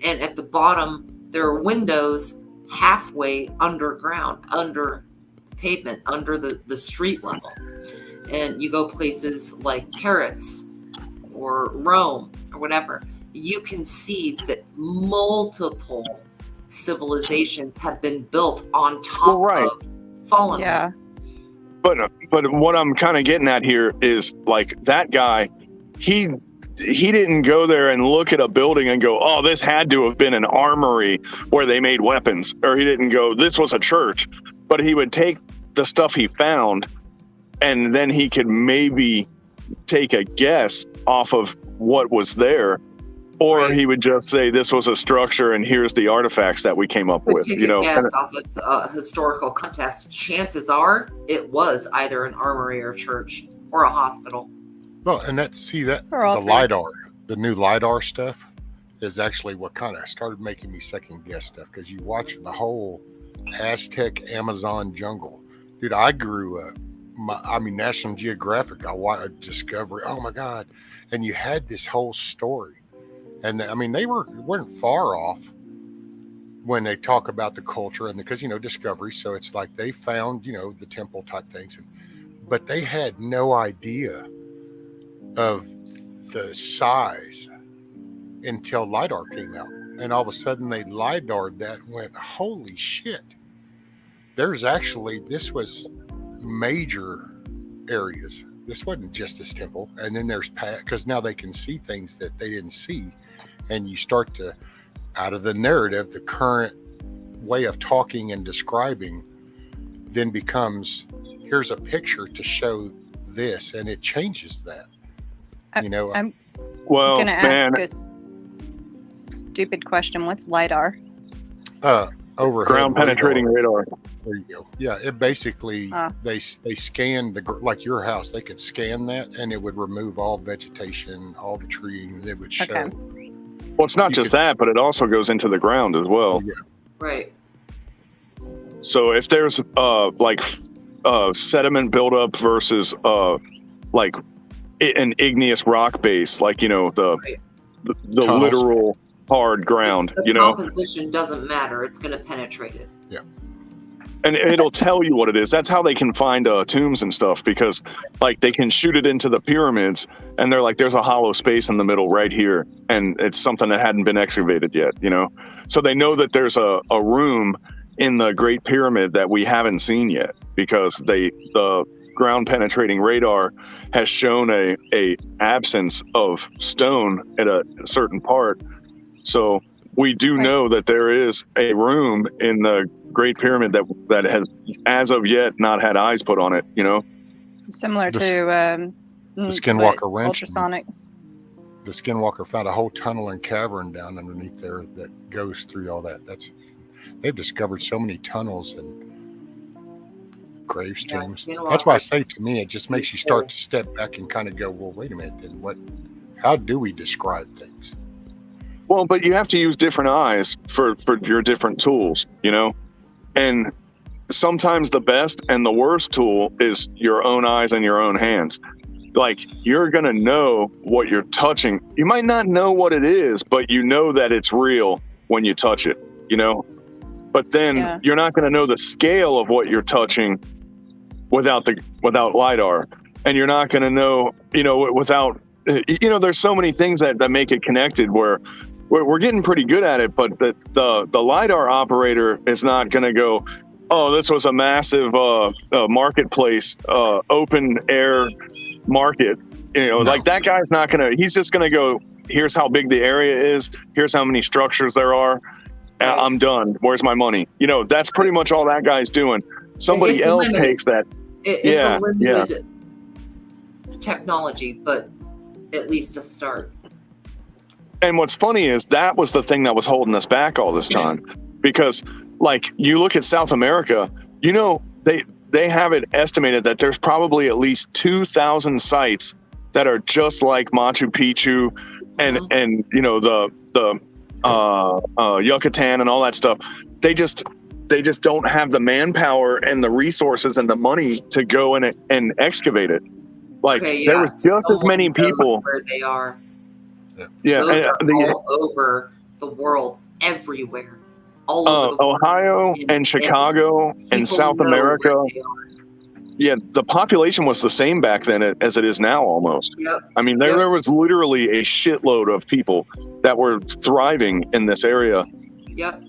and at the bottom, there are windows halfway underground, under pavement, under the street level. And you go places like Paris or Rome or whatever, you can see that multiple civilizations have been built on top of fallen. Yeah. But what I'm kind of getting at here is, like, that guy, he didn't go there and look at a building and go, oh, this had to have been an armory where they made weapons. Or he didn't go, this was a church. But he would take the stuff he found, and then he could maybe take a guess off of what was there. Or he would just say, this was a structure and here's the artifacts that we came up with. Take a guess off of historical context. Chances are it was either an armory or church or a hospital. Well, and the LiDAR, the new LiDAR stuff is actually what kind of started making me second guess stuff, because you watch the whole Aztec Amazon jungle. Dude, I grew up, National Geographic, I watched Discovery, oh my God. And you had this whole story. And they weren't far off when they talk about the culture, and because, Discovery. So it's like they found, the temple type things, but they had no idea of the size until LiDAR came out. And all of a sudden they LiDAR'd that and went, holy shit. This was major areas. This wasn't just this temple. And then there's because now they can see things that they didn't see. And you start to, out of the narrative, the current way of talking and describing then becomes, here's a picture to show this, and it changes that. I'm going to ask a stupid question. What's LiDAR? Overhead ground penetrating radar. There you go. Yeah, it basically, they scanned like your house, they could scan that and it would remove all vegetation, all the trees, and it would show. Okay. Well, it's not just that, but it also goes into the ground as well. Yeah. Right. So if there's sediment buildup versus an igneous rock base, like the literal hard ground, the composition doesn't matter. It's going to penetrate it. Yeah. and it'll tell you what it is. That's how they can find tombs and stuff, because like they can shoot it into the pyramids and they're like, there's a hollow space in the middle right here, and it's something that hadn't been excavated yet, you know. So they know that there's a room in the Great Pyramid that we haven't seen yet, because the ground penetrating radar has shown a absence of stone at a certain part. So we do know that there is a room in the Great Pyramid that has, as of yet, not had eyes put on it, you know? Similar The to Skinwalker Ranch. ultrasonic. The Skinwalker found a whole tunnel and cavern down underneath there that goes through all that. They've discovered so many tunnels and grave tombs. That's why I say, to me, it just makes you start to step back and kind of go, well, wait a minute, then how do we describe things? Well, but you have to use different eyes for your different tools, you know? And sometimes the best and the worst tool is your own eyes and your own hands. Like, you're going to know what you're touching. You might not know what it is, but you know that it's real when you touch it, you know? But then you're not going to know the scale of what you're touching without LiDAR. And you're not going to know, you know, without, you know, there's so many things that make it connected where we're getting pretty good at it, but the LiDAR operator is not going to go, oh, this was a massive marketplace, open air market. You know, like that guy's not going to, he's just going to go, here's how big the area is. Here's how many structures there are. I'm done. Where's my money? You know, that's pretty much all that guy's doing. Somebody else takes that. It's a limited technology, but at least a start. And what's funny is that was the thing that was holding us back all this time, because like you look at South America, you know, they have it estimated that there's probably at least 2,000 sites that are just like Machu Picchu and you know, the Yucatan and all that stuff. They just don't have the manpower and the resources and the money to go and excavate it. Like there was just as many people where they are. Yeah, those are all over the world, everywhere, all over the Ohio world. and Chicago and South America. Yeah, the population was the same back then as it is now, almost. Yep. I mean, there was literally a shitload of people that were thriving in this area. Yep.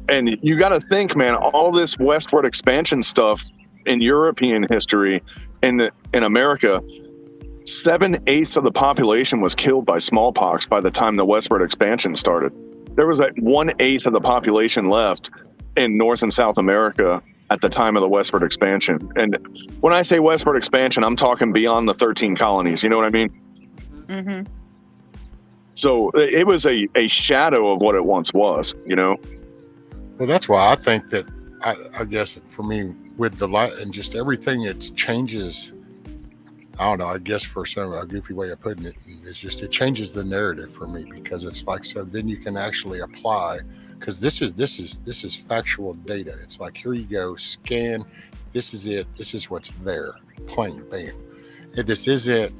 And you got to think, man, all this westward expansion stuff in European history, in America, 7/8 of the population was killed by smallpox by the time the westward expansion started. There was like 1/8 of the population left in North and South America at the time of the westward expansion. And when I say westward expansion, I'm talking beyond the 13 colonies. You know what I mean? Mm-hmm. So it was a shadow of what it once was, you know? Well, that's why I think that, I guess for me, with the light and just everything, it changes. I don't know, I guess for some, a goofy way of putting it, it's just, it changes the narrative for me, because it's like, so then you can actually apply, because this is factual data. It's like, here you go, scan, this is it, this is what's there, plain, bam. And this is it,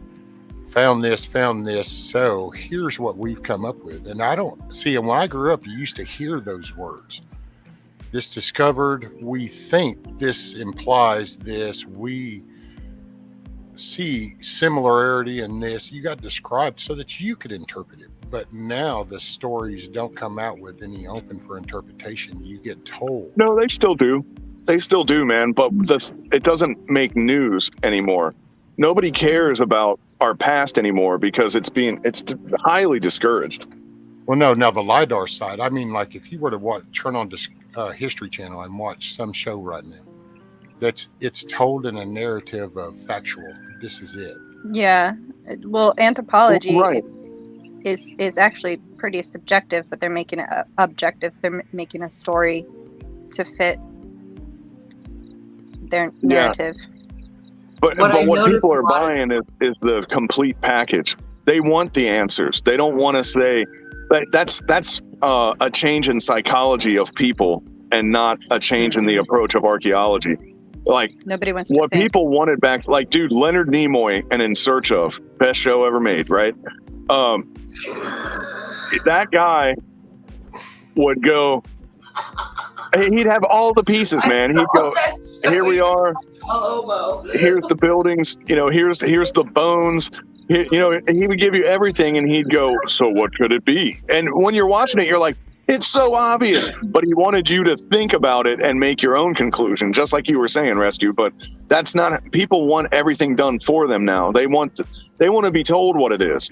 found this, so here's what we've come up with. And I don't see, and when I grew up, you used to hear those words. This discovered, we think this implies this, we see similarity in this. You got described so that you could interpret it. But now the stories don't come out with any open for interpretation. You get told. No, they still do. They still do, man. But it doesn't make news anymore. Nobody cares about our past anymore because it's highly discouraged. Well, no, now the LiDAR side, I mean, like if you were to turn on History Channel and watch some show right now, it's told in a narrative of factual. This is it. Yeah. Well, anthropology Right. is actually pretty subjective, but they're making it objective. They're making a story to fit their narrative. But What I what noticed people are a lot buying is the complete package. They want the answers. They don't want to say that's a change in psychology of people and not a change in the approach of archaeology. Like Nobody wants to what think. people wanted back, like dude, Leonard Nimoy and In Search Of, best show ever made, right? That guy would go, He'd have all the pieces, man. He'd go, here we are. Here's the buildings. Here's the bones. He would give you everything, and he'd go, so what could it be? And when you're watching it, you're like, it's so obvious. But he wanted you to think about it and make your own conclusion, just like you were saying, Rescue. But that's not. People want everything done for them now. They want to be told what it is,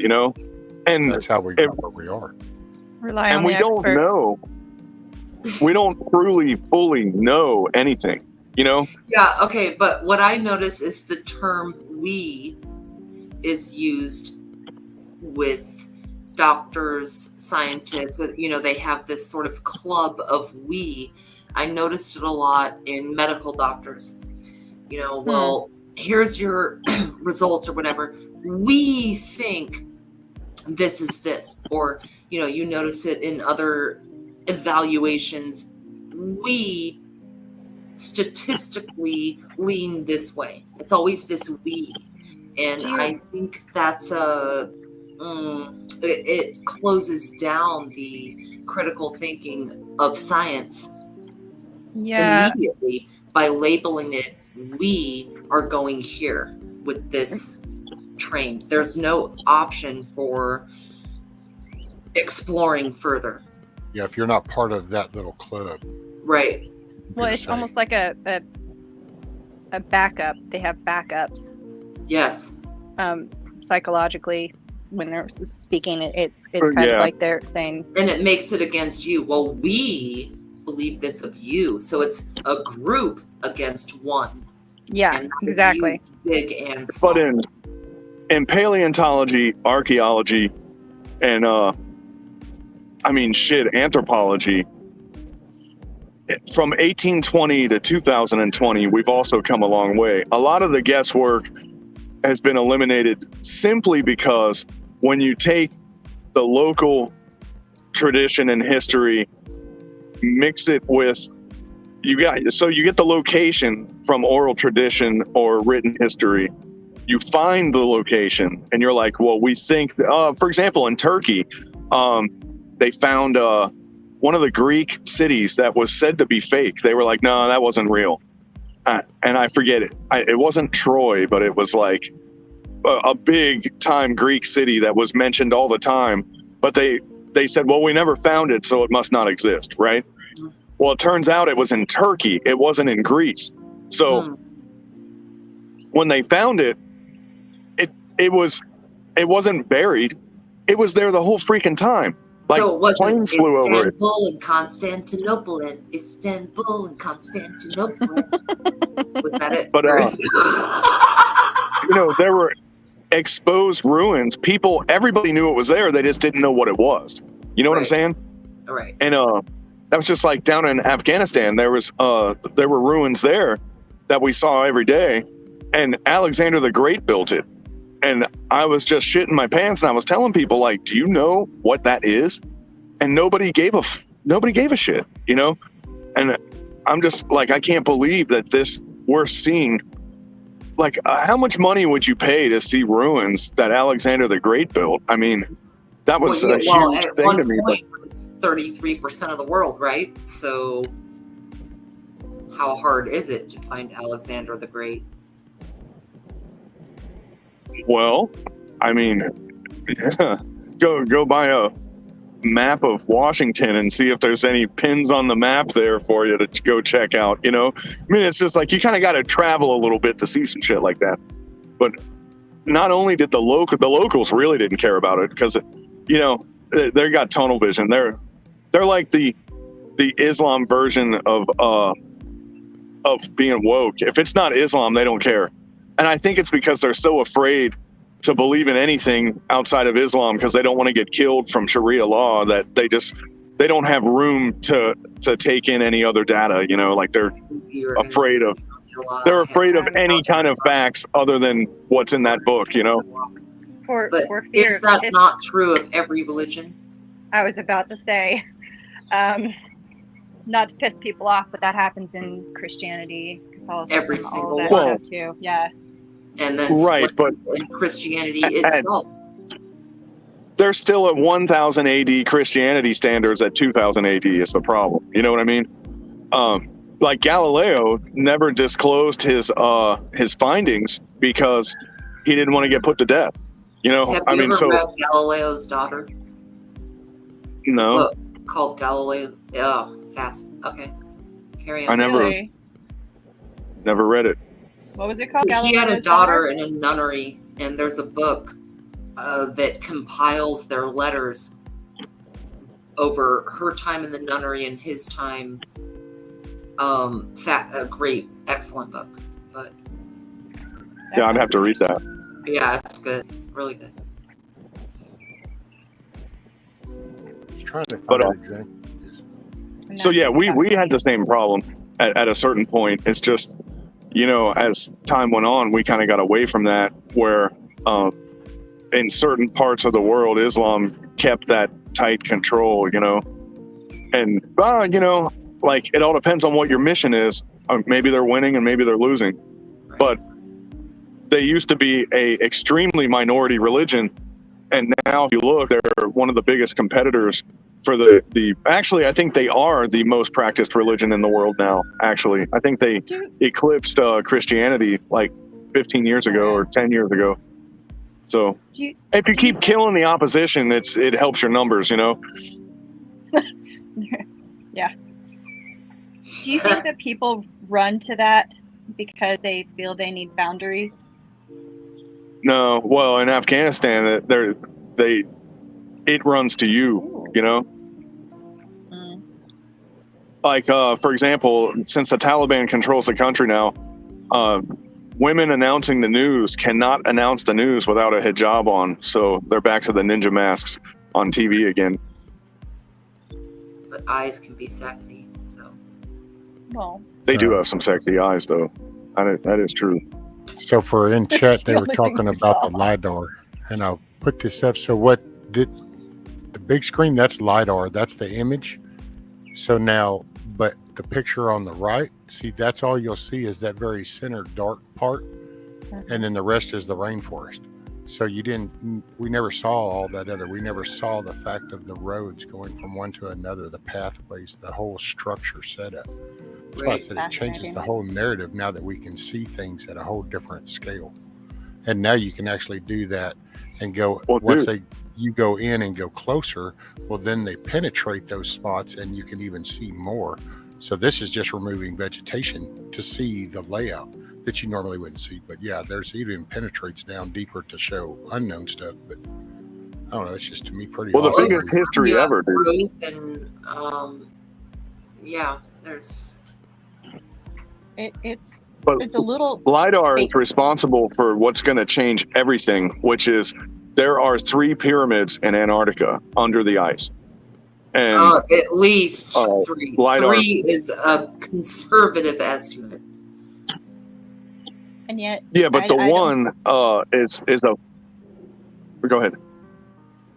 And that's how we got where we are. Rely and on we the don't experts. know. We don't truly, fully know anything, Yeah, okay, but what I notice is the term "we" is used with doctors, scientists, they have this sort of club of "we." I noticed it a lot in medical doctors. Well, here's your results or whatever. We think this is this. Or, you notice it in other evaluations. We statistically lean this way. It's always this we. And I think that's it closes down the critical thinking of science immediately by labeling it, we are going here with this train. There's no option for exploring further. Yeah, if you're not part of that little club. Right. Well, it's almost like a backup. They have backups. Yes. Psychologically, when they're speaking, it's kind of like they're saying, and it makes it against you. Well, we believe this of you, so it's a group against one. Yeah, and exactly. Big and small. But in paleontology, archaeology, and anthropology, from 1820 to 2020, we've also come a long way. A lot of the guesswork has been eliminated simply because when you take the local tradition and history, mix it with you get the location from oral tradition or written history. You find the location and you're like, well, we think for example, in Turkey, they found one of the Greek cities that was said to be fake. They were like, no, that wasn't real. And I forget it. It wasn't Troy, but it was like a big time Greek city that was mentioned all the time. But they said, well, we never found it, so it must not exist, right? Well, it turns out it was in Turkey. It wasn't in Greece. So when they found it, it wasn't buried. It was there the whole freaking time. Like, so it wasn't planes flew over it. Istanbul and Constantinople and Istanbul and Constantinople. Was that it? But there were exposed ruins. Everybody knew it was there. They just didn't know what it was. You know what I'm saying? All right. And that was just like down in Afghanistan. There were ruins there that we saw every day, and Alexander the Great built it. And I was just shitting my pants, and I was telling people, like, do you know what that is? And nobody gave a shit, And I'm just like, I can't believe that we're seeing. Like, how much money would you pay to see ruins that Alexander the Great built? I mean, that was a huge thing to me. At one point, it was 33% of the world, right? So, how hard is it to find Alexander the Great? Well, I mean, go buy a map of Washington and see if there's any pins on the map there for you to go check out. I mean, it's just like you kind of got to travel a little bit to see some shit like that. But not only did the locals really didn't care about it because, they got tunnel vision. They're like the Islam version of being woke. If it's not Islam, they don't care. And I think it's because they're so afraid to believe in anything outside of Islam because they don't want to get killed from Sharia law that they don't have room to take in any other data, like they're afraid of any kind of facts other than what's in that book, But is that not true of every religion? I was about to say, not to piss people off, but that happens in Christianity, Catholicism, every single all one. That too. Yeah. And then but in Christianity itself. They're still at 1000 AD Christianity standards at 2000 AD is the problem. You know what I mean? like Galileo never disclosed his findings because he didn't want to get put to death. You know, Have I you mean, ever so read Galileo's Daughter? It's a no, book called Galileo. Oh, fast. Okay, carry on. I never Really? read it. What was it called? He had a Galileo's daughter in a nunnery, and there's a book that compiles their letters over her time in the nunnery and his time. A great, excellent book. But Yeah, I'd have to read that. yeah, it's good, really good. Just trying to find But, out exactly. So yeah, we had the same problem at a certain point. It's just, you know, as time went on, we kind of got away from that, where in certain parts of the world, Islam kept that tight control, you know. And, you know, like, it all depends on what your mission is. Maybe they're winning and maybe they're losing. But they used to be a extremely minority religion. And now if you look, they're one of the biggest competitors for the actually, I think they are the most practiced religion in the world now, actually. I think they eclipsed Christianity like 15 years ago or 10 years ago. So if you keep killing the opposition, it helps your numbers, you know? Yeah. Do you think that people run to that because they feel they need boundaries? No, well, in Afghanistan, it runs to you, you know? Like, for example, since the Taliban controls the country now, women announcing the news cannot announce the news without a hijab on. So they're back to the ninja masks on TV again. But eyes can be sexy, so. Well, they do have some sexy eyes, though. That is true. So for in chat, they were talking about the LiDAR, and I'll put this up. So what did the big screen? That's LiDAR. That's the image. So now, but the picture on the right, see, that's all you'll see is that very center dark part, and then the rest is the rainforest. So we never saw all that other. We never saw the fact of the roads going from one to another, the pathways, the whole structure setup. That's why I said it changes the whole narrative now that we can see things at a whole different scale. And now you can actually do that and go, once you go in and go closer, well, then they penetrate those spots and you can even see more. So this is just removing vegetation to see the layout that you normally wouldn't see. But yeah, there's even penetrates down deeper to show unknown stuff. But I don't know, it's just to me pretty awesome. The biggest history ever, dude. Growth and there's it's a little LiDAR is responsible for what's going to change everything, which is there are 3 pyramids in Antarctica under the ice. And at least 3. LiDAR, 3 is a conservative estimate. And yet, but the one is a. Go ahead.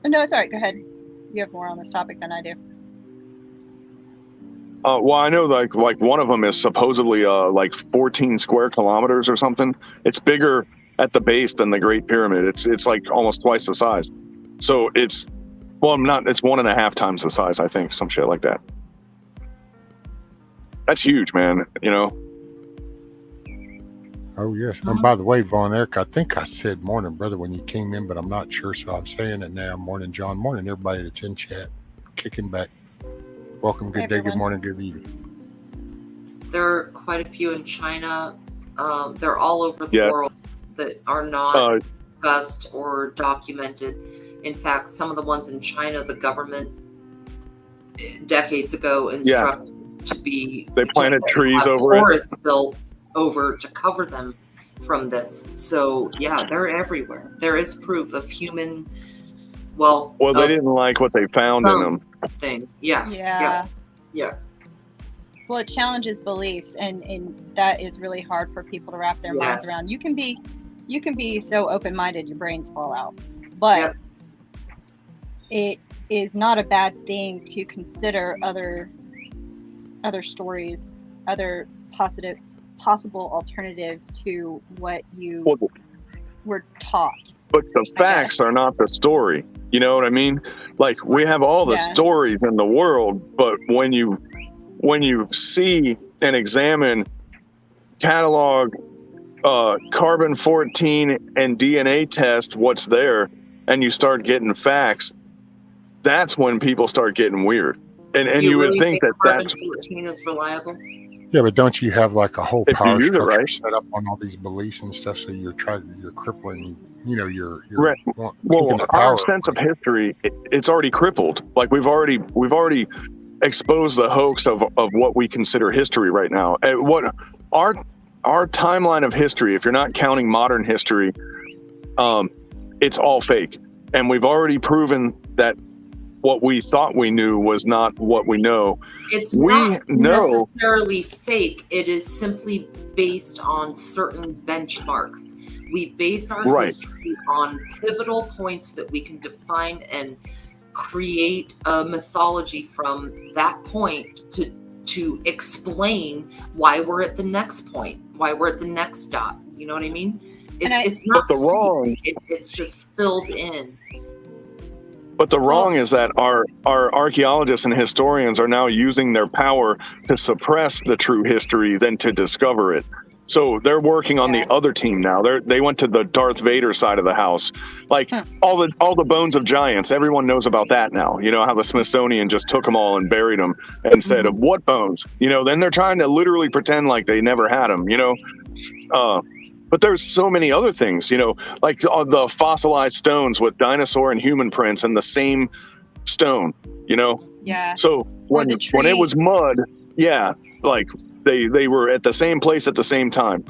No, it's all right. Go ahead. You have more on this topic than I do. Well, I know like one of them is supposedly like 14 square kilometers or something. It's bigger at the base than the Great Pyramid. It's like almost twice the size. So it's 1.5 times the size, I think, some shit like that. That's huge, man. You know. Oh yes. And by the way, Von Eric, I think I said morning, brother, when you came in, but I'm not sure, so I'm saying it now. Morning, John. Morning, everybody that's in chat, kicking back. Welcome. Good day. Good morning. Good evening. There are quite a few in China. They're all over the world that are not discussed or documented. In fact, some of the ones in China, the government decades ago instructed to be. They planted trees over forests built over to cover them from this. So yeah, they're everywhere. There is proof of human. Well, they didn't like what they found in them. Thing. Yeah. Well, it challenges beliefs, and that is really hard for people to wrap their minds around. You can be so open-minded, your brains fall out, but it is not a bad thing to consider other stories, other possible alternatives to what you were taught. But the facts are not the story. You know what I mean? Like, we have all the stories in the world, but when you when you see and examine catalog, carbon 14 and DNA test what's there, and you start getting facts, that's when people start getting weird. And Do you would really think that carbon that's 14 is reliable? Yeah, but don't you have like a whole if you power use it structure right. set up on all these beliefs and stuff? So you're crippling, you're Right. taking Well, the power our sense of away. history, it's already crippled. Like we've already exposed the hoax of what we consider history right now. And what our timeline of history, if you're not counting modern history, it's all fake. And we've already proven that what we thought we knew was not what we know. It's We not know necessarily fake. It is simply based on certain benchmarks. We base our Right. history on pivotal points that we can define and create a mythology from that point to explain why we're at the next point, why we're at the next dot. You know what I mean? It's not But the fake. wrong- It's just filled in. But the wrong is that our archaeologists and historians are now using their power to suppress the true history than to discover it. So they're working on the other team now. They went to the Darth Vader side of the house. Like all the bones of giants, everyone knows about that now. You know how the Smithsonian just took them all and buried them and said, "What bones?" You know, then they're trying to literally pretend like they never had them. You know, but there's so many other things. You know, like the fossilized stones with dinosaur and human prints in the same stone. You know, Yeah. so when it was mud, yeah, like they were at the same place at the same time.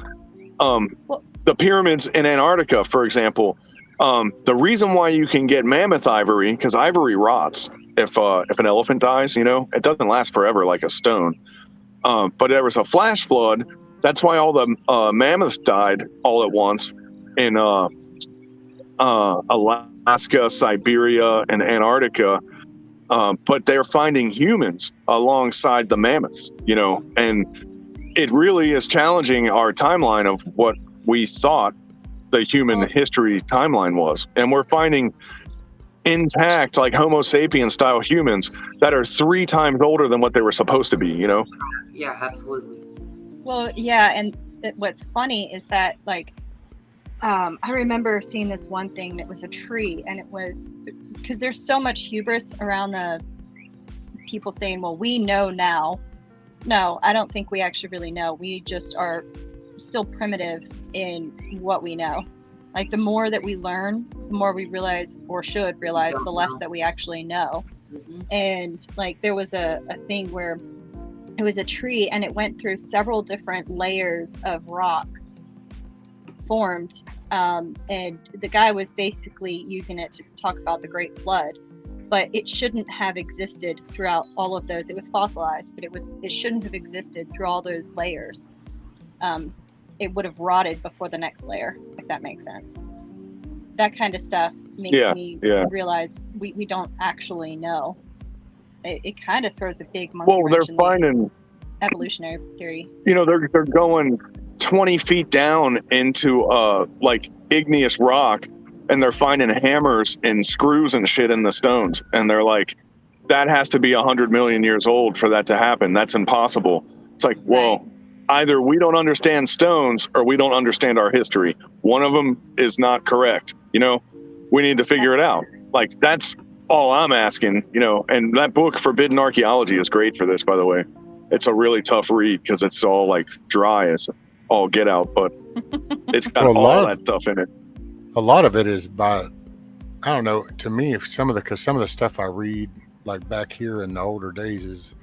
The pyramids in Antarctica, for example, the reason why you can get mammoth ivory, because ivory rots if an elephant dies, you know, it doesn't last forever like a stone. But there was a flash flood. That's why all the mammoths died all at once in Alaska, Siberia, and Antarctica. But they're finding humans alongside the mammoths, you know, and it really is challenging our timeline of what we thought the human history timeline was. And we're finding intact, like Homo sapien style humans that are 3 times older than what they were supposed to be, you know? Yeah, absolutely. Well, yeah, and what's funny is that, like, I remember seeing this one thing that was a tree, and it was because there's so much hubris around the people saying, well, we know now. No, I don't think we actually really know. We just are still primitive in what we know. Like, the more that we learn, the more we realize, or should realize, the less that we actually know. And, like, there was a thing where it was a tree, and it went through several different layers of rock formed, and the guy was basically using it to talk about the Great Flood, but it shouldn't have existed throughout all of those. It was fossilized, but it shouldn't have existed through all those layers. It would have rotted before the next layer, if that makes sense. That kind of stuff makes me realize we don't actually know. It kind of throws a big monkey wrench They're in finding evolutionary theory. You know, they're going 20 feet down into like igneous rock, and they're finding hammers and screws and shit in the stones, and they're like, that has to be 100 million years old for that to happen. That's impossible. It's like, well, either we don't understand stones or we don't understand our history. One of them is not correct. You know, we need to figure it out. Like, that's all I'm asking, you know. And that book, Forbidden Archaeology, is great for this, by the way. It's a really tough read because it's all like dry as all get out, but it's got all that stuff in it. A lot of it is by, I don't know, to me, some of the stuff I read, like back here in the older days, is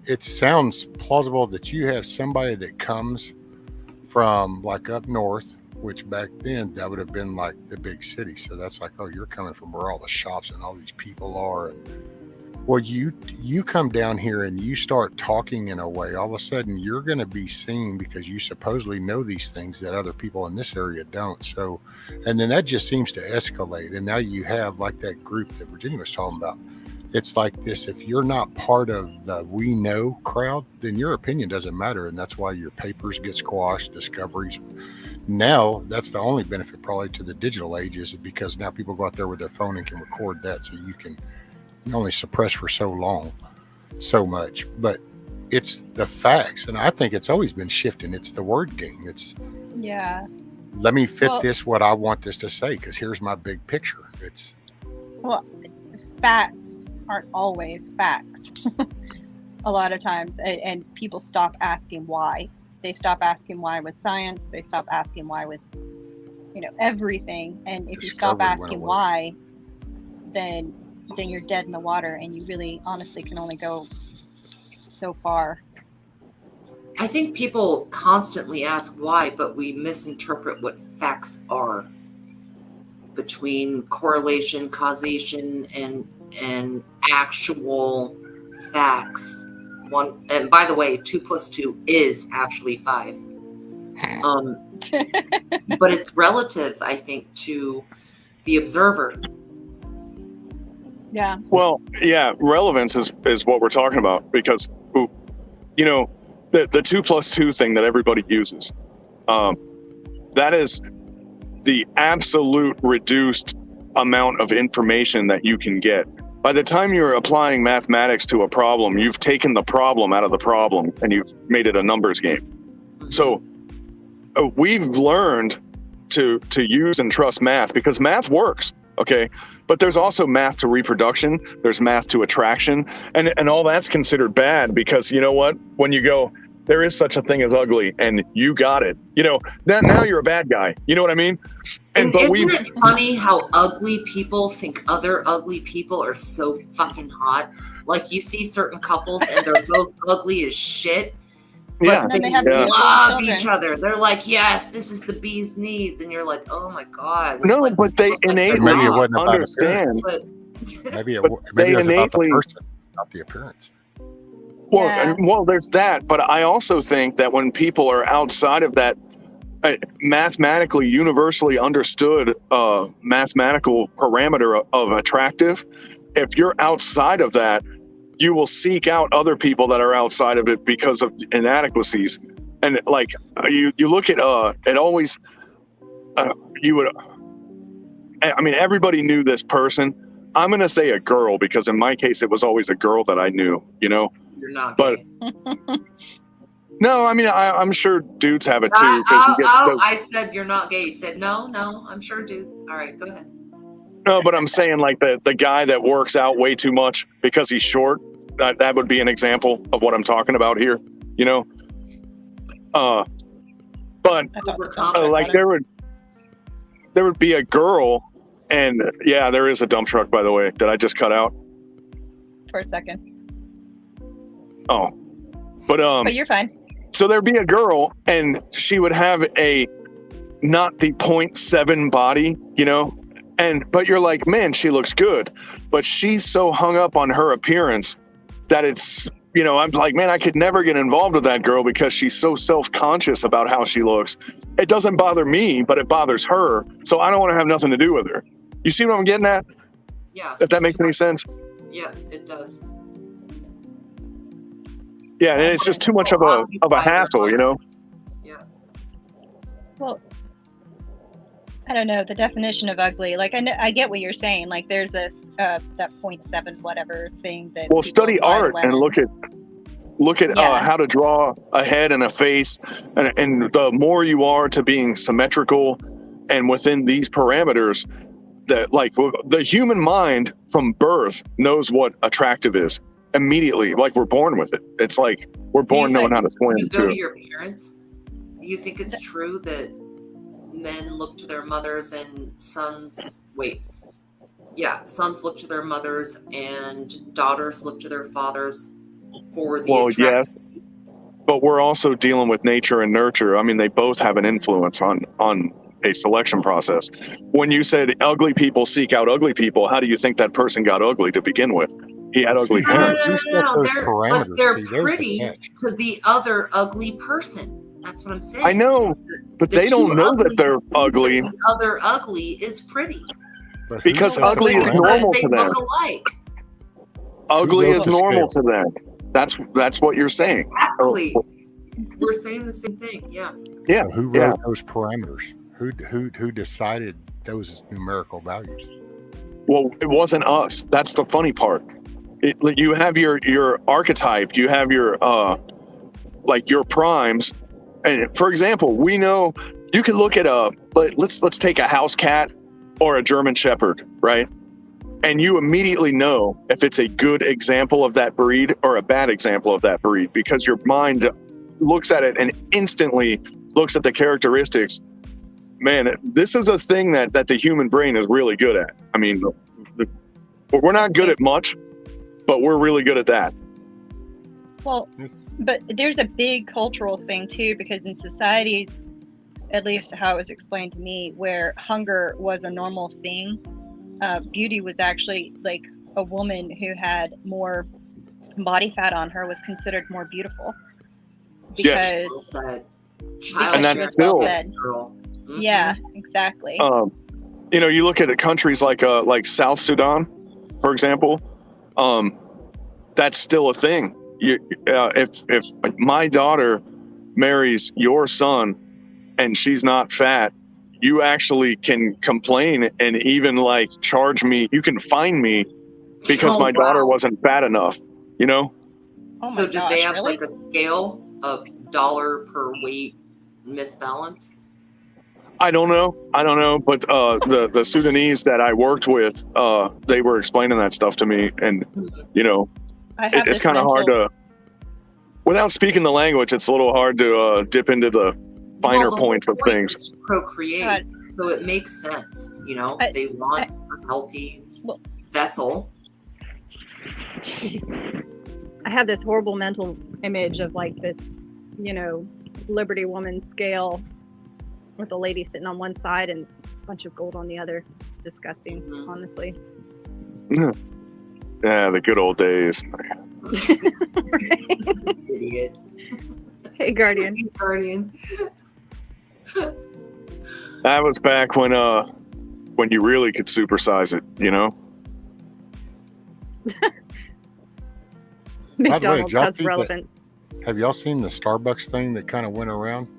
it sounds plausible that you have somebody that comes from like up north, which back then that would have been like the big city. So that's like, oh, you're coming from where all the shops and all these people are. Well, you come down here and you start talking in a way, all of a sudden you're going to be seen because you supposedly know these things that other people in this area don't. So, and then that just seems to escalate. And now you have like that group that Virginia was talking about. It's like this: if you're not part of the we know crowd, then your opinion doesn't matter. And that's why your papers get squashed, discoveries. Now that's the only benefit probably to the digital age, is because now people go out there with their phone and can record that, so you only suppress for so long, so much. But it's the facts, and I think it's always been shifting. It's the word game. It's Yeah. let me fit Well- this what I want this to say because here's my big picture. It's Well, facts aren't always facts. A lot of times, and people stop asking why. They stop asking why with science. They stop asking why with, everything. And if you stop Discovery went asking away. why, then you're dead in the water, and you really, honestly, can only go so far. I think people constantly ask why, but we misinterpret what facts are between correlation, causation, and actual facts. One, and by the way, 2 + 2 is actually 5. But it's relative, I think, to the observer. Yeah. Well, yeah, relevance is what we're talking about because, the 2 + 2 thing that everybody uses, that is the absolute reduced amount of information that you can get. By the time you're applying mathematics to a problem, you've taken the problem out of the problem and you've made it a numbers game. So we've learned to use and trust math because math works. Okay. But there's also math to reproduction. There's math to attraction and all that's considered bad because you know what, when you go, there is such a thing as ugly and you got it, now you're a bad guy. You know what I mean? But isn't it funny how ugly people think other ugly people are so fucking hot? Like you see certain couples and they're both ugly as shit, but Yeah. they they have love children. each other. They're like, yes, this is the bee's knees. And you're like, oh my God. It's No, like, but they look like they're innately maybe it not. wasn't about understand. But maybe But maybe it was they about the innately- person, not the appearance. Well, Yeah. well, there's that, but I also think that when people are outside of that mathematically universally understood mathematical parameter of attractive, if you're outside of that, you will seek out other people that are outside of it because of inadequacies. And like you look at it always you would. I mean, everybody knew this person. I'm going to say a girl because in my case, it was always a girl that I knew, you're not But gay. no, I mean, I'm sure dudes have it too. 'Cause you get those- I said you're not gay. You said no, I'm sure dudes. All right, go ahead. no, but I'm saying like the guy that works out way too much because he's short. That would be an example of what I'm talking about here, But Overconfident. like there would be a girl, and yeah, there is a dump truck, by the way. Did I just cut out? For a second. Oh, but But you're fine. so there'd be a girl, and she would have not the 0.7 body, but you're like, man, she looks good, but she's so hung up on her appearance that it's, I'm like, man, I could never get involved with that girl because she's so self-conscious about how she looks. It doesn't bother me, but it bothers her. So I don't want to have nothing to do with her. You see what I'm getting at? Yeah. If that makes any sense? Yeah, it does. Yeah, and it's just too much of a hassle, Yeah. Well, I don't know the definition of ugly. Like I get what you're saying. Like there's this that 0.7 whatever thing that. Well, people study apply to art and women. look at Yeah. how to draw a head and a face, and the more you are to being symmetrical and within these parameters, that like the human mind from birth knows what attractive is immediately. Like we're born with it. It's like we're born knowing how to swim You go too. to your parents. Do you think it's true that men look to their mothers and sons look to their mothers and daughters look to their fathers for the Well, attract- yes, but we're also dealing with nature and nurture. I mean, they both have an influence on a selection process. When you said ugly people seek out ugly people, how do you think that person got ugly to begin with? He had ugly See, parents. you set those But parameters. they're See, there's the pretty catch. to the other ugly person. That's what I'm saying. I know, but The they don't two know that uglies they're think that ugly The other ugly is pretty. But who because set the ugly is parameters? normal Because to they them. look alike. Ugly wrote is the normal scale? to them. That's what you're saying. Exactly. We're saying the same thing. Yeah. Yeah, So who yeah. wrote those parameters? Who decided those numerical values? Well, it wasn't us. That's the funny part. You have your archetype, you have your like your primes, and for example, we know you can look at let's take a house cat or a German Shepherd, right? And you immediately know if it's a good example of that breed or a bad example of that breed, because your mind looks at it and instantly looks at the characteristics. Man, this is a thing that the human brain is really good at. I mean, we're not good at much, but we're really good at that. Well, but there's a big cultural thing too, because in societies, at least how it was explained to me, where hunger was a normal thing, beauty was actually like a woman who had more body fat on her was considered more beautiful. Because Yes. And that's still, Mm-hmm. Yeah, exactly. You know, you look at countries like South Sudan, for example. That's still a thing. If my daughter marries your son and she's not fat, you actually can complain and even like charge me. You can fine me because my daughter wasn't fat enough, you know? So do they have like a scale of dollar per weight misbalance? I don't know, but the Sudanese that I worked with, they were explaining that stuff to me, and you know, it's kind of hard to, without speaking the language, it's a little hard to dip into the finer points of things. Is to procreate, so it makes sense. You know, they want a healthy vessel. I have this horrible mental image of like this, you know, Liberty Woman scale with a lady sitting on one side and a bunch of gold on the other. Disgusting, honestly. Yeah, the good old days. Idiot. Hey, Guardian. Guardian. That was back when you really could supersize it, you know? By the way, McDonald's has relevance. Have y'all seen the Starbucks thing that kind of went around?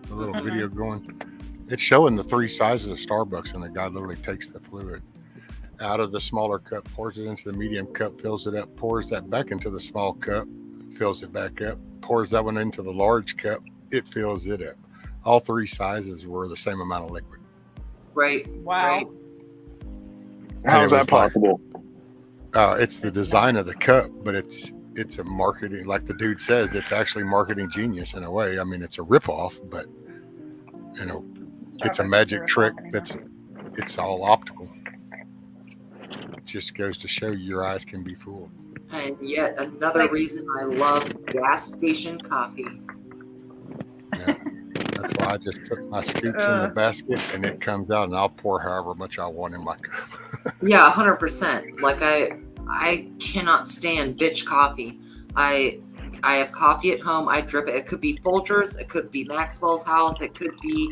A little video going. It's showing the 3 sizes of Starbucks, and the guy literally takes the fluid out of the smaller cup, pours it into the medium cup, fills it up, pours that back into the small cup, fills it back up, pours that one into the large cup, it fills it up. All 3 sizes were the same amount of liquid. Right. Wow. Right. How is that possible? It's the design of the cup, but it's a marketing, like the dude says, it's actually marketing genius in a way. I mean, it's a ripoff, but you know, it's a magic trick it's all optical. It just goes to show your eyes can be fooled. And yet another reason I love gas station coffee. Yeah. That's why I just put my scoops in the basket and it comes out, and I'll pour however much I want in my cup. Yeah, 100%. Like I cannot stand bitch coffee. I have coffee at home. I drip it. It could be Folgers. It could be Maxwell's House. It could be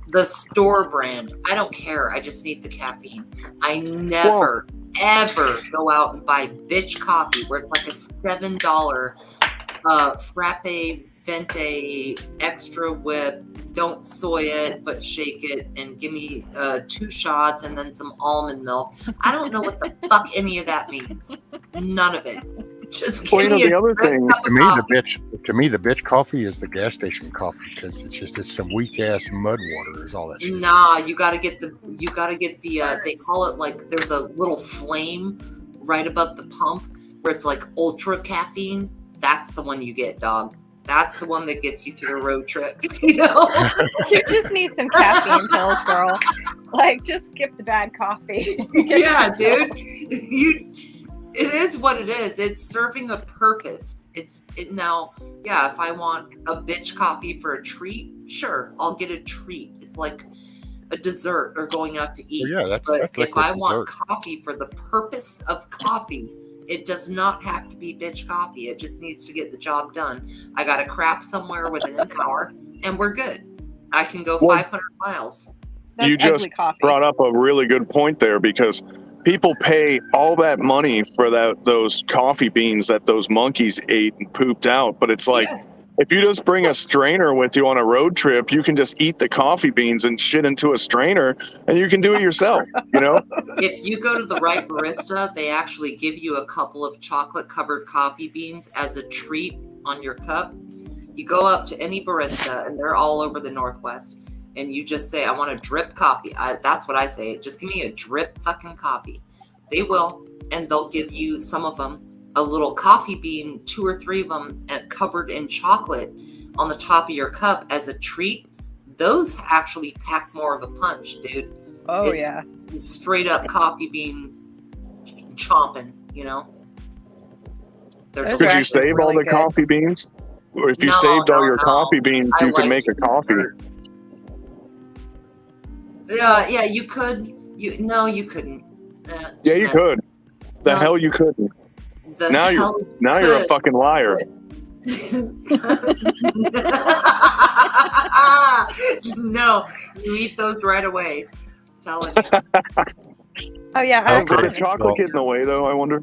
the store brand. I don't care. I just need the caffeine. I never, ever go out and buy bitch coffee where it's like a $7 frappe venti extra whip. Don't soy it, but shake it and give me 2 shots and then some almond milk. I don't know what the fuck any of that means. None of it. Just give me the other thing to me, the bitch coffee is the gas station coffee, because it's some weak ass mud water is all that shit. Nah, you gotta get the they call it like there's a little flame right above the pump where it's like ultra caffeine. That's the one you get, dog. That's the one that gets you through the road trip, you know? You just need some caffeine pills, girl. Like, just skip the bad coffee. Yeah, dude. It is what it is. It's serving a purpose. Now, yeah, if I want a bitch coffee for a treat, sure, I'll get a treat. It's like a dessert or going out to eat. Well, yeah, but if I want coffee for the purpose of coffee, it does not have to be bitch coffee. It just needs to get the job done. I got to crap somewhere within an hour, and we're good. I can go 500 miles. You just brought up a really good point there, because people pay all that money for those coffee beans that those monkeys ate and pooped out. But it's like, If you just bring a strainer with you on a road trip, you can just eat the coffee beans and shit into a strainer, and you can do it yourself. You know, If you go to the right barista, they actually give you a couple of chocolate-covered coffee beans as a treat on your cup. You go up to any barista, and they're all over the Northwest, and you just say, I want a drip coffee. That's what I say. Just give me a drip fucking coffee. They will, and they'll give you, some of them, a little coffee bean, 2 or 3 of them covered in chocolate on the top of your cup as a treat. Those actually pack more of a punch, dude. Oh, It's yeah. straight up coffee bean chomping, you know? They're Those could are you delicious. actually save all really the good. coffee beans? Or if you No, saved all your no. coffee beans, I you could like make a to coffee. convert. Yeah, you could. You couldn't. Yeah, you could. The No. hell you couldn't. The Now hell you're a fucking liar. No, you eat those right away. I'm telling you. Oh yeah, Okay. Did the actually, chocolate get in the way though? I wonder.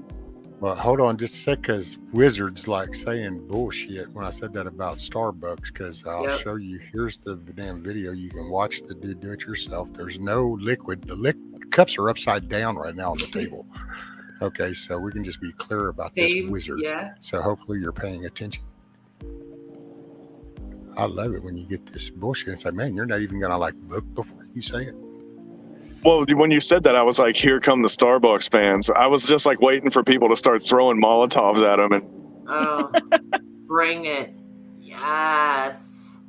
Well, hold on just a sec, because Wizards like saying bullshit when I said that about Starbucks, because I'll Yep. show you. Here's the damn video. You can watch the dude do it yourself. There's no liquid. The cups are upside down right now on the table. Okay, so we can just be clear about this Same, wizard. yeah. So hopefully you're paying attention. I love it when you get this bullshit and say, man, you're not even going to like look before you say it. Well, when you said that, I was like, here come the Starbucks fans. I was just like waiting for people to start throwing Molotovs at them. And Oh, bring it. Yes.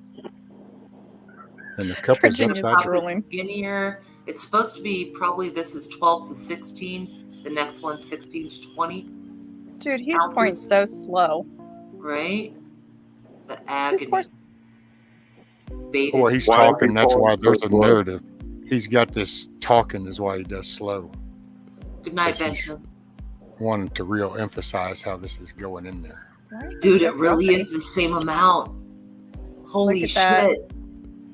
And the cup is Virginia's upside Cup down. drooling. is skinnier. It's supposed to be probably, this is 12 to 16. The next one's 16 to 20, dude, he's Ounces. pouring so slow. right? The He agony. pours- Baited. Well, he's Why talking. is he That's why pouring so there's a slow? narrative. He's got this talking is why he does slow. Good night, This is- Benjamin. Wanting to real emphasize how this is going in there. Why is Dude, so it really fluffy? is the same amount. Holy Look at that. shit.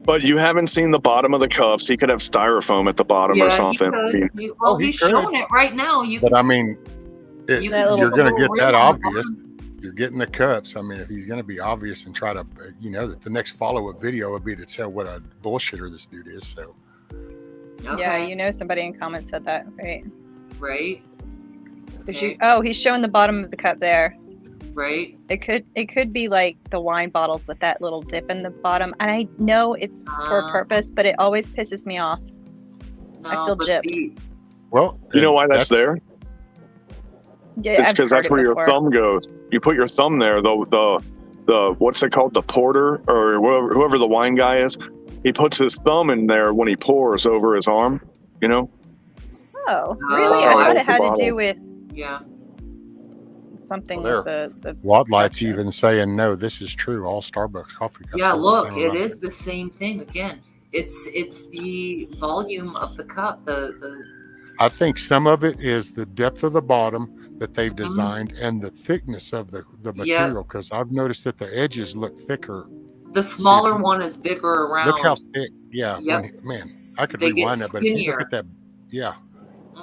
but you haven't seen the bottom of the cups. He could have styrofoam at the bottom or Yeah, he something. could. Well, he he's could. showing it right now. You But can I see- mean, You That you're little- going to get rim that on the obvious. bottom. You're getting the cups. I mean, if he's going to be obvious and try to, that the next follow-up video would be to tell what a bullshitter this dude is. So Yeah, you know somebody in comments said that, right? Right. 'Cause Okay. he's showing the bottom of the cup there. Right. It could be like the wine bottles with that little dip in the bottom. And I know it's for a purpose, but it always pisses me off. No, I feel but gypped. well, You know why and that's there? Yeah, It's I've because heard that's it where your before. thumb goes. You put your thumb there. The what's it called? The porter or whoever the wine guy is. He puts his thumb in there when he pours over his arm. You know. Oh, Oh, really? I I thought it see. had to do with Yeah. something Well, with the Wildlight's Gotcha. even saying, no, this is true. All Starbucks coffee cups. Yeah, are the look, same it amount. is the same thing again. It's the volume of the cup, the I think some of it is the depth of the bottom that they've Mhm. designed and the thickness of the Yep. material, because I've noticed that the edges look thicker. smaller one is bigger around. Look how thick. Yeah. Yep. Man, I could They get rewind that, but if you look skinnier. at that, yeah,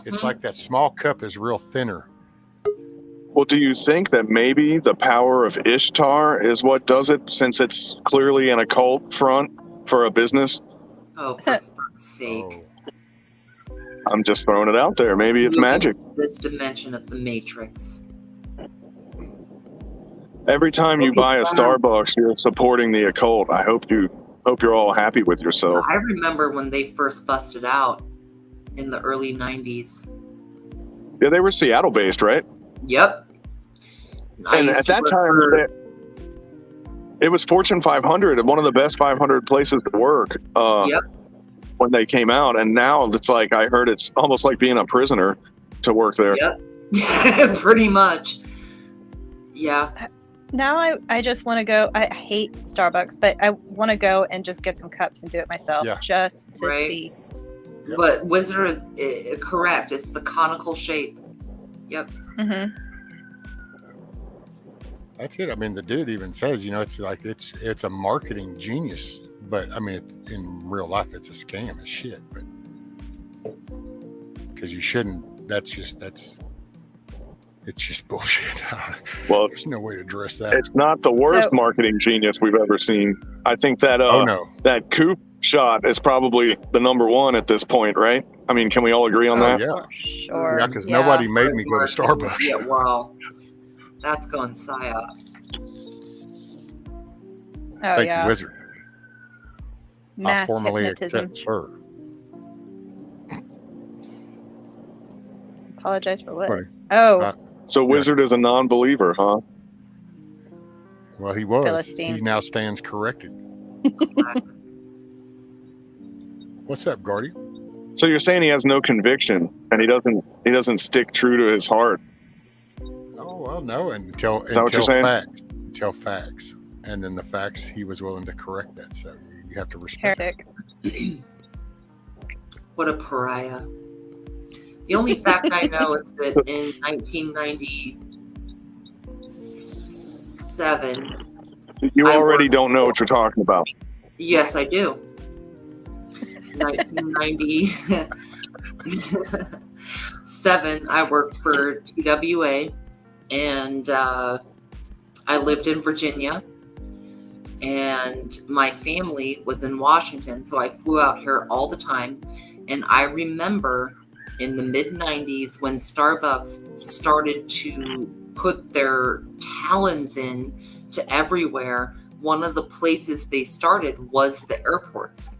it's Mhm. like that small cup is real thinner. Well, do you think that maybe the power of Ishtar is what does it, since it's clearly an occult front for a business? Oh, for fuck's sake. Oh, I'm just throwing it out there. Maybe it's Moving magic. to this dimension of the Matrix. Every time you Okay, buy a Starbucks, you're supporting the occult. I hope you're all happy with yourself. I remember when they first busted out in the early 90s. Yeah, they were Seattle based, right? Yep. I And used at to that work time, for- it was Fortune 500 and one of the best 500 places to work Yep. when they came out. And now it's like, I heard it's almost like being a prisoner to work there. Yep. Pretty much. Yeah. Now I just want to go. I hate Starbucks, but I want to go and just get some cups and do it myself, Yeah. just to Right. see. Yep. But Wizard is correct. It's the conical shape. Yep. Hmm. that's it. I mean, the dude even says, it's like it's a marketing genius, but I mean, in real life, it's a scam as shit. But because you shouldn't. That's It's just bullshit. Well, There's no way to address that. it's not the worst So- marketing genius we've ever seen. I think that Oh no. that coupe shot is probably the number one at this point, right? I mean, can we all agree on Oh that? yeah. For sure. Yeah, because nobody made me go to Smart. Starbucks. Yeah, well, that's going psyop. Oh Thank yeah. you, Wizard. I Mass formally hypnotism. accept, sir. Apologize for what? Funny. Oh, Uh, So Wizard is a non-believer, huh? Well, he was. Philistine. He now stands corrected. What's up, Guardy? So you're saying he has no conviction and he doesn't stick true to his heart. Oh well, no, until that what you're saying? facts, until facts, and then the facts he was willing to correct that. So you have to respect. heretic. What a pariah. The only fact I know is that in 1997, You I already work- don't know what you're talking about. yes, I do. 1997, I worked for TWA, and I lived in Virginia, and my family was in Washington, so I flew out here all the time. And I remember in the mid-90s when Starbucks started to put their talons in to everywhere, one of the places they started was the airports.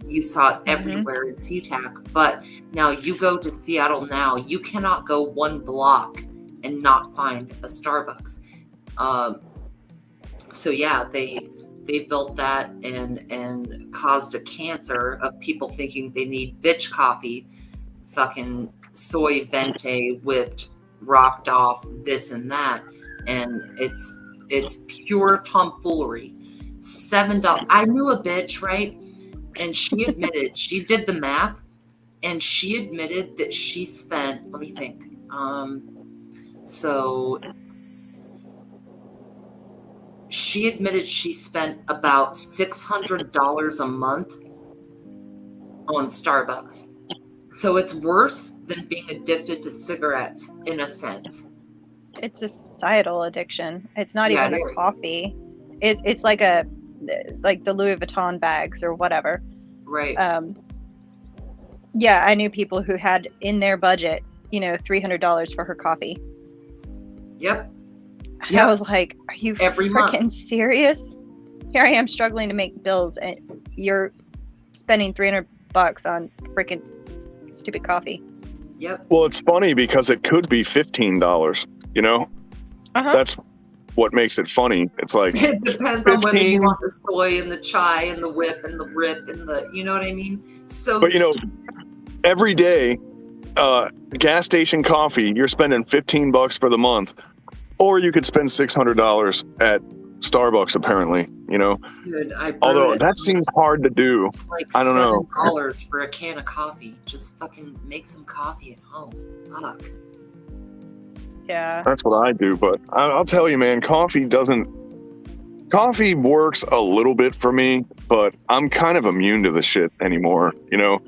You saw it everywhere in SeaTac, but now you go to Seattle now, you cannot go one block and not find a Starbucks. So yeah, they built that and caused a cancer of people thinking they need bitch coffee, fucking soy venti whipped, rocked off, this and that, and it's pure tomfoolery. $7. I knew a bitch, right? And she admitted, she did the math, and she admitted that she spent, let me think, so she admitted she spent about $600 a month on Starbucks. So it's worse than being addicted to cigarettes in a sense. It's a societal addiction. It's not Yeah, even it a is. coffee. It's like the Louis Vuitton bags or whatever. Right. Yeah, I knew people who had in their budget, $300 for her coffee. Yep. And Yep. I was like, are you Every freaking month. serious? Here I am struggling to make bills and you're spending $300 on freaking stupid coffee. Yep. Well, it's funny because it could be $15, you know? Uh-huh. That's what makes it funny. It's like, It depends on whether you 15. want the soy and the chai and the whip and the rip and the, you know what I mean? So but every day, gas station coffee, you're spending $15 for the month, or you could spend $600 at Starbucks, apparently, Dude, I although brewed that seems hard to do. like I don't know. $7 for a can of coffee. Just fucking make some coffee at home. Fuck. Yeah. That's what I do, but I'll tell you, man, coffee works a little bit for me, but I'm kind of immune to the shit anymore, Yeah.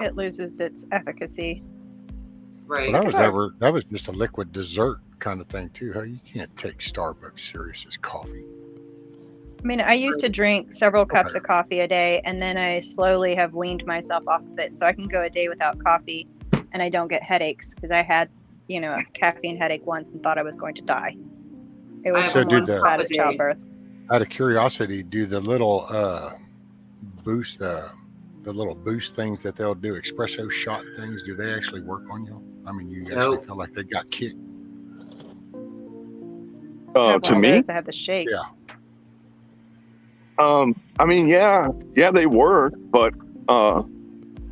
It loses its efficacy. Right. Well, that was just a liquid dessert kind of thing too. Huh? You can't take Starbucks serious as coffee. I mean, I used to drink several cups Okay. of coffee a day, and then I slowly have weaned myself off of it. So I can go a day without coffee, and I don't get headaches because I had, a caffeine headache once and thought I was going to die. It was I have So almost do as the- bad as a day. childbirth. Out of curiosity, do the little boost, the little boost things that they'll do, espresso shot things, do they actually work on you? I mean, you actually Nope. feel like they got kicked. I have to one of me. those, I have the shakes. Yeah. I mean, yeah, they work, but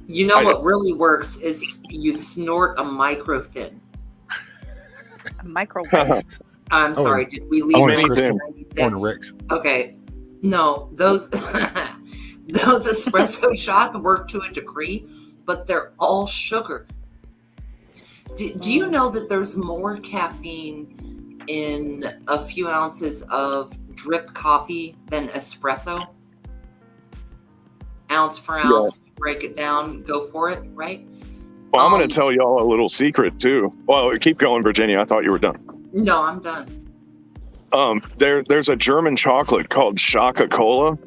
You know I- what really works is you snort a microthin. A microwave. I'm Oh, sorry, did we leave oh, and Crystal, 1996? on Rick's. Okay. No, those those espresso shots work to a degree, but they're all sugar. Do you know that there's more caffeine in a few ounces of drip coffee than espresso? Ounce for ounce, break it down, go for it, right? Well, I'm going to tell y'all a little secret too. Well, keep going, Virginia. I thought you were done. No, I'm done. There's a German chocolate called Shaka Cola.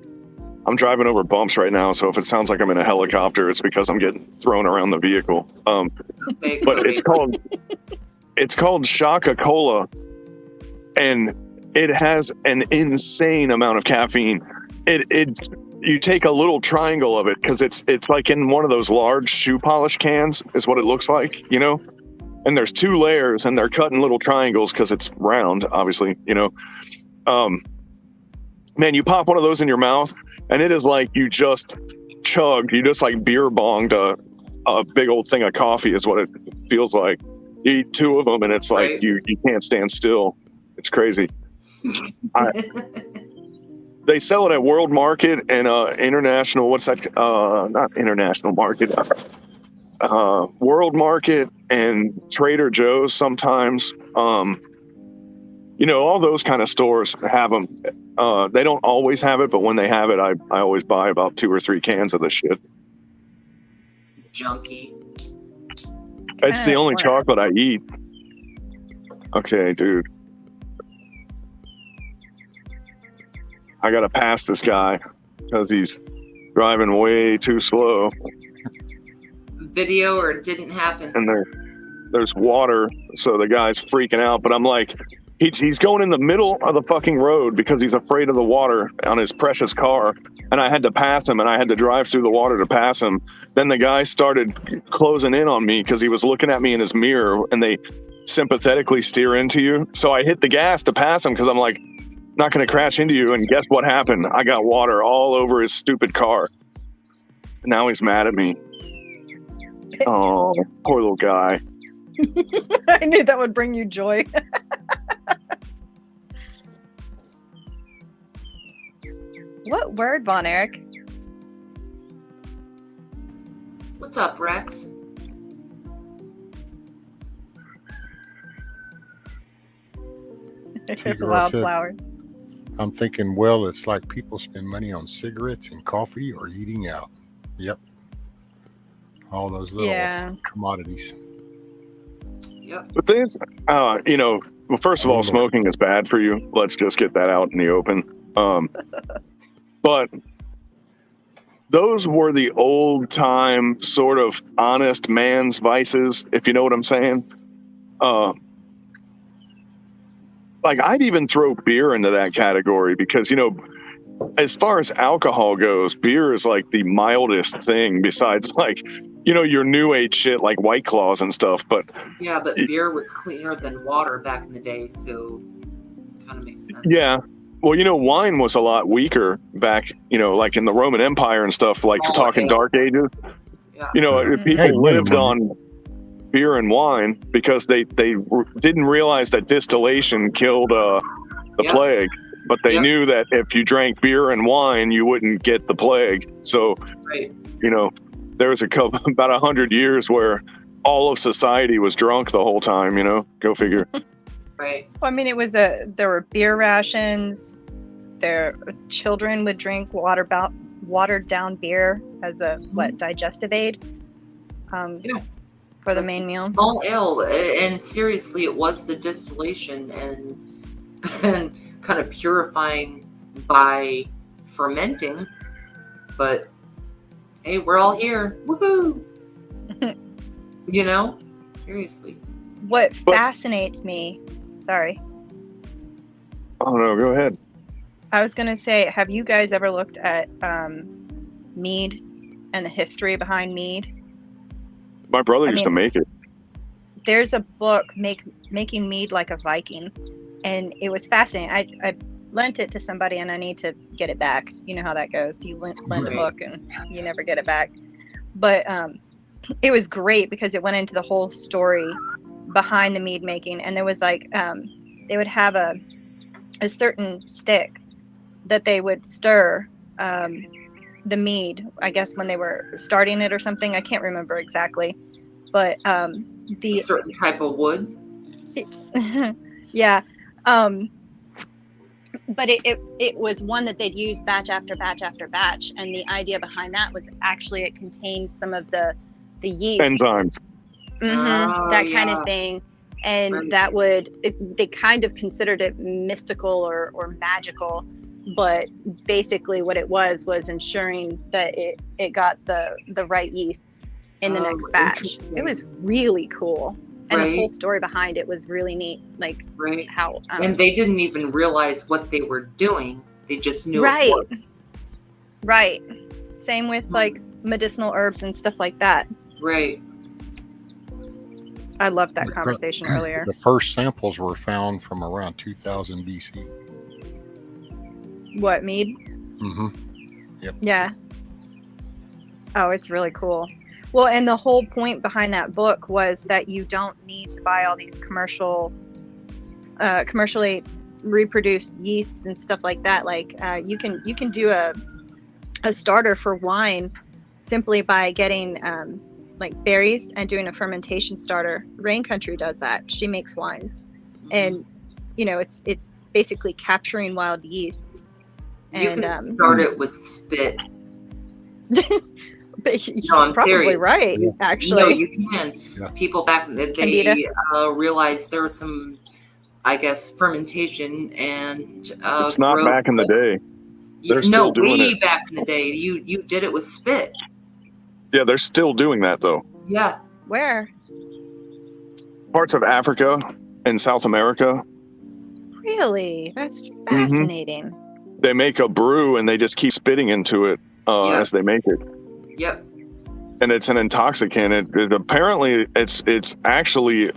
I'm driving over bumps right now, so if it sounds like I'm in a helicopter, it's because I'm getting thrown around the vehicle. But it's called Shaka Cola, and it has an insane amount of caffeine. You take a little triangle of it because it's like in one of those large shoe polish cans is what it looks like, you know. And there's 2 layers, and they're cut in little triangles because it's round, obviously, you know. Man, you pop one of those in your mouth, and it is like you just like beer bonged a big old thing of coffee is what it feels like. You eat 2 of them, and it's like you can't stand still. It's crazy. They sell it at World Market and International. What's that? Not International Market. World Market and Trader Joe's sometimes. You know, all those kind of stores have them. They don't always have it, but when they have it, I always buy about 2 or 3 cans of this shit. Junkie. It's the only chocolate I eat. Okay, dude. I gotta pass this guy because he's driving way too slow. Video or it didn't happen. And there's water, so the guy's freaking out. But I'm like, he's going in the middle of the fucking road because he's afraid of the water on his precious car. And I had to pass him, and I had to drive through the water to pass him. Then the guy started closing in on me because he was looking at me in his mirror, and they sympathetically steer into you. So I hit the gas to pass him because I'm like, not going to crash into you. And guess what happened? I got water all over his stupid car. Now he's mad at me. Oh, poor little guy. I knew that would bring you joy. What word, Von Eric? What's up, Rex? Wildflowers. I'm thinking, well, it's like people spend money on cigarettes and coffee or eating out. Yep. All those little commodities. Yep. But there's, you know, well, first of all, smoking is bad for you. Let's just get that out in the open. But those were the old time sort of honest man's vices, if you know what I'm saying. Like I'd even throw beer into that category because, you know, as far as alcohol goes, beer is like the mildest thing besides like, you know, your new age shit like White Claws and stuff. But yeah, but beer was cleaner than water back in the day, so it kind of makes sense. Yeah. Well, you know, wine was a lot weaker back, you know, like in the Roman Empire and stuff, like we're talking Dark Ages. Yeah. You know, people lived on beer and wine because they didn't realize that distillation killed the plague. But they knew that if you drank beer and wine, you wouldn't get the plague. So, you know, there was about 100 years where all of society was drunk the whole time, you know, go figure. Right. Well, I mean, there were beer rations. Children would drink watered down beer as a digestive aid for the main meal. Small ale, and seriously, it was the distillation and kind of purifying by fermenting. But hey, we're all here. Woohoo! You know, seriously. What fascinates me. Sorry. Oh no, go ahead. I was going to say, have you guys ever looked at mead and the history behind mead? My brother used to make it. There's a book, Making Mead Like a Viking, and it was fascinating. I lent it to somebody, and I need to get it back. You know how that goes. You lend a book, and you never get it back. But it was great because it went into the whole story behind the mead making, and there was like they would have a certain stick that they would stir the mead, I guess when they were starting it or something. I can't remember exactly, but a certain type of wood. Yeah. But it was one that they'd use batch after batch after batch, and the idea behind that was actually it contained some of the yeast enzymes. That kind yeah. of thing. And Right. that they kind of considered it mystical or magical, but basically what it was ensuring that it got the right yeasts in the next batch. Interesting. It was really cool. And the whole Right. story behind it was really neat. Like Right. how And they didn't even realize what they were doing. They just knew it right. worked. Right. Same with like medicinal herbs and stuff like that. Right. I loved that conversation earlier. The first samples were found from around 2000 BC. What, mead? Mm-hmm. Yep. Yeah. Oh, it's really cool. Well, and the whole point behind that book was that you don't need to buy all these commercially reproduced yeasts and stuff like that. Like you can do a starter for wine simply by getting like berries and doing a fermentation starter. Rain Country does that. She makes wines, and it's basically capturing wild yeasts. You And can start it with spit. but No, I'm probably serious. right. Yeah. Actually, No, you can. Yeah. People back in the day realized there was some, I guess, fermentation and It's not growth. back in the day. They're still doing way it. back in the day. You did it with spit. Yeah, they're still doing that though. Yeah. where? Parts of Africa and South America, Really? That's fascinating. they make a brew and they just keep spitting into it Yeah. as they make it. Yep. And it's an intoxicant. It apparently it's actually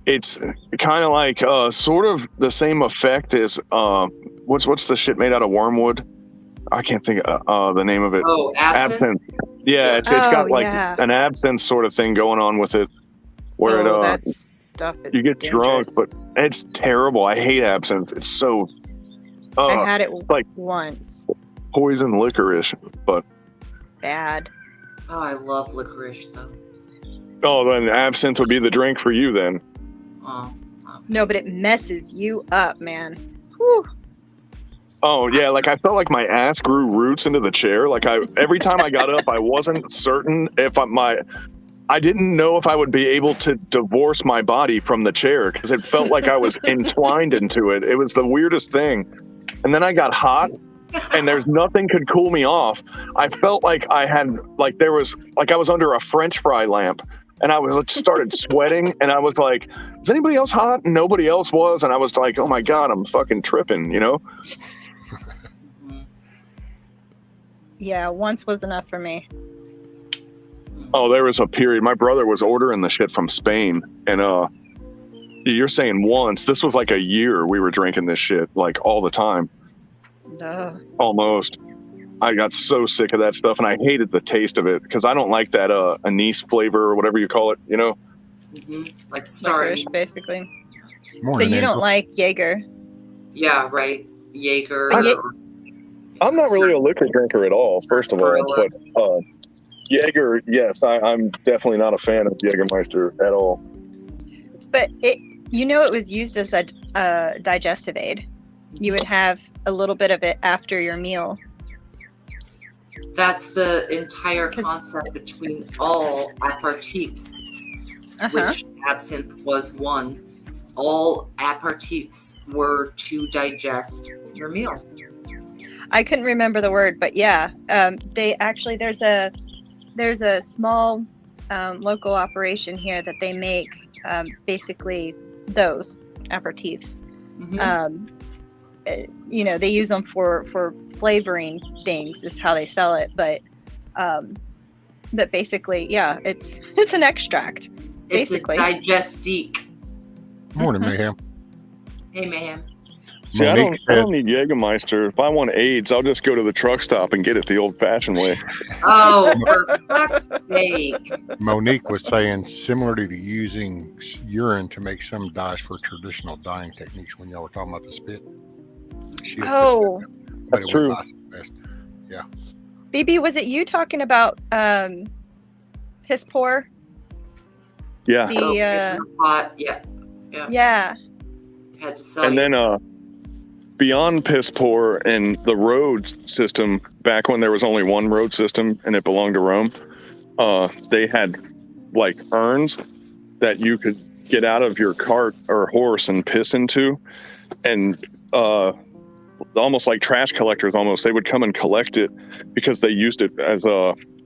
it's kind of like sort of the same effect as what's the shit made out of wormwood? I can't think of the name of it. Oh, absinthe. Yeah, it's got Oh, like yeah. an absinthe sort of thing going on with it, where that stuff is you get drunk, dangerous. but it's terrible. I hate absinthe. It's so I had it like- once. poison licorice. But Bad. Oh, I love licorice though. then absinthe would be the drink for you then. Oh. No, but it messes you up, man. Whew. Oh yeah, like I felt like my ass grew roots into the chair. Like every time I got up, I wasn't certain if I didn't know if I would be able to divorce my body from the chair because it felt like I was entwined into it. It was the weirdest thing. And then I got hot, and there's nothing could cool me off. I felt like I was under a French fry lamp, and I started sweating, and I was like, "Is anybody else hot?" And nobody else was, and I was like, "Oh my god, I'm fucking tripping," you know. Yeah, once was enough for me. Oh, there was a period. My brother was ordering the shit from Spain, and you're saying once. This was like a year we were drinking this shit like all the time, Ugh. almost. I got so sick of that stuff, and I hated the taste of it because I don't like that anise flavor or whatever you call it. You know? Like starry. Licorice, basically. Morning, So you don't Angel. like Jaeger? Yeah, right. Jaeger. But I'm not really a liquor drinker at all, first of all, but Jaeger, yes, I'm definitely not a fan of Jägermeister at all. But it was used as a digestive aid. You would have a little bit of it after your meal. That's the entire concept between all aperitifs, which absinthe was one. All aperitifs were to digest your meal. I couldn't remember the word, but yeah, they actually there's a small local operation here that they make basically those aperitifs. They use them for flavoring things is how they sell it, but basically, yeah, it's an extract. Basically, It's a digestique. Morning, Mayhem. Hey, Mayhem. See, I Monique don't need Jägermeister. If I want AIDS, I'll just go to the truck stop and get it the old-fashioned way. Oh, for fuck's sake. Monique was saying similar to using urine to make some dyes for traditional dyeing techniques when y'all were talking about the spit. She had oh, put that, but That's it true. went by so fast. BB, was it you talking about piss poor? Yeah. Oh, The it's in a pot. Yeah. yeah. Had to sell And you. then beyond piss poor and the road system, back when there was only one road system and it belonged to Rome, they had like urns that you could get out of your cart or horse and piss into, and almost like trash collectors. Almost, they would come and collect it because they used it as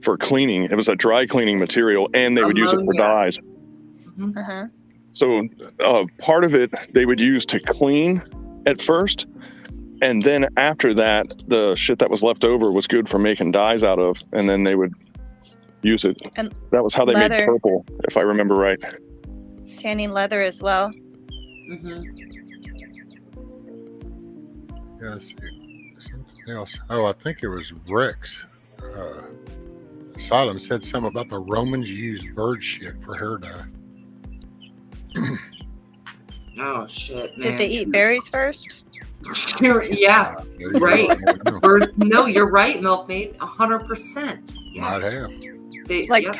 for cleaning. It was a dry cleaning material, and they would use it for dyes. Uh-huh. So part of it they would use to clean at first, and then after that, the shit that was left over was good for making dyes out of, and then they would use it. And that was how they made purple, if I remember right. Tanning leather as well. Yeah, let's see. Something else. Oh, I think it was Rex. Asylum said something about the Romans used bird shit for hair dye. Oh shit, man. Did they eat berries first? Yeah, right. Birds, no, you're right, Milkmaid. 100%. Yes. Might have. They, Like yep.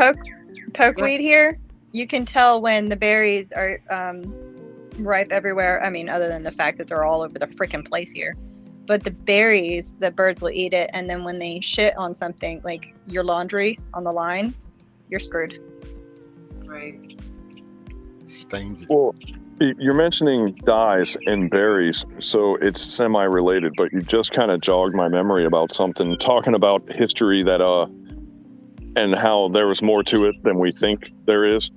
pokeweed here, you can tell when the berries are ripe everywhere. I mean, other than the fact that they're all over the freaking place here. But the berries, the birds will eat it, and then when they shit on something, like your laundry on the line, you're screwed. Right. Stains it. Well, you're mentioning dyes and berries, so it's semi-related, but you just kind of jogged my memory about something, talking about history that and how there was more to it than we think there is.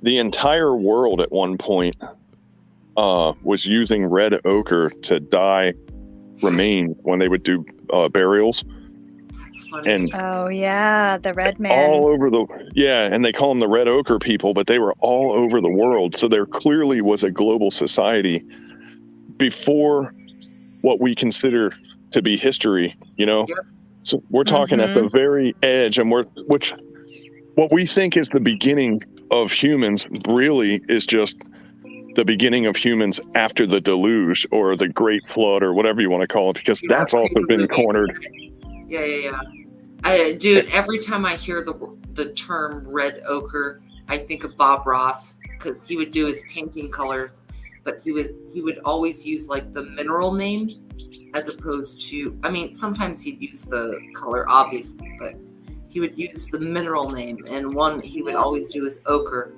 The entire world at one point was using red ochre to dye remains when they would do burials. That's funny. And Oh yeah, the red man. all over and they call them the red ochre people, but they were all over the world. So there clearly was a global society before what we consider to be history, you know? Yep. So we're talking at the very edge, and what we think is the beginning of humans really is just the beginning of humans after the deluge or the great flood or whatever you want to call it, because that's also been cornered. Yeah. Dude, every time I hear the term red ochre, I think of Bob Ross, because he would do his painting colors, but he would always use like the mineral name as opposed to, I mean, sometimes he'd use the color, obviously, but he would use the mineral name, and one he would always do is ochre,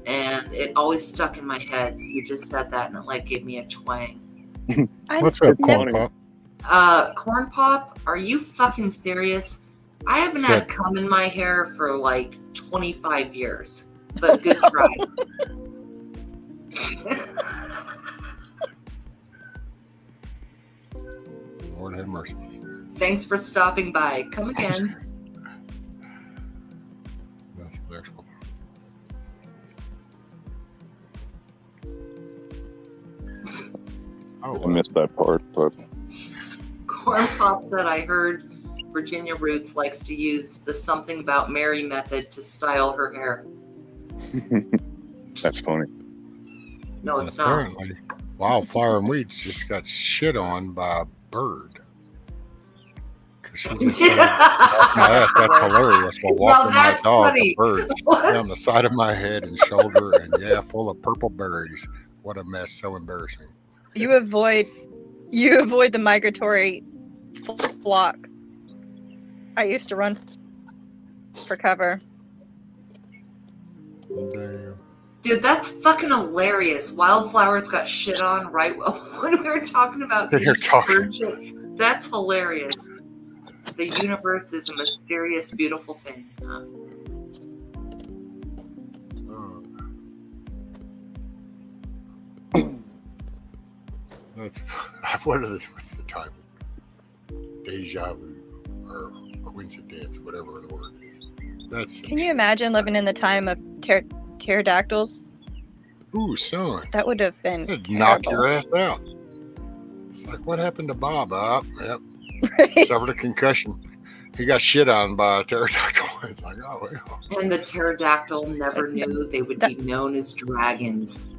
and it always stuck in my head. So you just said that, and it like gave me a twang. What's up, Corn Pop? Corn Pop, are you fucking serious? I haven't had cum in my hair for like 25 years, but good try. Lord have mercy. Thanks for stopping by. Come again. That's electrical. I missed that part, but Corn Pop said, I heard Virginia Roots likes to use the something about Mary method to style her hair. that's funny. No, it's not. Apparently, Wildflower and Weeds just got shit on by a bird. Because she just said, that's hilarious. While walking my dog, funny. A bird down the side of my head and shoulder, and full of purple berries. What a mess! So embarrassing. You avoid the migratory flocks. I used to run for cover. Dude, that's fucking hilarious. Wildflowers got shit on right when we were talking about bird shit. That's hilarious. The universe is a mysterious, beautiful thing. Huh? What's the title? Deja vu or coincidence, whatever the word is. Can you imagine living in the time of pterodactyls? Ooh, son. That would have been It'd knock your ass out. It's like, what happened to Bob? Yep. Right. Suffered a concussion. He got shit on by a pterodactyl. It's like, oh, well. And the pterodactyl never knew they would be known as dragons.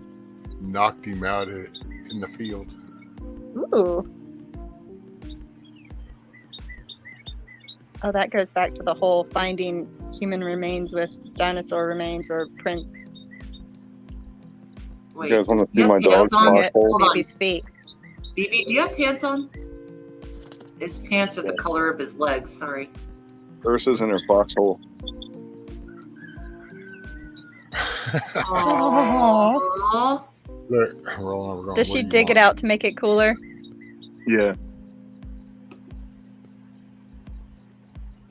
Knocked him out in the field. Ooh. Oh, that goes back to the whole finding human remains with dinosaur remains or prints. Wait, you guys want to see my dog's foxhole? Baby's feet. BB, do you have pants on? His pants are the color of his legs. Sorry. Ursa's in her foxhole. Aww. Look, rolling over going, Does "What she do you dig it want?" out to make it cooler? Yeah.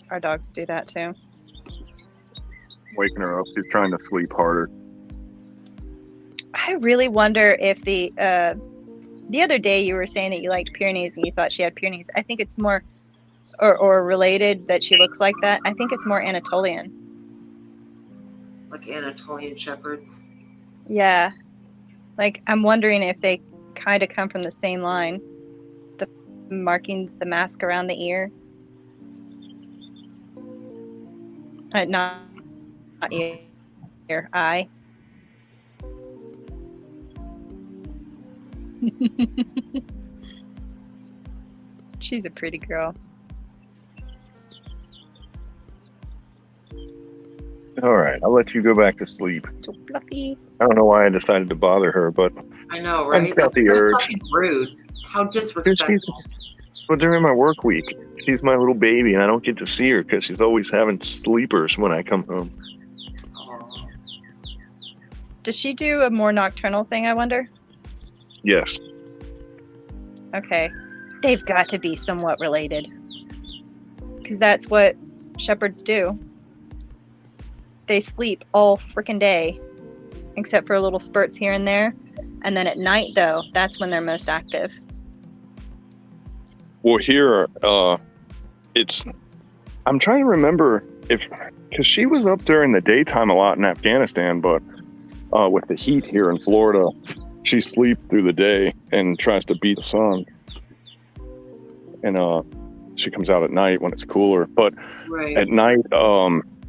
Our dogs do that too. Waking her up. She's trying to sleep harder. I really wonder if the other day you were saying that you liked Pyrenees and you thought she had Pyrenees. I think it's more or related that she looks like that. I think it's more Anatolian. Like Anatolian shepherds. Yeah. Like I'm wondering if they kind of come from the same line. The markings, the mask around the ear. Not ear, eye. She's a pretty girl. All right, I'll let you go back to sleep. So fluffy. I don't know why I decided to bother her, but I know, I right? just got That's the so urge. fucking rude. How disrespectful. Well, during my work week, she's my little baby, and I don't get to see her because she's always having sleepers when I come home. Aw. Does she do a more nocturnal thing, I wonder? Yes. Okay. They've got to be somewhat related. Because that's what shepherds do. They sleep all freaking day, except for little spurts here and there. And then at night, though, that's when they're most active. Well, here, I'm trying to remember because she was up during the daytime a lot in Afghanistan, but with the heat here in Florida, she sleeps through the day and tries to beat the sun. And she comes out at night when it's cooler. But Right. at night,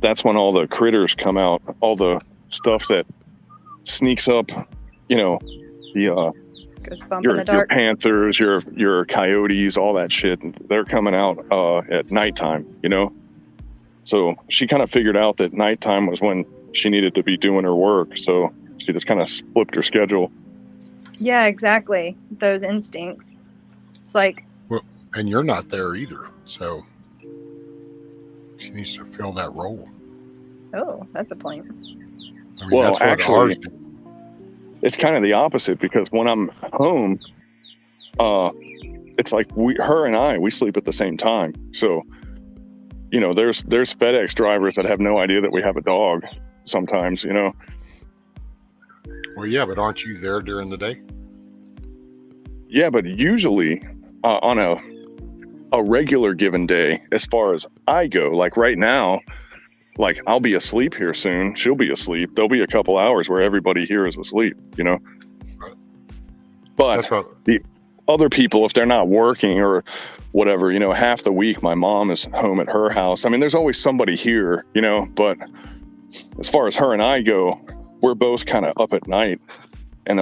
that's when all the critters come out, all the stuff that sneaks up, the Goes bump in the your dark. panthers, your coyotes, all that shit. They're coming out at nighttime, So she kind of figured out that nighttime was when she needed to be doing her work. So she just kind of flipped her schedule. Yeah, exactly. Those instincts. It's like, And you're not there either, so she needs to fill that role. oh, that's a point. I mean, Well, that's what actually, ours do. It's kind of the opposite because when I'm home, it's like her and I sleep at the same time. So, there's FedEx drivers that have no idea that we have a dog sometimes, Well, yeah, but aren't you there during the day? Yeah, but usually on a regular given day, as far as I go, like right now, like I'll be asleep here soon. She'll be asleep. There'll be a couple hours where everybody here is asleep, Right. But That's what. the other people, if they're not working or whatever, half the week my mom is home at her house. I mean, there's always somebody here, but as far as her and I go, we're both kind of up at night. And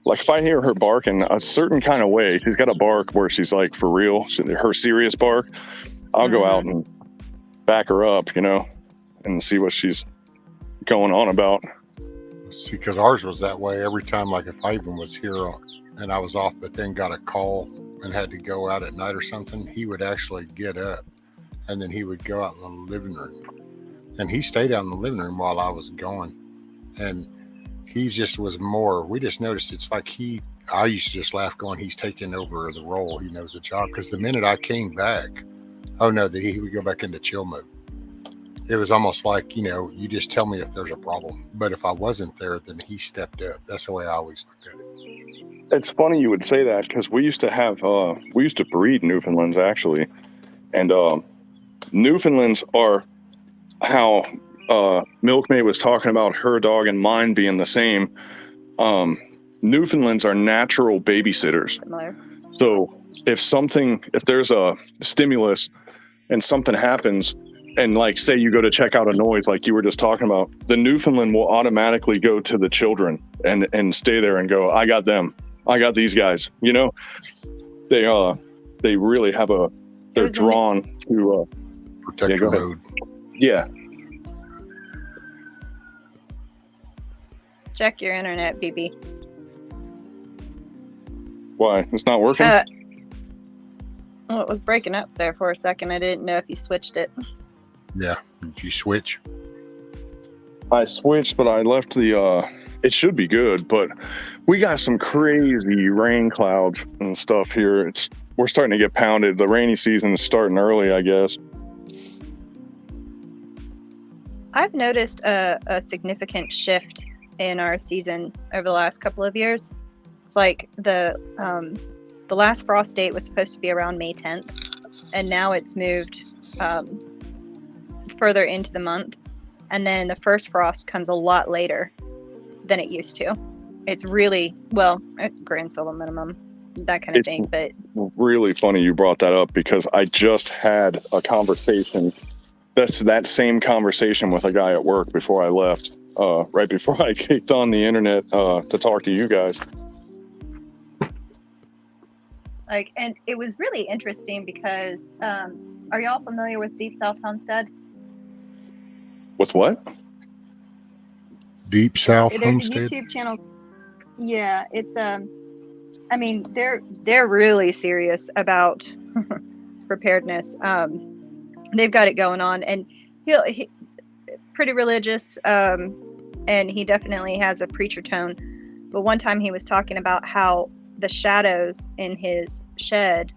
like if I hear her bark in a certain kind of way, she's got a bark where she's like for real, her serious bark, I'll go out and back her up, and see what she's going on about. See, because ours was that way every time. Like if I even was here and I was off, but then got a call and had to go out at night or something, he would actually get up and then he would go out in the living room. And he stayed out in the living room while I was gone. And he just was more, we just noticed it's like I used to just laugh going, he's taking over the role. He knows the job. Because the minute I came back, he would go back into chill mode. It was almost like, you just tell me if there's a problem. But if I wasn't there, then he stepped up. That's the way I always looked at it. It's funny you would say that because we used to breed Newfoundlands actually. And Newfoundlands are how Milkmaid was talking about her dog and mine being the same. Newfoundlands are natural babysitters. Similar. So if there's a stimulus and something happens, and like say you go to check out a noise like you were just talking about, the Newfoundland will automatically go to the children and stay there and go, I got them. I got these guys. They really have they're drawn to Protector mode. Yeah. Check your internet, BB. Why? It's not working? Well, it was breaking up there for a second. I didn't know if you switched it. Yeah. Did you switch? I switched, but I left the. It should be good, but we got some crazy rain clouds and stuff here. We're starting to get pounded. The rainy season's starting early, I guess. I've noticed a significant shift in our season over the last couple of years. It's like the last frost date was supposed to be around May 10th, and now it's moved further into the month. And then the first frost comes a lot later than it used to. It's really, well, grand solar minimum, that kind of thing. But really funny you brought that up, because I just had a conversation. That's that same conversation with a guy at work before I left, right before I kicked on the internet to talk to you guys. Like, and it was really interesting because, are y'all familiar with Deep South Homestead? With what? Deep South There's Homestead. a YouTube channel. Yeah, it's I mean, they're really serious about preparedness. They've got it going on, and he pretty religious, and he definitely has a preacher tone. But one time he was talking about how the shadows in his shed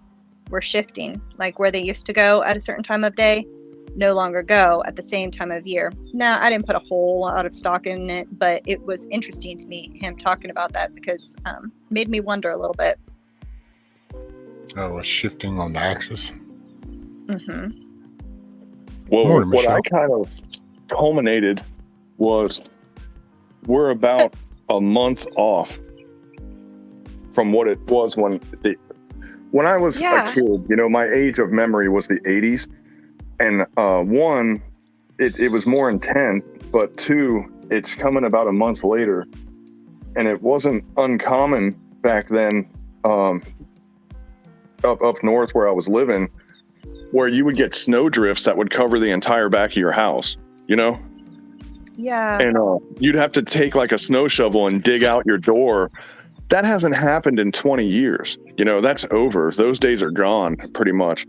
were shifting, like where they used to go at a certain time of day, no longer go at the same time of year. Now, I didn't put a whole lot of stock in it, but it was interesting to me, him talking about that, because made me wonder a little bit. Oh, a shifting on the axis. Mm-hmm. Well, Morning, what I Michelle. kind of culminated was we're about a month off from what it was when I was Yeah. a kid. You know, my age of memory was the 80s. And one, it was more intense, but two, it's coming about a month later. And it wasn't uncommon back then up north where I was living, where you would get snow drifts that would cover the entire back of your house, you know? Yeah. And you'd have to take like a snow shovel and dig out your door. That hasn't happened in 20 years. You know, that's over. Those days are gone pretty much.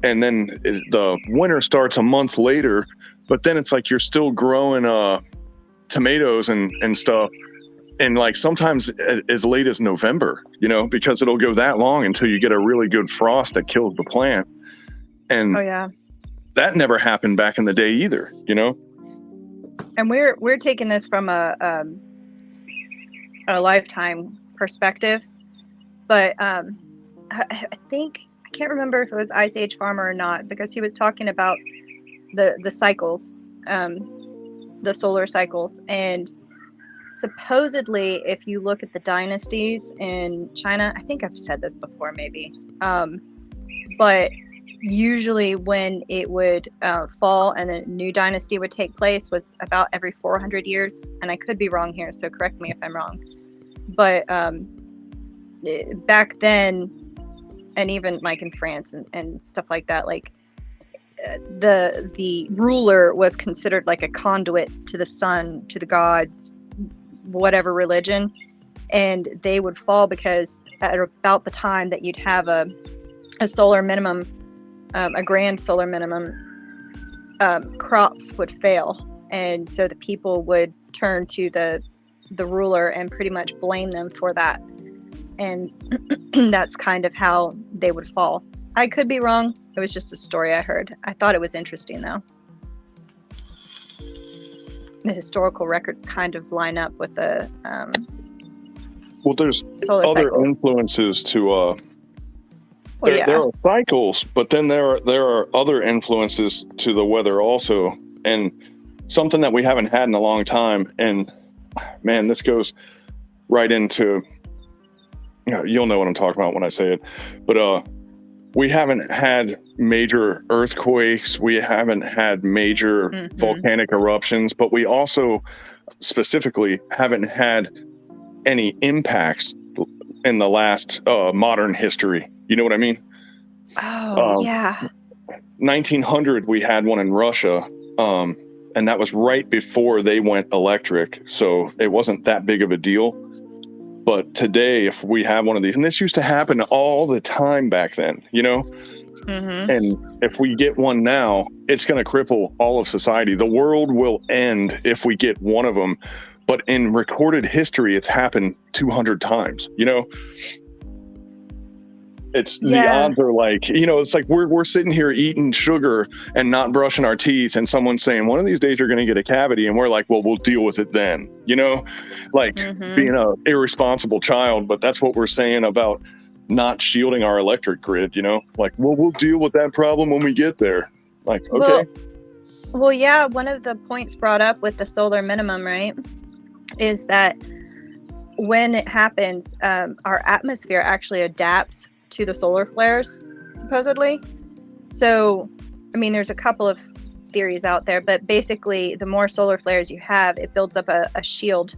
And then the winter starts a month later, but then it's like you're still growing tomatoes and stuff. And like sometimes as late as November, you know, because it'll go that long until you get a really good frost that kills the plant. And Oh yeah. that never happened back in the day either, you know? And we're taking this from a lifetime perspective, but I think, I can't remember if it was Ice Age Farmer or not, because he was talking about the cycles, the solar cycles, and supposedly if you look at the dynasties in China, I think I've said this before maybe, but usually when it would fall and the new dynasty would take place was about every 400 years. And I could be wrong here, so correct me if I'm wrong. But back then, and even like in France and stuff like that, like the ruler was considered like a conduit to the sun, to the gods, whatever religion. And they would fall because at about the time that you'd have a solar minimum, a grand solar minimum, crops would fail, and so the people would turn to the ruler and pretty much blame them for that, and that's kind of how they would fall. I could be wrong. It was just a story I heard. I thought it was interesting though. The historical records kind of line up with the well, there's solar other cycles. influences to Well, yeah. there are cycles, but then there are other influences to the weather also, and something that we haven't had in a long time. And man, this goes right into, you know, you'll know what I'm talking about when I say it, but we haven't had major earthquakes, we haven't had major volcanic eruptions, but we also specifically haven't had any impacts in the last modern history. You know what I mean? Oh, yeah. 1900, we had one in Russia, and that was right before they went electric, so it wasn't that big of a deal. But today, if we have one of these, and this used to happen all the time back then, you know, Mm-hmm. And if we get one now, it's going to cripple all of society. The world will end if we get one of them. But in recorded history, it's happened 200 times. You know, it's the odds are like, you know, it's like we're sitting here eating sugar and not brushing our teeth, and someone's saying one of these days you're going to get a cavity, and we're like, well, we'll deal with it then. You know, like being a irresponsible child. But that's what we're saying about not shielding our electric grid. You know, like, well, we'll deal with that problem when we get there. Like, okay. Well, yeah. One of the points brought up with the solar minimum, right, is that when it happens, our atmosphere actually adapts to the solar flares, supposedly. So, I mean, there's a couple of theories out there, but basically, the more solar flares you have, it builds up a shield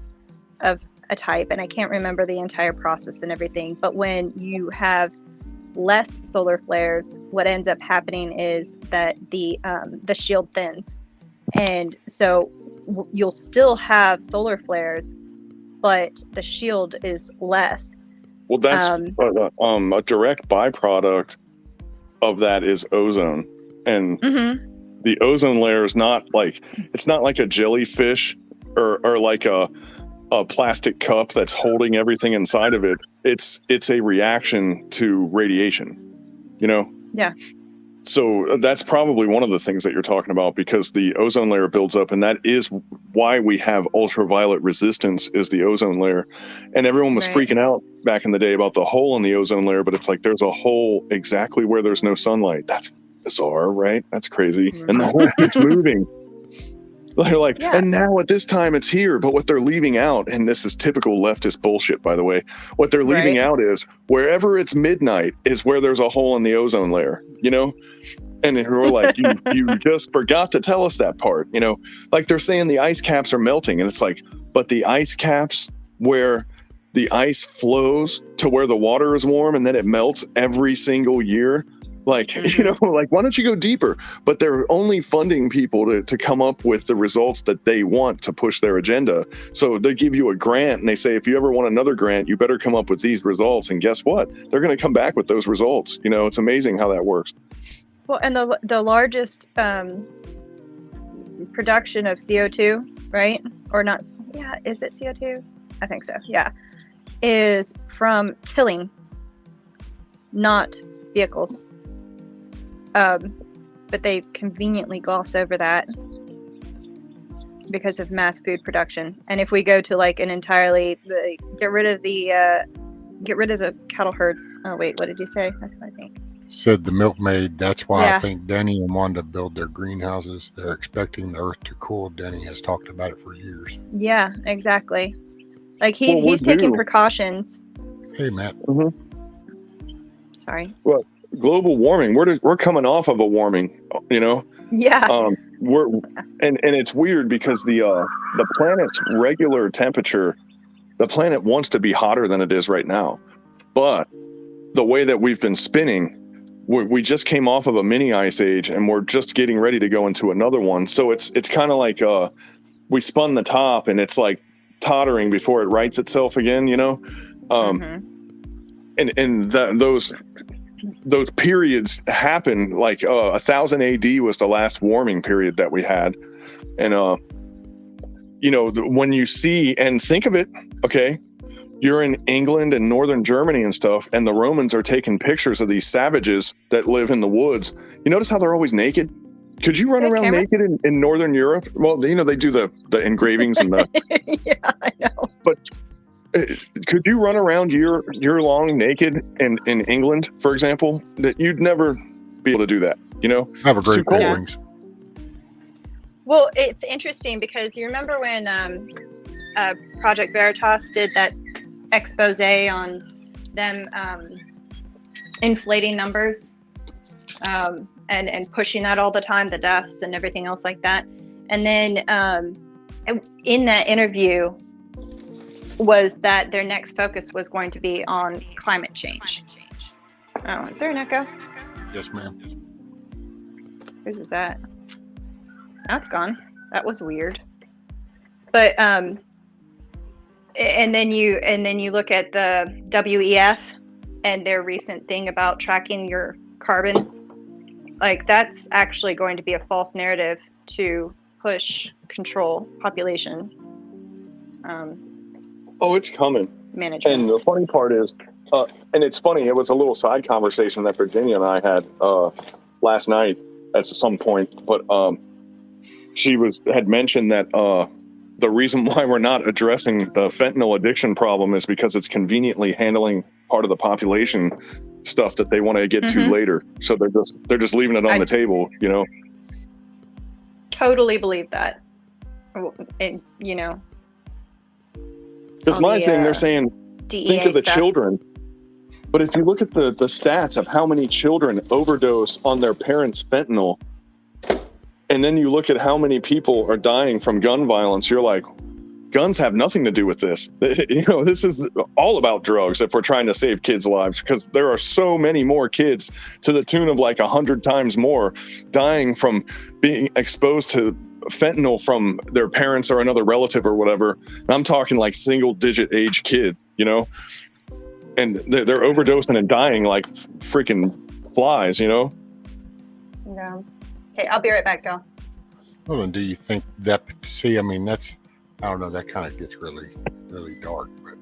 of a type, and I can't remember the entire process and everything. But when you have less solar flares, what ends up happening is that the shield thins, and so you'll still have solar flares, but the shield is less. Well, that's a direct byproduct of that is ozone, and the ozone layer is not like, it's not like a jellyfish or like a plastic cup that's holding everything inside of it. It's a reaction to radiation, you know? Yeah. So that's probably one of the things that you're talking about, because the ozone layer builds up, and that is why we have ultraviolet resistance, is the ozone layer. And everyone was freaking out back in the day about the hole in the ozone layer, but it's like, there's a hole exactly where there's no sunlight. That's bizarre, right? That's crazy. And the hole keeps moving. They're like, and now at this time it's here. But what they're leaving out, and this is typical leftist bullshit, by the way, what they're leaving out is wherever it's midnight is where there's a hole in the ozone layer, you know? And we're like, you just forgot to tell us that part, you know? Like, they're saying the ice caps are melting, and it's like, but the ice caps where the ice flows to where the water is warm and then it melts every single year. Like, you know, like, why don't you go deeper? But they're only funding people to come up with the results that they want to push their agenda. So they give you a grant, and they say, if you ever want another grant, you better come up with these results. And guess what? They're going to come back with those results. You know, it's amazing how that works. Well, and the largest production of CO2, right? Or not? Yeah, is it CO2? I think so. Yeah, is from tilling, not vehicles. But they conveniently gloss over that because of mass food production. And if we go to like an entirely get rid of the cattle herds. Oh wait, what did you say? That's what I think. Said the milkmaid. That's why I think Denny and Wanda build their greenhouses. They're expecting the earth to cool. Denny has talked about it for years. Yeah, exactly. Like he's taking precautions. Hey, Matt. Sorry. Well, global warming. We're coming off of a warming, you know. Yeah. And it's weird because the planet's regular temperature, the planet wants to be hotter than it is right now, but the way that we've been spinning, we just came off of a mini ice age, and we're just getting ready to go into another one. So it's kind of like we spun the top, and it's like tottering before it rights itself again, you know. And those periods happen, like 1000 AD was the last warming period that we had. And you know, when you see and think of it, okay, you're in England and northern Germany and stuff, and the Romans are taking pictures of these savages that live in the woods. You notice how they're always naked? Could you run around naked in northern Europe? Well, you know, they do the engravings and the yeah, I know. But could you run around year long naked in England, for example? That you'd never be able to do that, you know? Have a great wings. Well, it's interesting because you remember when Project Veritas did that expose on them inflating numbers and pushing that all the time, the deaths and everything else like that. And then in that interview was that their next focus was going to be on climate change. Oh, is there an echo? Yes, ma'am. Whose is that? That's gone. That was weird. But and then you look at the WEF and their recent thing about tracking your carbon Like, that's actually going to be a false narrative to push control population It's coming. management. And the funny part is, and it's funny, it was a little side conversation that Virginia and I had last night at some point, but she had mentioned that the reason why we're not addressing the fentanyl addiction problem is because it's conveniently handling part of the population stuff that they want to get to later. So they're just leaving it on the table, you know. Totally believe that. And, you know, Because my thing, they're saying, DEA think of the stuff. children. But if you look at the stats of how many children overdose on their parents' fentanyl, and then you look at how many people are dying from gun violence, you're like, guns have nothing to do with this. You know, this is all about drugs if we're trying to save kids' lives, because there are so many more kids, to the tune of like 100 times more, dying from being exposed to fentanyl from their parents or another relative or whatever. And I'm talking like single-digit age kids, you know? And they're overdosing and dying like freaking flies, you know? Yeah. Okay, I'll be right back, y'all. Well, and do you think that? See, I mean, that's, I don't know. That kind of gets really, really dark, but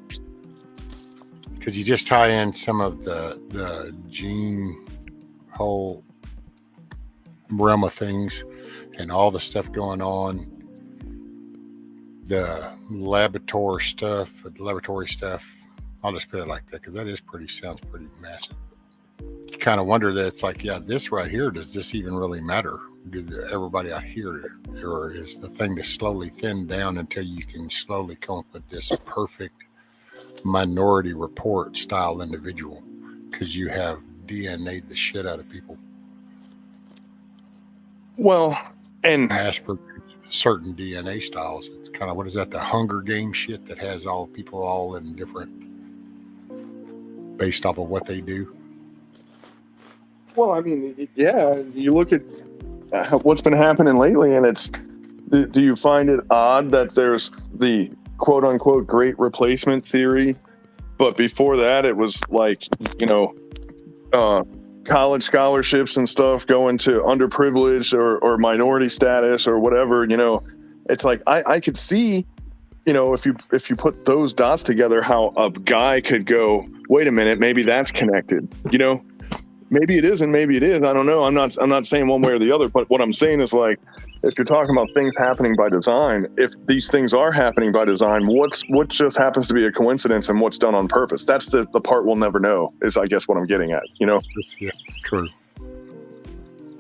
because you just tie in some of the gene whole realm of things and all the stuff going on, the laboratory stuff. I'll just put it like that, because that sounds pretty massive. You kind of wonder that it's like, yeah, this right here, does this even really matter? Everybody out here, or is the thing to slowly thin down until you can slowly come up with this perfect Minority Report style individual, because you have DNA'd the shit out of people. Well, and mass produce certain DNA styles. It's kind of, what is that, the Hunger Game shit that has all people all in different, based off of what they do. Well, I mean, yeah, you look at what's been happening lately, and it's, do you find it odd that there's the quote unquote great replacement theory, but before that it was like, you know, college scholarships and stuff going to underprivileged or minority status or whatever, you know? It's like, I could see, you know, if you put those dots together, how a guy could go, wait a minute, maybe that's connected, you know? Maybe it is and maybe it is. I don't know. I'm not saying one way or the other, but what I'm saying is, like, if you're talking about things happening by design, if these things are happening by design, what just happens to be a coincidence and what's done on purpose? That's the part we'll never know, is I guess what I'm getting at, you know? Yeah, true.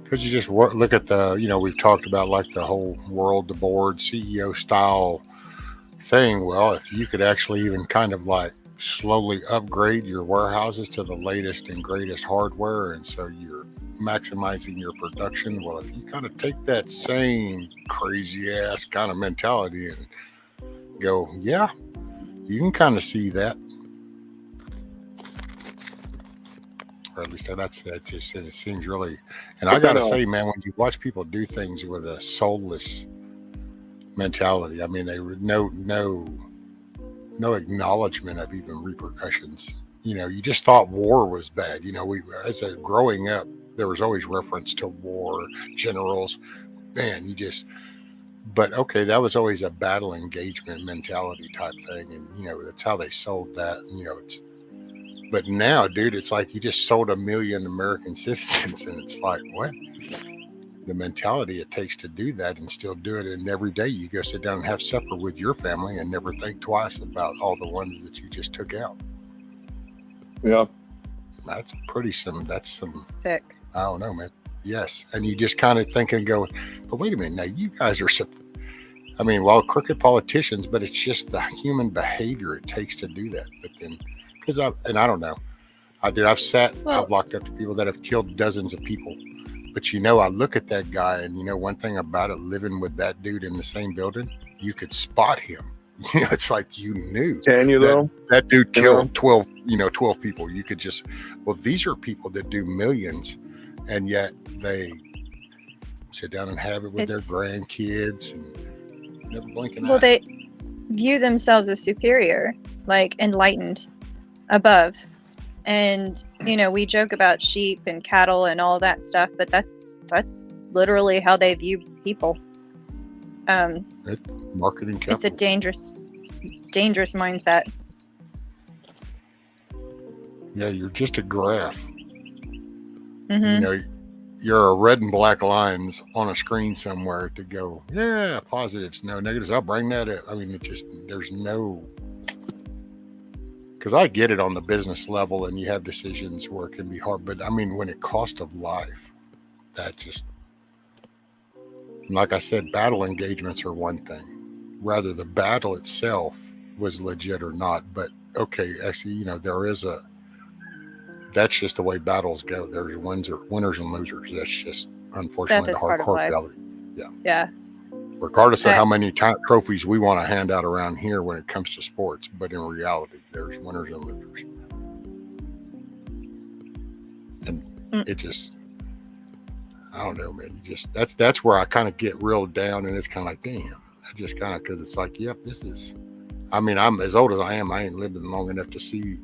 Because you just look at the, you know, we've talked about like the whole world to board CEO style thing. Well, if you could actually even kind of like slowly upgrade your warehouses to the latest and greatest hardware, and so you're maximizing your production. Well, if you kind of take that same crazy ass kind of mentality and go, yeah, you can kind of see that, or at least that just, it seems really. And I gotta say, man, when you watch people do things with a soulless mentality, I mean, they no acknowledgement of even repercussions. You know, you just thought war was bad. You know, growing up, there was always reference to war, generals. Man, but okay, that was always a battle engagement mentality type thing. And, you know, that's how they sold that. You know, but now, dude, it's like you just sold 1 million American citizens, and it's like, what? The mentality it takes to do that and still do it. And every day you go sit down and have supper with your family and never think twice about all the ones that you just took out. Yeah. That's some sick. I don't know, man. Yes. And you just kind of think and go, but wait a minute. Now you guys are, I mean, well, crooked politicians, but it's just the human behavior it takes to do that. But then, I don't know. I've locked up to people that have killed dozens of people. But, you know, I look at that guy, and, you know, one thing about it, living with that dude in the same building, you could spot him. You know, it's like you knew. Can you, though? That dude killed 12 people. You could just, well, these are people that do millions, and yet they sit down and have it with their grandkids and never blink an eye. Well, they view themselves as superior, like enlightened, above. And we joke about sheep and cattle and all that stuff, but that's literally how they view people. Marketing capital. It's a dangerous mindset. Yeah, you're just a graph. Mm-hmm. You're a red and black lines on a screen somewhere to go, yeah, positives, no negatives. I'll bring that up. I mean, there's no, because I get it on the business level and you have decisions where it can be hard. But I mean, when it cost of life, that just, like I said, battle engagements are one thing. Rather, the battle itself was legit or not. But okay, actually, that's just the way battles go. There's winners and losers. That's just unfortunately the hardcore reality. Yeah. Regardless of how many trophies we want to hand out around here when it comes to sports, but in reality, there's winners and losers. And it just, I don't know, man. That's where I kind of get real down, and it's kind of like, damn. I just kind of, because it's like, yep, this is. I mean, I'm as old as I am. I ain't living long enough to see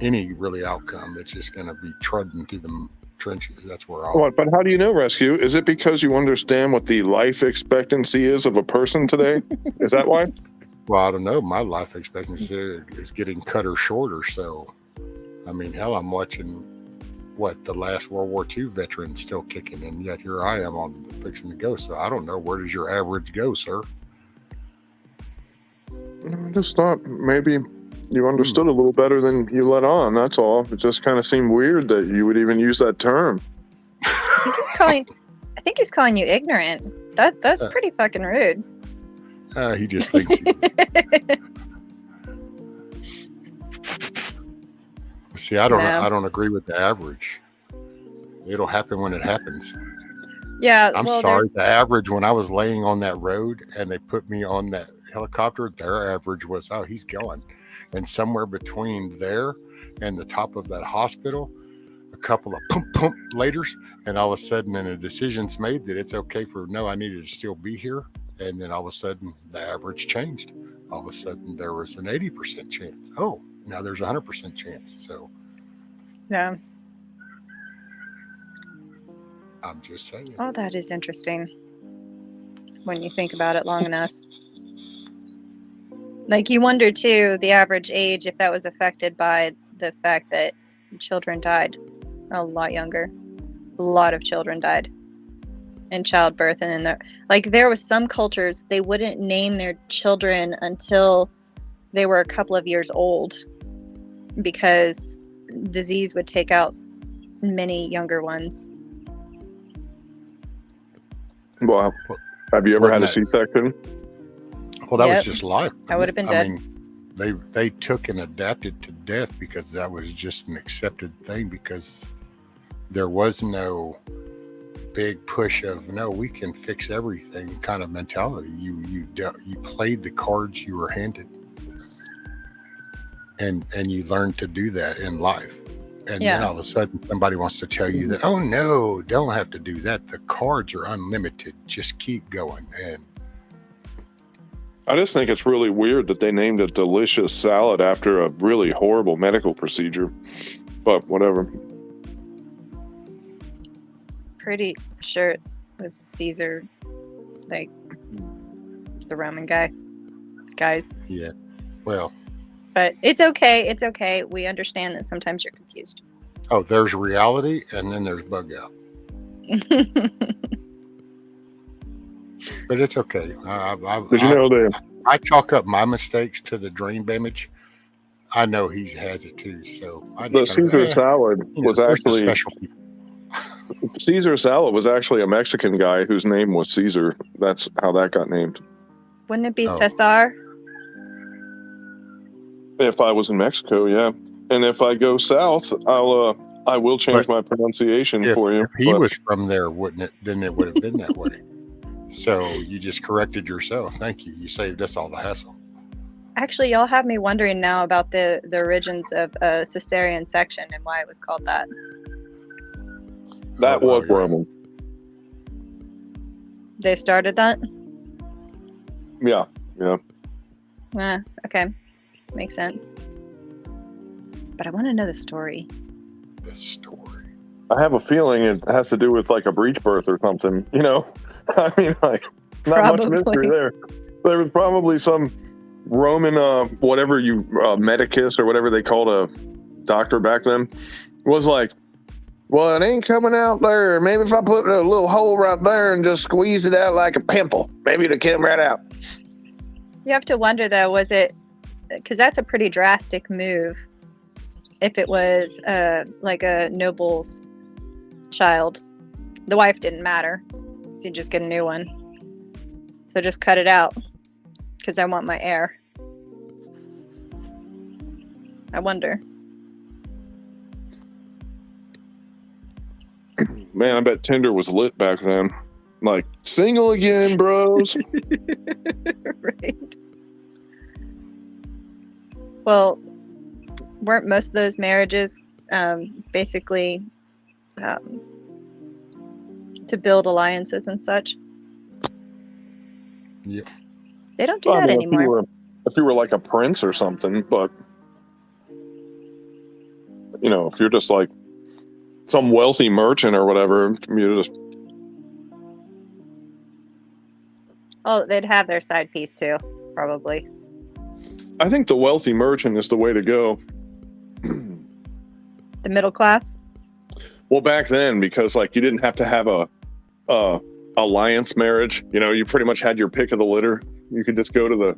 any really outcome. It's just going to be trudging through the trenches. That's where I'll. But how do you know, Rescue? Is it because you understand what the life expectancy is of a person today? Is that why? Well, I don't know. My life expectancy is getting cutter shorter. So, I mean, hell, I'm watching the last World War II veteran still kicking, and yet here I am on fixing to go. So I don't know. Where does your average go, sir? I just thought maybe you understood a little better than you let on. That's all. It just kind of seemed weird that you would even use that term. I think he's calling you ignorant. That's pretty fucking rude. He just thinks. See, I don't agree with the average. It'll happen when it happens. Yeah. I'm sorry. The average, when I was laying on that road and they put me on that helicopter, their average was, oh, he's going. And somewhere between there and the top of that hospital, a couple of pump laters, and all of a sudden, and a decision's made that it's okay I needed to still be here. And then all of a sudden, the average changed. All of a sudden, there was an 80% chance. Oh, now there's a 100% chance. So, yeah. I'm just saying. Oh, that is interesting when you think about it long enough. Like, you wonder, too, the average age, if that was affected by the fact that children died a lot younger. A lot of children died in childbirth. And then there was some cultures, they wouldn't name their children until they were a couple of years old because disease would take out many younger ones. Well, have you ever had a C-section? Well, that was just life. I would have been dead. I mean, they took and adapted to death because that was just an accepted thing, because there was no big push of, no, we can fix everything kind of mentality. You played the cards you were handed, and you learned to do that in life. And then all of a sudden somebody wants to tell you that, oh no, don't have to do that. The cards are unlimited. Just keep going. And I just think it's really weird that they named a delicious salad after a really horrible medical procedure. But whatever. Pretty sure it was Caesar, like the Roman guys. Yeah. Well. But it's okay. It's okay. We understand that sometimes you're confused. Oh, there's reality, and then there's bug out. But it's okay. Did you know I chalk up my mistakes to the dream image. I know he has it too. So the Caesar salad was actually special people. Caesar salad was actually a Mexican guy whose name was Caesar. That's how that got named. Wouldn't it be Cesar? If I was in Mexico, yeah. And if I go south, I will change my pronunciation for you. If he was from there, wouldn't it? Then it would have been that way. So you just corrected yourself. Thank you. You saved us all the hassle. Actually, y'all have me wondering now about the origins of cesarean section and why it was called that. That was Roman. They started that? Yeah. Okay. Makes sense. but I want to know the story. The story. I have a feeling it has to do with like a breech birth or something. You know, I mean, like not much mystery there. There was probably some Roman, whatever you medicus or whatever they called a doctor back then, was like, well, it ain't coming out there. Maybe if I put a little hole right there and just squeeze it out like a pimple, maybe it'll come right out. You have to wonder though, was it, because that's a pretty drastic move. If it was like a noble's child, the wife didn't matter, so you just get a new one. So just cut it out, because I want my heir. I wonder. Man, I bet Tinder was lit back then. Like, single again, bros. Right. Well, weren't most of those marriages basically to build alliances and such? Yeah. They don't do that anymore. If you were like a prince or something, but you know, if you're just like some wealthy merchant or whatever, you just. Oh, they'd have their side piece too, probably. I think the wealthy merchant is the way to go. The middle class? Well, back then, because like you didn't have to have a alliance marriage. You know, you pretty much had your pick of the litter. You could just go to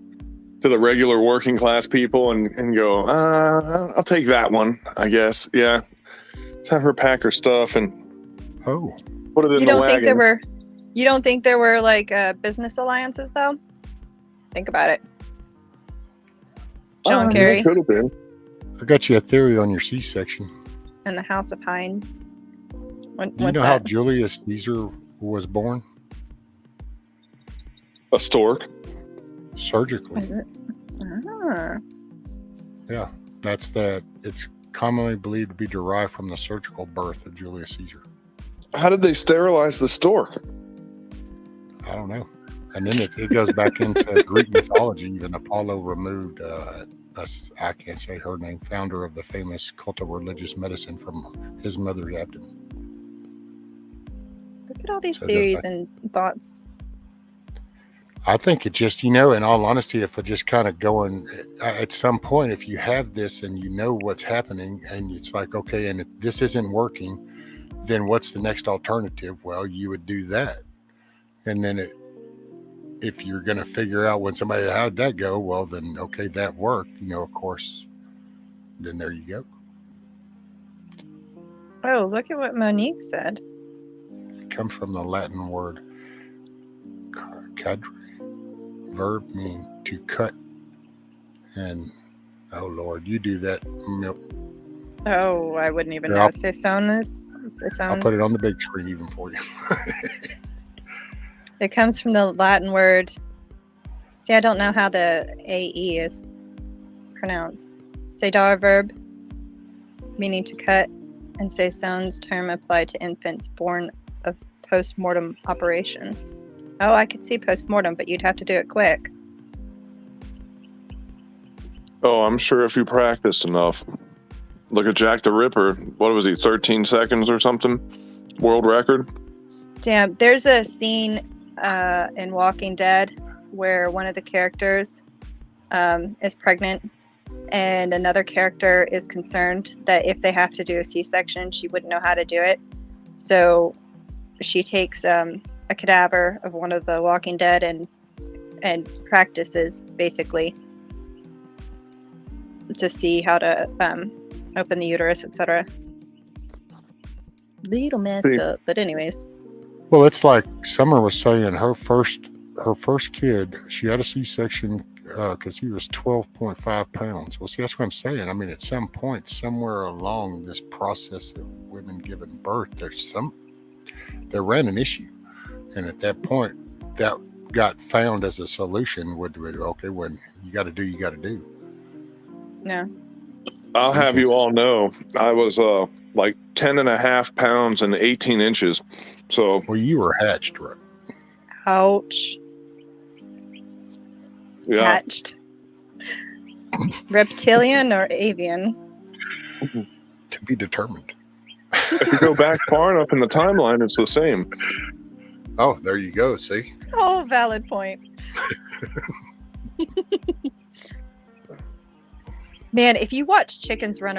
the regular working class people and go, I'll take that one, I guess. Yeah. Let's have her pack her stuff and put it in the wagon. You don't think there were like business alliances though? Think about it. John Kerry. Could have been. I got you a theory on your C-section. And the House of Hines. Do you know how Julius Caesar was born? A stork. Surgically. Ah. Yeah, that's that. It's commonly believed to be derived from the surgical birth of Julius Caesar. How did they sterilize the stork? I don't know. And then it goes back into Greek mythology. Even Apollo removed, I can't say her name, founder of the famous cult of religious medicine from his mother's abdomen. Look at all these theories and thoughts. I think it just, in all honesty, if we're just kind of going at some point, if you have this and you know what's happening and it's like, okay, and if this isn't working, then what's the next alternative? Well, you would do that. And then if you're going to figure out when somebody, how'd that go? Well, then, okay, that worked, of course, then there you go. Oh, look at what Monique said. It comes from the Latin word cadre, verb meaning to cut. And, oh, Lord, you do that. Oh, I wouldn't even know. Saisonus. I'll put it on the big screen even for you. It comes from the Latin word. See, I don't know how the AE is pronounced. Sedar verb, meaning to cut, and saison's term applied to infants born of post-mortem operation. Oh, I could see post-mortem, but you'd have to do it quick. Oh, I'm sure if you practiced enough. Look at Jack the Ripper. What was he, 13 seconds or something? World record? Damn, there's a scene in Walking Dead where one of the characters is pregnant and another character is concerned that if they have to do a C-section, she wouldn't know how to do it. So she takes a cadaver of one of the Walking Dead and practices basically to see how to open the uterus, etc. Little messed up, but anyways. Well, it's like Summer was saying, her first kid, she had a C-section because he was 12.5 pounds. Well, see, that's what I'm saying. I mean, at some point, somewhere along this process of women giving birth, they ran an issue. And at that point, that got found as a solution. Okay, when you got to do, you got to do. No. I'll have you all know, I was like 10.5 pounds and 18 inches. So. Well, you were hatched, right? Ouch. Yeah. Hatched. Reptilian or avian? To be determined. If you go back far enough in the timeline, it's the same. Oh, there you go. See? Oh, valid point. Man, if you watch chickens run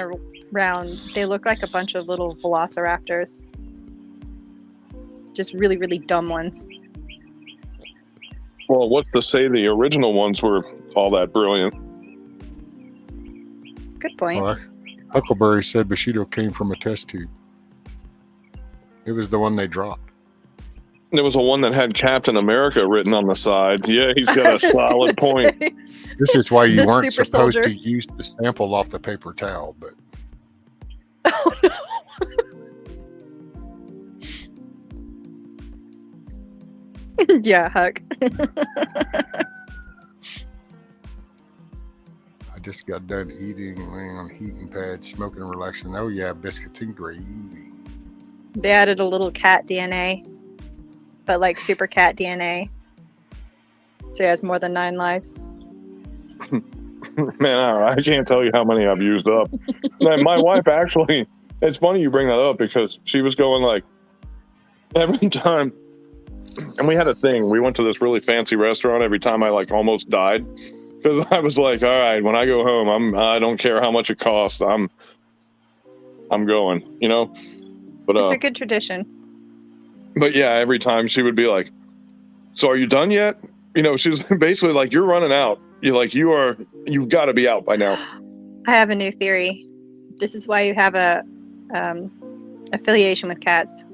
around, they look like a bunch of little velociraptors. Just really, really dumb ones. Well, what's to say the original ones were all that brilliant? Good point. Well, Huckleberry said Bushido came from a test tube. It was the one they dropped. There was a one that had Captain America written on the side. Yeah, he's got a solid point. This is why you The weren't super supposed soldier. to use the sample off the paper towel, but Yeah, Huck. I just got done eating, laying on a heating pad, smoking and relaxing. Oh yeah, biscuits and gravy. They added a little cat DNA, but like super cat DNA. So he has more than 9 lives. Man, I can't tell you how many I've used up. Man, my wife actually, it's funny you bring that up because she was going like, every time, and we had a thing, we went to this really fancy restaurant every time I like almost died. Because I was like, all right, when I go home, I don't care how much it costs, I'm going, you know? But It's a good tradition. But yeah, every time she would be like, so are you done yet? You know, she was basically like, you're running out. You've got to be out by now. I have a new theory. This is why you have a affiliation with cats,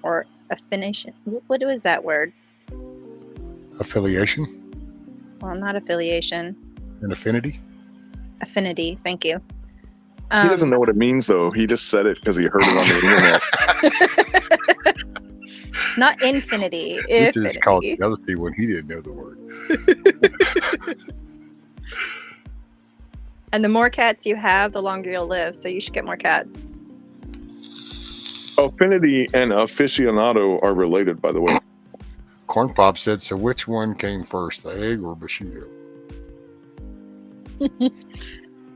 or affination. What was that word? Affiliation? Well, not affiliation. An affinity? Affinity. Thank you. He doesn't know what it means though. He just said it because he heard it on the internet. Not infinity. This is Affinity. called jealousy when he didn't know the word. And the more cats you have, the longer you'll live. So you should get more cats. Affinity and aficionado are related, by the way. Corn Pop said, so which one came first, the egg or Bushido?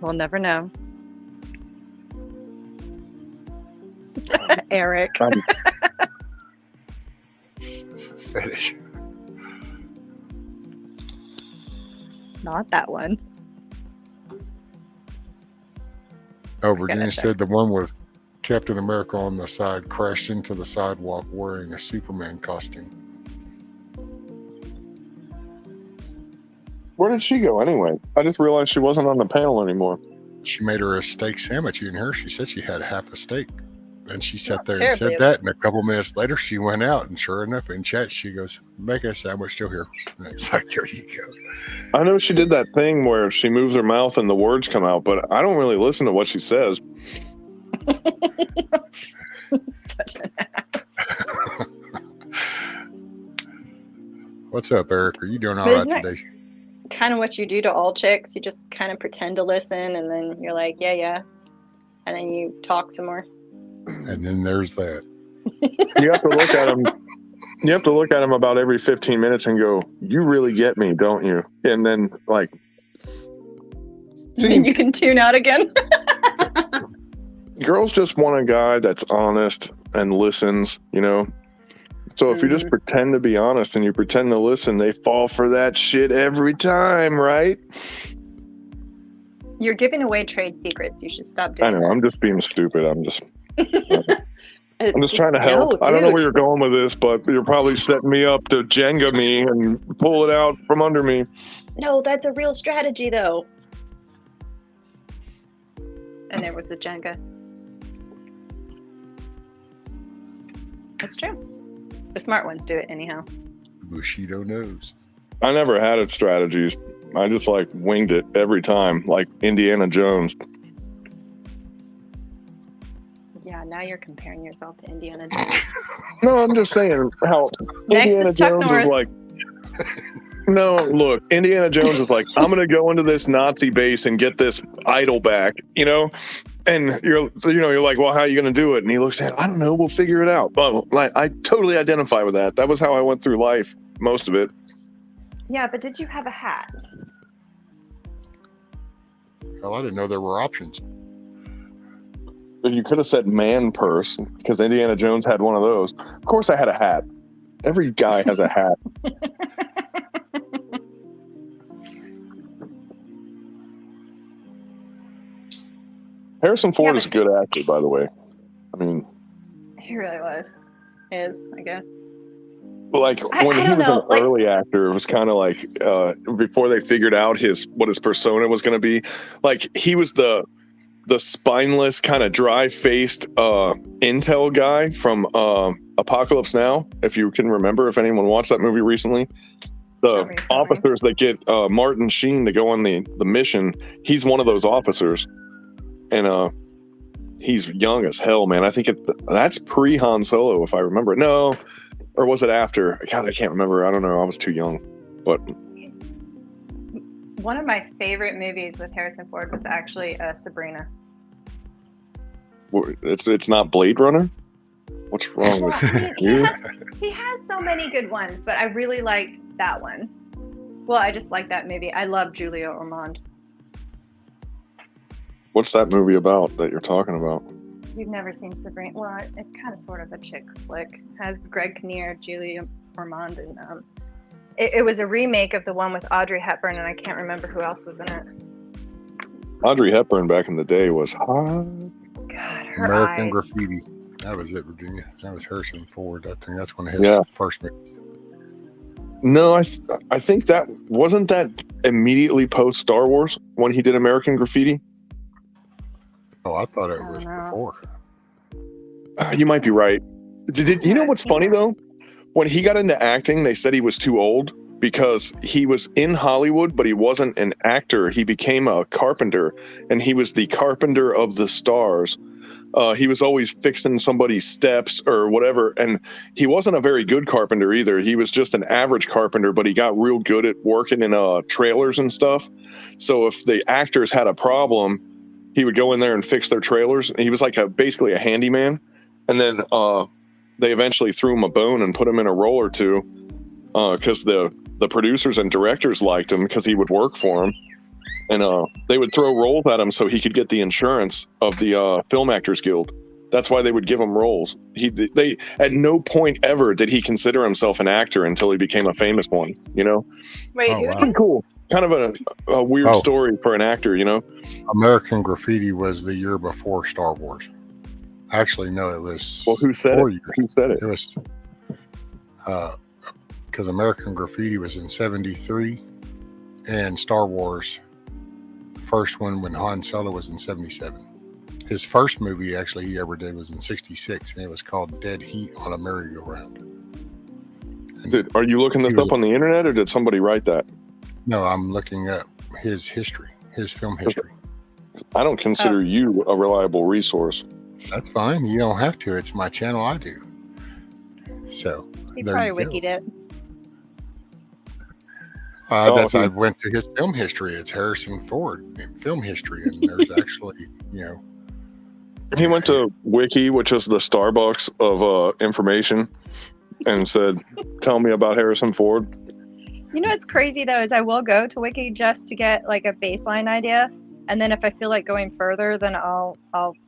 We'll never know. Eric. Fetish. Not that one. Oh, Virginia check. said the one with Captain America on the side crashed into the sidewalk wearing a Superman costume. Where did she go anyway? I just realized she wasn't on the panel anymore. She made her a steak sandwich. You didn't hear her? She said she had half a steak. And she sat Not there and terribly. said that, and a couple minutes later she went out, and sure enough, in chat she goes, "Making a sandwich, still here." And it's like, there you go. I know she did that thing where she moves her mouth and the words come out, but I don't really listen to what she says. Such an ass. What's up, Eric? Are you doing all But right isn't that today? kind of what you do to all chicks? You just kind of pretend to listen, and then you're like, yeah. And then you talk some more. And then there's that. You have to look at them. You have to look at them about every 15 minutes and go, "You really get me, don't you?" And then, like, Then you can tune out again. girls just want a guy that's honest and listens, you know? So if you just pretend to be honest and you pretend to listen, they fall for that shit every time, right? You're giving away trade secrets. You should stop I doing know, I'm just being stupid. I'm just trying to No, help. I don't know dude. where you're going with this, but you're probably setting me up to Jenga me and pull it out from under me. No, that's a real strategy, though. And there was the Jenga. That's true. The smart ones do it anyhow. Bushido knows. I never had it strategies. I just like winged it every time, like Indiana Jones. Yeah, now you're comparing yourself to Indiana Jones. No, I'm just saying how Next Indiana is Chuck Jones Norris. is like. No, look, Indiana Jones is like, I'm gonna go into this Nazi base and get this idol back, you know. And you're like, well, how are you gonna do it? And he looks at, I don't know, we'll figure it out. Well, like, I totally identify with that. That was how I went through life, most of it. Yeah, but did you have a hat? Hell, I didn't know there were options. You could have said man purse because Indiana Jones had one of those. Of course, I had a hat. Every guy has a hat. Harrison Ford is a good actor, by the way. I mean, he really is, I guess. Like when he was an early actor, it was kind of like before they figured out what his persona was going to be. Like he was the spineless, kind of dry-faced intel guy from Apocalypse Now, if you can remember, if anyone watched that movie recently. The officers that get Martin Sheen to go on the mission, he's one of those officers. And he's young as hell, man. I think that's pre-Han Solo, if I remember. No, or was it after? God, I can't remember. I don't know. I was too young. But one of my favorite movies with Harrison Ford was actually Sabrina. It's not Blade Runner? What's wrong with you? He has so many good ones, but I really liked that one. Well, I just like that movie. I love Julia Ormond. What's that movie about that you're talking about? You've never seen Sabrina? Well, it's kind of sort of a chick flick. It has Greg Kinnear, Julia Ormond, and it was a remake of the one with Audrey Hepburn, and I can't remember who else was in it. Audrey Hepburn back in the day was hot. God, her American eyes. Graffiti. That was it, Virginia. That was Harrison Ford. I think that's one of his first movies. No, I think that wasn't that immediately post Star Wars when he did American Graffiti. Oh, I thought it was before. You might be right. You know what's funny though? When he got into acting, they said he was too old because he was in Hollywood, but he wasn't an actor. He became a carpenter, and he was the carpenter of the stars. He was always fixing somebody's steps or whatever, and he wasn't a very good carpenter either. He was just an average carpenter, but he got real good at working in trailers and stuff. So if the actors had a problem, he would go in there and fix their trailers. He was like basically a handyman. And then they eventually threw him a bone and put him in a role or two because the producers and directors liked him because he would work for them. And they would throw roles at him so he could get the insurance of the Film Actors Guild. That's why they would give him roles. They at no point ever did he consider himself an actor until he became a famous one, you know? Wait, It's pretty cool. Kind of a weird story for an actor, you know? American Graffiti was the year before Star Wars. Actually, no, it was. Well, who said 4 it? years. Who said it? It was because American Graffiti was in '73, and Star Wars, first one when Han Solo was in '77. His first movie actually he ever did was in '66, and it was called Dead Heat on a Merry-Go-Round. Are you looking this up on the internet, or did somebody write that? No, I'm looking up his history, his film history. I don't consider you a reliable resource. That's fine. You don't have to. It's my channel. I do. So He there probably you wikied it. I went to his film history. It's Harrison Ford in film history, and there's actually, He went to Wiki, which is the Starbucks of information, and said, "Tell me about Harrison Ford." You know what's crazy though is I will go to Wiki just to get like a baseline idea, and then if I feel like going further, then I'll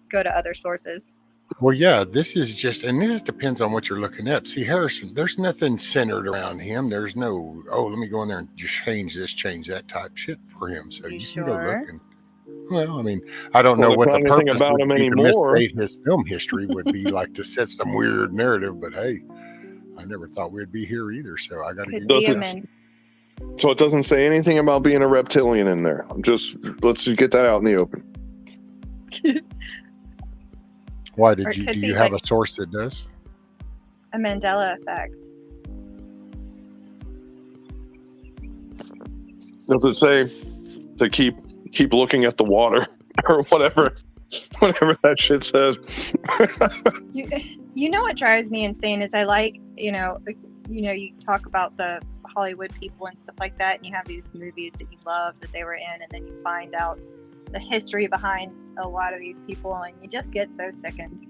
go to other sources. Well, yeah, this depends on what you're looking at. See, Harrison, there's nothing centered around him. There's no, let me go in there and just change this, change that type shit for him. So you can go look and, well, I mean, I don't know what the purpose about him anymore. His film history would be like to set some weird narrative, but hey, I never thought we'd be here either. So I got to get So it doesn't say anything about being a reptilian in there. Let's just get that out in the open. Why do you have a source that does? A Mandela effect. Does it say to keep looking at the water or whatever that shit says? You know what drives me insane is I like, you talk about the Hollywood people and stuff like that, and you have these movies that you love that they were in, and then you find out the history behind a lot of these people, and you just get so sickened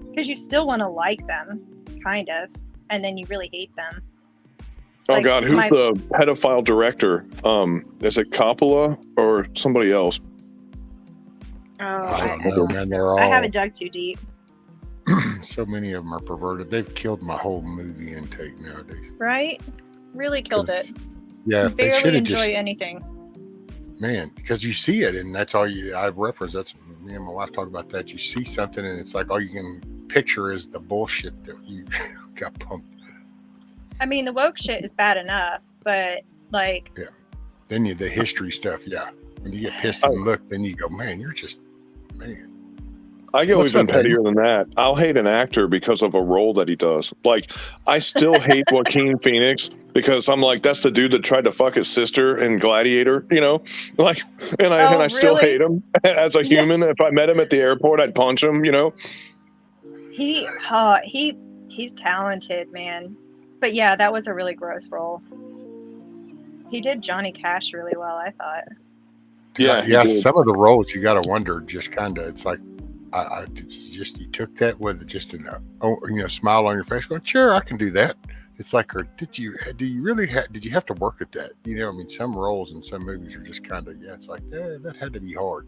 because you still want to like them, kind of, and then you really hate them. Oh God, who's the pedophile director? Is it Coppola or somebody else? Oh, I don't know, man. They're all I haven't dug too deep. so many of them are perverted. They've killed my whole movie intake nowadays. Right? Really killed it. 'Cause, yeah, if they should Barely have enjoy just, anything. man, because you see it and that's all I reference. That's me and my wife talk about that. You see something and it's like all you can picture is the bullshit that you got pumped. I mean, the woke shit is bad enough, but like, Then the history stuff, yeah. When you get pissed and look, then you go, man, you're just, man. I go What's even up, man? pettier than that. I'll hate an actor because of a role that he does. Like, I still hate Joaquin Phoenix because I'm like, that's the dude that tried to fuck his sister in Gladiator, you know? Like, and I still really? hate him as a human. If I met him at the airport, I'd punch him, you know? he's talented, man. But yeah, that was a really gross role. He did Johnny Cash really well, I thought. Yeah, he Yeah. did. Some of the roles you got to wonder, just kind of, it's like, you took that with just an, smile on your face going, sure, I can do that. It's like, or did you have to work at that? You know, I mean, some roles in some movies are just kind of, it's like, that had to be hard.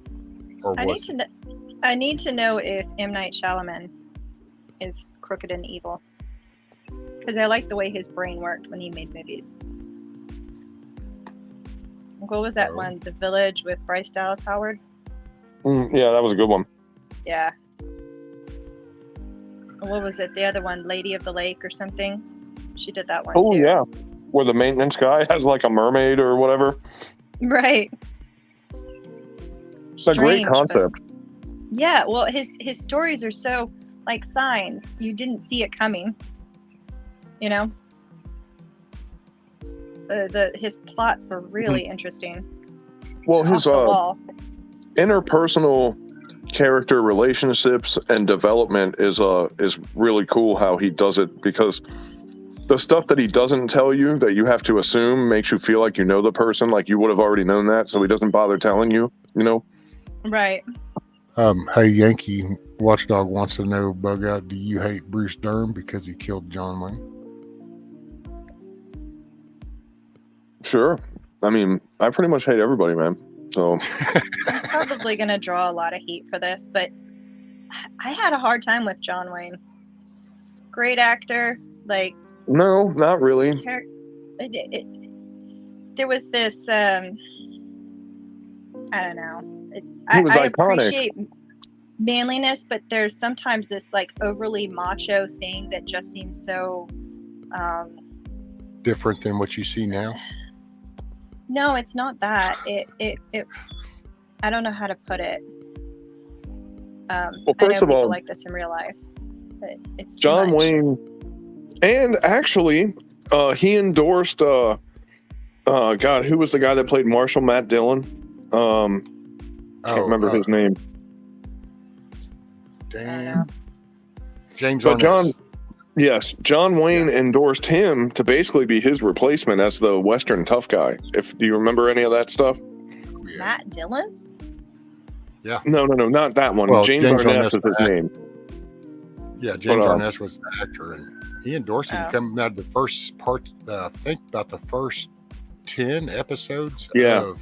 Or I was need to know if M. Night Shyamalan is crooked and evil. Because I like the way his brain worked when he made movies. What was that one? The Village with Bryce Dallas Howard? Yeah, that was a good one. Yeah. What was it? The other one, Lady of the Lake or something? She did that one Oh, too. yeah. Where the maintenance guy has like a mermaid or whatever. Right. It's a great Strange, concept. Yeah, well, his stories are so like signs. You didn't see it coming. You know? His plots were really interesting. Well, Off his the wall. interpersonal character relationships and development is really cool how he does it, because the stuff that he doesn't tell you that you have to assume makes you feel like you know the person, like you would have already known that, so he doesn't bother telling you, you know? Right. Hey, Yankee Watchdog wants to know, Bug Out, do you hate Bruce Dern because he killed John Wayne? Sure. I mean, I pretty much hate everybody, man. So I'm probably going to draw a lot of heat for this, but I had a hard time with John Wayne. Great actor. Like, no, not really. There was this, I don't know. He was I iconic. appreciate manliness, but there's sometimes this like overly macho thing that just seems so Different than what you see now? No, it's not that. It I don't know how to put it. Well, I first know of all, people like this in real life, but it's too John much. Wayne, and actually, he endorsed. God, who was the guy that played Marshall? Matt Dillon. Can't remember his name. Damn. James But Arness. John Wayne endorsed him to basically be his replacement as the Western tough guy. Do you remember any of that stuff? Yeah. Matt Dillon? Yeah. No, not that one. Well, James Arness is his name. Yeah, James Arness was the actor, and he endorsed him coming out of the first part. I think about the first 10 episodes of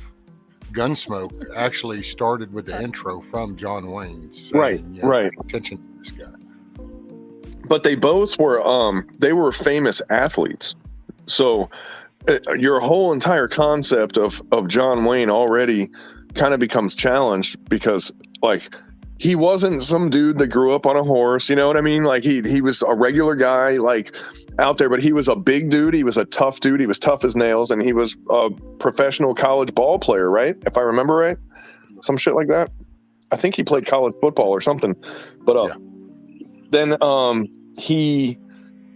Gunsmoke actually started with the intro from John Wayne saying, right. Attention to this guy. But they both were they were famous athletes. So your whole entire concept of John Wayne already kind of becomes challenged, because like he wasn't some dude that grew up on a horse, you know what I mean? Like he was a regular guy like out there, but he was a big dude, he was a tough dude, he was tough as nails, and he was a professional college ball player, right? If I remember right. Some shit like that. I think he played college football or something. But then he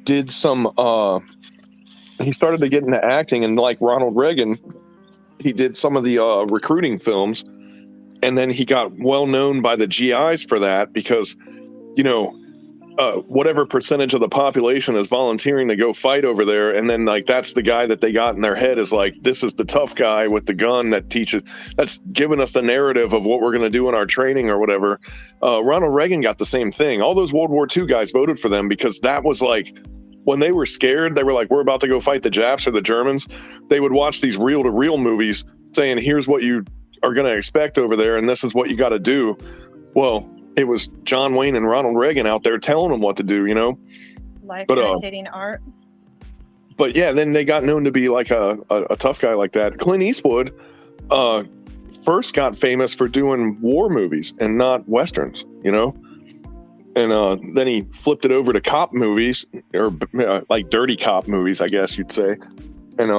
did some he started to get into acting, and like Ronald Reagan, he did some of the recruiting films, and then he got well known by the GIs for that, because whatever percentage of the population is volunteering to go fight over there, and then like that's the guy that they got in their head is like, this is the tough guy with the gun that's giving us the narrative of what we're going to do in our training or whatever. Ronald Reagan got the same thing. All those World War II guys voted for them because that was like, when they were scared, they were like, we're about to go fight the Japs or the Germans. They would watch these reel-to-reel movies saying, here's what you are going to expect over there, and this is what you got to do. Well, it was John Wayne and Ronald Reagan out there telling them what to do, you know. Life But, imitating art. But yeah, then they got known to be like a tough guy like that. Clint Eastwood first got famous for doing war movies and not westerns, you know. And then he flipped it over to cop movies, or like dirty cop movies, I guess you'd say. And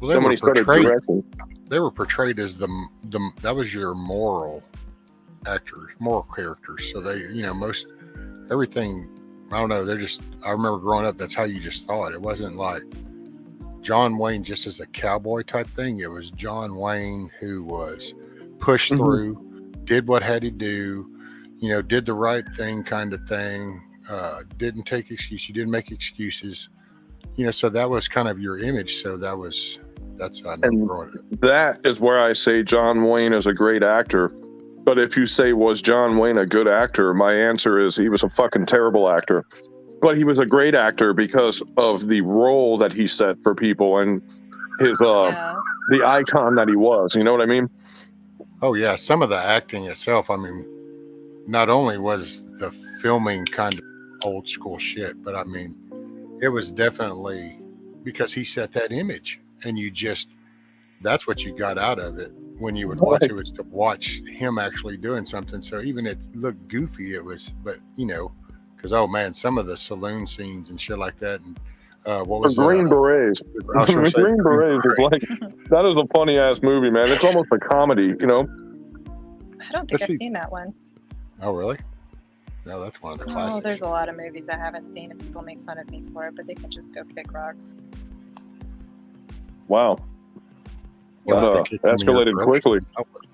then when he started directing, they were portrayed as the that was your moral actors, moral characters. So they, you know, most everything. I don't know. They're just. I remember growing up. That's how you just thought. It wasn't like John Wayne just as a cowboy type thing. It was John Wayne who was pushed through, did what had to do. You know, did the right thing kind of thing, didn't take excuses, you didn't make excuses, you know, so that was kind of your image. So that's how I know growing up. That is where I say John Wayne is a great actor. But if you say, was John Wayne a good actor? My answer is he was a fucking terrible actor. But he was a great actor because of the role that he set for people and his, the icon that he was, you know what I mean? Oh yeah. Some of the acting itself, I mean, not only was the filming kind of old school shit, but I mean, it was definitely because he set that image, and that's what you got out of it when you would watch it, was to watch him actually doing something. So even it looked goofy, but you know, because oh man, some of the saloon scenes and shit like that, and what was Green Berets? Green Berets is like, that is a funny ass movie, man. It's almost a comedy, you know. I don't think I've seen that one. Oh, really? No, that's one of the classics. Oh, there's a lot of movies I haven't seen, and people make fun of me for it, but they can just go kick rocks. Wow. Well, escalated quickly.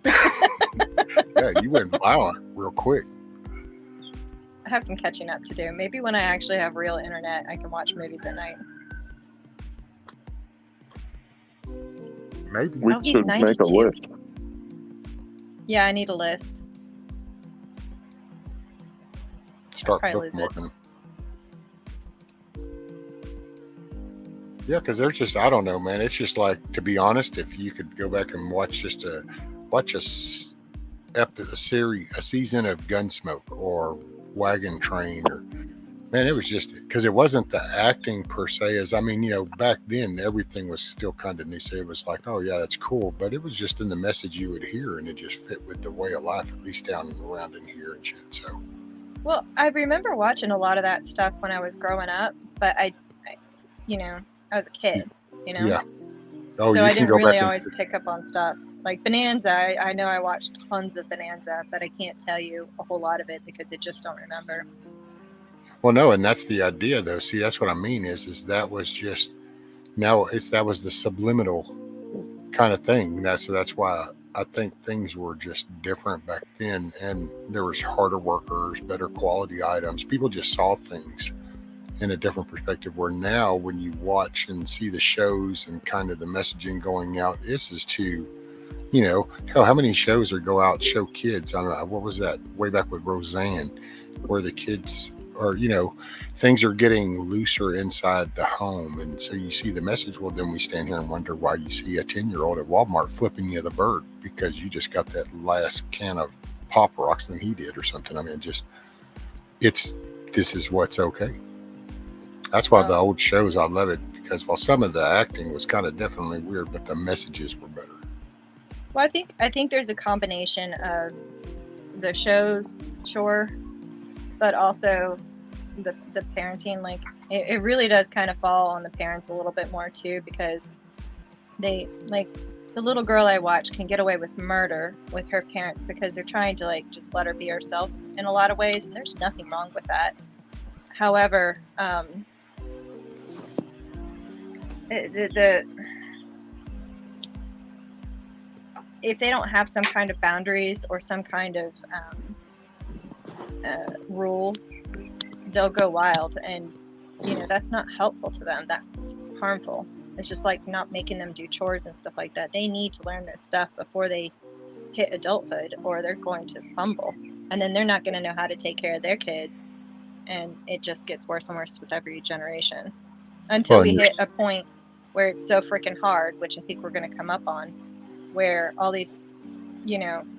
Yeah, you went violent real quick. I have some catching up to do. Maybe when I actually have real internet, I can watch movies at night. Maybe. We should make a list. Yeah, I need a list. Start bookmarking. Yeah, because there's just, I don't know, man. It's just like, to be honest, if you could go back and watch a season of Gunsmoke or Wagon Train, or man, it was just because it wasn't the acting per se. As I mean, you know, back then everything was still kind of new, so it was like, oh yeah, that's cool. But it was just in the message you would hear, and it just fit with the way of life, at least down around in here and shit. So. Well, I remember watching a lot of that stuff when I was growing up, but I you know, I was a kid, you know? Yeah. Oh, so you I can didn't go really back always pick up on stuff. Like Bonanza, I know I watched tons of Bonanza, but I can't tell you a whole lot of it because I just don't remember. Well, no, and that's the idea, though. See, that's what I mean is that was just, that was the subliminal kind of thing. So that's why I think things were just different back then, and there was harder workers, better quality items. People just saw things in a different perspective, where now when you watch and see the shows and kind of the messaging going out, this is to, you know, hell, how many shows go out show kids? I don't know, what was that way back with Roseanne, where the kids are, you know, things are getting looser inside the home, and so you see the message. Well, then we stand here and wonder why you see a 10-year-old at Walmart flipping you the bird because you just got that last can of Pop Rocks than he did or something. I mean, just this is what's okay. That's why the old shows, I love it, because while some of the acting was kind of definitely weird, but the messages were better. Well, I think there's a combination of the shows, sure, but also the parenting. Like it really does kind of fall on the parents a little bit more too, because they, like, the little girl I watch can get away with murder with her parents because they're trying to like just let her be herself in a lot of ways, and there's nothing wrong with that. However, if they don't have some kind of boundaries or some kind of rules, they'll go wild, and you know that's not helpful to them. That's harmful. It's just like not making them do chores and stuff like that. They need to learn this stuff before they hit adulthood, or they're going to fumble, and then they're not going to know how to take care of their kids, and it just gets worse and worse with every generation until we hit a point where it's so freaking hard, which I think we're going to come up on, where all these,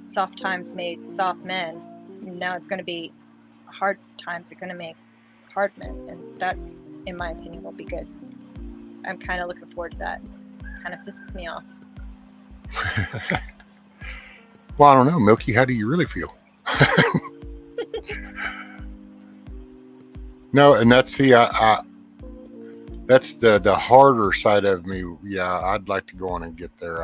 soft times made soft men. Now it's going to be hard times are going to make hard men, and that, in my opinion, will be good. I'm kind of looking forward to that. Kind of pisses me off. Well, I don't know, Milky. How do you really feel? No, and that's that's the harder side of me. Yeah, I'd like to go on and get there.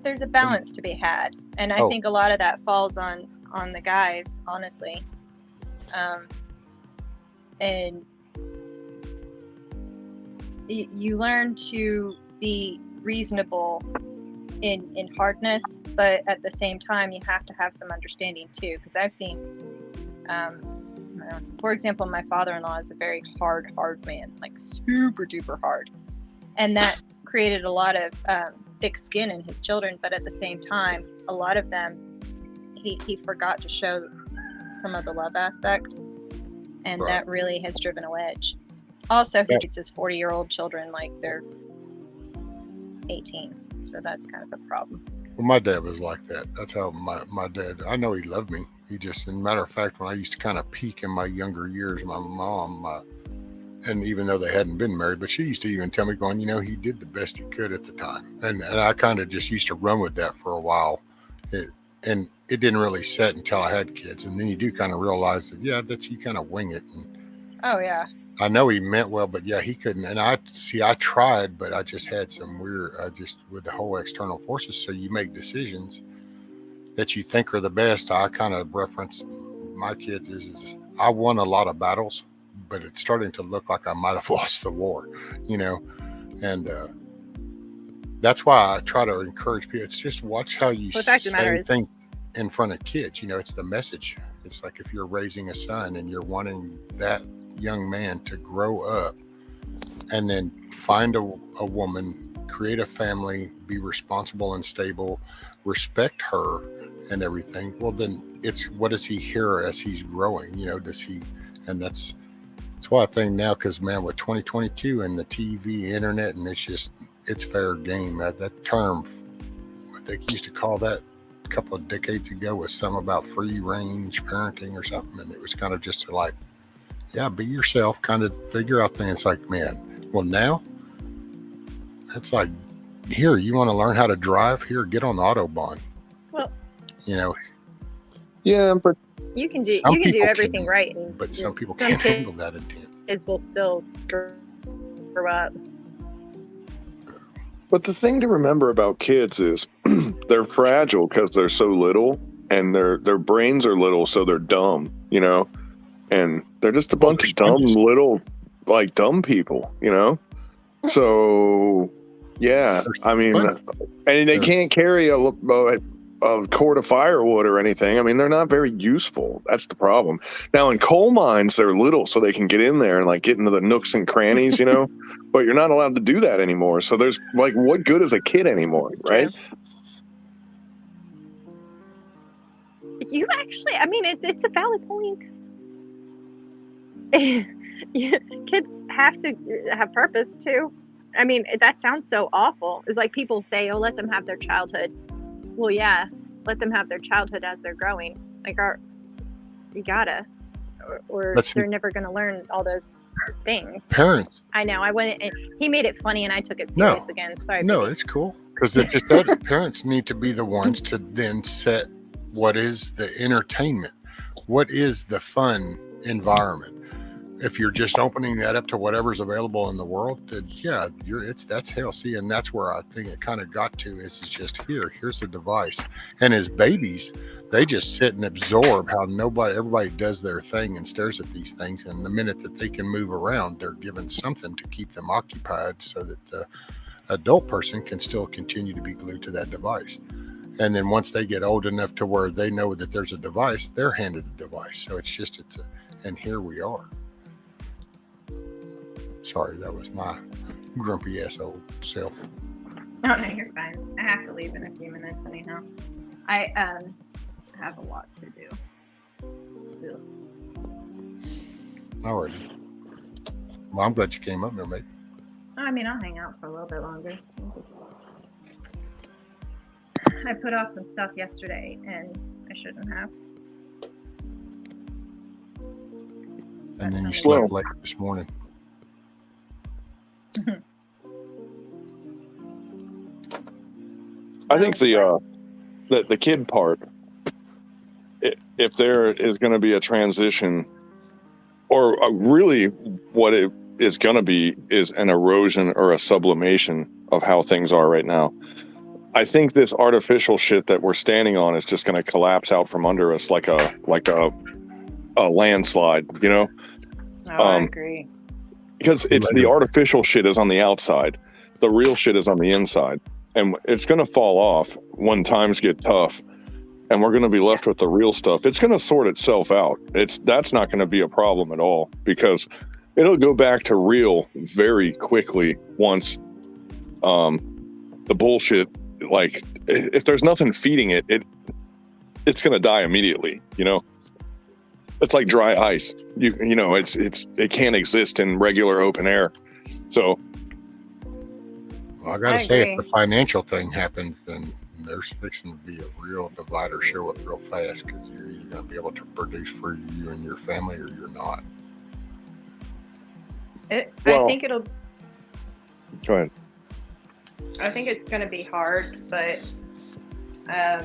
There's a balance to be had, and I think a lot of that falls on the guys, honestly. And you learn to be reasonable in hardness, but at the same time you have to have some understanding too, because I've seen for example, my father-in-law is a very hard man, like super duper hard, and that created a lot of thick skin in his children, but at the same time a lot of them he forgot to show some of the love aspect, and that really has driven a wedge. Also, he treats his 40-year-old children like they're 18, so that's kind of a problem. Well, my dad was like that. That's how my dad, I know he loved me. He just, as a matter of fact, when I used to kind of peak in my younger years, my mom, and even though they hadn't been married, but she used to even tell me going, he did the best he could at the time. And I kind of just used to run with that for a while. And it didn't really set until I had kids. And then you do kind of realize that, you kind of wing it. And oh, yeah. I know he meant well, but he couldn't. And I tried, but I just had some weird, with the whole external forces. So you make decisions that you think are the best. I kind of reference my kids is I won a lot of battles, but it's starting to look like I might have lost the war, and that's why I try to encourage people. It's just watch how you say things in front of kids. It's the message. It's like if you're raising a son and you're wanting that young man to grow up and then find a woman, create a family, be responsible and stable, respect her and everything. Well, then it's what does he hear as he's growing? Does he? And that's why I think now, because man, with 2022 and the TV, internet, and it's fair game. That term, what they used to call that a couple of decades ago, was something about free range parenting or something, and it was kind of just to like, be yourself, kind of figure out things. It's like, man, well now, it's like, here, you want to learn how to drive? Here, get on the Autobahn. Well, yeah, but you can do everything right, but some people can't handle that intent. It will still screw up. But the thing to remember about kids is they're fragile because they're so little, and their brains are little, so they're dumb, and they're just a bunch of dumb little, like dumb people, So, I mean, and they can't carry a cord of firewood or anything. I mean, they're not very useful. That's the problem. Now, in coal mines, they're little, so they can get in there and like get into the nooks and crannies, but you're not allowed to do that anymore. So there's like, what good is a kid anymore, right? You actually, I mean, it's a valid point. Kids have to have purpose too. I mean, that sounds so awful. It's like people say, "Oh, let them have their childhood." Well, yeah, let them have their childhood as they're growing. Like, you gotta, or they're never gonna learn all those things. Parents. I know. I went and he made it funny, and I took it serious again. Sorry. No, baby. It's cool because it's just that parents need to be the ones to then set what is the entertainment, what is the fun environment. If you're just opening that up to whatever's available in the world, then that's hell. See, and that's where I think it kind of got to is just here's the device. And as babies, they just sit and absorb how everybody does their thing and stares at these things. And the minute that they can move around, they're given something to keep them occupied so that the adult person can still continue to be glued to that device. And then once they get old enough to where they know that there's a device, they're handed a device. So and here we are. Sorry, that was my grumpy ass old self. Oh, no, you're fine. I have to leave in a few minutes anyhow. I have a lot to do. Alrighty. Well, I'm glad you came up there, mate. I mean, I'll hang out for a little bit longer. I put off some stuff yesterday, and I shouldn't have. And then you slept late this morning. I think the kid part, if there is going to be a transition, or really what it is going to be is an erosion or a sublimation of how things are right now. I think this artificial shit that we're standing on is just going to collapse out from under us like a landslide, you know? I agree. Because it's the artificial shit is on the outside. The real shit is on the inside. And it's going to fall off when times get tough. And we're going to be left with the real stuff. It's going to sort itself out. That's not going to be a problem at all, because it'll go back to real very quickly once the bullshit, like, if there's nothing feeding it, it's going to die immediately, you know? It's like dry ice. You know, it can't exist in regular open air. So, well, I gotta say, if the financial thing happens, then there's fixing to be a real divider show up real fast, because you're either going to be able to produce for you and your family, or you're not. I think it'll. Go ahead. I think it's going to be hard, but I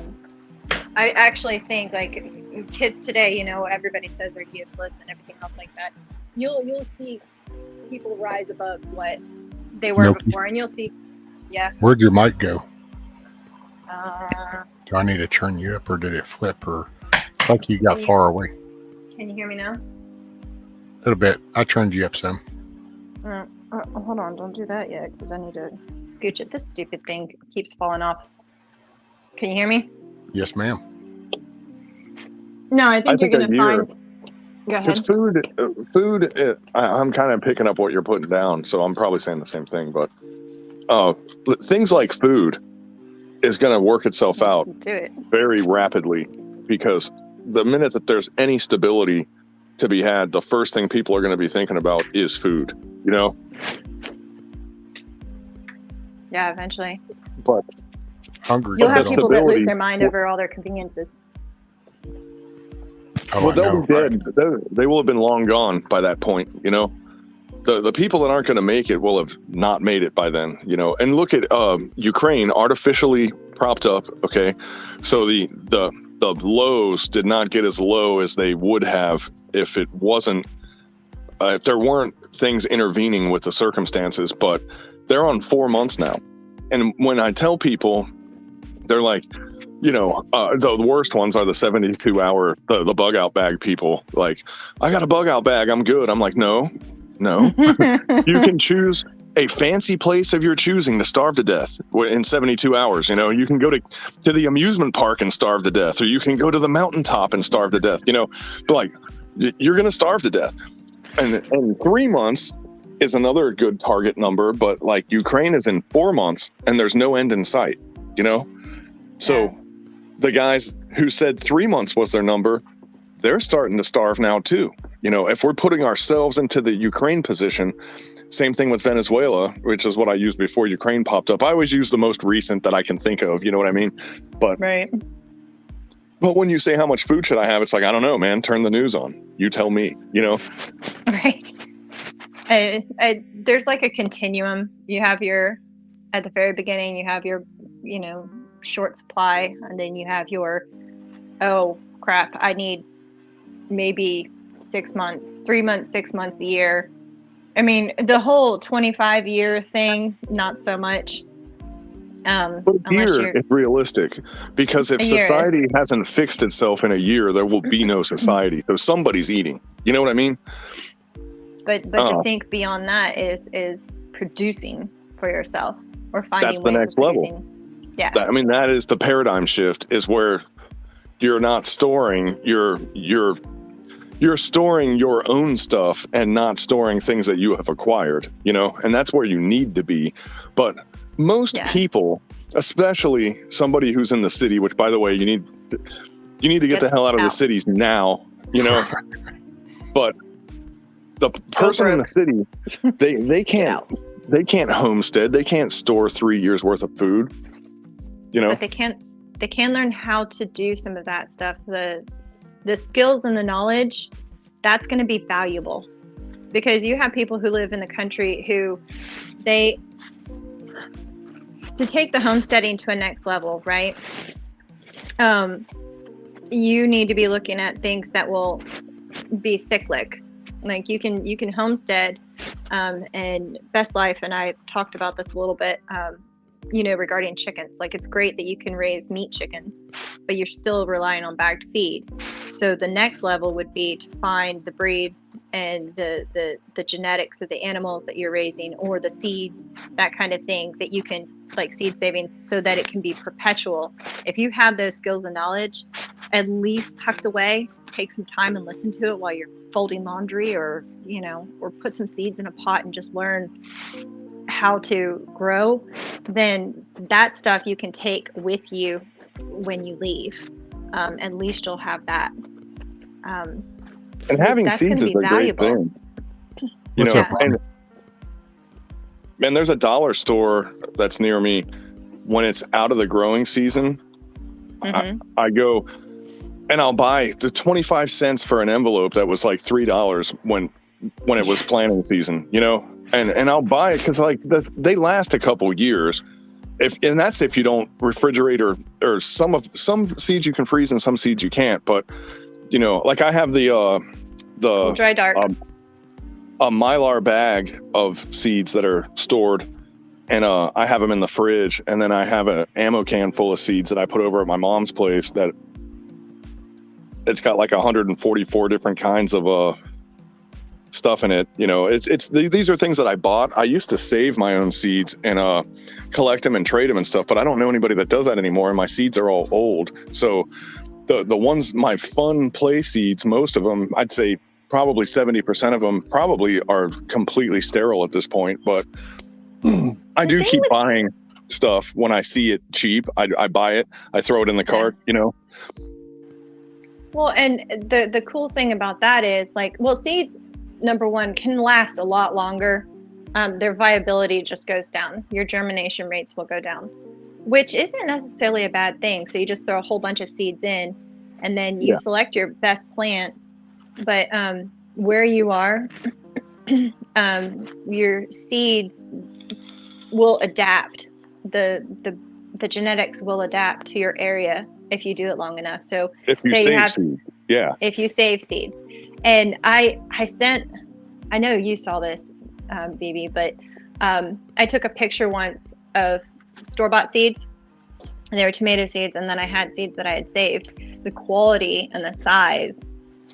actually think, like, kids today, you know, everybody says they're useless and everything else like that. You'll see people rise above what they were before, and you'll see. Yeah. Where'd your mic go? Do I need to turn you up, or did it flip, or it's like you got far away? Can you hear me now? A little bit. I turned you up some. Hold on, don't do that yet, because I need to scooch it. This stupid thing keeps falling off. Can you hear me? Yes, ma'am. No, I think you're going to find. Go ahead. Food. I'm kind of picking up what you're putting down, so I'm probably saying the same thing. But things like food is going to work itself out very rapidly, because the minute that there's any stability to be had, the first thing people are going to be thinking about is food, you know? Yeah, eventually. But hungry. You'll have people that lose their mind over all their conveniences. Oh, well, they'll be dead. They will have been long gone by that point, you know? The people that aren't going to make it will have not made it by then, you know? And look at Ukraine, artificially propped up, okay? So the lows did not get as low as they would have if it wasn't, if there weren't things intervening with the circumstances, but they're on 4 months now. And when I tell people, they're like, you know, the worst ones are the 72-hour, the bug out bag people. Like, I got a bug out bag, I'm good. I'm like, no. You can choose a fancy place of your choosing to starve to death in 72 hours. You know, you can go to the amusement park and starve to death, or you can go to the mountaintop and starve to death, you know, but like, you're going to starve to death. And 3 months is another good target number, but like Ukraine is in 4 months and there's no end in sight, you know? So the guys who said 3 months was their number, they're starting to starve now too. You know, if we're putting ourselves into the Ukraine position, same thing with Venezuela, which is what I used before Ukraine popped up. I always use the most recent that I can think of, you know what I mean? But But when you say how much food should I have, it's like, I don't know, man, turn the news on. You tell me, you know? Right. There's like a continuum. You have at the very beginning, you have your, you know, short supply, and then you have your, oh crap, I need maybe 6 months, 3 months, 6 months a year. I mean, the whole 25-year thing, not so much. But a year is realistic, because if society hasn't fixed itself in a year, there will be no society. So somebody's eating. You know what I mean? But to think beyond that is producing for yourself, or finding that's the ways next of producing. level. Yeah. That is the paradigm shift, is where you're not storing you're storing your own stuff and not storing things that you have acquired, you know, and that's where you need to be. But most people, especially somebody who's in the city, which, by the way, you need to get the hell out of the cities now, you know. But the person in the city, they can't they can't homestead. They can't store 3 years worth of food. But they can learn how to do some of that stuff. The skills and the knowledge, that's going to be valuable, because you have people who live in the country who to take the homesteading to a next level, right? You need to be looking at things that will be cyclic. Like you can homestead, and Best Life and I talked about this a little bit, regarding chickens. Like, it's great that you can raise meat chickens, but you're still relying on bagged feed. So the next level would be to find the breeds and the genetics of the animals that you're raising, or the seeds, that kind of thing, that you can, like seed savings, so that it can be perpetual. If you have those skills and knowledge, at least tucked away, take some time and listen to it while you're folding laundry, or put some seeds in a pot and just learn how to grow, then that stuff you can take with you when you leave. At least you'll have that. And having seeds is a great thing. And there's a dollar store that's near me. When it's out of the growing season, I go and I'll buy the 25 cents for an envelope that was like $3 when it was planting season, and I'll buy it because like they last a couple years. And that's if you don't refrigerate, or some seeds you can freeze and some seeds you can't. But like I have the dry dark, a Mylar bag of seeds that are stored, and I have them in the fridge, and then I have an ammo can full of seeds that I put over at my mom's place that it's got like 144 different kinds of stuff in it. These are things that I bought. I used to save my own seeds and collect them and trade them and stuff, but I don't know anybody that does that anymore, and my seeds are all old. So the ones, my fun play seeds, most of them, I'd say probably 70% of them probably are completely sterile at this point. But I do keep buying stuff when I see it cheap. I buy it, I throw it in the cart, Well, and the cool thing about that is, seeds, number one, can last a lot longer. Their viability just goes down. Your germination rates will go down, which isn't necessarily a bad thing. So you just throw a whole bunch of seeds in, and then you select your best plants. But where you are, your seeds will adapt. The genetics will adapt to your area if you do it long enough. So if you save seeds, if you save seeds. And I know you saw this, BB, but I took a picture once of store-bought seeds. They were tomato seeds, and then I had seeds that I had saved. The quality and the size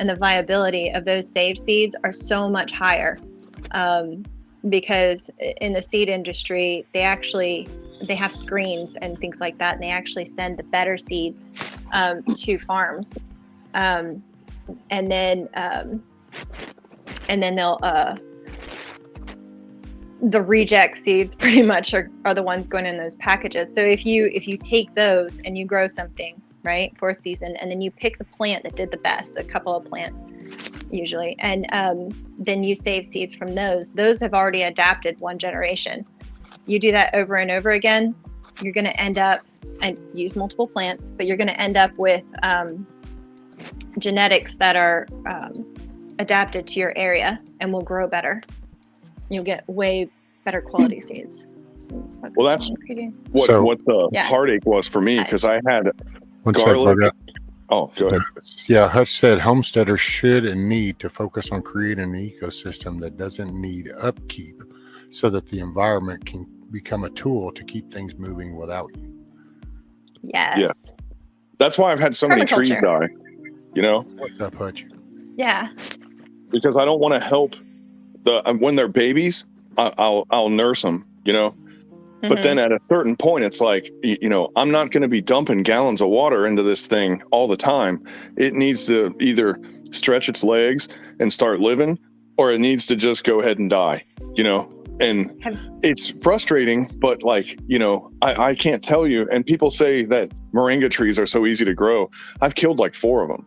and the viability of those saved seeds are so much higher, because in the seed industry, they have screens and things like that, and they actually send the better seeds to farms, and then they'll the reject seeds pretty much are the ones going in those packages. So if you take those and you grow something, right, for a season, and then you pick the plant that did the best, a couple of plants usually, and then you save seeds from those have already adapted one generation. You do that over and over again, you're going to end up, and use multiple plants, but you're going to end up with genetics that are adapted to your area and will grow better. You'll get way better quality seeds. Well, that's what the heartache was for me, because I had garlic. Oh, go ahead. Yeah, Hutch said homesteaders should and need to focus on creating an ecosystem that doesn't need upkeep, so that the environment can become a tool to keep things moving without you. Yes. Yeah. That's why I've had so many trees die. What's up, Hutch? Yeah. Because I don't want to help when they're babies. I'll nurse them, But then at a certain point, it's like, I'm not going to be dumping gallons of water into this thing all the time. It needs to either stretch its legs and start living, or it needs to just go ahead and die, and it's frustrating, but I can't tell you. And people say that moringa trees are so easy to grow. I've killed like 4 of them,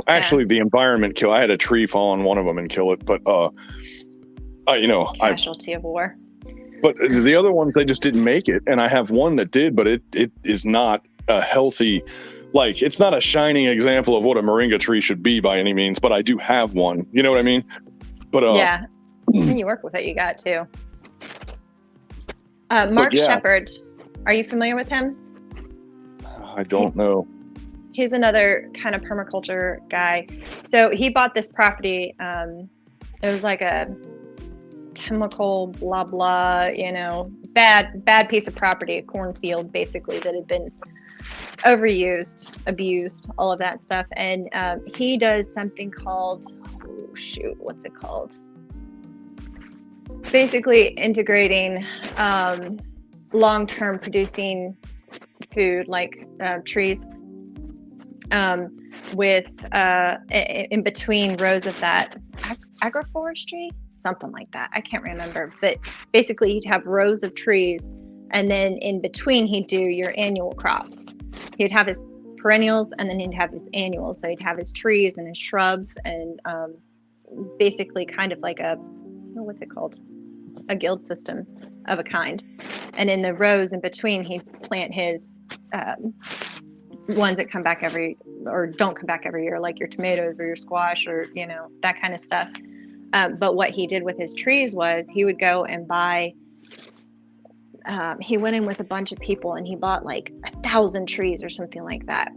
actually the environment I had a tree fall on one of them and kill it. But, casualty of war. But the other ones, they just didn't make it. And I have one that did, but it is not a healthy, like, it's not a shining example of what a moringa tree should be by any means, but I do have one. You know what I mean? But yeah. When you work with it, you got to. Mark Shepard, are you familiar with him? I don't know. He's another kind of permaculture guy. So he bought this property. It was like a chemical blah blah, bad piece of property, a cornfield basically that had been overused, abused, all of that stuff. And he does something called, what's it called? Basically integrating long-term producing food like trees with in between rows of that agroforestry, something like that. I can't remember, but basically he'd have rows of trees, and then in between he'd do your annual crops. He'd have his perennials, and then he'd have his annuals. So he'd have his trees and his shrubs, and basically kind of like what's it called? A guild system of a kind. And in the rows in between, he'd plant his ones that come back don't come back every year, like your tomatoes or your squash or, that kind of stuff. But what he did with his trees was he would go and buy, he went in with a bunch of people and he bought like 1,000 trees or something like that.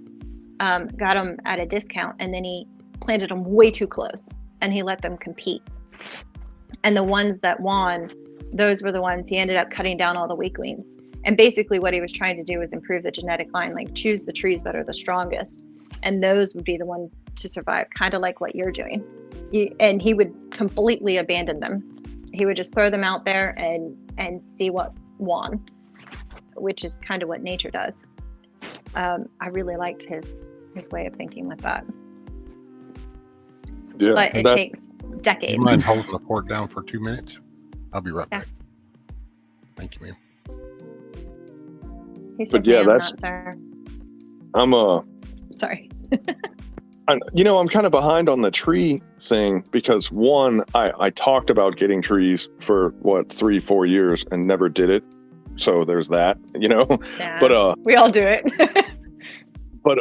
Got them at a discount, and then he planted them way too close and he let them compete. And the ones that won, those were the ones he ended up cutting down all the weaklings. And basically what he was trying to do was improve the genetic line, like choose the trees that are the strongest. And those would be the ones to survive, kind of like what you're doing. And he would completely abandon them. He would just throw them out there and see what won, which is kind of what nature does. I really liked his way of thinking with that. Yeah, but it takes decades. You mind holding the fort down for 2 minutes? I'll be right back. Thank you, ma'am. He said, but yeah, that's not, sir. I'm sorry. I'm kind of behind on the tree thing because one, I talked about getting trees for 3-4 years and never did it. So there's that, Yeah, but we all do it. but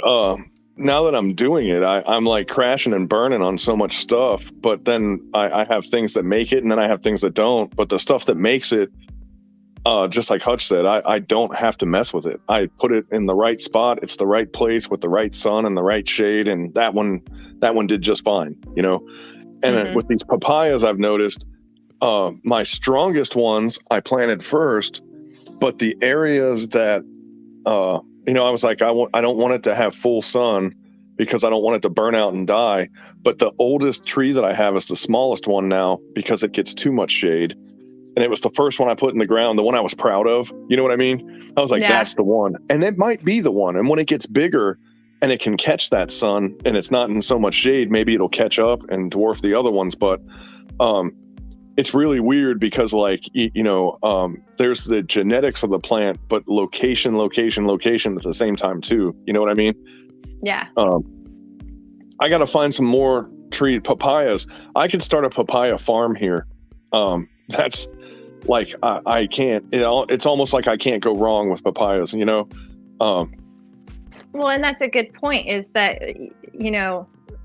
now that I'm doing it, I'm like crashing and burning on so much stuff, but then I have things that make it and then I have things that don't. But the stuff that makes it, just like Hutch said, I don't have to mess with it. I put it in the right spot. It's the right place with the right sun and the right shade. And that one did just fine, And with these papayas, I've noticed my strongest ones I planted first, but the areas that, I was like, I don't want it to have full sun because I don't want it to burn out and die. But the oldest tree that I have is the smallest one now because it gets too much shade. And it was the first one I put in the ground, the one I was proud of. You know what I mean? I was like, That's the one. And it might be the one. And when it gets bigger and it can catch that sun and it's not in so much shade, maybe it'll catch up and dwarf the other ones. But it's really weird because there's the genetics of the plant, but location at the same time too. You know what I mean? Yeah. I got to find some more papayas. I could start a papaya farm here. That's like, I can't, it's almost like I can't go wrong with papayas, Well, and that's a good point is that,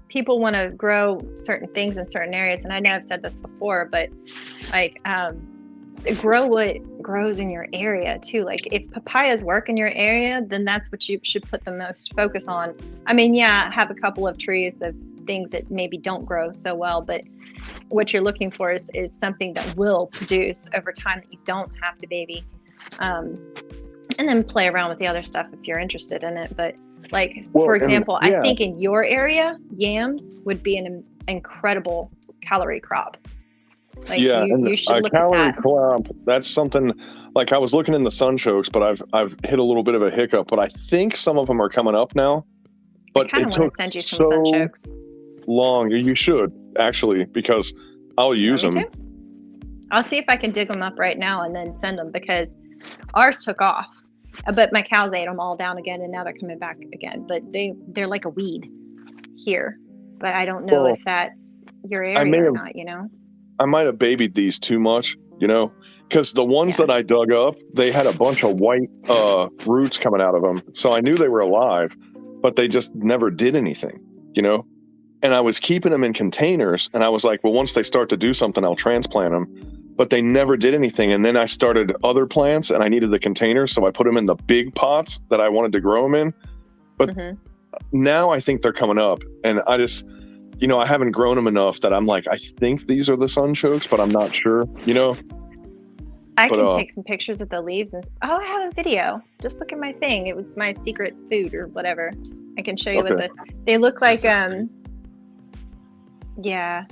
people want to grow certain things in certain areas. And I know I've said this before, but like, grow what grows in your area too. Like if papayas work in your area, then that's what you should put the most focus on. I mean, have a couple of trees of things that maybe don't grow so well, but what you're looking for is something that will produce over time that you don't have to baby. And then play around with the other stuff if you're interested in it. But for example, I think in your area, yams would be an incredible calorie crop. You should look at that. Crop, that's something like I was looking in the sunchokes, but I've hit a little bit of a hiccup, but I think some of them are coming up now. But I kind of want to send you some sunchokes. Long. You should actually, because I'll use them. Too? I'll see if I can dig them up right now and then send them because ours took off, but my cows ate them all down again and now they're coming back again. But they're like a weed here, but I don't know if that's your area or not. I might have babied these too much, you know, because the ones that I dug up, they had a bunch of white roots coming out of them. So I knew they were alive, but they just never did anything, you know? And I was keeping them in containers, and I was like, well, once they start to do something, I'll transplant them. But they never did anything. And then I started other plants, and I needed the containers, so I put them in the big pots that I wanted to grow them in. But now I think they're coming up, and I just, you know, I haven't grown them enough that I'm like, I think these are the sunchokes, but I'm not sure, you know? I can take some pictures of the leaves and I have a video. Just look at my thing. It was my secret food or whatever. I can show you what they look like. Yeah,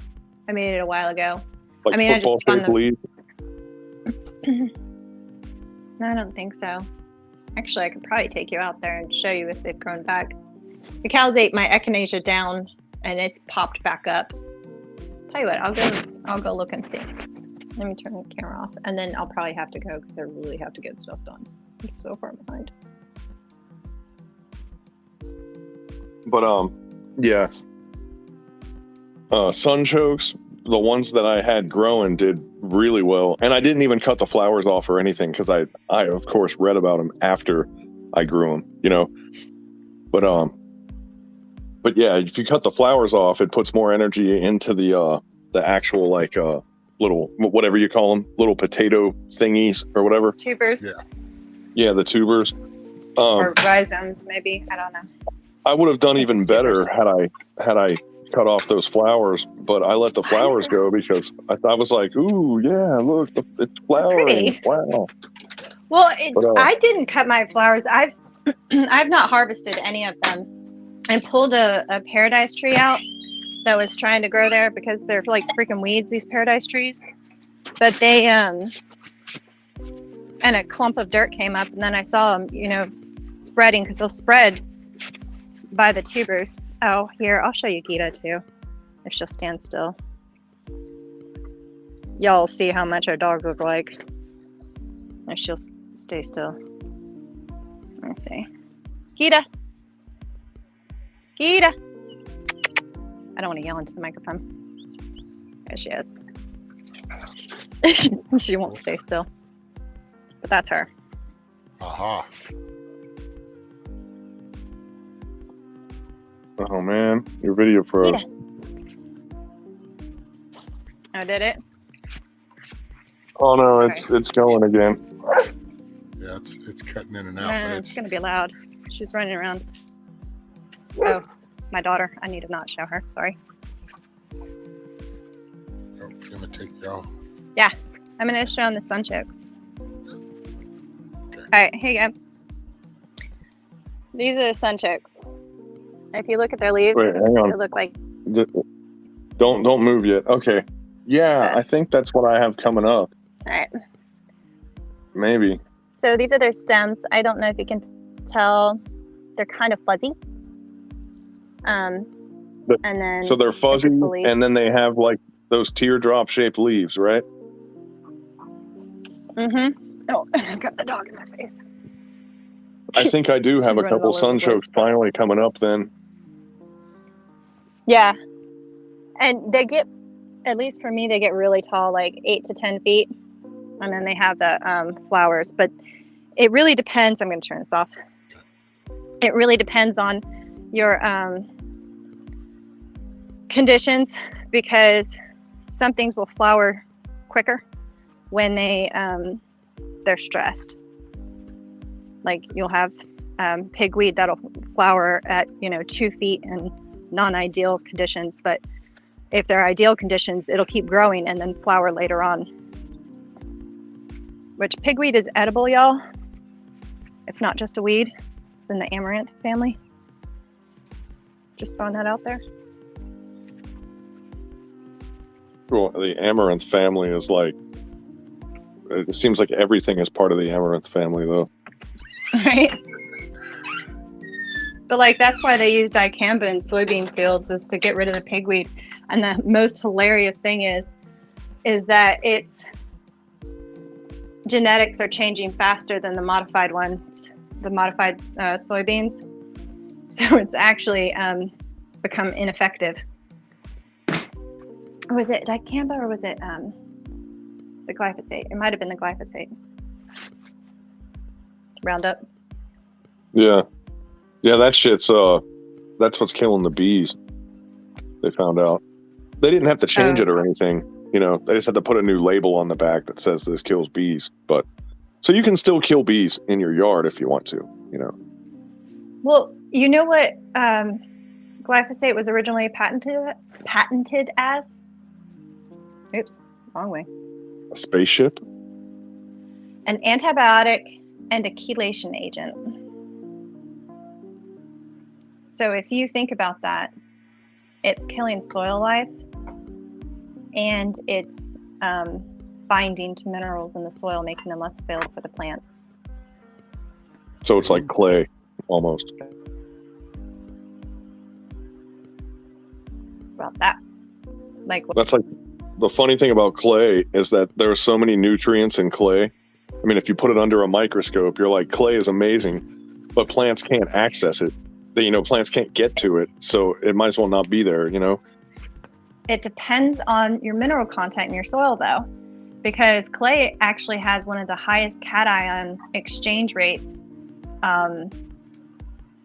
I made it a while ago. Like, I mean, I just spun them. Leaves? No, I don't think so. Actually, I could probably take you out there and show you if they've grown back. The cows ate my echinacea down, and it's popped back up. Tell you what, I'll go look and see. Let me turn the camera off, and then I'll probably have to go because I really have to get stuff done. I'm so far behind. But yeah. Sunchokes, the ones that I had growing did really well, and I didn't even cut the flowers off or anything because I of course read about them after I grew them, you know. But yeah, if you cut the flowers off, it puts more energy into the actual like little, whatever you call them, little potato thingies or whatever. Tubers. Yeah, the tubers. Or rhizomes, maybe. I don't know. I would have done even better had I cut off those flowers, but I let the flowers go because I was like, ooh, yeah, look, it's flowering. Wow. Well, I didn't cut my flowers. I've not harvested any of them. I pulled a paradise tree out that was trying to grow there because they're like freaking weeds, these paradise trees. But they and a clump of dirt came up, and then I saw them, you know, spreading because they'll spread by the tubers. Oh, here, I'll show you Gita too, if she'll stand still. Y'all see how much our dogs look like. If she'll stay still. Let me see. Gita! Gita! I don't want to yell into the microphone. There she is. She won't stay still. But that's her. Aha. Oh man, your video froze. Oh, did it? Oh no, it's going again. Yeah, it's cutting in and out. No, But it's gonna be loud. She's running around. Oh, my daughter. I need to not show her. Sorry. I'm gonna take y'all. Yeah, I'm gonna show them the sunchokes. Okay. All right, here you go. These are the sunchokes. If you look at their leaves, wait, hang on. they look like. Don't move yet. Okay. Yeah, I think that's what I have coming up. All right. Maybe. So these are their stems. I don't know if you can tell. They're kind of fuzzy. And then. So they're fuzzy, and then they have like those teardrop shaped leaves, right? Mm-hmm. Oh, I got the dog in my face. I think I do have a couple sunchokes finally coming up then. Yeah. And they get, at least for me, they get really tall, like 8 to 10 feet. And then they have the flowers. But it really depends. I'm going to turn this off. It really depends on your conditions, because some things will flower quicker when they're stressed. Like you'll have pigweed that'll flower at 2 feet in non-ideal conditions, but if they're ideal conditions, it'll keep growing and then flower later on. Which pigweed is edible, y'all. It's not just a weed. It's in the amaranth family. Just throwing that out there. Well, the amaranth family is like, it seems like everything is part of the amaranth family though. Right? But like that's why they use dicamba in soybean fields, is to get rid of the pigweed. And the most hilarious thing is that its genetics are changing faster than the modified ones, the modified soybeans. So it's actually become ineffective. Was it dicamba or was it The glyphosate. It might have been the glyphosate. Roundup. Yeah. Yeah, that shit's that's what's killing the bees. They found out. They didn't have to change it or anything. You know, they just had to put a new label on the back that says this kills bees. But so you can still kill bees in your yard if you want to, you know. Well, you know what glyphosate was originally patented as? Oops, wrong way. A spaceship? An antibiotic and a chelation agent. So if you think about that, it's killing soil life and it's binding to minerals in the soil, making them less available for the plants. So it's like clay, almost. About that. That's like the funny thing about clay is that there are so many nutrients in clay. I mean, if you put it under a microscope, you're like, clay is amazing, but plants can't access it. Plants can't get to it, so it might as well not be there, you know? It depends on your mineral content in your soil, though, because clay actually has one of the highest cation exchange rates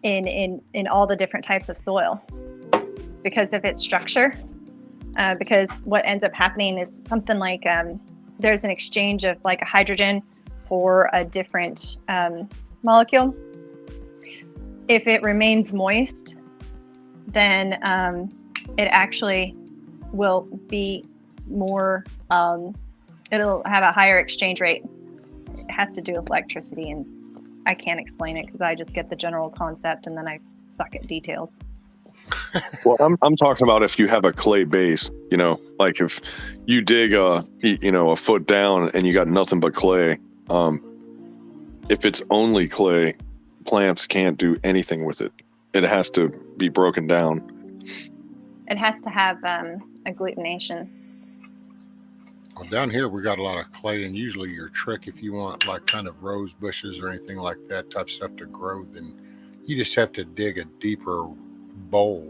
in all the different types of soil because of its structure. Because what ends up happening is something like there's an exchange of like a hydrogen for a different molecule. If it remains moist, then it actually will be more, it'll have a higher exchange rate. It has to do with electricity, and I can't explain it because I just get the general concept and then I suck at details. Well, I'm talking about if you have a clay base, you know, like if you dig a foot down and you got nothing but clay, if it's only clay, plants can't do anything with it. It has to be broken down. It has to have agglutination. Well, down here we got a lot of clay, and usually your trick, if you want like kind of rose bushes or anything like that type stuff to grow, then you just have to dig a deeper bowl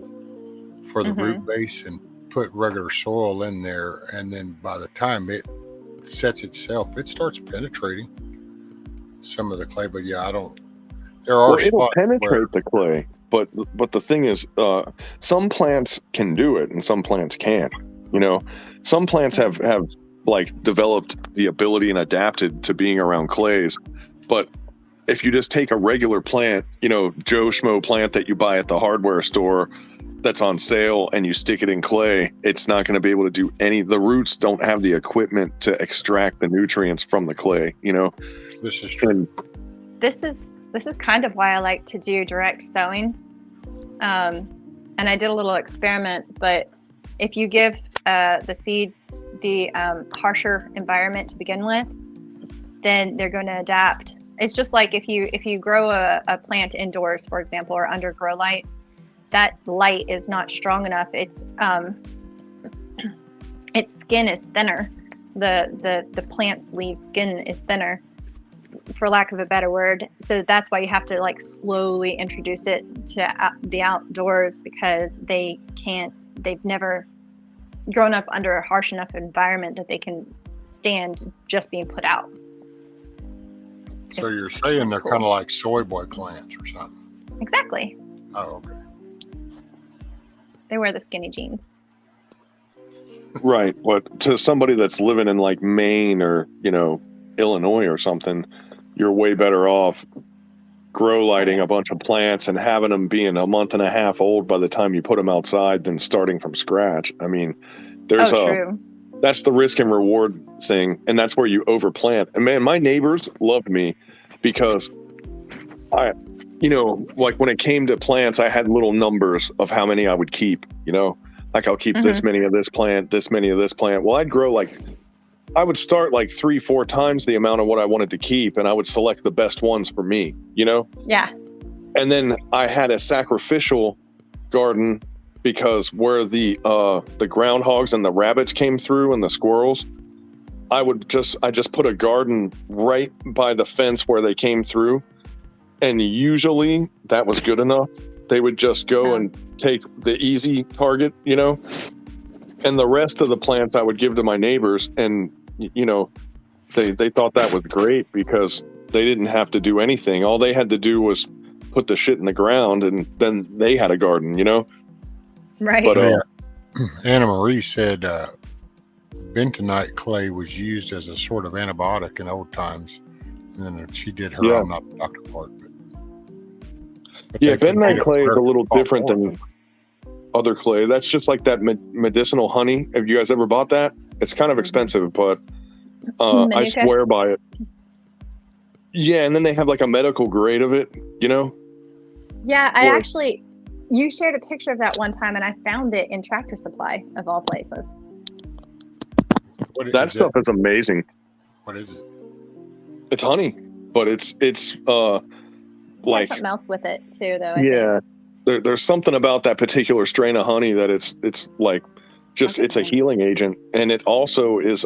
for the root base and put regular soil in there, and then by the time it sets itself, it starts penetrating some of the clay. But yeah, it'll penetrate the clay, but the thing is, some plants can do it and some plants can't. You know, some plants have like developed the ability and adapted to being around clays, but if you just take a regular plant, you know, Joe Schmo plant that you buy at the hardware store that's on sale and you stick it in clay, it's not going to be able to do the roots don't have the equipment to extract the nutrients from the clay, you know. This is true. This is kind of why I like to do direct sowing. And I did a little experiment, but if you give the seeds the harsher environment to begin with, then they're going to adapt. It's just like if you grow a plant indoors, for example, or under grow lights, that light is not strong enough. Its skin is thinner. The plant's leaf skin is thinner, for lack of a better word. So that's why you have to like slowly introduce it to the outdoors, because they've never grown up under a harsh enough environment that they can stand just being put out. So you're saying they're kind of like soy boy plants or something? Exactly. Oh, okay. They wear the skinny jeans. Right. But to somebody that's living in like Maine or, you know, Illinois or something, you're way better off grow lighting a bunch of plants and having them being a month and a half old by the time you put them outside than starting from scratch. I mean, True. That's the risk and reward thing. And that's where you overplant. And man, my neighbors loved me because like when it came to plants, I had little numbers of how many I would keep, you know, like I'll keep this many of this plant, this many of this plant. Well, I would start like 3-4 times the amount of what I wanted to keep, and I would select the best ones for me, you know? Yeah. And then I had a sacrificial garden because where the groundhogs and the rabbits came through and the squirrels, I just put a garden right by the fence where they came through. And usually that was good enough. They would just go and take the easy target, you know, and the rest of the plants I would give to my neighbors. And you know, they thought that was great because they didn't have to do anything. All they had to do was put the shit in the ground, and then they had a garden, you know. Right. But Anna Marie said bentonite clay was used as a sort of antibiotic in old times, and then she did her Yeah. I'm not the doctor part. But yeah, they bentonite could clay is a little fall different apart. than other clay. That's just like that medicinal honey. Have you guys ever bought that? It's kind of expensive, but I Manuka? swear by it. Yeah, and then they have like a medical grade of it, you know? Yeah, I Or- actually, you shared a picture of that one time, and I found it in Tractor Supply of all places. What That is stuff is amazing. What is it? It's honey, but it's There's like something else with it too, though. I think. yeah. There's something about that particular strain of honey that it's like just it's a healing agent, and it also is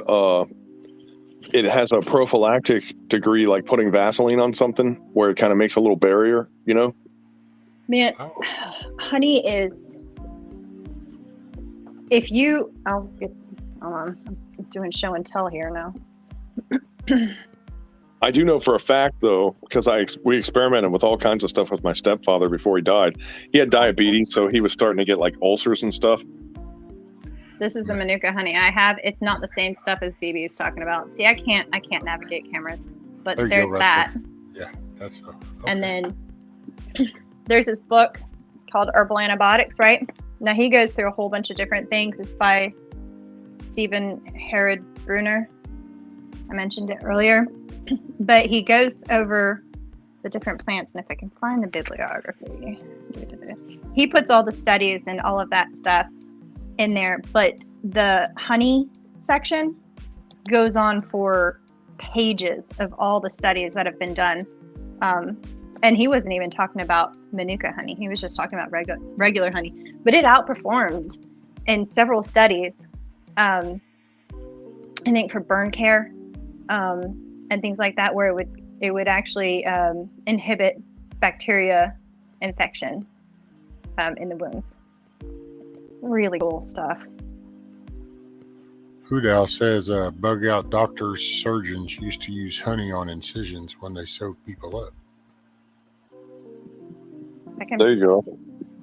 it has a prophylactic degree, like putting Vaseline on something where it kind of makes a little barrier, you know? Man, Oh. honey is. If you, hold on, I'm doing show and tell here now. I do know for a fact, though, because we experimented with all kinds of stuff with my stepfather before he died. He had diabetes, so he was starting to get like ulcers and stuff. This is the Manuka honey I have. It's not the same stuff as BB is talking about. See, I can't navigate cameras, but There you go, there's right that. there. Yeah, that's okay. And then there's this book called Herbal Antibiotics, right? Now he goes through a whole bunch of different things. It's by Stephen Herod Bruner. I mentioned it earlier. But he goes over the different plants, and if I can find the bibliography, he puts all the studies and all of that stuff in there. But the honey section goes on for pages of all the studies that have been done. And he wasn't even talking about Manuka honey. He was just talking about regular honey. But it outperformed in several studies, I think for burn care, and things like that, where it would actually inhibit bacteria infection in the wounds. Really cool stuff. Hudal says bug out doctors, surgeons used to use honey on incisions when they sewed people up. There you go.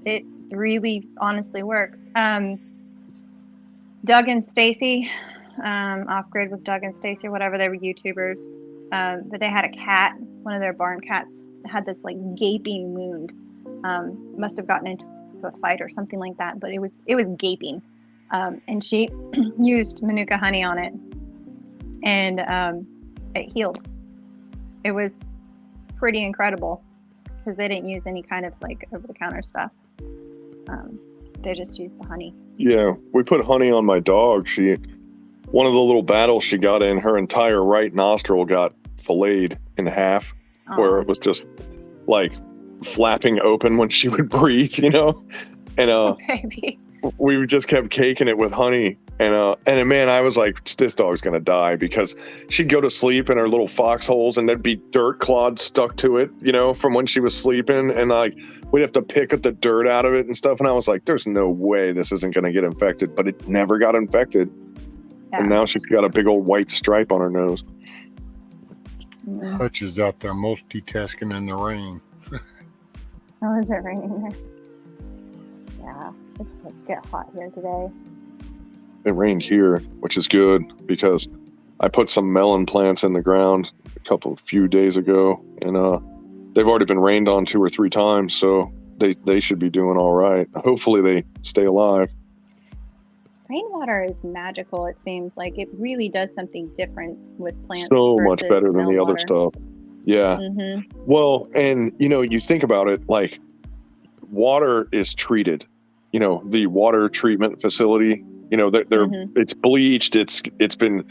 It really honestly works. Doug and Stacy, Off Grid with Doug and Stacy, whatever, they were YouTubers. But they had a cat, one of their barn cats had this like gaping wound. Must have gotten into a fight or something like that, but it was gaping. And she used Manuka honey on it, and it healed. It was pretty incredible because they didn't use any kind of like over-the-counter stuff. They just used the honey. Yeah, we put honey on my dog. One of the little battles she got in, her entire right nostril got filleted in half, where it was just like flapping open when she would breathe, you know? And Baby. we just kept caking it with honey. And man, I was like, this dog's gonna die, because she'd go to sleep in her little foxholes and there'd be dirt clods stuck to it, you know, from when she was sleeping, and like we'd have to pick at the dirt out of it and stuff. And I was like, there's no way this isn't gonna get infected, but it never got infected. Yeah. And now she's got a big old white stripe on her nose. Hutch is out there multitasking in the rain. Oh, is it raining there? Yeah, it's supposed to get hot here today. It rained here, which is good, because I put some melon plants in the ground a few days ago, and they've already been rained on 2 or 3 times, so they should be doing all right. Hopefully they stay alive. Rainwater is magical. It seems like it really does something different with plants. So much versus better than the other meltwater. stuff. Yeah. Mm-hmm. Well, and you think about it, like water is treated. The water treatment facility, it's bleached. It's been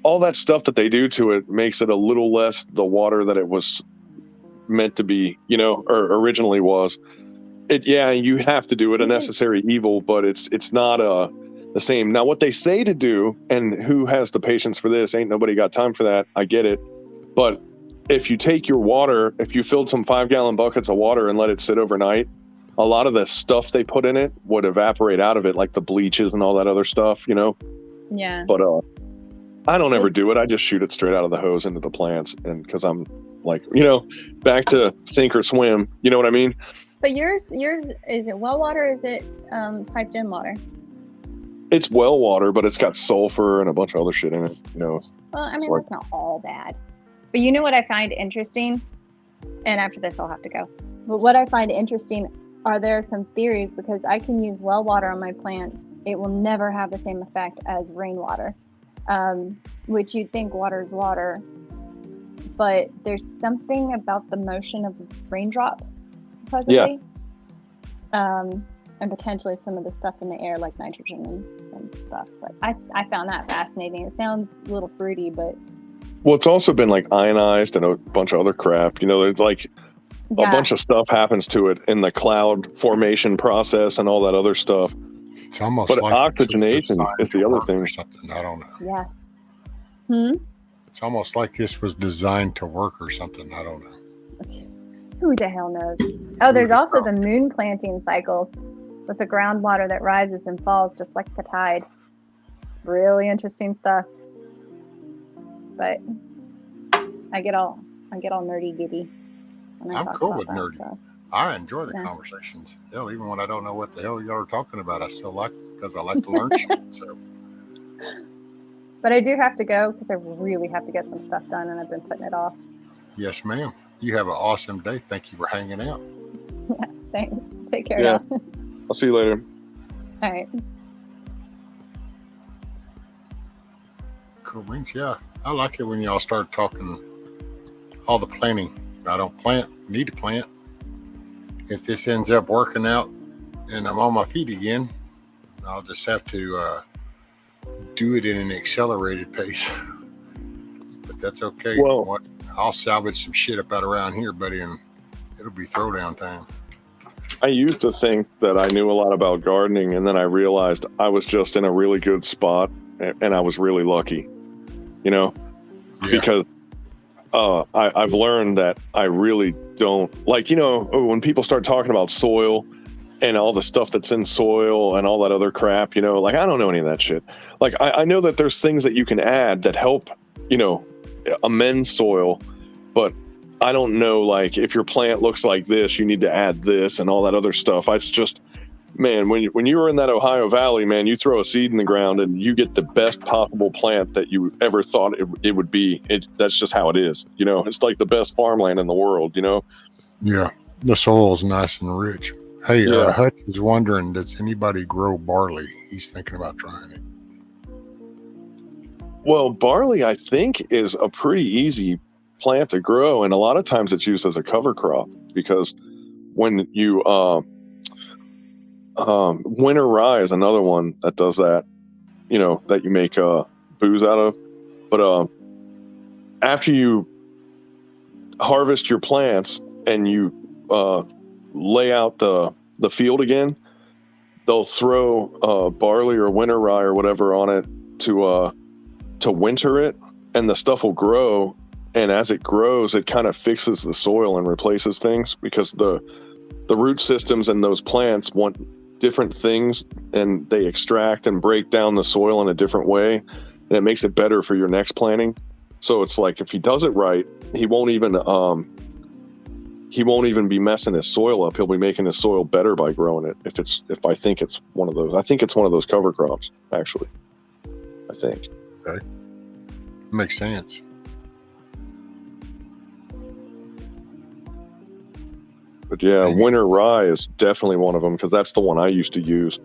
all that stuff that they do to it makes it a little less the water that it was meant to be, or originally was. You have to do it, a necessary evil, but it's not the same. Now, what they say to do, and who has the patience for this? Ain't nobody got time for that. I get it. But if you take your water, if you filled some 5-gallon buckets of water and let it sit overnight, a lot of the stuff they put in it would evaporate out of it, like the bleaches and all that other stuff, Yeah. But I don't ever do it. I just shoot it straight out of the hose into the plants, and because I'm like, back to sink or swim. You know what I mean? But yours is it well water? Or is it piped in water? It's well water, but it's got sulfur and a bunch of other shit in it. Well, I mean, that's not all bad. But you know what I find interesting? And after this, I'll have to go. But what I find interesting are there some theories, because I can use well water on my plants. It will never have the same effect as rainwater, which you'd think water is water. But there's something about the motion of the raindrop, supposedly. Yeah. And potentially some of the stuff in the air, like nitrogen and stuff. But I found that fascinating. It sounds a little fruity, but... Well, it's also been like ionized and a bunch of other crap. There's like a bunch of stuff happens to it in the cloud formation process and all that other stuff. It's almost but like oxygenation is the other thing. Something. I don't know. Yeah. It's almost like this was designed to work or something. I don't know. Who the hell knows? Oh, there's also the moon planting cycles with the groundwater that rises and falls just like the tide. Really interesting stuff. But I get all nerdy giddy. I'm cool with nerdy. Stuff. I enjoy the conversations. Hell, even when I don't know what the hell y'all are talking about, I still like it because I like to learn shit. So. But I do have to go because I really have to get some stuff done, and I've been putting it off. Yes, ma'am. You have an awesome day. Thank you for hanging out. Yeah, thanks. Take care. Yeah. I'll see you later. All right. Cool beans. Yeah, I like it when y'all start talking all the planning. I don't need to plant. If this ends up working out and I'm on my feet again, I'll just have to do it in an accelerated pace. But that's okay. Well, I'll salvage some shit up out around here, buddy, and it'll be throwdown time. I used to think that I knew a lot about gardening, and then I realized I was just in a really good spot, and I was really lucky, because I've learned that I really don't like, when people start talking about soil and all the stuff that's in soil and all that other crap, like I don't know any of that shit. Like I know that there's things that you can add that help, amend soil, but I don't know, like if your plant looks like this, you need to add this and all that other stuff. It's just, man, when you were in that Ohio Valley, man, you throw a seed in the ground and you get the best possible plant that you ever thought it would be. That's just how it is. It's like the best farmland in the world, Yeah. The soil's nice and rich. Hey, Hutch is wondering, does anybody grow barley? He's thinking about trying it. Well, barley, I think, is a pretty easy plant to grow, and a lot of times it's used as a cover crop because when you winter rye is another one that does that, that you make booze out of. But after you harvest your plants and you lay out the field again, they'll throw barley or winter rye or whatever on it to winter it, and the stuff will grow. And as it grows, it kind of fixes the soil and replaces things because the root systems in those plants want different things, and they extract and break down the soil in a different way, and it makes it better for your next planting. So it's like if he does it right, he won't even be messing his soil up. He'll be making his soil better by growing it. If I think it's one of those. I think it's one of those cover crops, actually. I think. Okay. Makes sense. But yeah, winter rye is definitely one of them because that's the one I used to use.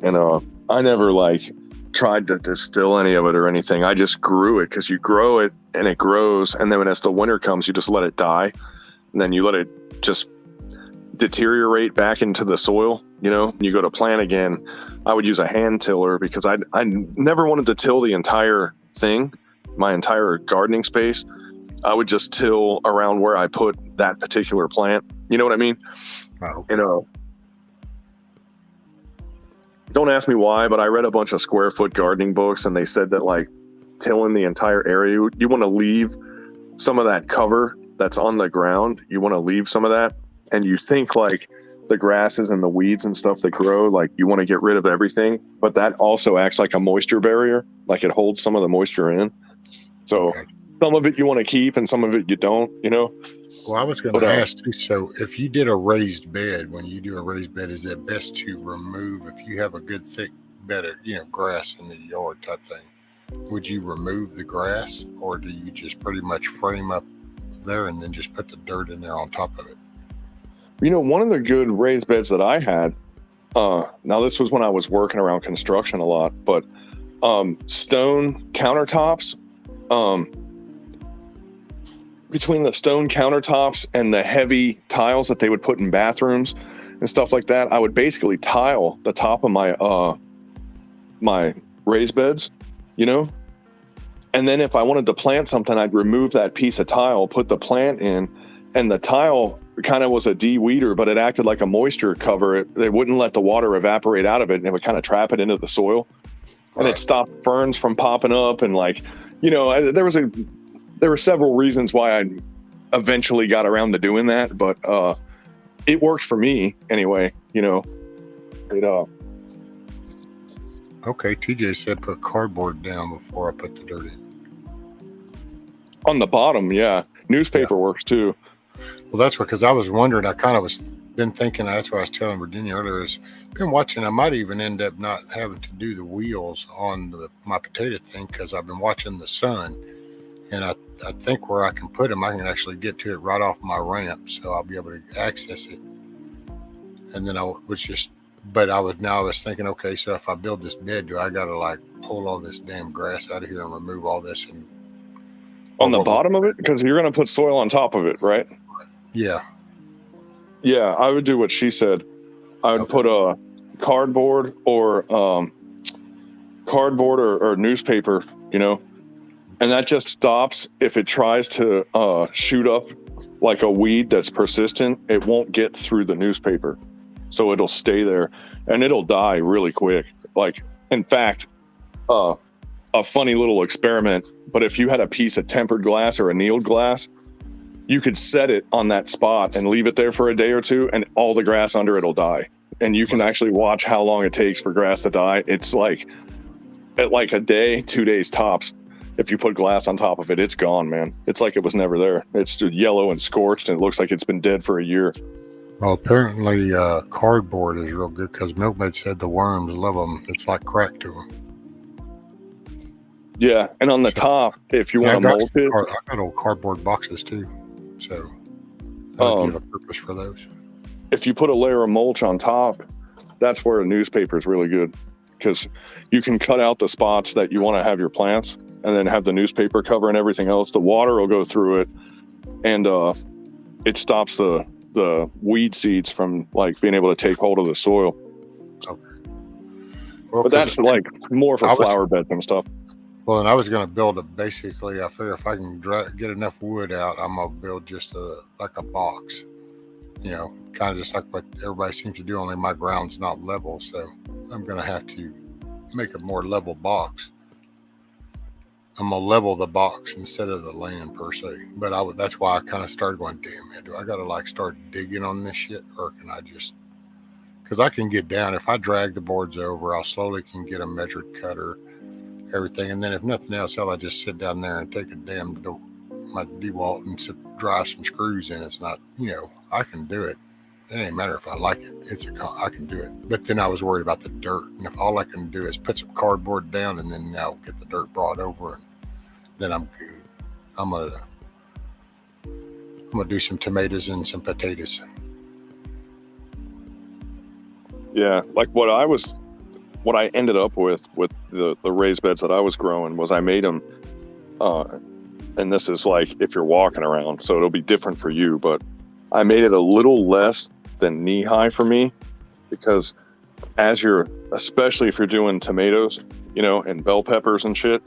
And I never tried to distill any of it or anything. I just grew it because you grow it and it grows. And then as the winter comes, you just let it die. And then you let it just deteriorate back into the soil. You go to plant again. I would use a hand tiller because I never wanted to till the entire thing, my entire gardening space. I would just till around where I put that particular plant. You know what I mean? Wow. Don't ask me why, but I read a bunch of square foot gardening books, and they said that tilling the entire area, you want to leave some of that cover that's on the ground. You want to leave some of that, and you think the grasses and the weeds and stuff that grow. Like you want to get rid of everything, but that also acts like a moisture barrier. Like it holds some of the moisture in. So Okay. some of it you want to keep and some of it you don't, you know? Well, I was going to ask too, so if you did a raised bed, when you do a raised bed, is it best to remove, if you have a good thick bed of, grass in the yard type thing, would you remove the grass, or do you just pretty much frame up there and then just put the dirt in there on top of it? One of the good raised beds that I had, now this was when I was working around construction a lot, but stone countertops, between the stone countertops and the heavy tiles that they would put in bathrooms and stuff like that, I would basically tile the top of my my raised beds, and then if I wanted to plant something, I'd remove that piece of tile, put the plant in, and the tile kind of was a de-weeder, but it acted like a moisture cover. It wouldn't let the water evaporate out of it, and it would kind of trap it into the soil. And it stopped ferns from popping up, and there were several reasons why I eventually got around to doing that, but it worked for me anyway. Okay, TJ said put cardboard down before I put the dirt in. On the bottom, yeah. Newspaper works too. Well, that's because I was wondering. I kind of been thinking. That's what I was telling Virginia earlier. Is been watching. I might even end up not having to do the wheels on my potato thing because I've been watching the sun, and I think where I can put them, I can actually get to it right off my ramp, so I'll be able to access it. And then I was thinking, okay, so if I build this bed, do I got to pull all this damn grass out of here and remove all this and on the bottom of it, because you're going to put soil on top of it, right? Yeah. Yeah, I would do what she said. I would put a cardboard or newspaper, and that just stops if it tries to shoot up like a weed that's persistent. It won't get through the newspaper, so it'll stay there and it'll die really quick. In fact, a funny little experiment, but if you had a piece of tempered glass or annealed glass, you could set it on that spot and leave it there for a day or two, and all the grass under it will die. And you can actually watch how long it takes for grass to die. It's a day, 2 days tops. If you put glass on top of it, it's gone, man. It's like it was never there. It's yellow and scorched, and it looks like it's been dead for a year. Well, apparently cardboard is real good because Milkmaid said the worms love them. It's like crack to them. Yeah, and on the top, if you want to mulch it, I got old cardboard boxes too, so that would be the purpose for those. If you put a layer of mulch on top, that's where a newspaper is really good, because you can cut out the spots that you want to have your plants, and then have the newspaper covering everything else. The water will go through it, and it stops the weed seeds from being able to take hold of the soil. Okay. Well, but that's more for flower beds and stuff. Well, and I was going to build I figure if I can get enough wood out, I'm going to build just a box, kind of just like what everybody seems to do, only my ground's not level. So I'm going to have to make a more level box. I'm going to level the box instead of the land per se. But that's why I kind of started going, damn, man, do I got to start digging on this shit? Or can I just, because I can get down. If I drag the boards over, I'll slowly can get a measured cutter, everything, and then if nothing else, I just sit down there and take my DeWalt and drive some screws in. It's not, I can do it. It ain't matter if I like it. I can do it. But then I was worried about the dirt, and if all I can do is put some cardboard down and then now get the dirt brought over, and then I'm good. I'm gonna do some tomatoes and some potatoes. Yeah, what I ended up with the raised beds that I was growing was I made them, and this is if you're walking around, so it'll be different for you, but I made it a little less than knee high for me, because especially if you're doing tomatoes, and bell peppers and shit,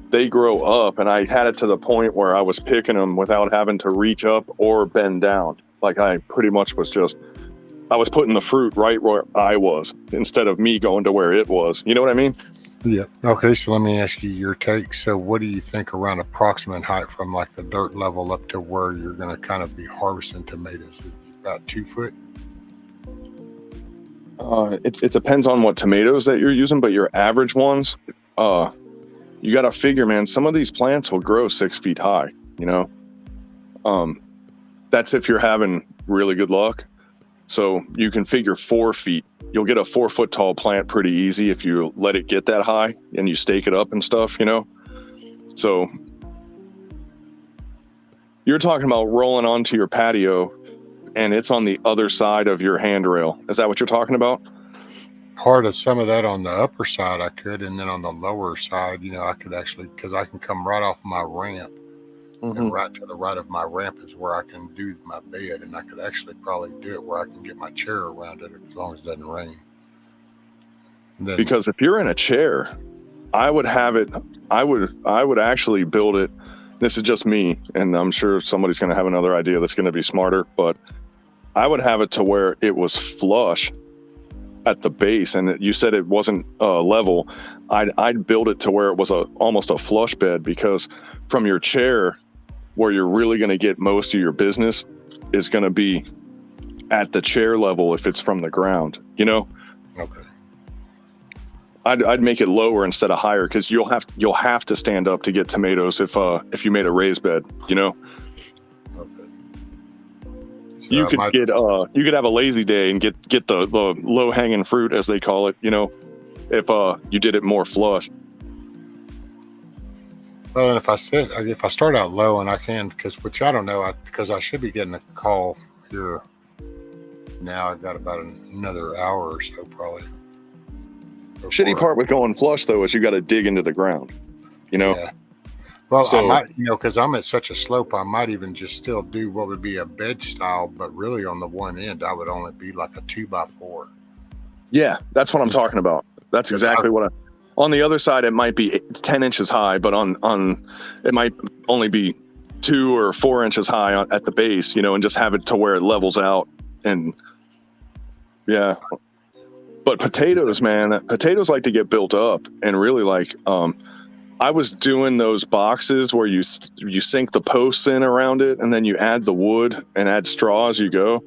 they grow up, and I had it to the point where I was picking them without having to reach up or bend down. I pretty much I was putting the fruit right where I was instead of me going to where it was. You know what I mean? Yeah. Okay. So let me ask you your take. So what do you think around approximate height from the dirt level up to where you're going to kind of be harvesting tomatoes? About 2 foot? It depends on what tomatoes that you're using, but your average ones, you got to figure, man, some of these plants will grow 6 feet high, you know? That's if you're having really good luck. So you can figure 4 feet. You'll get a 4 foot tall plant pretty easy if you let it get that high and you stake it up and stuff, you know? So you're talking about rolling onto your patio and it's on the other side of your handrail. Is that what you're talking about? Part of some of that on the upper side I could, and then on the lower side, you know, I could actually, because I can come right off my ramp, and right to the right of my ramp is where I can do my bed, and I could actually probably do it where I can get my chair around it as long as it doesn't rain. Then, because if you're in a chair, I would have it. I would actually build it. This is just me, and I'm sure somebody's going to have another idea that's going to be smarter, but I would have it to where it was flush at the base, and you said it wasn't level. I'd build it to where it was almost a flush bed, because from your chair, where you're really going to get most of your business is going to be at the chair level if it's from the ground, you know? Okay. I'd make it lower instead of higher, because you'll have to stand up to get tomatoes if you made a raised bed, you know? Okay. So You could have a lazy day and get the low hanging fruit, as they call it, you know, if you did it more flush. Well, and if I start out low, and I can, which I don't know, because I should be getting a call here now. I've got about another hour or so probably. Shitty part with going flush though is you got to dig into the ground, you know. Yeah. Well, so, I might, you know, because I'm at such a slope, I might even just still do what would be a bed style, but really on the one end, I would only be like a 2x4. Yeah, that's what I'm talking about. That's exactly what on the other side, it might be 10 inches high, but on it might only be 2 or 4 inches high at the base, you know, and just have it to where it levels out. And yeah, but potatoes, man, potatoes like to get built up, and really like, I was doing those boxes where you sink the posts in around it, and then you add the wood and add straw as you go.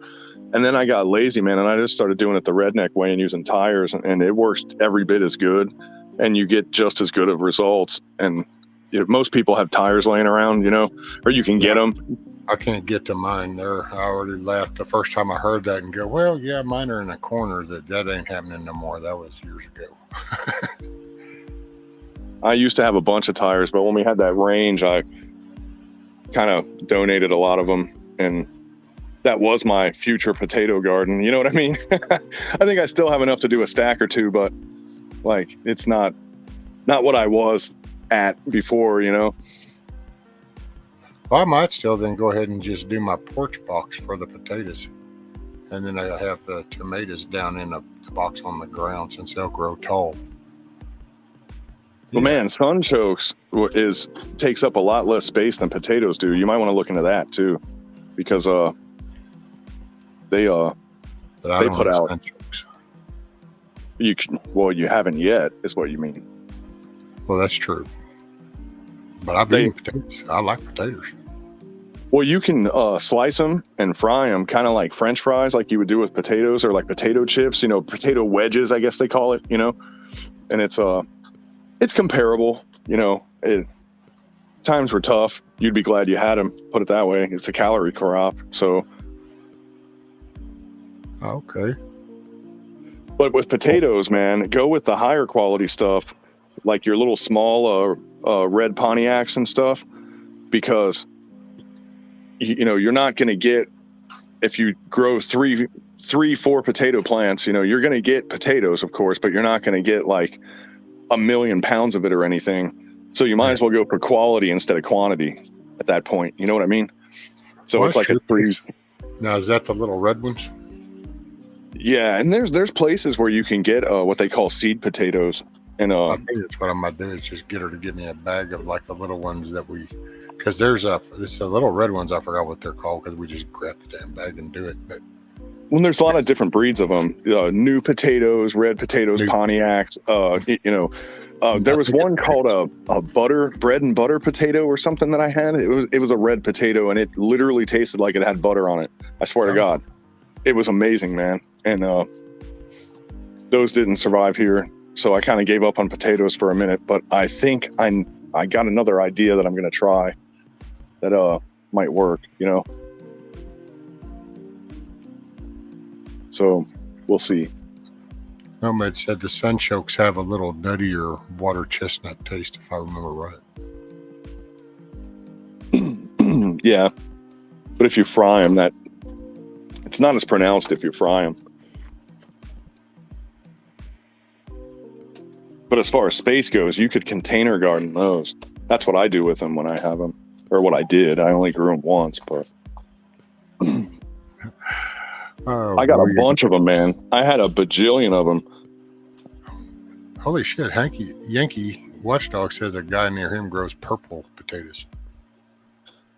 And then I got lazy, man, and I just started doing it the redneck way and using tires, and it works every bit as good, and you get just as good of results. And you know, most people have tires laying around, you know, or you can get them. I can't get to mine there. I already laughed the first time I heard that and go, well, yeah, mine are in a corner. That ain't happening no more. That was years ago. I used to have a bunch of tires, but when we had that range, I kind of donated a lot of them, and that was my future potato garden. You know what I mean? I think I still have enough to do a stack or two, but like, it's not what I was at before, you know? Well, I might still then go ahead and just do my porch box for the potatoes. And then I have the tomatoes down in the box on the ground, since they'll grow tall. Well, man, sunchokes takes up a lot less space than potatoes do. You might want to look into that too, because they put out. You haven't yet, is what you mean. Well, that's true. But I've eaten potatoes. I like potatoes. Well, you can slice them and fry them, kind of like French fries, like you would do with potatoes, or like potato chips. You know, potato wedges, I guess they call it. You know, and it's comparable. You know, times were tough. You'd be glad you had them. Put it that way. It's a calorie crop, so. Okay. But with potatoes, man, go with the higher quality stuff, like your little small red Pontiacs and stuff, because you know, you're not going to get, if you grow 3-4 potato plants, you know, you're going to get potatoes, of course, but you're not going to get like 1,000,000 pounds of it or anything. So you might as well go for quality instead of quantity at that point. You know what I mean? So it's like a 3. Now, is that the little red ones? Yeah, and there's places where you can get what they call seed potatoes. And I think that's what I'm gonna do, is just get her to give me a bag of like the little ones that because it's the little red ones. I forgot what they're called, because we just grab the damn bag and do it. But there's a lot of different breeds of them. New potatoes, red potatoes, Pontiacs. You know, there was one called a bread and butter potato or something that I had. It was a red potato, and it literally tasted like it had butter on it. I swear to God, it was amazing, man. And those didn't survive here. So I kind of gave up on potatoes for a minute, but I think I got another idea that I'm going to try that might work, you know. So we'll see. Nomad said the sunchokes have a little nuttier water chestnut taste, if I remember right. Yeah, but if you fry them, it's not as pronounced if you fry them. But as far as space goes, you could container garden those. That's what I do with them when I have them, or what I did. I only grew them once, but I got a bunch of them, man. I had a bajillion of them. Holy shit! Yankee Watchdog says a guy near him grows purple potatoes.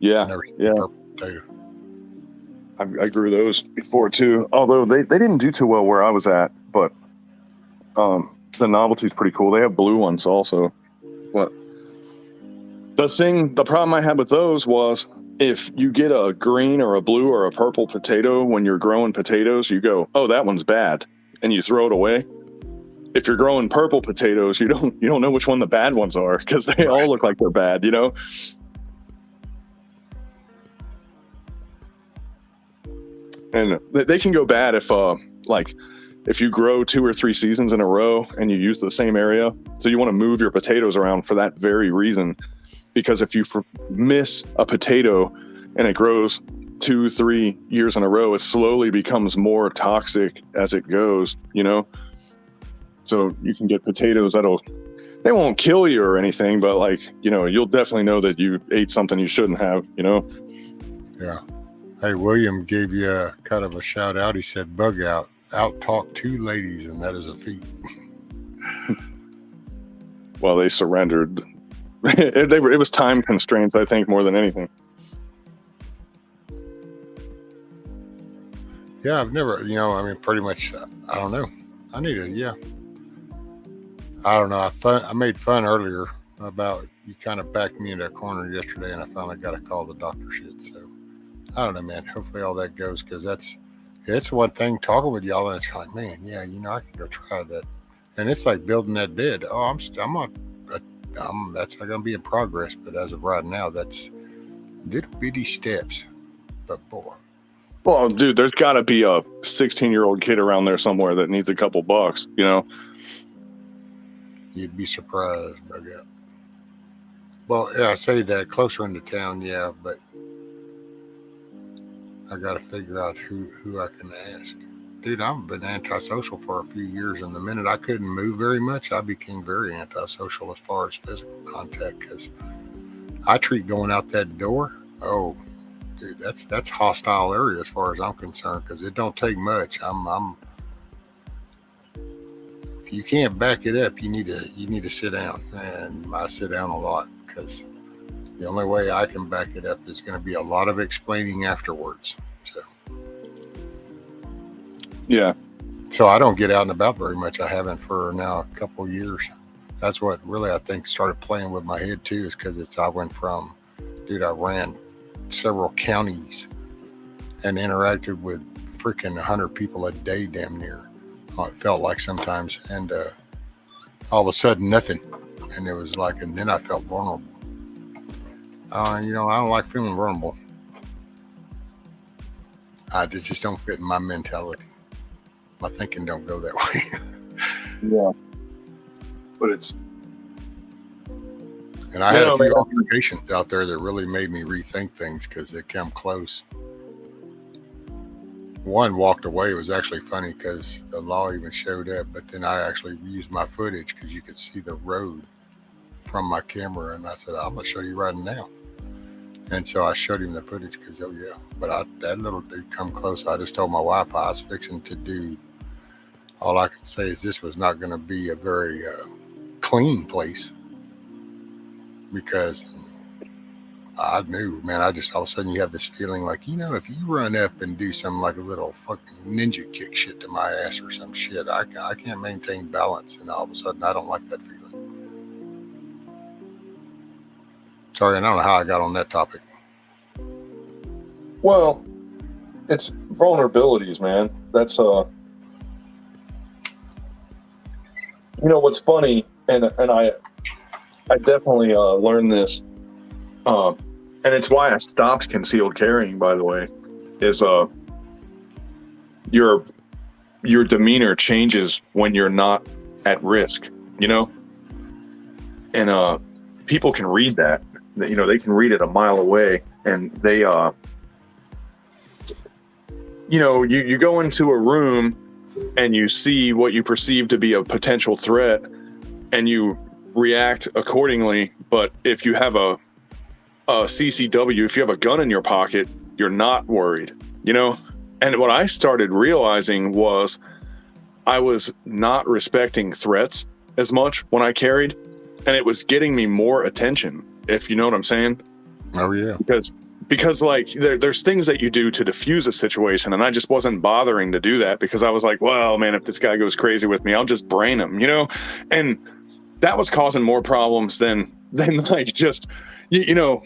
Yeah, purple potato. I grew those before too. Although they didn't do too well where I was at, but the novelty's pretty cool. They have blue ones also. But the problem I had with those was if you get a green or a blue or a purple potato when you're growing potatoes, you go, oh, that one's bad, and you throw it away. If you're growing purple potatoes, you don't know which one the bad ones are because they all look like they're bad, you know? And they can go bad if you grow 2 or 3 seasons in a row and you use the same area. So you want to move your potatoes around for that very reason. Because if you miss a potato and it grows 2-3 years in a row, it slowly becomes more toxic as it goes, you know? So you can get potatoes they won't kill you or anything, but like, you know, you'll definitely know that you ate something you shouldn't have, you know? Yeah. Hey, William gave you a kind of a shout out. He said, bug out talk 2 ladies, and that is a feat. Well, they surrendered. It was time constraints, I think, more than anything. Yeah, I've never, pretty much, I don't know. I don't know. I made fun earlier about you kind of backed me into a corner yesterday, and I finally got to call the doctor shit. So I don't know, man. Hopefully all that goes, because it's one thing talking with y'all, and it's like, man, yeah, I can go try that. And it's like building that bed. Oh, that's not going to be in progress, but as of right now, that's little bitty steps. But boy. Well, dude, there's got to be a 16-year-old kid around there somewhere that needs a couple bucks, you know? You'd be surprised, bug out. Well, yeah, I say that closer into town, yeah, but I got to figure out who I can ask. Dude, I've been antisocial for a few years, and the minute I couldn't move very much, I became very antisocial as far as physical contact, because I treat going out that door, oh, dude, that's hostile area as far as I'm concerned, because it don't take much. If you can't back it up, you need to sit down, and I sit down a lot, because the only way I can back it up is going to be a lot of explaining afterwards. So, yeah. So I don't get out and about very much. I haven't for now a couple of years. That's what really I think started playing with my head too, is because I went from, dude, I ran several counties and interacted with freaking 100 people a day, damn near. It felt like sometimes, and all of a sudden nothing, and it was like, and then I felt vulnerable. I don't like feeling vulnerable. I just don't fit in my mentality. My thinking don't go that way. Yeah, but it's. And I had a few altercations out there that really made me rethink things, because they come close. One walked away. It was actually funny because the law even showed up, but then I actually used my footage because you could see the road from my camera, and I said, I'm going to show you right now. And so I showed him the footage because, oh yeah, but that little dude come close. I just told my wife I was fixing to do, all I can say is this was not going to be a very clean place, because I knew, man, all of a sudden you have this feeling like, if you run up and do some like a little fucking ninja kick shit to my ass or some shit, I can't maintain balance. And all of a sudden I don't like that feeling. Sorry, I don't know how I got on that topic. Well, it's vulnerabilities, man. That's You know what's funny, and I definitely learned this, and it's why I stopped concealed carrying. By the way, is your demeanor changes when you're not at risk. You know, and people can read that. You know, they can read it a mile away, and they you know, you go into a room and you see what you perceive to be a potential threat, and you react accordingly. But if you have a CCW, if you have a gun in your pocket, you're not worried, you know? And what I started realizing was I was not respecting threats as much when I carried, and it was getting me more attention, if you know what I'm saying. Oh yeah. Because like there's things that you do to diffuse a situation, and I just wasn't bothering to do that because I was like, well, man, if this guy goes crazy with me, I'll just brain him, you know? And that was causing more problems than like just, you know,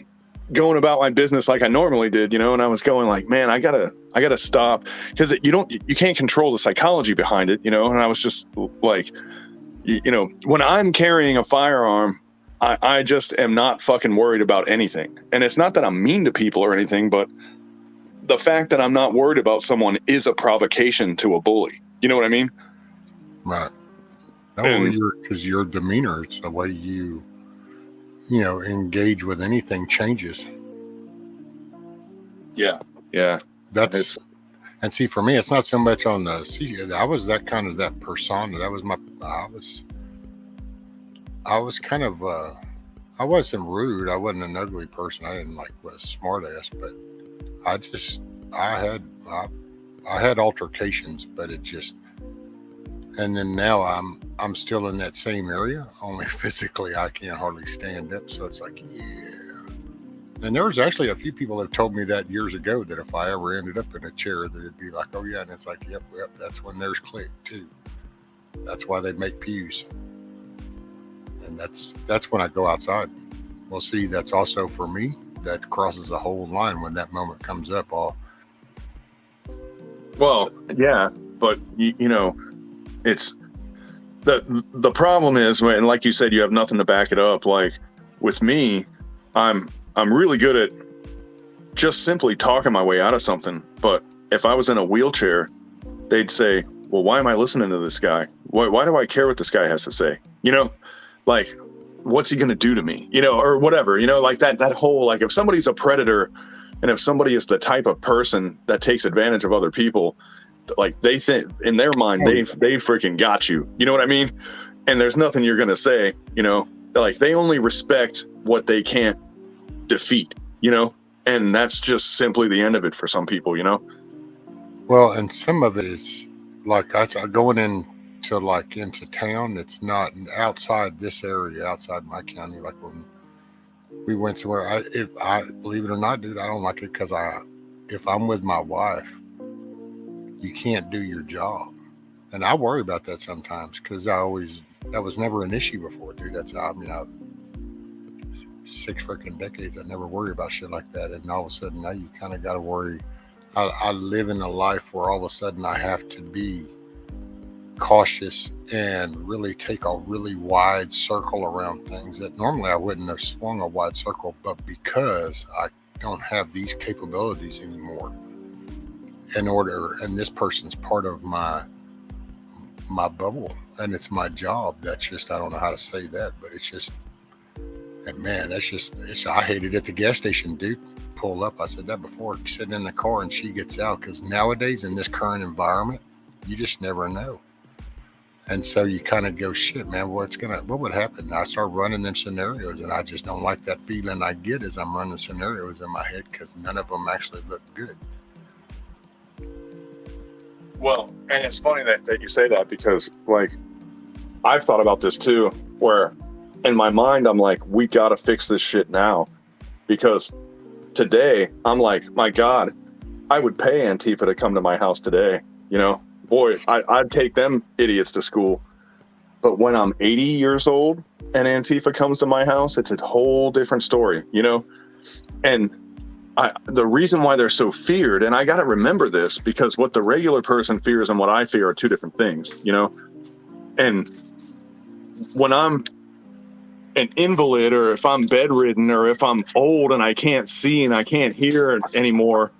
going about my business like I normally did, you know? And I was going like, man, I gotta stop, because you can't control the psychology behind it, you know? And I was just like, you know, when I'm carrying a firearm, I just am not fucking worried about anything. And it's not that I'm mean to people or anything, but the fact that I'm not worried about someone is a provocation to a bully. You know what I mean? Right. No, because your demeanor, it's the way you know, engage with anything changes. Yeah. And see, for me, it's not so much on the. I was that kind of that persona. That was I was kind of. I wasn't rude. I wasn't an ugly person. I didn't was smart ass, but I had altercations, but it just. And then now I'm still in that same area. Only physically, I can't hardly stand up. So it's like, yeah. And there was actually a few people that told me that years ago, that if I ever ended up in a chair, that it'd be like, oh yeah. And it's like, yep. That's when theirs click too. That's why they make pews. And that's when I go outside. Well, see, that's also for me. That crosses a whole line when that moment comes up. Yeah, but you know, it's the problem is when, like you said, you have nothing to back it up. Like with me, I'm really good at just simply talking my way out of something. But if I was in a wheelchair, they'd say, well, why am I listening to this guy? Why do I care what this guy has to say? You know, like, what's he going to do to me? You know, or whatever, you know, like that whole, like if somebody's a predator and if somebody is the type of person that takes advantage of other people, like they think in their mind, they freaking got you. You know what I mean? And there's nothing you're going to say, you know, like they only respect what they can't defeat, you know, and that's just simply the end of it for some people, you know? Well, and some of it is like going into town. It's not outside this area, outside my county. Like when we went somewhere, I believe it or not, dude, I don't like it because if I'm with my wife, you can't do your job. And I worry about that sometimes because that was never an issue before, dude. I've 6 freaking decades, I never worry about shit like that. And all of a sudden now you kind of got to worry. I live in a life where all of a sudden I have to be cautious and really take a really wide circle around things that normally I wouldn't have swung a wide circle, but because I don't have these capabilities anymore and this person's part of my bubble and it's my job. That's just, I don't know how to say that, but it's just, and man, I hate it at the gas station, dude. Pull up. I said that before, sitting in the car and she gets out, because nowadays in this current environment, you just never know. And so you kind of go, shit, man, what would happen? I start running them scenarios, and I just don't like that feeling I get as I'm running scenarios in my head, because none of them actually look good. Well, and it's funny that you say that, because like I've thought about this too, where in my mind I'm like, we gotta fix this shit now, because today I'm like, my God, I would pay Antifa to come to my house today. You know, boy, I'd take them idiots to school. But when I'm 80 years old and Antifa comes to my house, it's a whole different story, you know? And the reason why they're so feared, and I got to remember this, because what the regular person fears and what I fear are two different things, you know? And when I'm an invalid, or if I'm bedridden, or if I'm old and I can't see and I can't hear anymore,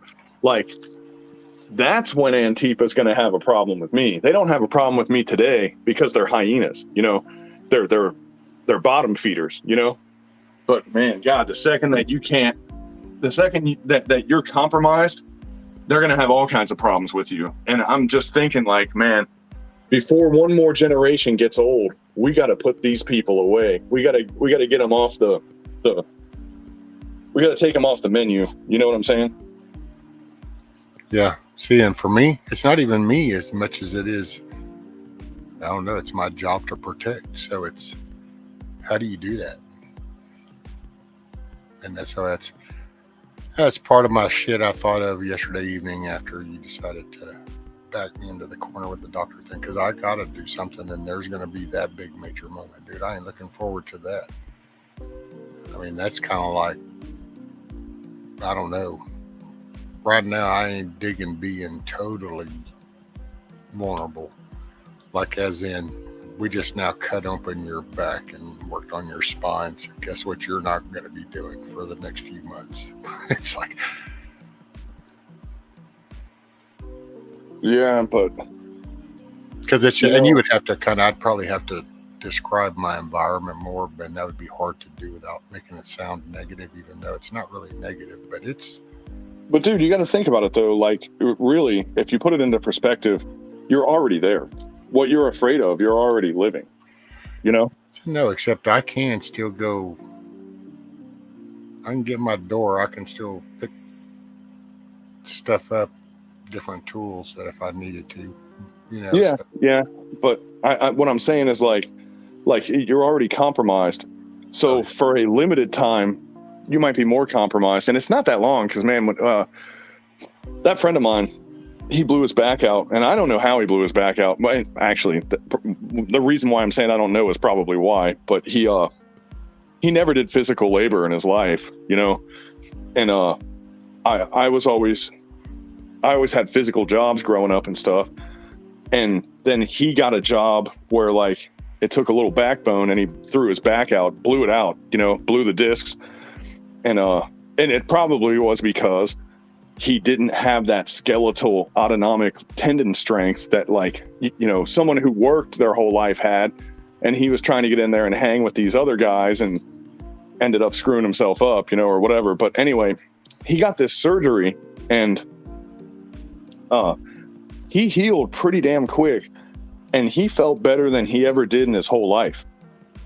like that's when Antifa's going to have a problem with me. They don't have a problem with me today because they're hyenas, you know, they're bottom feeders, you know. But man, God, the second that that you're compromised, they're going to have all kinds of problems with you. And I'm just thinking, like, man, before one more generation gets old, we got to put these people away. We got to get them off we got to take them off the menu. You know what I'm saying? Yeah. See, and for me, it's not even me as much as it is, I don't know, it's my job to protect. So it's, how do you do that? And that's part of my shit I thought of yesterday evening after you decided to back me into the corner with the doctor thing, because I got to do something, and there's going to be that big major moment, dude. I ain't looking forward to that. I mean, that's kind of like, I don't know. Right now, I ain't digging being totally vulnerable. Like, as in, we just now cut open your back and worked on your spine. So guess what you're not going to be doing for the next few months? It's like, yeah, but because it's, and you would have to I'd probably have to describe my environment more, and that would be hard to do without making it sound negative, even though it's not really negative, but it's. But dude, you got to think about it though. Like, really, if you put it into perspective, you're already there. What you're afraid of, you're already living. You know? No, except I can still go. I can get my door. I can still pick stuff up, different tools that if I needed to, you know. Yeah, so. yeah. But I what I'm saying is like you're already compromised. So for a limited time, you might be more compromised, and it's not that long. Because man, that friend of mine, he blew his back out, and I don't know how he blew his back out. But actually, the reason why I'm saying I don't know is probably why. But he never did physical labor in his life, you know. And I always had physical jobs growing up and stuff. And then he got a job where like it took a little backbone, and he threw his back out, blew it out, you know, blew the discs. And it probably was because he didn't have that skeletal autonomic tendon strength that, like, you know, someone who worked their whole life had, and he was trying to get in there and hang with these other guys and ended up screwing himself up, you know, or whatever. But anyway, he got this surgery, and he healed pretty damn quick, and he felt better than he ever did in his whole life.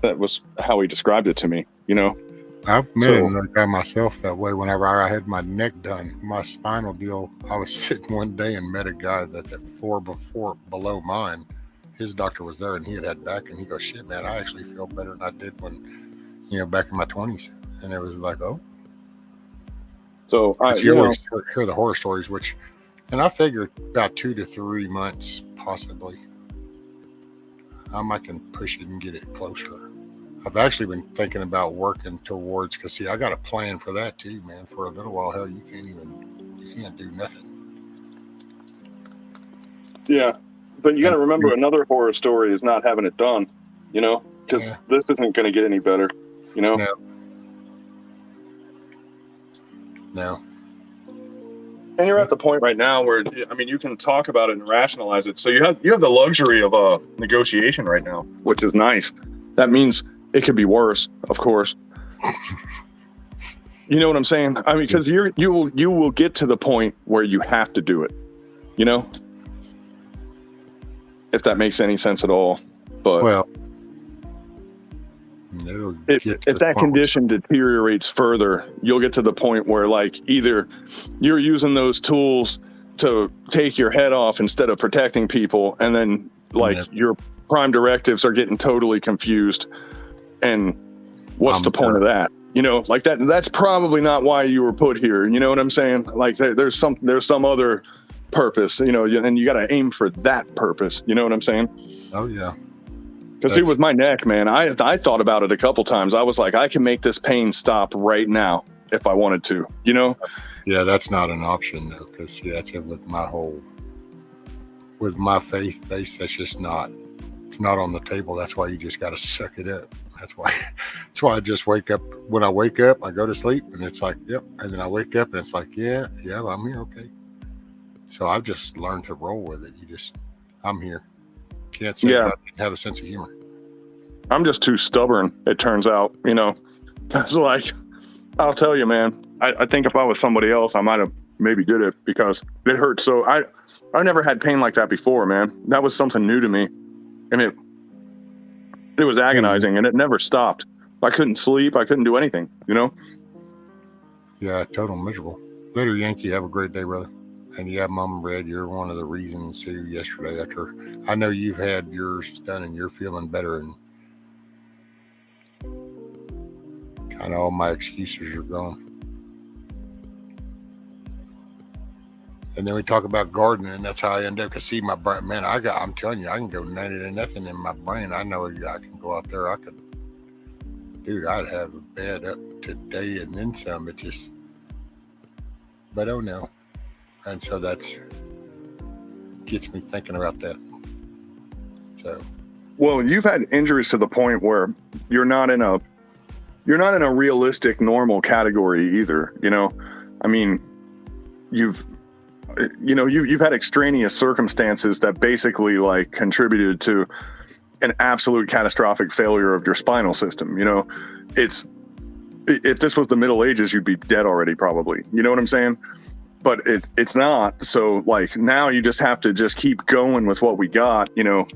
That was how he described it to me, you know. I've met a guy myself that way. Whenever I had my neck done, my spinal deal, I was sitting one day and met a guy that floor below mine, his doctor was there, and he had back, and he goes, shit, man, I actually feel better than I did when, you know, back in my 20s. And it was like, oh. So you hear the horror stories, which, and I figured about 2 to 3 months, possibly, I can push it and get it closer. I've actually been thinking about working towards, because see, I got a plan for that too, man. For a little while, hell, you can't do nothing. Yeah, but you got to remember, another horror story is not having it done, you know, because this isn't going to get any better, you know. No. And you're at the point right now where, I mean, you can talk about it and rationalize it. So you have the luxury of negotiation right now, which is nice. That means it could be worse, of course. You know what I'm saying? I mean, because you will get to the point where you have to do it, you know? If that makes any sense at all. But well, if that condition deteriorates further, you'll get to the point where, like, either you're using those tools to take your head off instead of protecting people, and then your prime directives are getting totally confused. And what's the point of that? You know, like that's probably not why you were put here. You know what I'm saying? Like there's some other purpose, you know, and you got to aim for that purpose. You know what I'm saying? Oh yeah. Because see, with my neck, man, I thought about it a couple times. I was like, I can make this pain stop right now if I wanted to, you know? Yeah, that's not an option though. Because that's it with my faith base. That's just not it's not on the table. That's why you just got to suck it up. That's why I just wake up. When I wake up, I go to sleep and it's like, yep. And then I wake up and it's like, yeah, I'm here. Okay. So I've just learned to roll with it. I'm here. Can't say I didn't have a sense of humor. I'm just too stubborn, it turns out, you know. It's like, I'll tell you, man, I think if I was somebody else, I might have maybe did it because it hurt. So I never had pain like that before, man. That was something new to me. And it was agonizing and it never stopped. I couldn't sleep. I couldn't do anything, you know? Yeah, total miserable. Later, Yankee. Have a great day, brother. And yeah, Mom Red, you're one of the reasons too. Yesterday, after I know you've had yours done and you're feeling better, and kind of all my excuses are gone. And then we talk about gardening, and that's how I end up. Cause see, my brain, man, I'm telling you, I can go 90 to nothing in my brain. I know I can go out there. I'd have a bed up today and then some. But oh no. And so that's gets me thinking about that. So, well, you've had injuries to the point where you're not in a realistic normal category either. You know, I mean, you've had extraneous circumstances that basically like contributed to an absolute catastrophic failure of your spinal system. You know, if this was the Middle Ages, you'd be dead already, probably. You know what I'm saying? But it's not. So like now you just have to just keep going with what we got. You know,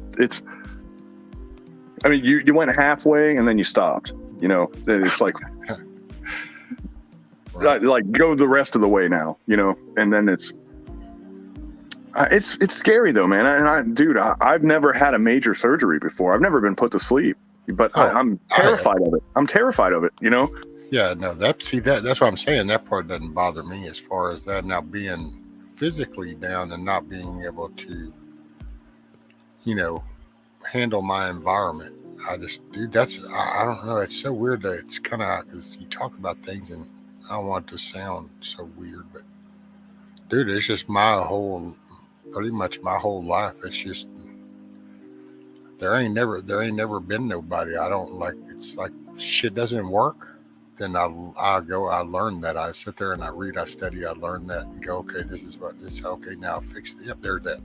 you went halfway and then you stopped. You know, it's like, like go the rest of the way now. You know, and then it's scary though, man. And I've never had a major surgery before. I've never been put to sleep, but I'm terrified of it. I'm terrified of it. You know. Yeah, no, that's what I'm saying. That part doesn't bother me as far as that now being physically down and not being able to, you know, handle my environment. I don't know. It's so weird that it's kind of, because you talk about things and I don't want it to sound so weird, but dude, it's just pretty much my whole life. It's just, there ain't never been nobody. I don't like, it's like shit doesn't work. Then I learn that. I sit there and I read, I study, I learn that and go, okay, this is okay, now I fixed it. Yep, there's that.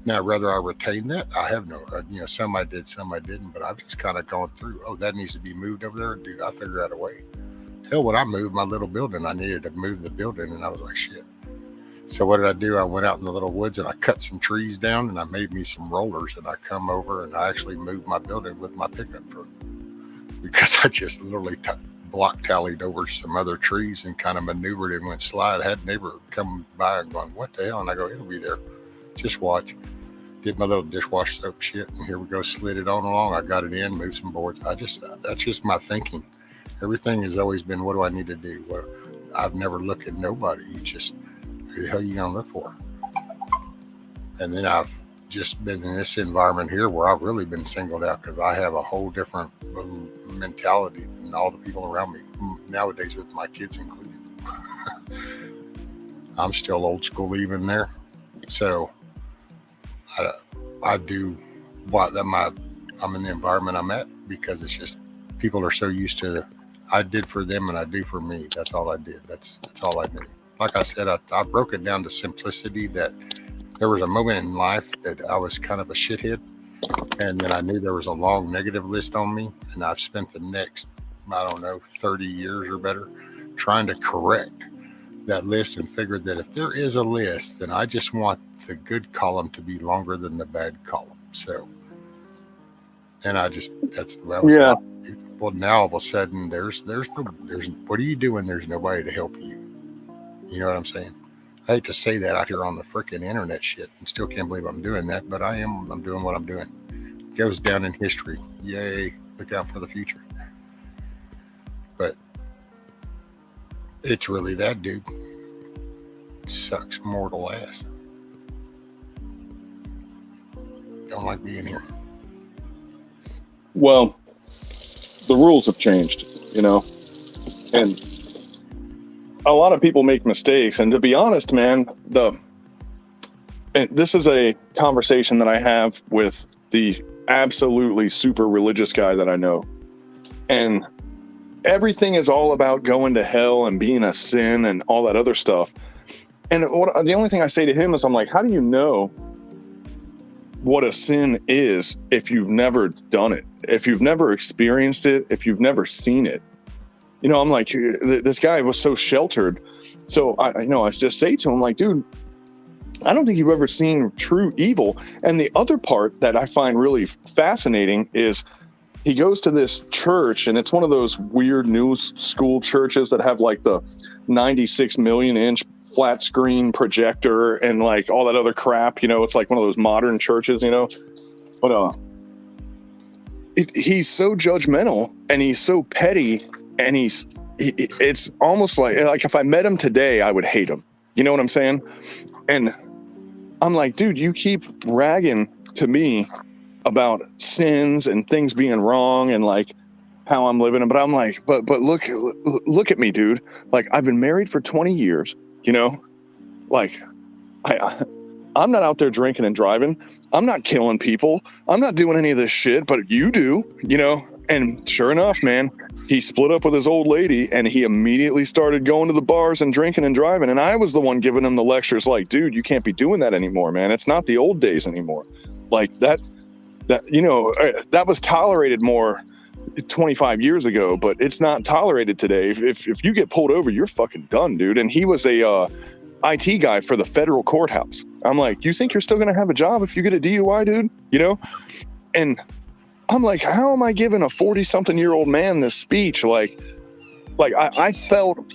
Now, whether I retain that, I have no, some I did, some I didn't, but I've just kind of gone through, that needs to be moved over there. Dude, I figured out a way. Hell, when I moved my little building, I needed to move the building and I was like, shit. So what did I do? I went out in the little woods and I cut some trees down and I made me some rollers and I come over and I actually moved my building with my pickup truck because I just literally block tallied over some other trees and kind of maneuvered and went slide. I had a neighbor come by and going, what the hell? And I go, it'll be there. Just watch. Did my little dishwash soap shit. And here we go. Slid it on along. I got it in, moved some boards. That's just my thinking. Everything has always been, what do I need to do? I've never looked at nobody. You just, who the hell are you going to look for? And then I've just been in this environment here where I've really been singled out because I have a whole different mentality than all the people around me nowadays, with my kids included. I'm still old school even there. So I do I'm in the environment I'm at because it's just people are so used to I did for them and I do for me. That's all I did. That's all I did. Like I said, I broke it down to simplicity, that there was a moment in life that I was kind of a shithead, and then I knew there was a long negative list on me, and I've spent the next, 30 years or better trying to correct that list, and figured that if there is a list, then I just want the good column to be longer than the bad column. So, and that's the way I was. Yeah. Well, now all of a sudden there's what are you doing? There's nobody to help you. You know what I'm saying? I hate to say that out here on the freaking internet shit, and still can't believe I'm doing that, but I'm doing what I'm doing. It goes down in history. Yay. Look out for the future. But it's really that, dude. It sucks mortal ass. Don't like being here. Well, the rules have changed, and a lot of people make mistakes. And to be honest, man, this is a conversation that I have with the absolutely super religious guy that I know. And everything is all about going to hell and being a sin and all that other stuff. And the only thing I say to him is, I'm like, how do you know what a sin is if you've never done it, if you've never experienced it, if you've never seen it? You know, I'm like, this guy was so sheltered. So I just say to him, like, dude, I don't think you've ever seen true evil. And the other part that I find really fascinating is he goes to this church, and it's one of those weird new school churches that have like the 96 million inch flat screen projector and like all that other crap. You know, it's like one of those modern churches, you know. But he's so judgmental and he's so petty, and it's almost like if I met him today, I would hate him. You know what I'm saying? And I'm like, dude, you keep ragging to me about sins and things being wrong and like how I'm living. But I'm like, but look at me, dude. Like, I've been married for 20 years, you know, like I'm not out there drinking and driving. I'm not killing people. I'm not doing any of this shit, but you do, you know? And sure enough, man, he split up with his old lady and he immediately started going to the bars and drinking and driving. And I was the one giving him the lectures like, dude, you can't be doing that anymore, man. It's not the old days anymore. Like that, you know, that was tolerated more 25 years ago, but it's not tolerated today. If you get pulled over, you're fucking done, dude. And he was a IT guy for the federal courthouse. I'm like, you think you're still going to have a job if you get a DUI, dude? You know? And I'm like, how am I giving a 40-something-year-old man this speech? Like I felt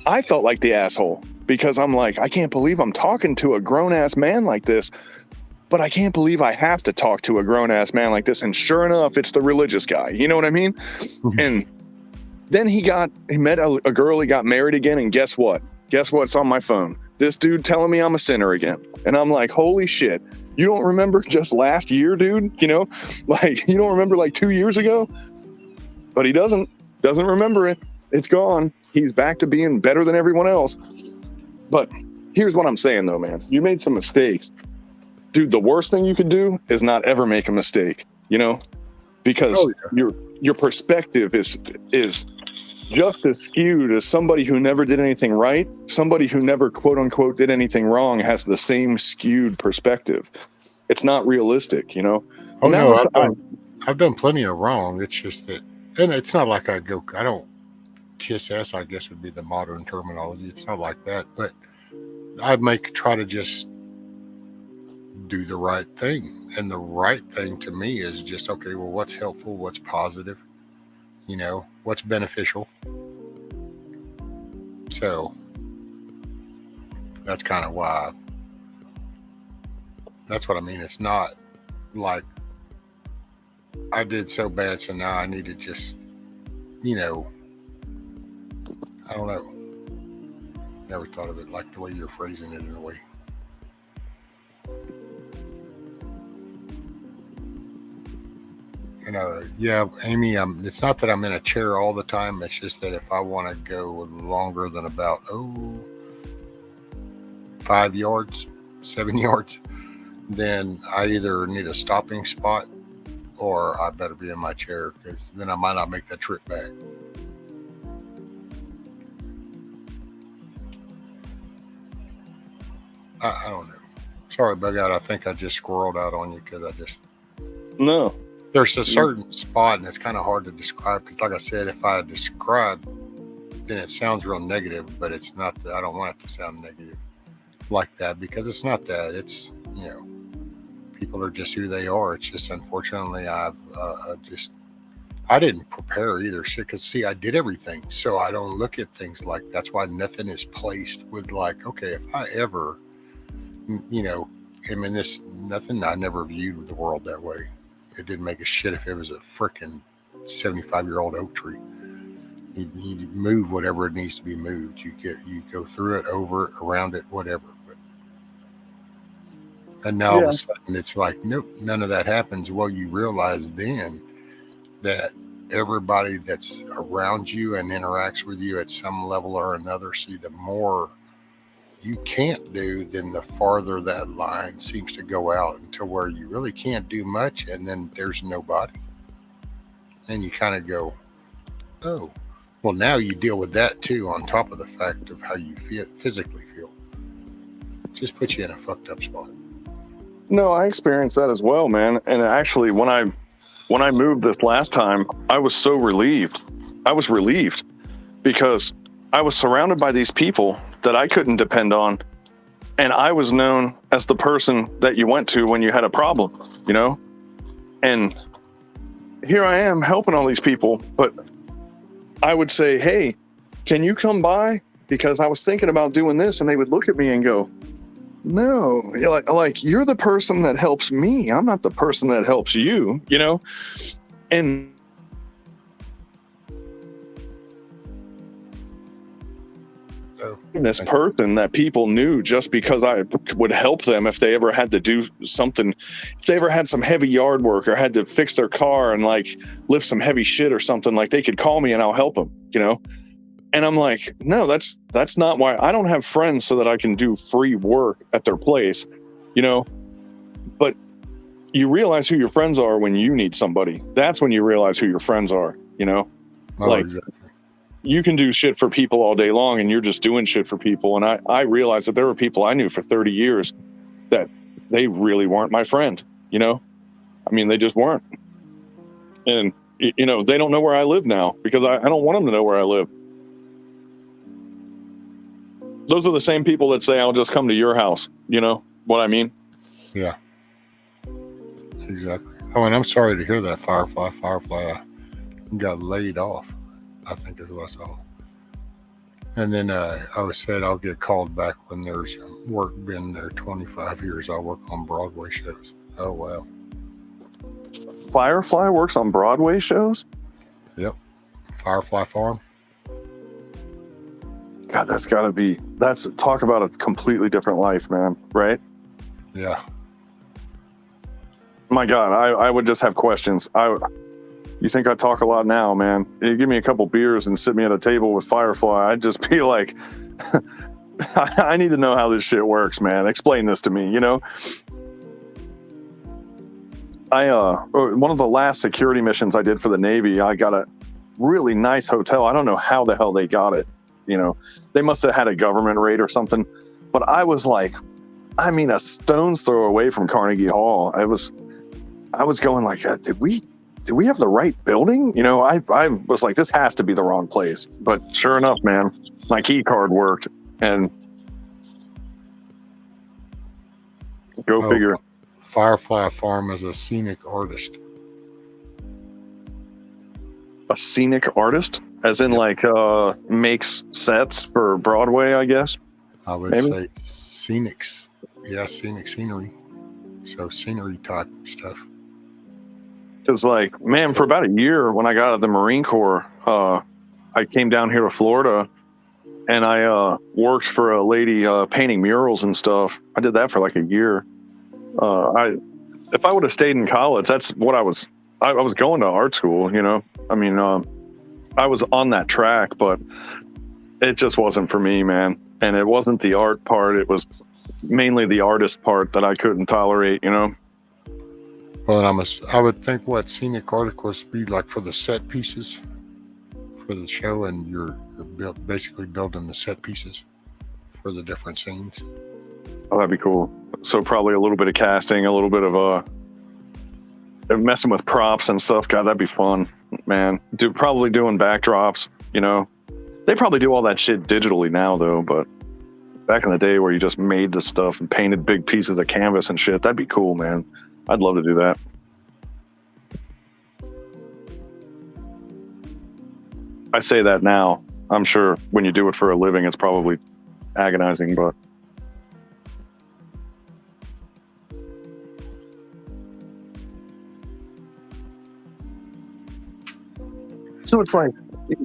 like the asshole, because I'm like, I can't believe I'm talking to a grown-ass man like this, but I can't believe I have to talk to a grown-ass man like this. And sure enough, it's the religious guy. You know what I mean? Mm-hmm. And then he met a girl, he got married again, and guess what? Guess what's on my phone? This dude telling me I'm a sinner again. And I'm like, holy shit. You don't remember just last year, dude? You know, like, you don't remember like 2 years ago? But he doesn't remember it. It's gone. He's back to being better than everyone else. But here's what I'm saying though, man. You made some mistakes. Dude, the worst thing you could do is not ever make a mistake, you know? Because your perspective is just as skewed as somebody who never did anything right. Somebody who never, quote unquote, did anything wrong has the same skewed perspective. It's not realistic, you know? Oh, no, I've done plenty of wrong. It's just that, and it's not like I don't kiss ass, I guess would be the modern terminology. It's not like that, but I'd try to just do the right thing. And the right thing to me is just, okay, well, what's helpful? What's positive? You know, what's beneficial? So that's kind of why. That's what I mean. It's not like I did so bad, so now I need to just, you know, I don't know. Never thought of it like the way you're phrasing it in a way. You know, yeah, Amy, it's not that I'm in a chair all the time. It's just that if I want to go longer than about 5 yards, 7 yards, then I either need a stopping spot or I better be in my chair, because then I might not make that trip back. I don't know. Sorry, Bug Out. I think I just squirreled out on you because No. There's a certain spot, and it's kind of hard to describe, because like I said, if I describe, then it sounds real negative, but it's not that. I don't want it to sound negative like that, because it's not that. It's, you know, people are just who they are. It's just, unfortunately, I didn't prepare either, shit, because see, I did everything, so I don't look at things like, that's why nothing is placed with like, okay, if I ever, you know, I mean, nothing, I never viewed the world that way. It didn't make a shit if it was a freaking 75-year-old oak tree. You move whatever it needs to be moved. You go through it, over it, around it, whatever. And now all of a sudden it's like, nope, none of that happens. Well, you realize then that everybody that's around you and interacts with you at some level or another, see, the more you can't do, then the farther that line seems to go out until where you really can't do much, and then there's nobody. And you kind of go, oh, well, now you deal with that too, on top of the fact of how you physically feel. Just puts you in a fucked up spot. No, I experienced that as well, man. And actually, when I moved this last time, I was so relieved. I was relieved because I was surrounded by these people that I couldn't depend on. And I was known as the person that you went to when you had a problem, you know? And here I am helping all these people, but I would say, hey, can you come by? Because I was thinking about doing this, and they would look at me and go, no, like you're the person that helps me. I'm not the person that helps you, you know? And this person that people knew just because I would help them if they ever had to do something, if they ever had some heavy yard work or had to fix their car and like lift some heavy shit or something, like they could call me and I'll help them, you know? And I'm like, no, that's not why. I don't have friends so that I can do free work at their place, you know? But you realize who your friends are when you need somebody. That's when you realize who your friends are, you know? Oh, like exactly. You can do shit for people all day long and you're just doing shit for people. And I realized that there were people I knew for 30 years that they really weren't my friend, you know? I mean, they just weren't. And, you know, they don't know where I live now because I don't want them to know where I live. Those are the same people that say, I'll just come to your house. You know what I mean? Yeah. Exactly. Oh, and I'm sorry to hear that, Firefly. Firefly got laid off, I think is what I saw. And then I said I'll get called back when there's work. Been there 25 years. I'll work on Broadway shows. Oh, wow. Firefly works on Broadway shows? Yep. Firefly Farm. God, that's talk about a completely different life, man. Right? Yeah. My God, I would just have questions. You think I talk a lot now, man? You give me a couple beers and sit me at a table with Firefly, I'd just be like, I need to know how this shit works, man. Explain this to me, you know? One of the last security missions I did for the Navy, I got a really nice hotel. I don't know how the hell they got it. You know, they must have had a government raid or something. But I was like, I mean, a stone's throw away from Carnegie Hall. I was going like, did we have the right building? You know, I was like, this has to be the wrong place. But sure enough, man, my key card worked. And go figure. Firefly Farm is a scenic artist. A scenic artist? As in, like, makes sets for Broadway, I guess? I would say scenics. Yeah, scenic scenery. So scenery type stuff. Because, like, man, for about a year when I got out of the Marine Corps, I came down here to Florida and I worked for a lady painting murals and stuff. I did that for like a year. If I would have stayed in college, that's what I was going to art school, you know? I mean, I was on that track, but it just wasn't for me, man. And it wasn't the art part. It was mainly the artist part that I couldn't tolerate, you know? Well, I would think what scenic articles be like for the set pieces for the show, and you're basically building the set pieces for the different scenes. Oh, that'd be cool. So probably a little bit of casting, a little bit of messing with props and stuff. God, that'd be fun, man. Probably doing backdrops, you know. They probably do all that shit digitally now, though, but back in the day where you just made the stuff and painted big pieces of canvas and shit, that'd be cool, man. I'd love to do that. I say that now. I'm sure when you do it for a living, it's probably agonizing, but so it's like,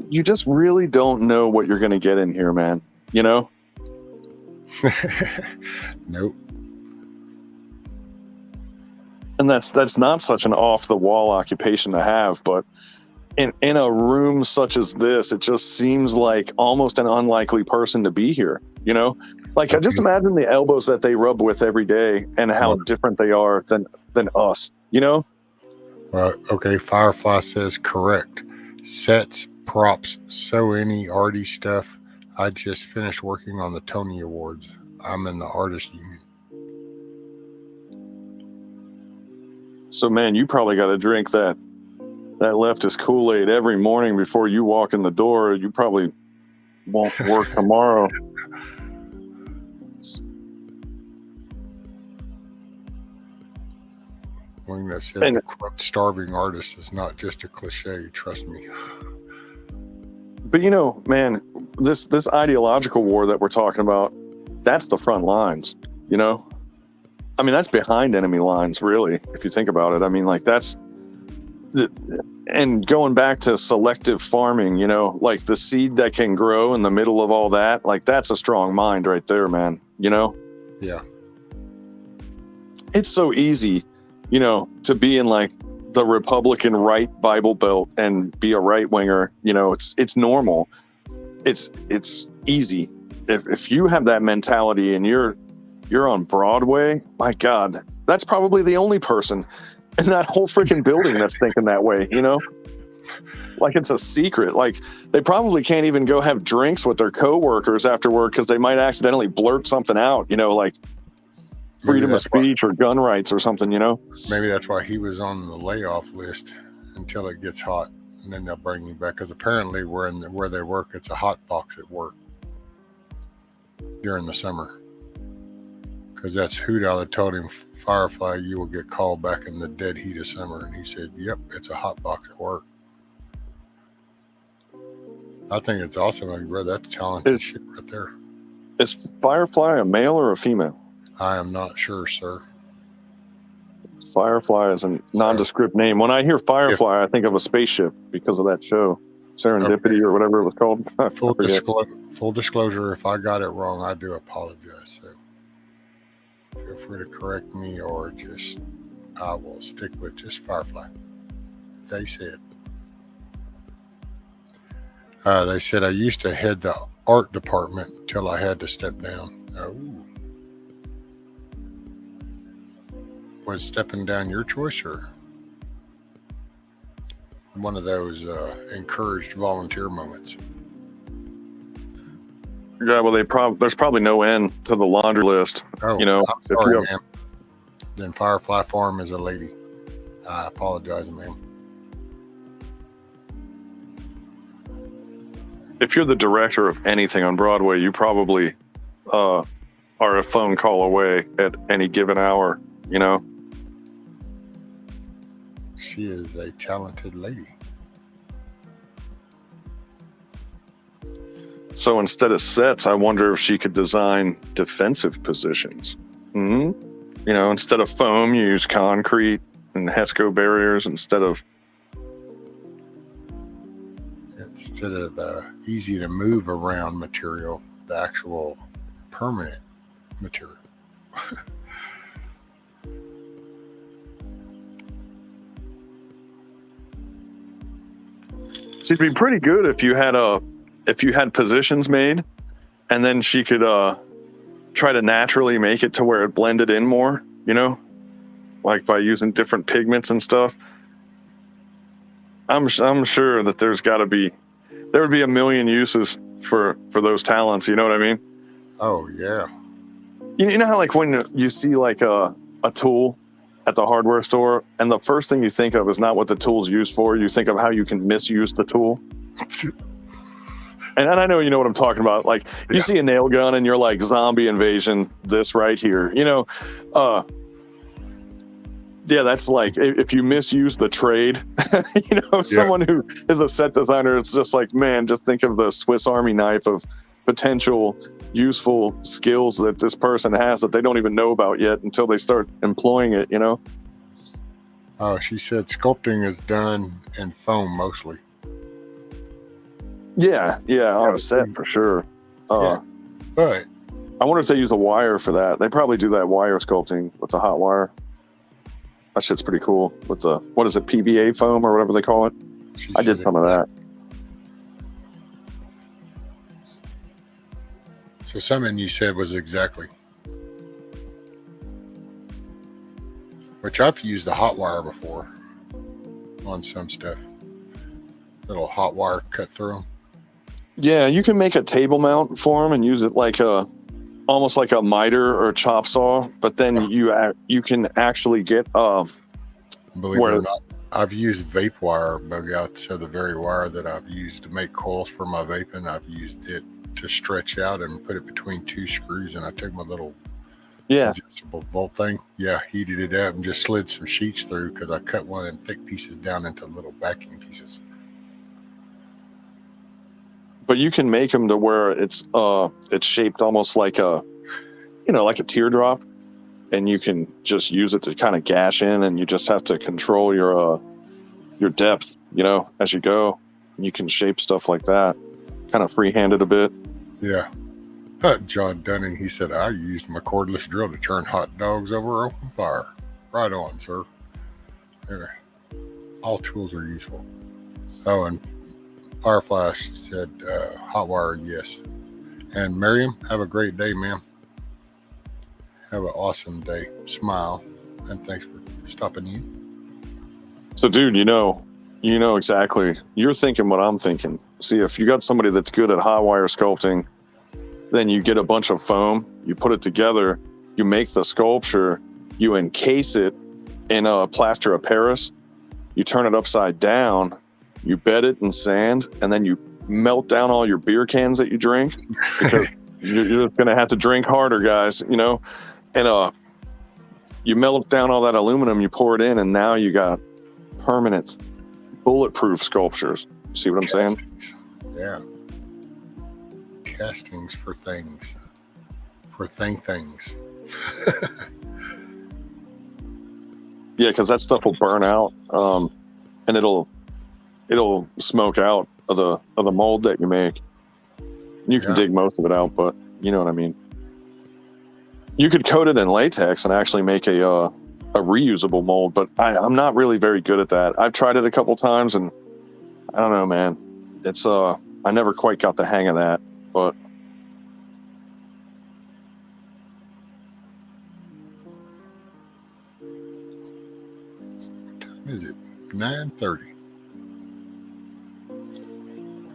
you just really don't know what you're going to get in here, man. You know? Nope. And that's not such an off the wall occupation to have, but in a room such as this, it just seems like almost an unlikely person to be here. you know? Like, I just imagine the elbows that they rub with every day and how different they are than us, you know? Well, okay, Firefly says correct. Sets, props, so any arty stuff. I just finished working on the Tony Awards. I'm in the artist union. So, man, you probably got to drink that leftist Kool-Aid every morning before you walk in the door. You probably won't work tomorrow. One that said the quote, starving artist is not just a cliche, trust me. But, you know, man, this ideological war that we're talking about, that's the front lines, you know? I mean, that's behind enemy lines, really, if you think about it. I mean, like, and going back to selective farming, you know, like the seed that can grow in the middle of all that, like, that's a strong mind right there, man, you know? Yeah. It's so easy, you know, to be in like the Republican right Bible Belt and be a right winger. You know, it's normal. It's easy. If you have that mentality and you're on Broadway, my God, that's probably the only person in that whole freaking building that's thinking that way, you know? Like, it's a secret. Like, they probably can't even go have drinks with their coworkers after work because they might accidentally blurt something out, you know, like freedom of speech or gun rights or something, you know? Maybe that's why he was on the layoff list until it gets hot, and then they'll bring him back. Because apparently where they work, it's a hot box at work during the summer. Because that's Hoot told him, Firefly, you will get called back in the dead heat of summer. And he said, yep, it's a hot box at work. I think it's awesome. Like, bro, that's talented shit right there. Is Firefly a male or a female? I am not sure, sir. Firefly is a nondescript name. When I hear Firefly, I think of a spaceship because of that show, Serendipity or whatever it was called. Full disclosure, if I got it wrong, I do apologize. So feel free to correct me, or just I will stick with just Firefly. They said. They said I used to head the art department until I had to step down. Oh. Was stepping down your choice, or one of those encouraged volunteer moments? Yeah, well, there's probably no end to the laundry list. Oh, you know, I'm sorry, ma'am. Then Firefly Farm is a lady. I apologize, ma'am. If you're the director of anything on Broadway, you probably are a phone call away at any given hour, you know? She is a talented lady. So instead of sets, I wonder if she could design defensive positions. Mm-hmm. You know, instead of foam, you use concrete and HESCO barriers instead of the easy to move around material, the actual permanent material. She'd be pretty good if you had positions made, and then she could try to naturally make it to where it blended in more, you know, like by using different pigments and stuff. I'm sure that there would be a million uses for those talents. You know what I mean? Oh yeah. You know how, like, when you see like a tool at the hardware store, and the first thing you think of is not what the tool's used for. You think of how you can misuse the tool. And I know you know what I'm talking about. Like, you see a nail gun and you're like, zombie invasion, this right here. You know, yeah, that's like if you misuse the trade, you know, someone who is a set designer, it's just like, man, just think of the Swiss Army knife of potential useful skills that this person has that they don't even know about yet until they start employing it, you know? Oh, she said sculpting is done in foam mostly. Yeah, on a set for sure. But I wonder if they use a wire for that. They probably do that wire sculpting with the hot wire. That shit's pretty cool with the, what is it, PBA foam or whatever they call it? I did some of that. So something you said was exactly, which I've used the hot wire before on some stuff. Little hot wire cut through them. Yeah, you can make a table mount for them and use it like almost like a miter or a chop saw. But then you can actually get Believe it or not, I've used vape wire bug out. So the very wire that I've used to make coils for my vaping, I've used it to stretch out and put it between two screws. And I took my little adjustable volt thing, heated it up and just slid some sheets through because I cut one of them thick pieces down into little backing pieces. But you can make them to where it's shaped almost like like a teardrop, and you can just use it to kind of gash in, and you just have to control your depth, as you go. And you can shape stuff like that, kind of freehand it a bit. Yeah. John Dunning, he said, I used my cordless drill to turn hot dogs over open fire. Right on, sir. There. All tools are useful. Oh, and Fireflash said, hot wire, yes. And Miriam, have a great day, ma'am. Have an awesome day. Smile. And thanks for stopping in. So, dude, you know exactly. You're thinking what I'm thinking. See, if you got somebody that's good at hot wire sculpting, then you get a bunch of foam, you put it together, you make the sculpture, you encase it in a plaster of Paris, you turn it upside down, you bed it in sand, and then you melt down all your beer cans that you drink, because you're just going to have to drink harder, guys, and you melt down all that aluminum, you pour it in, and now you got permanent bulletproof sculptures. See what I'm saying? Yeah. Castings for things. For things. Yeah, because that stuff will burn out, and it'll smoke out of the mold that you make. You can dig most of it out, but you know what I mean. You could coat it in latex and actually make a reusable mold, but I'm not really very good at that. I've tried it a couple times, and I don't know, man. It's I never quite got the hang of that, but. Is it 9:30?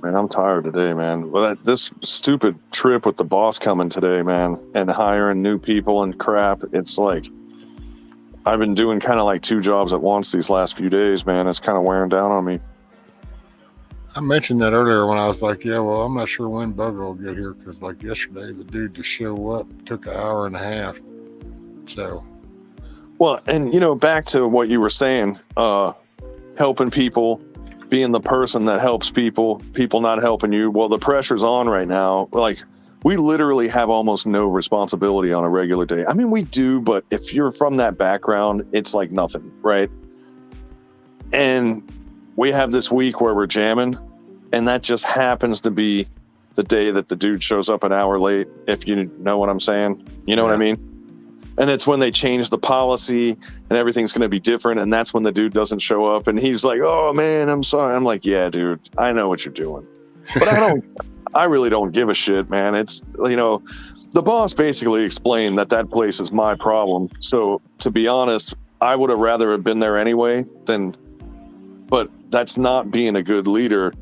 Man, I'm tired today, man. Well, this stupid trip with the boss coming today, man, and hiring new people and crap. It's like I've been doing kind of like 2 jobs at once these last few days, man. It's kind of wearing down on me. I mentioned that earlier when I was like, I'm not sure when Bugger will get here, because like yesterday, the dude to show up took an hour and a half. So. Well, and back to what you were saying, helping people, being the person that helps people not helping you. Well, the pressure's on right now. Like, we literally have almost no responsibility on a regular day. I mean, we do, but if you're from that background, it's like nothing, right? And we have this week where we're jamming, and that just happens to be the day that the dude shows up an hour late, if you know what I'm saying. You know what I mean? And it's when they change the policy and everything's going to be different. And that's when the dude doesn't show up. And he's like, oh, man, I'm sorry. I'm like, yeah, dude, I know what you're doing. But I really don't give a shit, man. It's, the boss basically explained that place is my problem. So to be honest, I would have rather have been there anyway but that's not being a good leader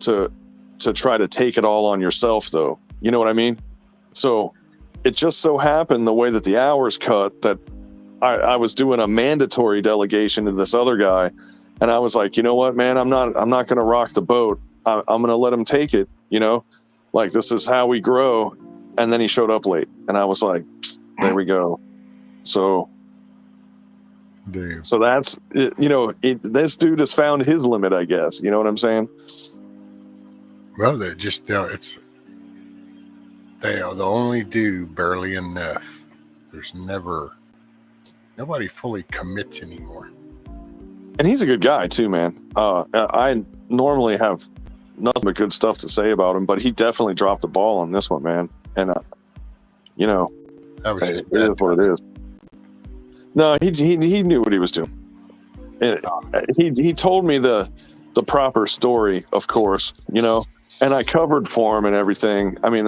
to try to take it all on yourself, though. You know what I mean? So it just so happened the way that the hours cut that I was doing a mandatory delegation to this other guy, and I was like, you know what, man, I'm not going to rock the boat. I'm going to let him take it. Like, this is how we grow. And then he showed up late, and I was like, there we go. So, damn. So that's this dude has found his limit, I guess. You know what I'm saying? Well, they'll only do barely enough. There's nobody fully commits anymore. And he's a good guy too, man. I normally have nothing but good stuff to say about him, but he definitely dropped the ball on this one, man. And that was it is what it is. No, he knew what he was doing. He told me the proper story, of course, and I covered for him and everything. I mean,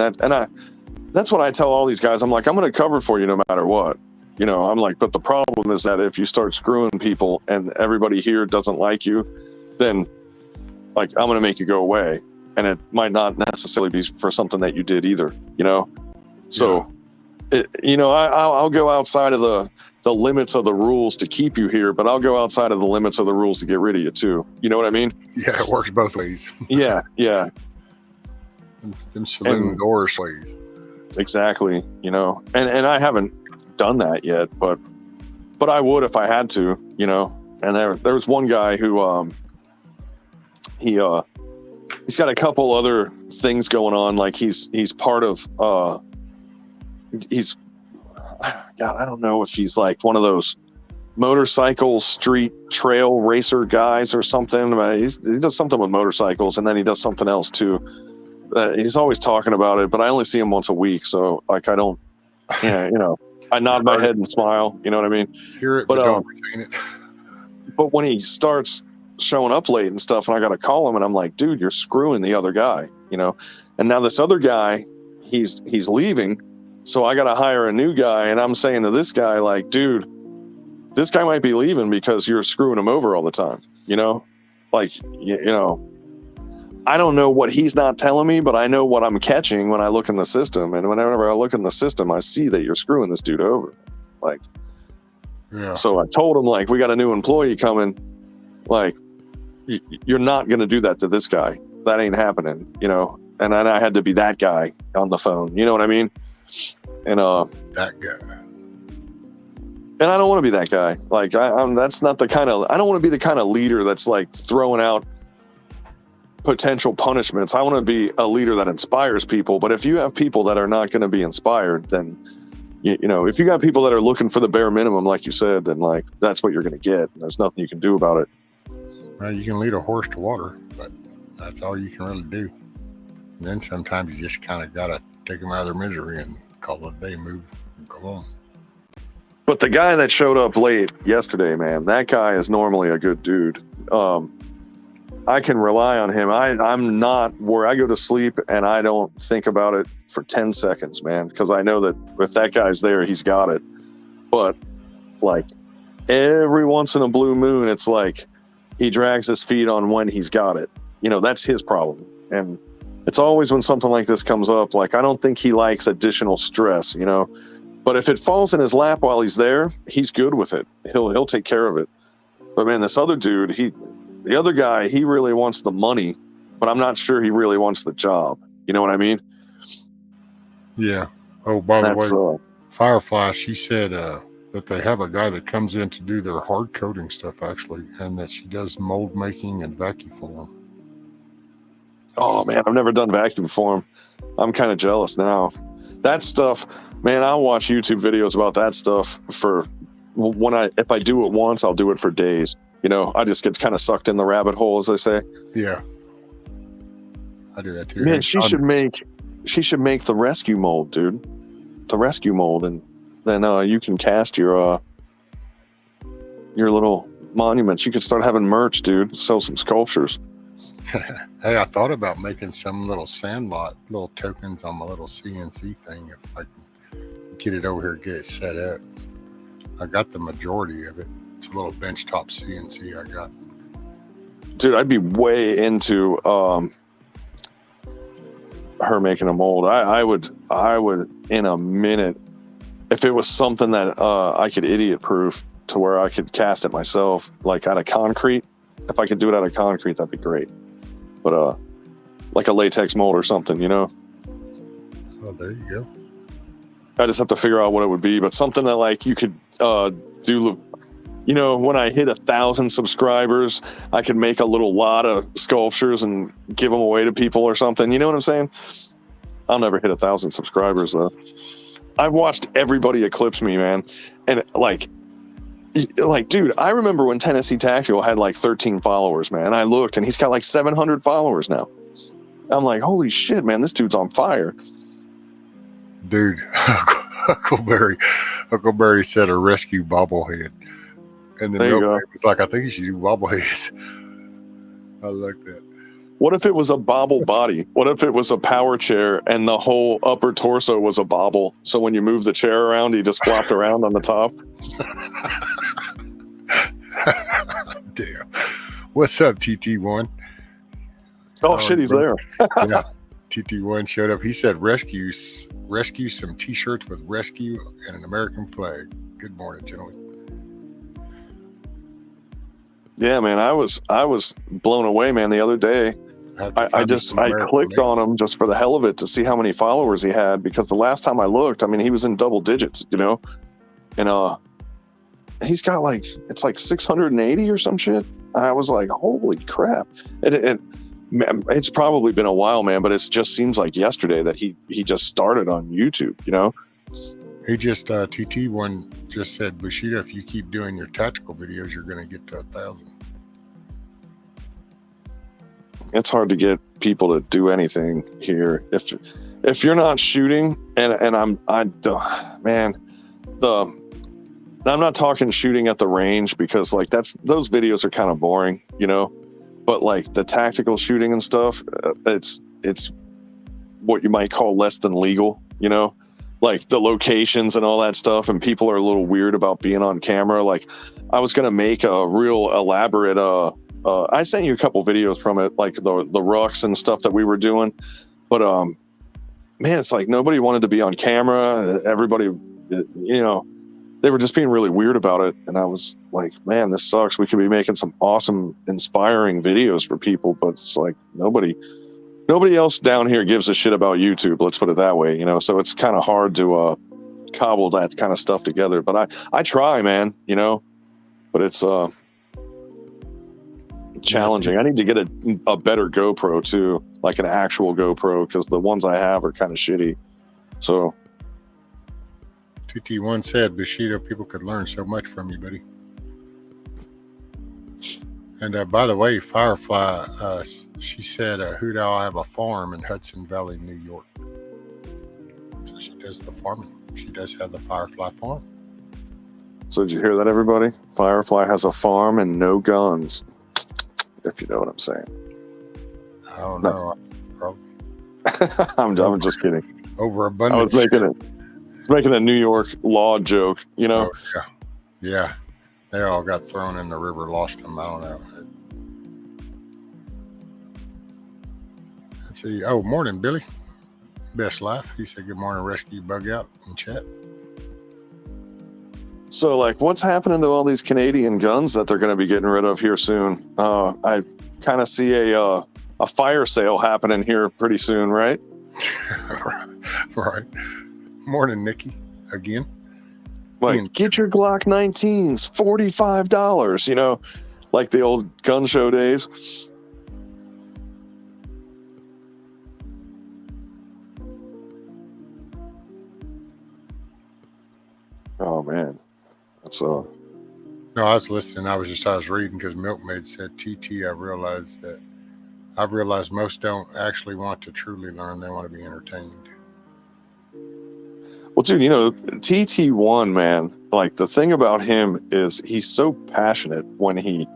that's what I tell all these guys. I'm like, I'm going to cover for you no matter what. I'm like, but the problem is that if you start screwing people and everybody here doesn't like you, then like I'm going to make you go away. And it might not necessarily be for something that you did either, So, I'll go outside of the limits of the rules to keep you here, but I'll go outside of the limits of the rules to get rid of you too. You know what I mean? Yeah, it works both ways. Yeah. Them saloon doors ways. Exactly. And I haven't done that yet, but I would if I had to, and there was one guy who, he's got a couple other things going on. Like he's part of, God, I don't know if he's like one of those motorcycle street trail racer guys or something. He does something with motorcycles, and then he does something else too. He's always talking about it, but I only see him once a week. So like, I don't, I nod my head and smile, you know what I mean? Hear it, but don't retain it. But when he starts showing up late and stuff, and I got to call him, and I'm like, dude, you're screwing the other guy, and now this other guy, he's leaving. So I got to hire a new guy, and I'm saying to this guy, like, dude, this guy might be leaving because you're screwing him over all the time, like, I don't know what he's not telling me, but I know what I'm catching when I look in the system. And whenever I look in the system, I see that you're screwing this dude over. Like, yeah. So I told him, like, we got a new employee coming. Like, you're not going to do that to this guy. That ain't happening, and then I had to be that guy on the phone. You know what I mean? And that guy. And I don't want to be that guy. Like, that's not the kind of, I don't want to be the kind of leader that's like throwing out potential punishments. I want to be a leader that inspires people. But if you have people that are not going to be inspired, then if you got people that are looking for the bare minimum, like you said, then like that's what you're going to get. And there's nothing you can do about it. Well, you can lead a horse to water, but that's all you can really do. And then sometimes you just kind of got to take them out of their misery and call it a day, move, and go on. But the guy that showed up late yesterday, man, that guy is normally a good dude. I can rely on him. I'm not where I go to sleep and I don't think about it for 10 seconds, man, because I know that if that guy's there, he's got it. But like every once in a blue moon, it's like he drags his feet on when he's got it. That's his problem. And it's always when something like this comes up, like I don't think he likes additional stress, but if it falls in his lap while he's there, he's good with it. He'll take care of it. But man, this other dude, the other guy, he really wants the money, but I'm not sure he really wants the job. You know what I mean? Yeah. Oh, by the way, Firefly, she said that they have a guy that comes in to do their hard coating stuff, actually, and that she does mold making and vacuum form. Oh, man, I've never done vacuum form. I'm kind of jealous now. That stuff, man, I'll watch YouTube videos about that stuff if I do it once, I'll do it for days. I just get kind of sucked in the rabbit hole, as they say. Yeah. I do that too. Man, she should make the rescue mold, dude. The rescue mold, and then you can cast your little monuments. You could start having merch, dude. Sell some sculptures. Hey, I thought about making some little SandLot, little tokens on my little CNC thing if I can get it over here and get it set up. I got the majority of it. It's a little benchtop CNC I got. Dude, I'd be way into her making a mold. I would in a minute, if it was something that I could idiot proof to where I could cast it myself, like out of concrete. If I could do it out of concrete, that'd be great. But like a latex mold or something, Oh, there you go. I just have to figure out what it would be, but something that like you could do. When I hit 1,000 subscribers, I could make a little lot of sculptures and give them away to people or something. You know what I'm saying? I'll never hit 1,000 subscribers though. I've watched everybody eclipse me, man. And like, dude, I remember when Tennessee Tactical had like 13 followers, man. I looked and he's got like 700 followers now. I'm like, holy shit, man, this dude's on fire. Dude, Uncle Barry said a rescue bobblehead. And then it was like, I think you should do bobbleheads. I like that. What if it was a bobble body? What if it was a power chair and the whole upper torso was a bobble? So when you move the chair around, he just flopped around on the top. Damn. What's up, TT1? Oh shit, he's there. Yeah, TT1 showed up. He said, "Rescue some T-shirts with rescue and an American flag." Good morning, gentlemen. Yeah, man, I was blown away, man. The other day, I clicked on him just for the hell of it to see how many followers he had, because the last time I looked, I mean, he was in double digits, you know, and he's got it's like 680 or some shit. I was like, holy crap! It's probably been a while, man, but it just seems like yesterday that he just started on YouTube, you know. He just TT1 just said, Bushido, if you keep doing your tactical videos, you're going to get to 1,000. It's hard to get people to do anything here if you're not shooting, and I'm not talking shooting at the range, because like those videos are kind of boring, you know. But like the tactical shooting and stuff, it's what you might call less than legal, you know. Like the locations and all that stuff, and people are a little weird about being on camera. Like I was gonna make a real elaborate I sent you a couple videos from it, like the rucks and stuff that we were doing, but man, it's like nobody wanted to be on camera. Everybody, you know, they were just being really weird about it, and I was like, man, this sucks. We could be making some awesome, inspiring videos for people, but it's like nobody else down here gives a shit about YouTube, let's put it that way, you know. So it's kind of hard to cobble that kind of stuff together, but I try, man, you know, but it's challenging. I need to get a better GoPro too, like an actual GoPro, because the ones I have are kind of shitty. So TT1 said, Bushido, people could learn so much from you, buddy. And by the way, Firefly, she said, Hoot Owl have a farm in Hudson Valley, New York. So she does the farming. She does have the Firefly farm. So did you hear that, everybody? Firefly has a farm and no guns, if you know what I'm saying. I don't know. Probably. I'm just kidding. Overabundance. I was making a New York law joke, you know. Oh, yeah. They all got thrown in the river, lost them. I don't know. Let's see. Oh, morning, Billy. Best life. He said, good morning, rescue bug out and chat. So, like, what's happening to all these Canadian guns that they're going to be getting rid of here soon? I kind of see a fire sale happening here pretty soon, right? Right. Morning, Nikki. Again. Like, get your Glock 19s, $45, you know, like the old gun show days. Oh, man. That's No, I was listening. I was reading because Milkmaid said, TT, I've realized most don't actually want to truly learn. They want to be entertained. Well, dude, you know, TT1, man, like the thing about him is he's so passionate when he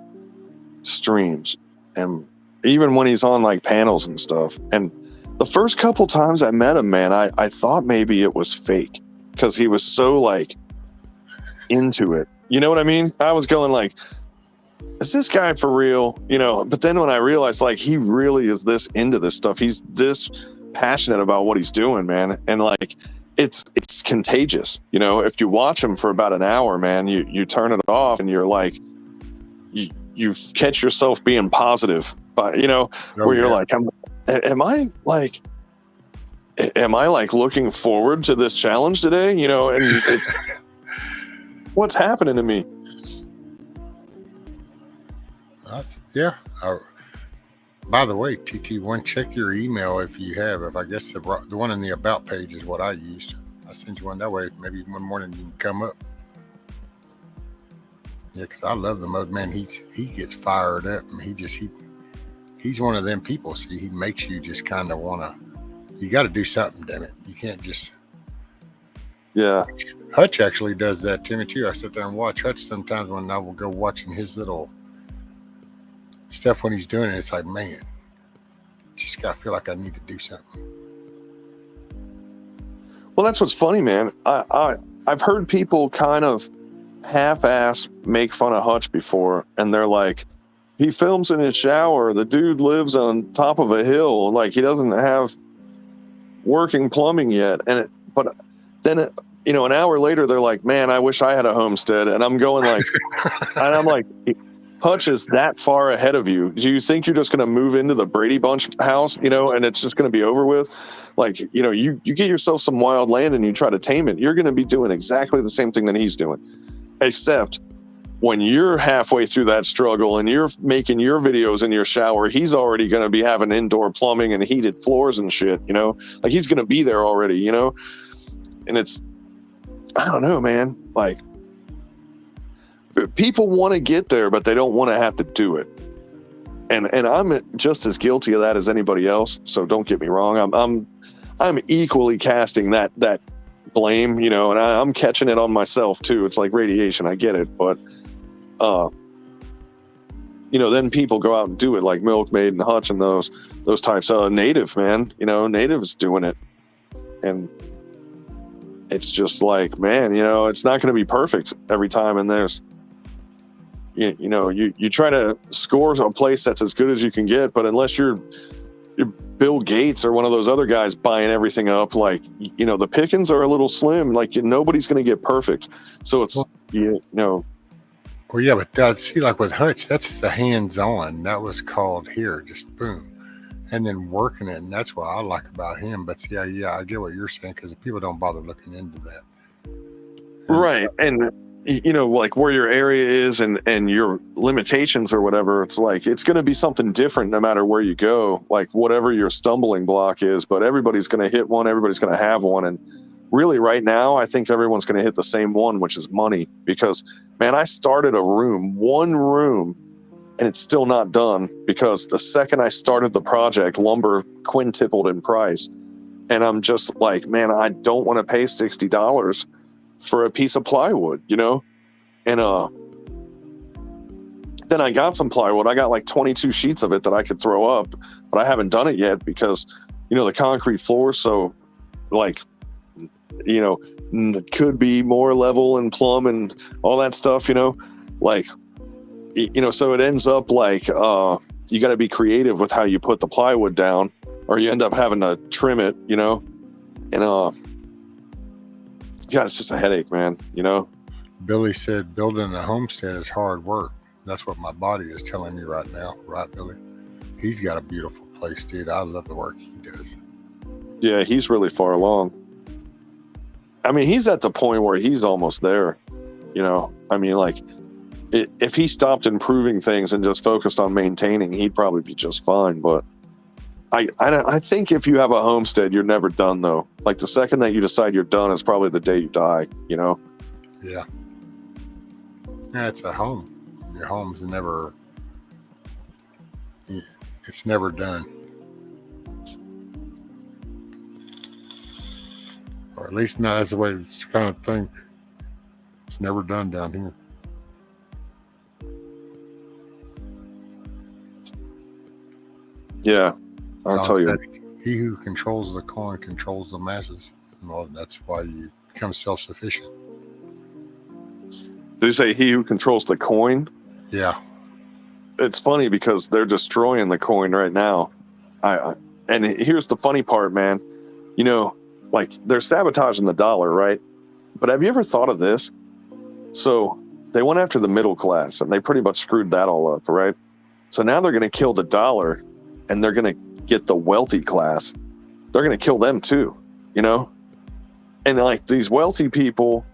streams, and even when he's on like panels and stuff. And the first couple times I met him, man, I thought maybe it was fake because he was so like into it. You know what I mean? I was going like, is this guy for real? You know, but then when I realized like he really is this into this stuff, he's this passionate about what he's doing, man. And like, it's contagious. You know, if you watch him for about an hour, man, you turn it off and you're like, you catch yourself being positive, but you know, where you're like, am I like looking forward to this challenge today? You know, and what's happening to me? Yeah. By the way, TT1, check your email if you have. If I guess the one in the about page is what I used. I sent you one that way. Maybe one morning you can come up. Yeah, because I love the mode, man. He gets fired up. I mean, he's one of them people. See, he makes you just kind of want to. You got to do something, damn it. You can't just. Yeah. Hutch actually does that to me too. I sit there and watch Hutch sometimes when I will go watching his little stuff when he's doing it. It's like, man, just gotta feel like I need to do something. Well, that's what's funny, man. I've heard people kind of half-ass make fun of Hutch before, and they're like, he films in his shower. The dude lives on top of a hill. Like, he doesn't have working plumbing yet. But then an hour later, they're like, man, I wish I had a homestead. And I'm going like, and I'm like, Hutch is that far ahead of you. Do you think you're just going to move into the Brady Bunch house, and it's just going to be over with? Like, you get yourself some wild land and you try to tame it. You're going to be doing exactly the same thing that he's doing, except when you're halfway through that struggle and you're making your videos in your shower, he's already going to be having indoor plumbing and heated floors and shit, like he's going to be there already, and it's, I don't know, man, like people want to get there, but they don't want to have to do it. And I'm just as guilty of that as anybody else. So don't get me wrong. I'm equally casting that blame, and I'm catching it on myself too. It's like radiation. I get it. But, then people go out and do it like Milkmaid and Hutch and those types. Native, man, Native's doing it. And it's just like, man, it's not going to be perfect every time. And there's, you try to score a place that's as good as you can get, but unless you're Bill Gates or one of those other guys buying everything up, like, the pickings are a little slim. Like, nobody's going to get perfect. So it's, Well, yeah, but see, like with Hutch, that's the hands-on. That was called here, just boom, and then working it, and that's what I like about him. But yeah, I get what you're saying, because people don't bother looking into that. Right, and like where your area is and your limitations or whatever, it's like it's going to be something different no matter where you go. Like whatever your stumbling block is, but everybody's going to hit one. Everybody's going to have one, and really, right now, I think everyone's going to hit the same one, which is money. Because, man, I started one room, and it's still not done because the second I started the project, lumber quintupled in price. And I'm just like, man, I don't want to pay $60 for a piece of plywood, And then I got some plywood. I got like 22 sheets of it that I could throw up, but I haven't done it yet because, the concrete floor. So, like, could be more level and plumb and all that stuff, like, so it ends up like, you got to be creative with how you put the plywood down, or you end up having to trim it, and, it's just a headache, man, Billy said building a homestead is hard work. That's what my body is telling me right now. Right, Billy? He's got a beautiful place, dude. I love the work he does. Yeah, he's really far along. I mean, he's at the point where he's almost there, I mean, like, if he stopped improving things and just focused on maintaining, he'd probably be just fine. But I think if you have a homestead, you're never done, though. Like, the second that you decide you're done is probably the day you die, Yeah. Yeah, it's a home. Your home's never, it's never done. Or at least not as the way it's kind of thing. It's never done down here. Yeah, I'll tell you. He who controls the coin controls the masses. Well, that's why you become self-sufficient. Did you say he who controls the coin? Yeah. It's funny because they're destroying the coin right now. And here's the funny part, man. Like, they're sabotaging the dollar, right? But have you ever thought of this? So they went after the middle class, and they pretty much screwed that all up, right? So now they're going to kill the dollar, and they're going to get the wealthy class. They're going to kill them too, And like these wealthy people,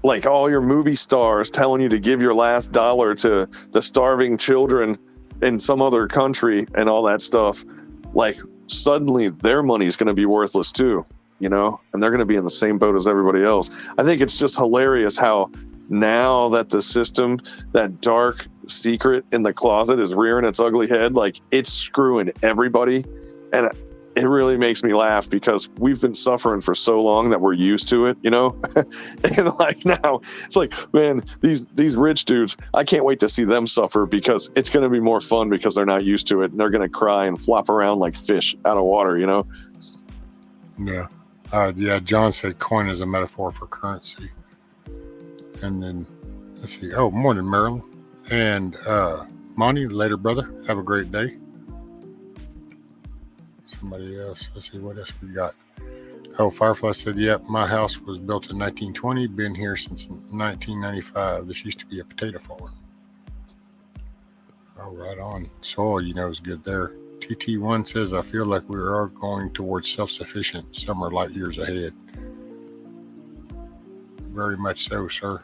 like all your movie stars telling you to give your last dollar to the starving children in some other country and all that stuff, like, suddenly their money is going to be worthless too, and they're going to be in the same boat as everybody else. I think it's just hilarious how now that the system, that dark secret in the closet, is rearing its ugly head, like, it's screwing everybody. And it really makes me laugh because we've been suffering for so long that we're used to it, you know? And like now it's like, man, these rich dudes, I can't wait to see them suffer because it's going to be more fun because they're not used to it and they're going to cry and flop around like fish out of water, you know? Yeah. Yeah, John said coin is a metaphor for currency. And then, let's see. Oh, morning, Marilyn. And Monty, later, brother. Have a great day. Somebody else. Let's see what else we got. Oh, Firefly said, yep, my house was built in 1920. Been here since 1995. This used to be a potato farm. Oh, right on. Soil, you know, is good there. TT1 says, I feel like we are going towards self-sufficient. Some are light years ahead. Very much so, sir.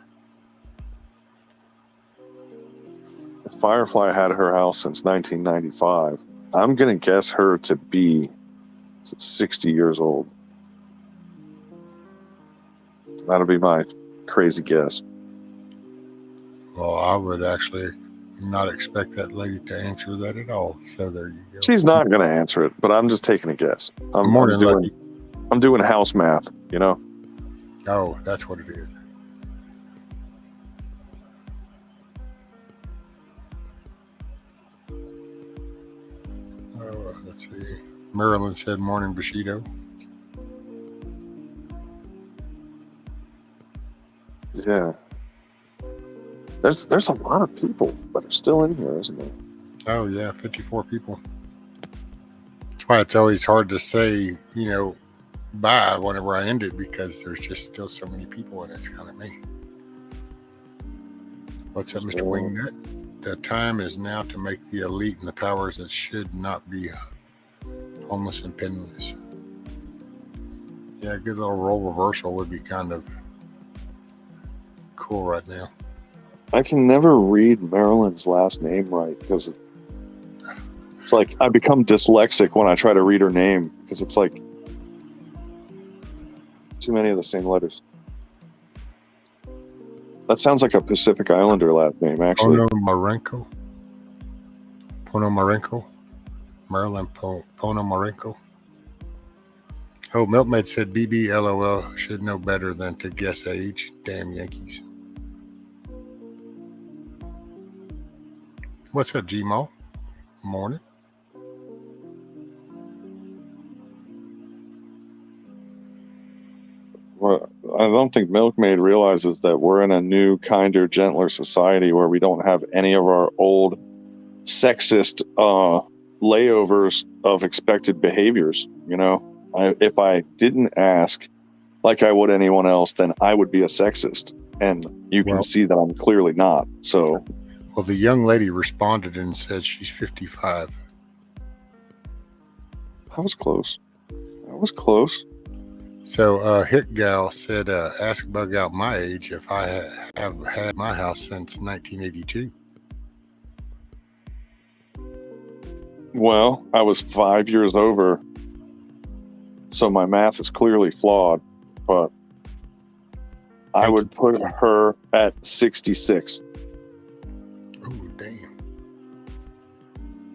Firefly had her house since 1995. I'm going to guess her to be 60 years old. That'll be my crazy guess. Well, I would actually not expect that lady to answer that at all. So there you go. She's not going to answer it, but I'm just taking a guess. I'm doing house math, you know? Oh, that's what it is. Oh, let's see. Marilyn said, morning, Bushido. Yeah. There's a lot of people that are still in here, isn't there? Oh, yeah, 54 people. That's why it's always hard to say, you know, bye whenever I end it because there's just still so many people and it's kind of me. What's up, Mr. Wingnut? The time is now to make the elite and the powers that should not be homeless and penniless. Yeah, a good little role reversal would be kind of cool right now. I can never read Marilyn's last name right because it's like I become dyslexic when I try to read her name because it's like too many of the same letters. That sounds like a Pacific Islander last name, actually. Ponomarenko. Marilyn Ponomarenko. Oh, Milkmaid said BB LOL should know better than to guess age. Damn Yankees. What's up, G-Mo? Morning. Well, I don't think Milkmaid realizes that we're in a new, kinder, gentler society where we don't have any of our old sexist layovers of expected behaviors. You know, if I didn't ask like I would anyone else, then I would be a sexist. And you can see that I'm clearly not. So, well, the young lady responded and said she's 55. I was close. So Hit Gal said, ask Bug out my age if I have had my house since 1982. Well, I was 5 years over, so my math is clearly flawed, but I would put her at 66. Oh, damn.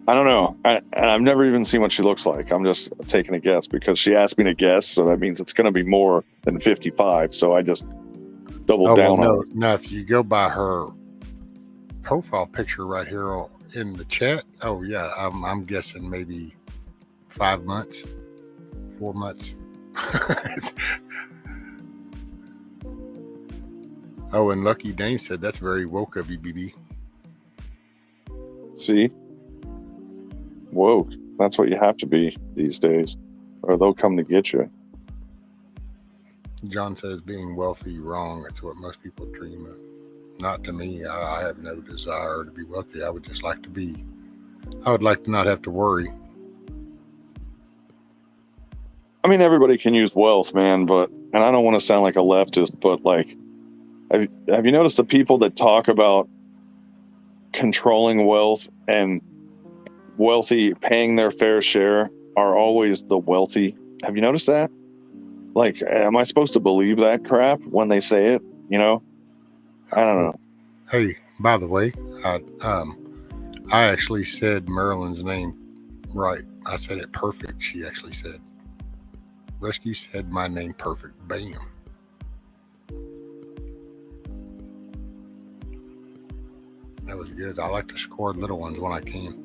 I don't know. And I've never even seen what she looks like. I'm just taking a guess because she asked me to guess, so that means it's going to be more than 55. So I just doubled down on it. No, if you go by her profile picture right here in the chat, oh yeah, I'm guessing maybe 5 months, 4 months. Oh, and Lucky Dane said that's very woke of you, BB. See? Woke. That's what you have to be these days, or they'll come to get you. John says being wealthy wrong. That's what most people dream of. Not to me. I have no desire to be wealthy. I would just like to be. I would like to not have to worry. I mean, everybody can use wealth, man, and I don't want to sound like a leftist, but like, have you noticed the people that talk about controlling wealth and wealthy paying their fair share are always the wealthy? Have you noticed that? Like, am I supposed to believe that crap when they say it? You know, I don't know. Hey, by the way, I actually said Marilyn's name Right. I said it perfect, she actually said. Rescue said my name perfect. Bam. That was good. I like to score little ones when I can.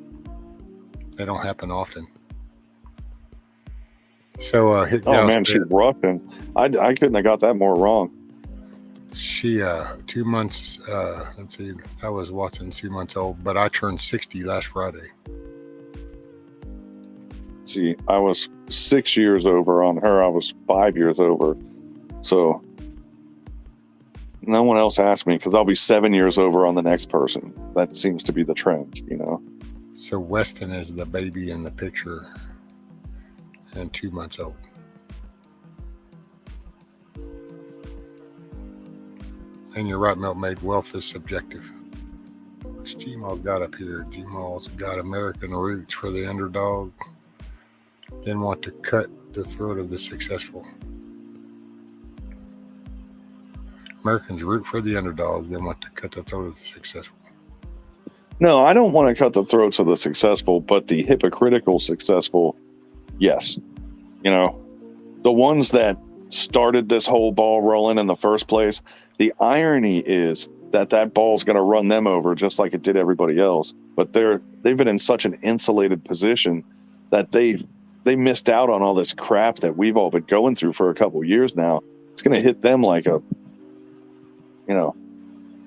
They don't happen often. So, Hit Oh Gal man, said, she's roughing. I couldn't have got that more wrong. she 2 months. Let's see, I was watching 2 months old, but I turned 60 last Friday. See, I was 6 years over on her. I was 5 years over. So no one else asked me because I'll be 7 years over on the next person. That seems to be the trend, you know. So Weston is the baby in the picture and 2 months old. And you're right, Milkmaid. Wealth is subjective. What's Gmail got up here? Gmail's got American roots for the underdog. Then want to cut the throat of the successful. Americans root for the underdog, then want to cut the throat of the successful. No, I don't want to cut the throats of the successful, but the hypocritical successful, yes. You know, the ones that started this whole ball rolling in the first place, the irony is that ball's going to run them over just like it did everybody else. But they've been in such an insulated position that they missed out on all this crap that we've all been going through for a couple of years now. It's going to hit them like a, you know,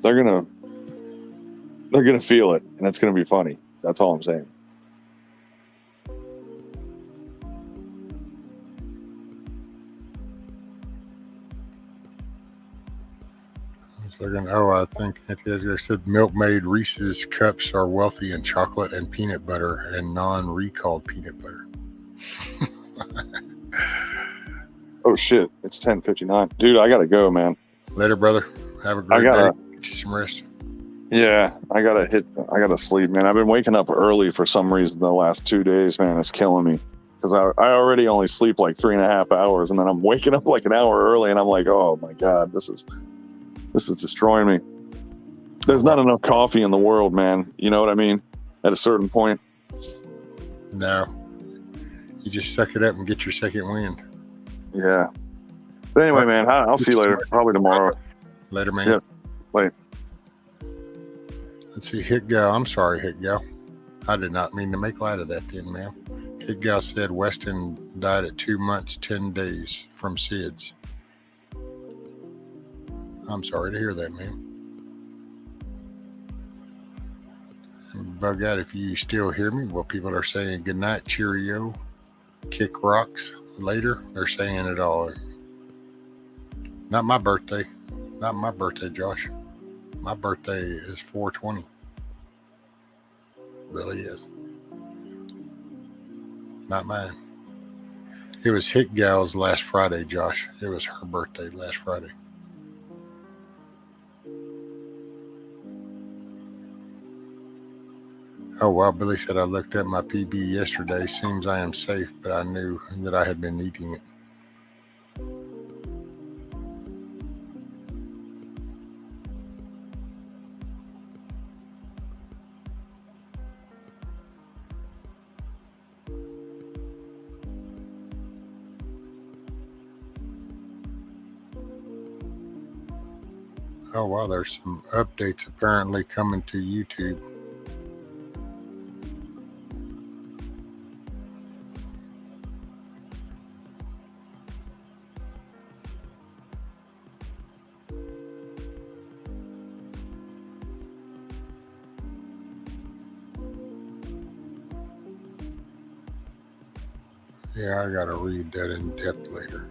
they're going to feel it, and it's going to be funny. That's all I'm saying. I think it said Milkmaid Reese's cups are wealthy in chocolate and peanut butter and non-recalled peanut butter. Oh shit! It's 10:59, dude. I gotta go, man. Later, brother. Have a great day. Get you some rest. Yeah, I gotta sleep, man. I've been waking up early for some reason the last 2 days, man. It's killing me because I already only sleep like 3.5 hours, and then I'm waking up like an hour early, and I'm like, oh my god, this is destroying me. There's not enough coffee in the world, man. You know what I mean? At a certain point. No. You just suck it up and get your second wind. Yeah. But anyway, man, I'll see you later. Probably tomorrow. Later, man. Yep. Bye. Let's see, Hit Gal. I'm sorry, Hit Gal. I did not mean to make light of that then, ma'am. Hit Gal said Weston died at 2 months, 10 days from SIDS. I'm sorry to hear that, man. Bug out if you still hear me. Well, people are saying good night, cheerio, kick rocks. Later, they're saying it all. Not my birthday. Not my birthday, Josh. My birthday is 4/20. Really is. Not mine. It was Hit Gal's last Friday, Josh. It was her birthday last Friday. Oh, wow. Billy said I looked at my PB yesterday. Seems I am safe, but I knew that I had been eating it. Oh, wow. There's some updates apparently coming to YouTube. Yeah, I gotta read that in depth later.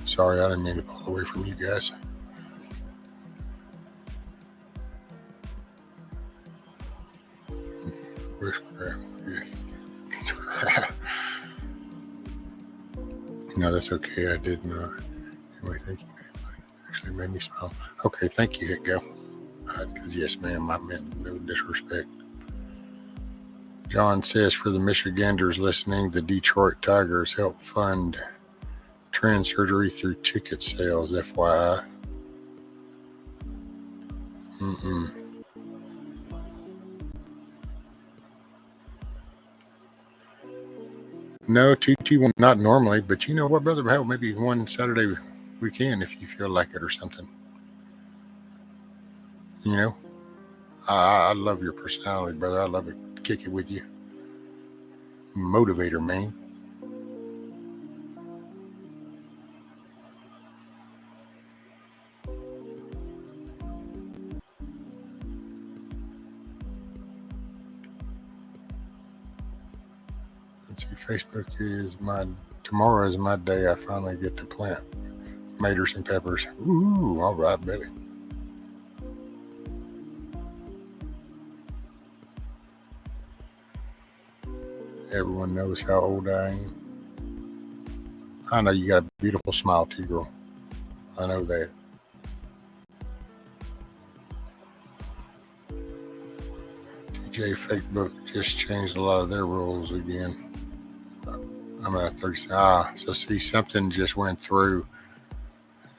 Sorry, I didn't mean to pull away from you guys. No, that's okay. I did not. Anyway, thank you. Actually made me smile. Okay, thank you, Hit Go. Because yes, ma'am, I meant no disrespect. John says, for the Michiganders listening, the Detroit Tigers help fund trans surgery through ticket sales, FYI. No, TT1, not normally, but you know what, brother? Hell, maybe one Saturday weekend if you feel like it or something. You know, I love your personality, brother. I love it. Kick it with you. Motivator, man. Let's see, Facebook is tomorrow is my day. I finally get to plant tomatoes and peppers. Ooh, all right, baby. Everyone knows how old I am. I know you got a beautiful smile too, girl. I know that. TJ Facebook just changed a lot of their rules again. I'm at 30. So see, something just went through,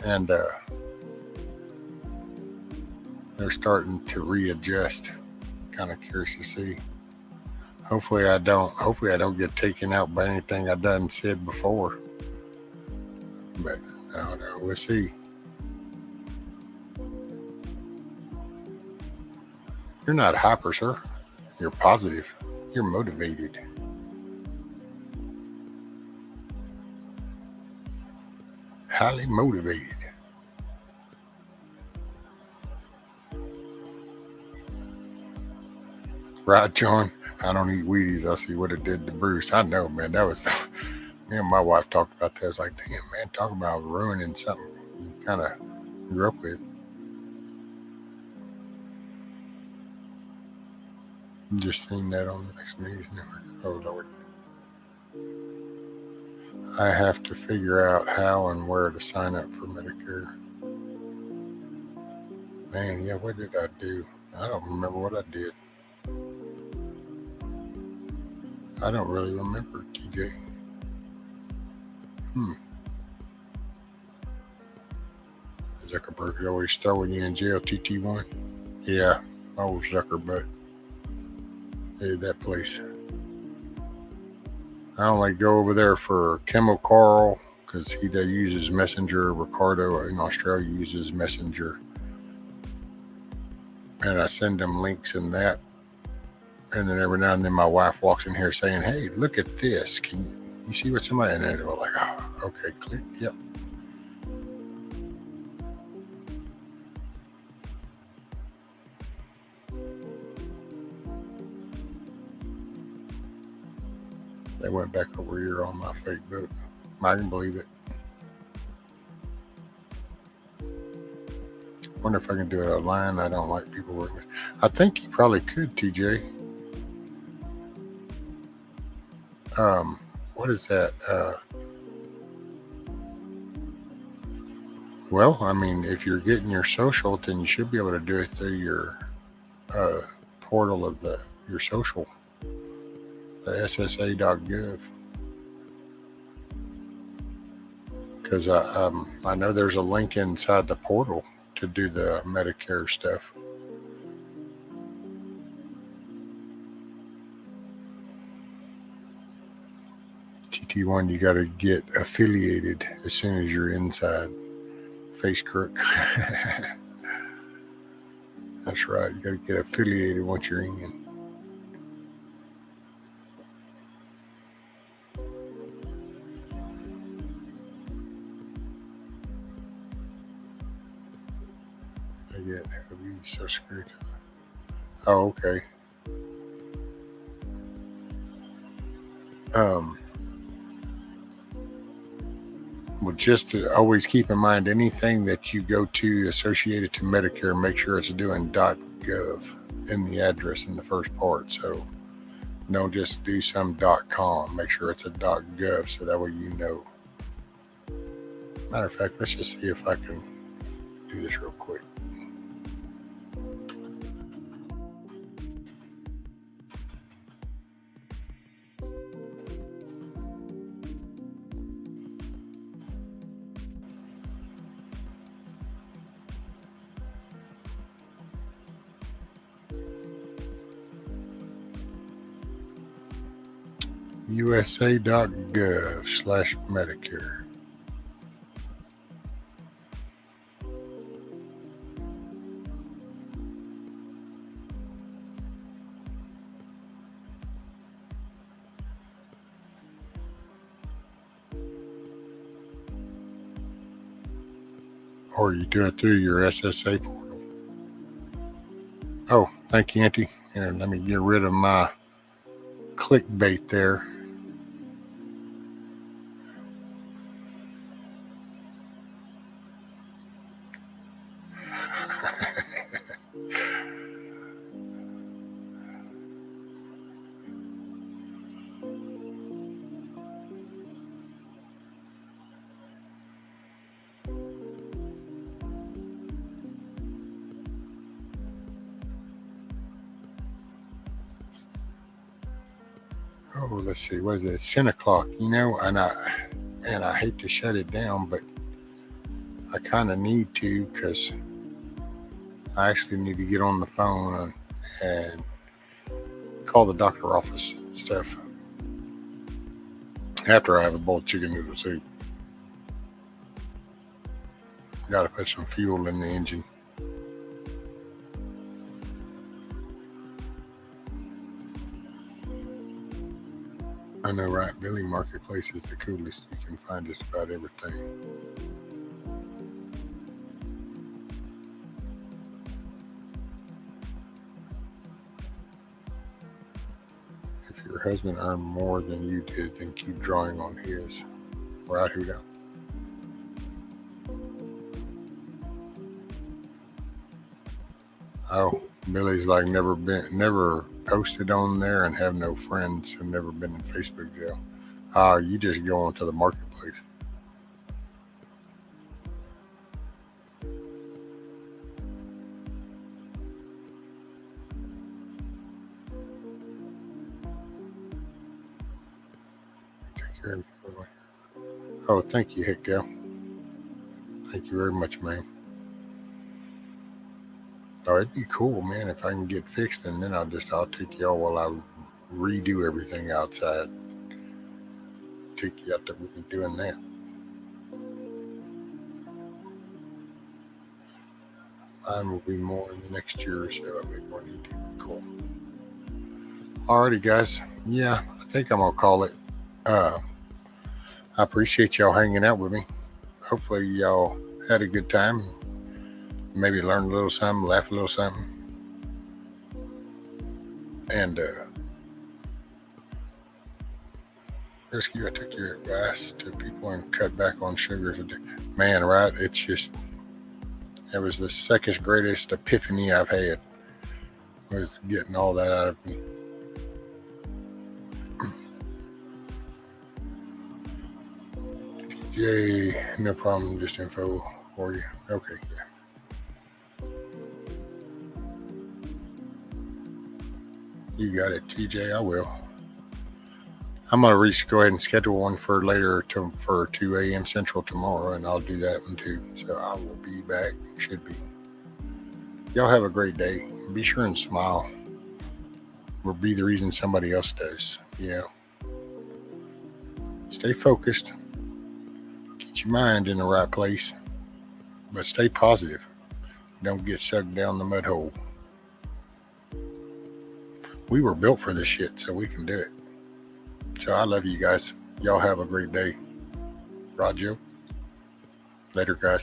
and they're starting to readjust. Kind of curious to see. Hopefully I don't get taken out by anything I done said before. But I don't know. We'll see. You're not hyper, sir. You're positive. You're motivated. Highly motivated. Right, John? I don't eat Wheaties. I see what it did to Bruce. I know, man. That was, me and my wife talked about that. I was like, damn, man, talk about ruining something you kind of grew up with. Just seen that on the next news network. Oh, Lord. I have to figure out how and where to sign up for Medicare. Man, yeah, what did I do? I don't remember what I did. I don't really remember, TJ. Zuckerberg's always throwing you in jail, TT1. Yeah, old Zuckerberg. Hey, that place. I only go over there for Kimmel Carl because he uses Messenger. Ricardo in Australia uses Messenger. And I send them links in that. And then every now and then my wife walks in here saying, hey, look at this. Can you see what somebody, and they're like, oh, okay, click. Yep. They went back over here on my Facebook. I can believe it. Wonder if I can do it online. I don't like people working. I think you probably could, TJ. What is that? Well, I mean, if you're getting your social, then you should be able to do it through your portal of your social, the ssa.gov. Because I know there's a link inside the portal to do the Medicare stuff. TT1, you got to get affiliated as soon as you're inside. Face crook. That's right. You got to get affiliated once you're in. I get heavy Social Security. Oh, okay. Well, just to always keep in mind anything that you go to associated to Medicare, make sure it's doing .gov in the address in the first part. So don't just do some .com. Make sure it's a .gov so that way you know. Matter of fact, let's just see if I can do this real quick. USA.gov/Medicare. Or you do it through your SSA portal. Oh, thank you, Auntie. Here, let me get rid of my clickbait there. Oh, let's see. What is it? It's 10 o'clock, you know, and I hate to shut it down, but I kind of need to, because I actually need to get on the phone and call the doctor office and stuff after I have a bowl of chicken noodle soup. Got to put some fuel in the engine. I know, right? Billy Marketplace is the coolest. You can find just about everything. If your husband earned more than you did, then keep drawing on his. Right, Hugo? Oh, Billy's like never posted on there and have no friends and never been in Facebook jail. You just go onto the marketplace. Take care of me. Oh, thank you, Hit Gal. Thank you very much, ma'am. Oh, it'd be cool, man, if I can get fixed, and then I'll take y'all while I redo everything outside. Take you out there, we'll be doing that. Mine will be more in the next year or so. I'll be more needy. Cool. Alrighty, guys. Yeah, I think I'm gonna call it. I appreciate y'all hanging out with me. Hopefully y'all had a good time. Maybe learn a little something, laugh a little something. And Rescue, I took your advice to people and cut back on sugars. Man, right? It's just, it was the second greatest epiphany I've had, was getting all that out of me. TJ, no problem, just info for you. Okay, yeah. You got it, TJ. I will. I'm going to go ahead and schedule one for later for 2 a.m. Central tomorrow, and I'll do that one too. So I will be back. Should be. Y'all have a great day. Be sure and smile. Or be the reason somebody else does. You know. Stay focused. Get your mind in the right place. But stay positive. Don't get sucked down the mud hole. We were built for this shit, so we can do it. So I love you guys. Y'all have a great day. Roger. Later, guys.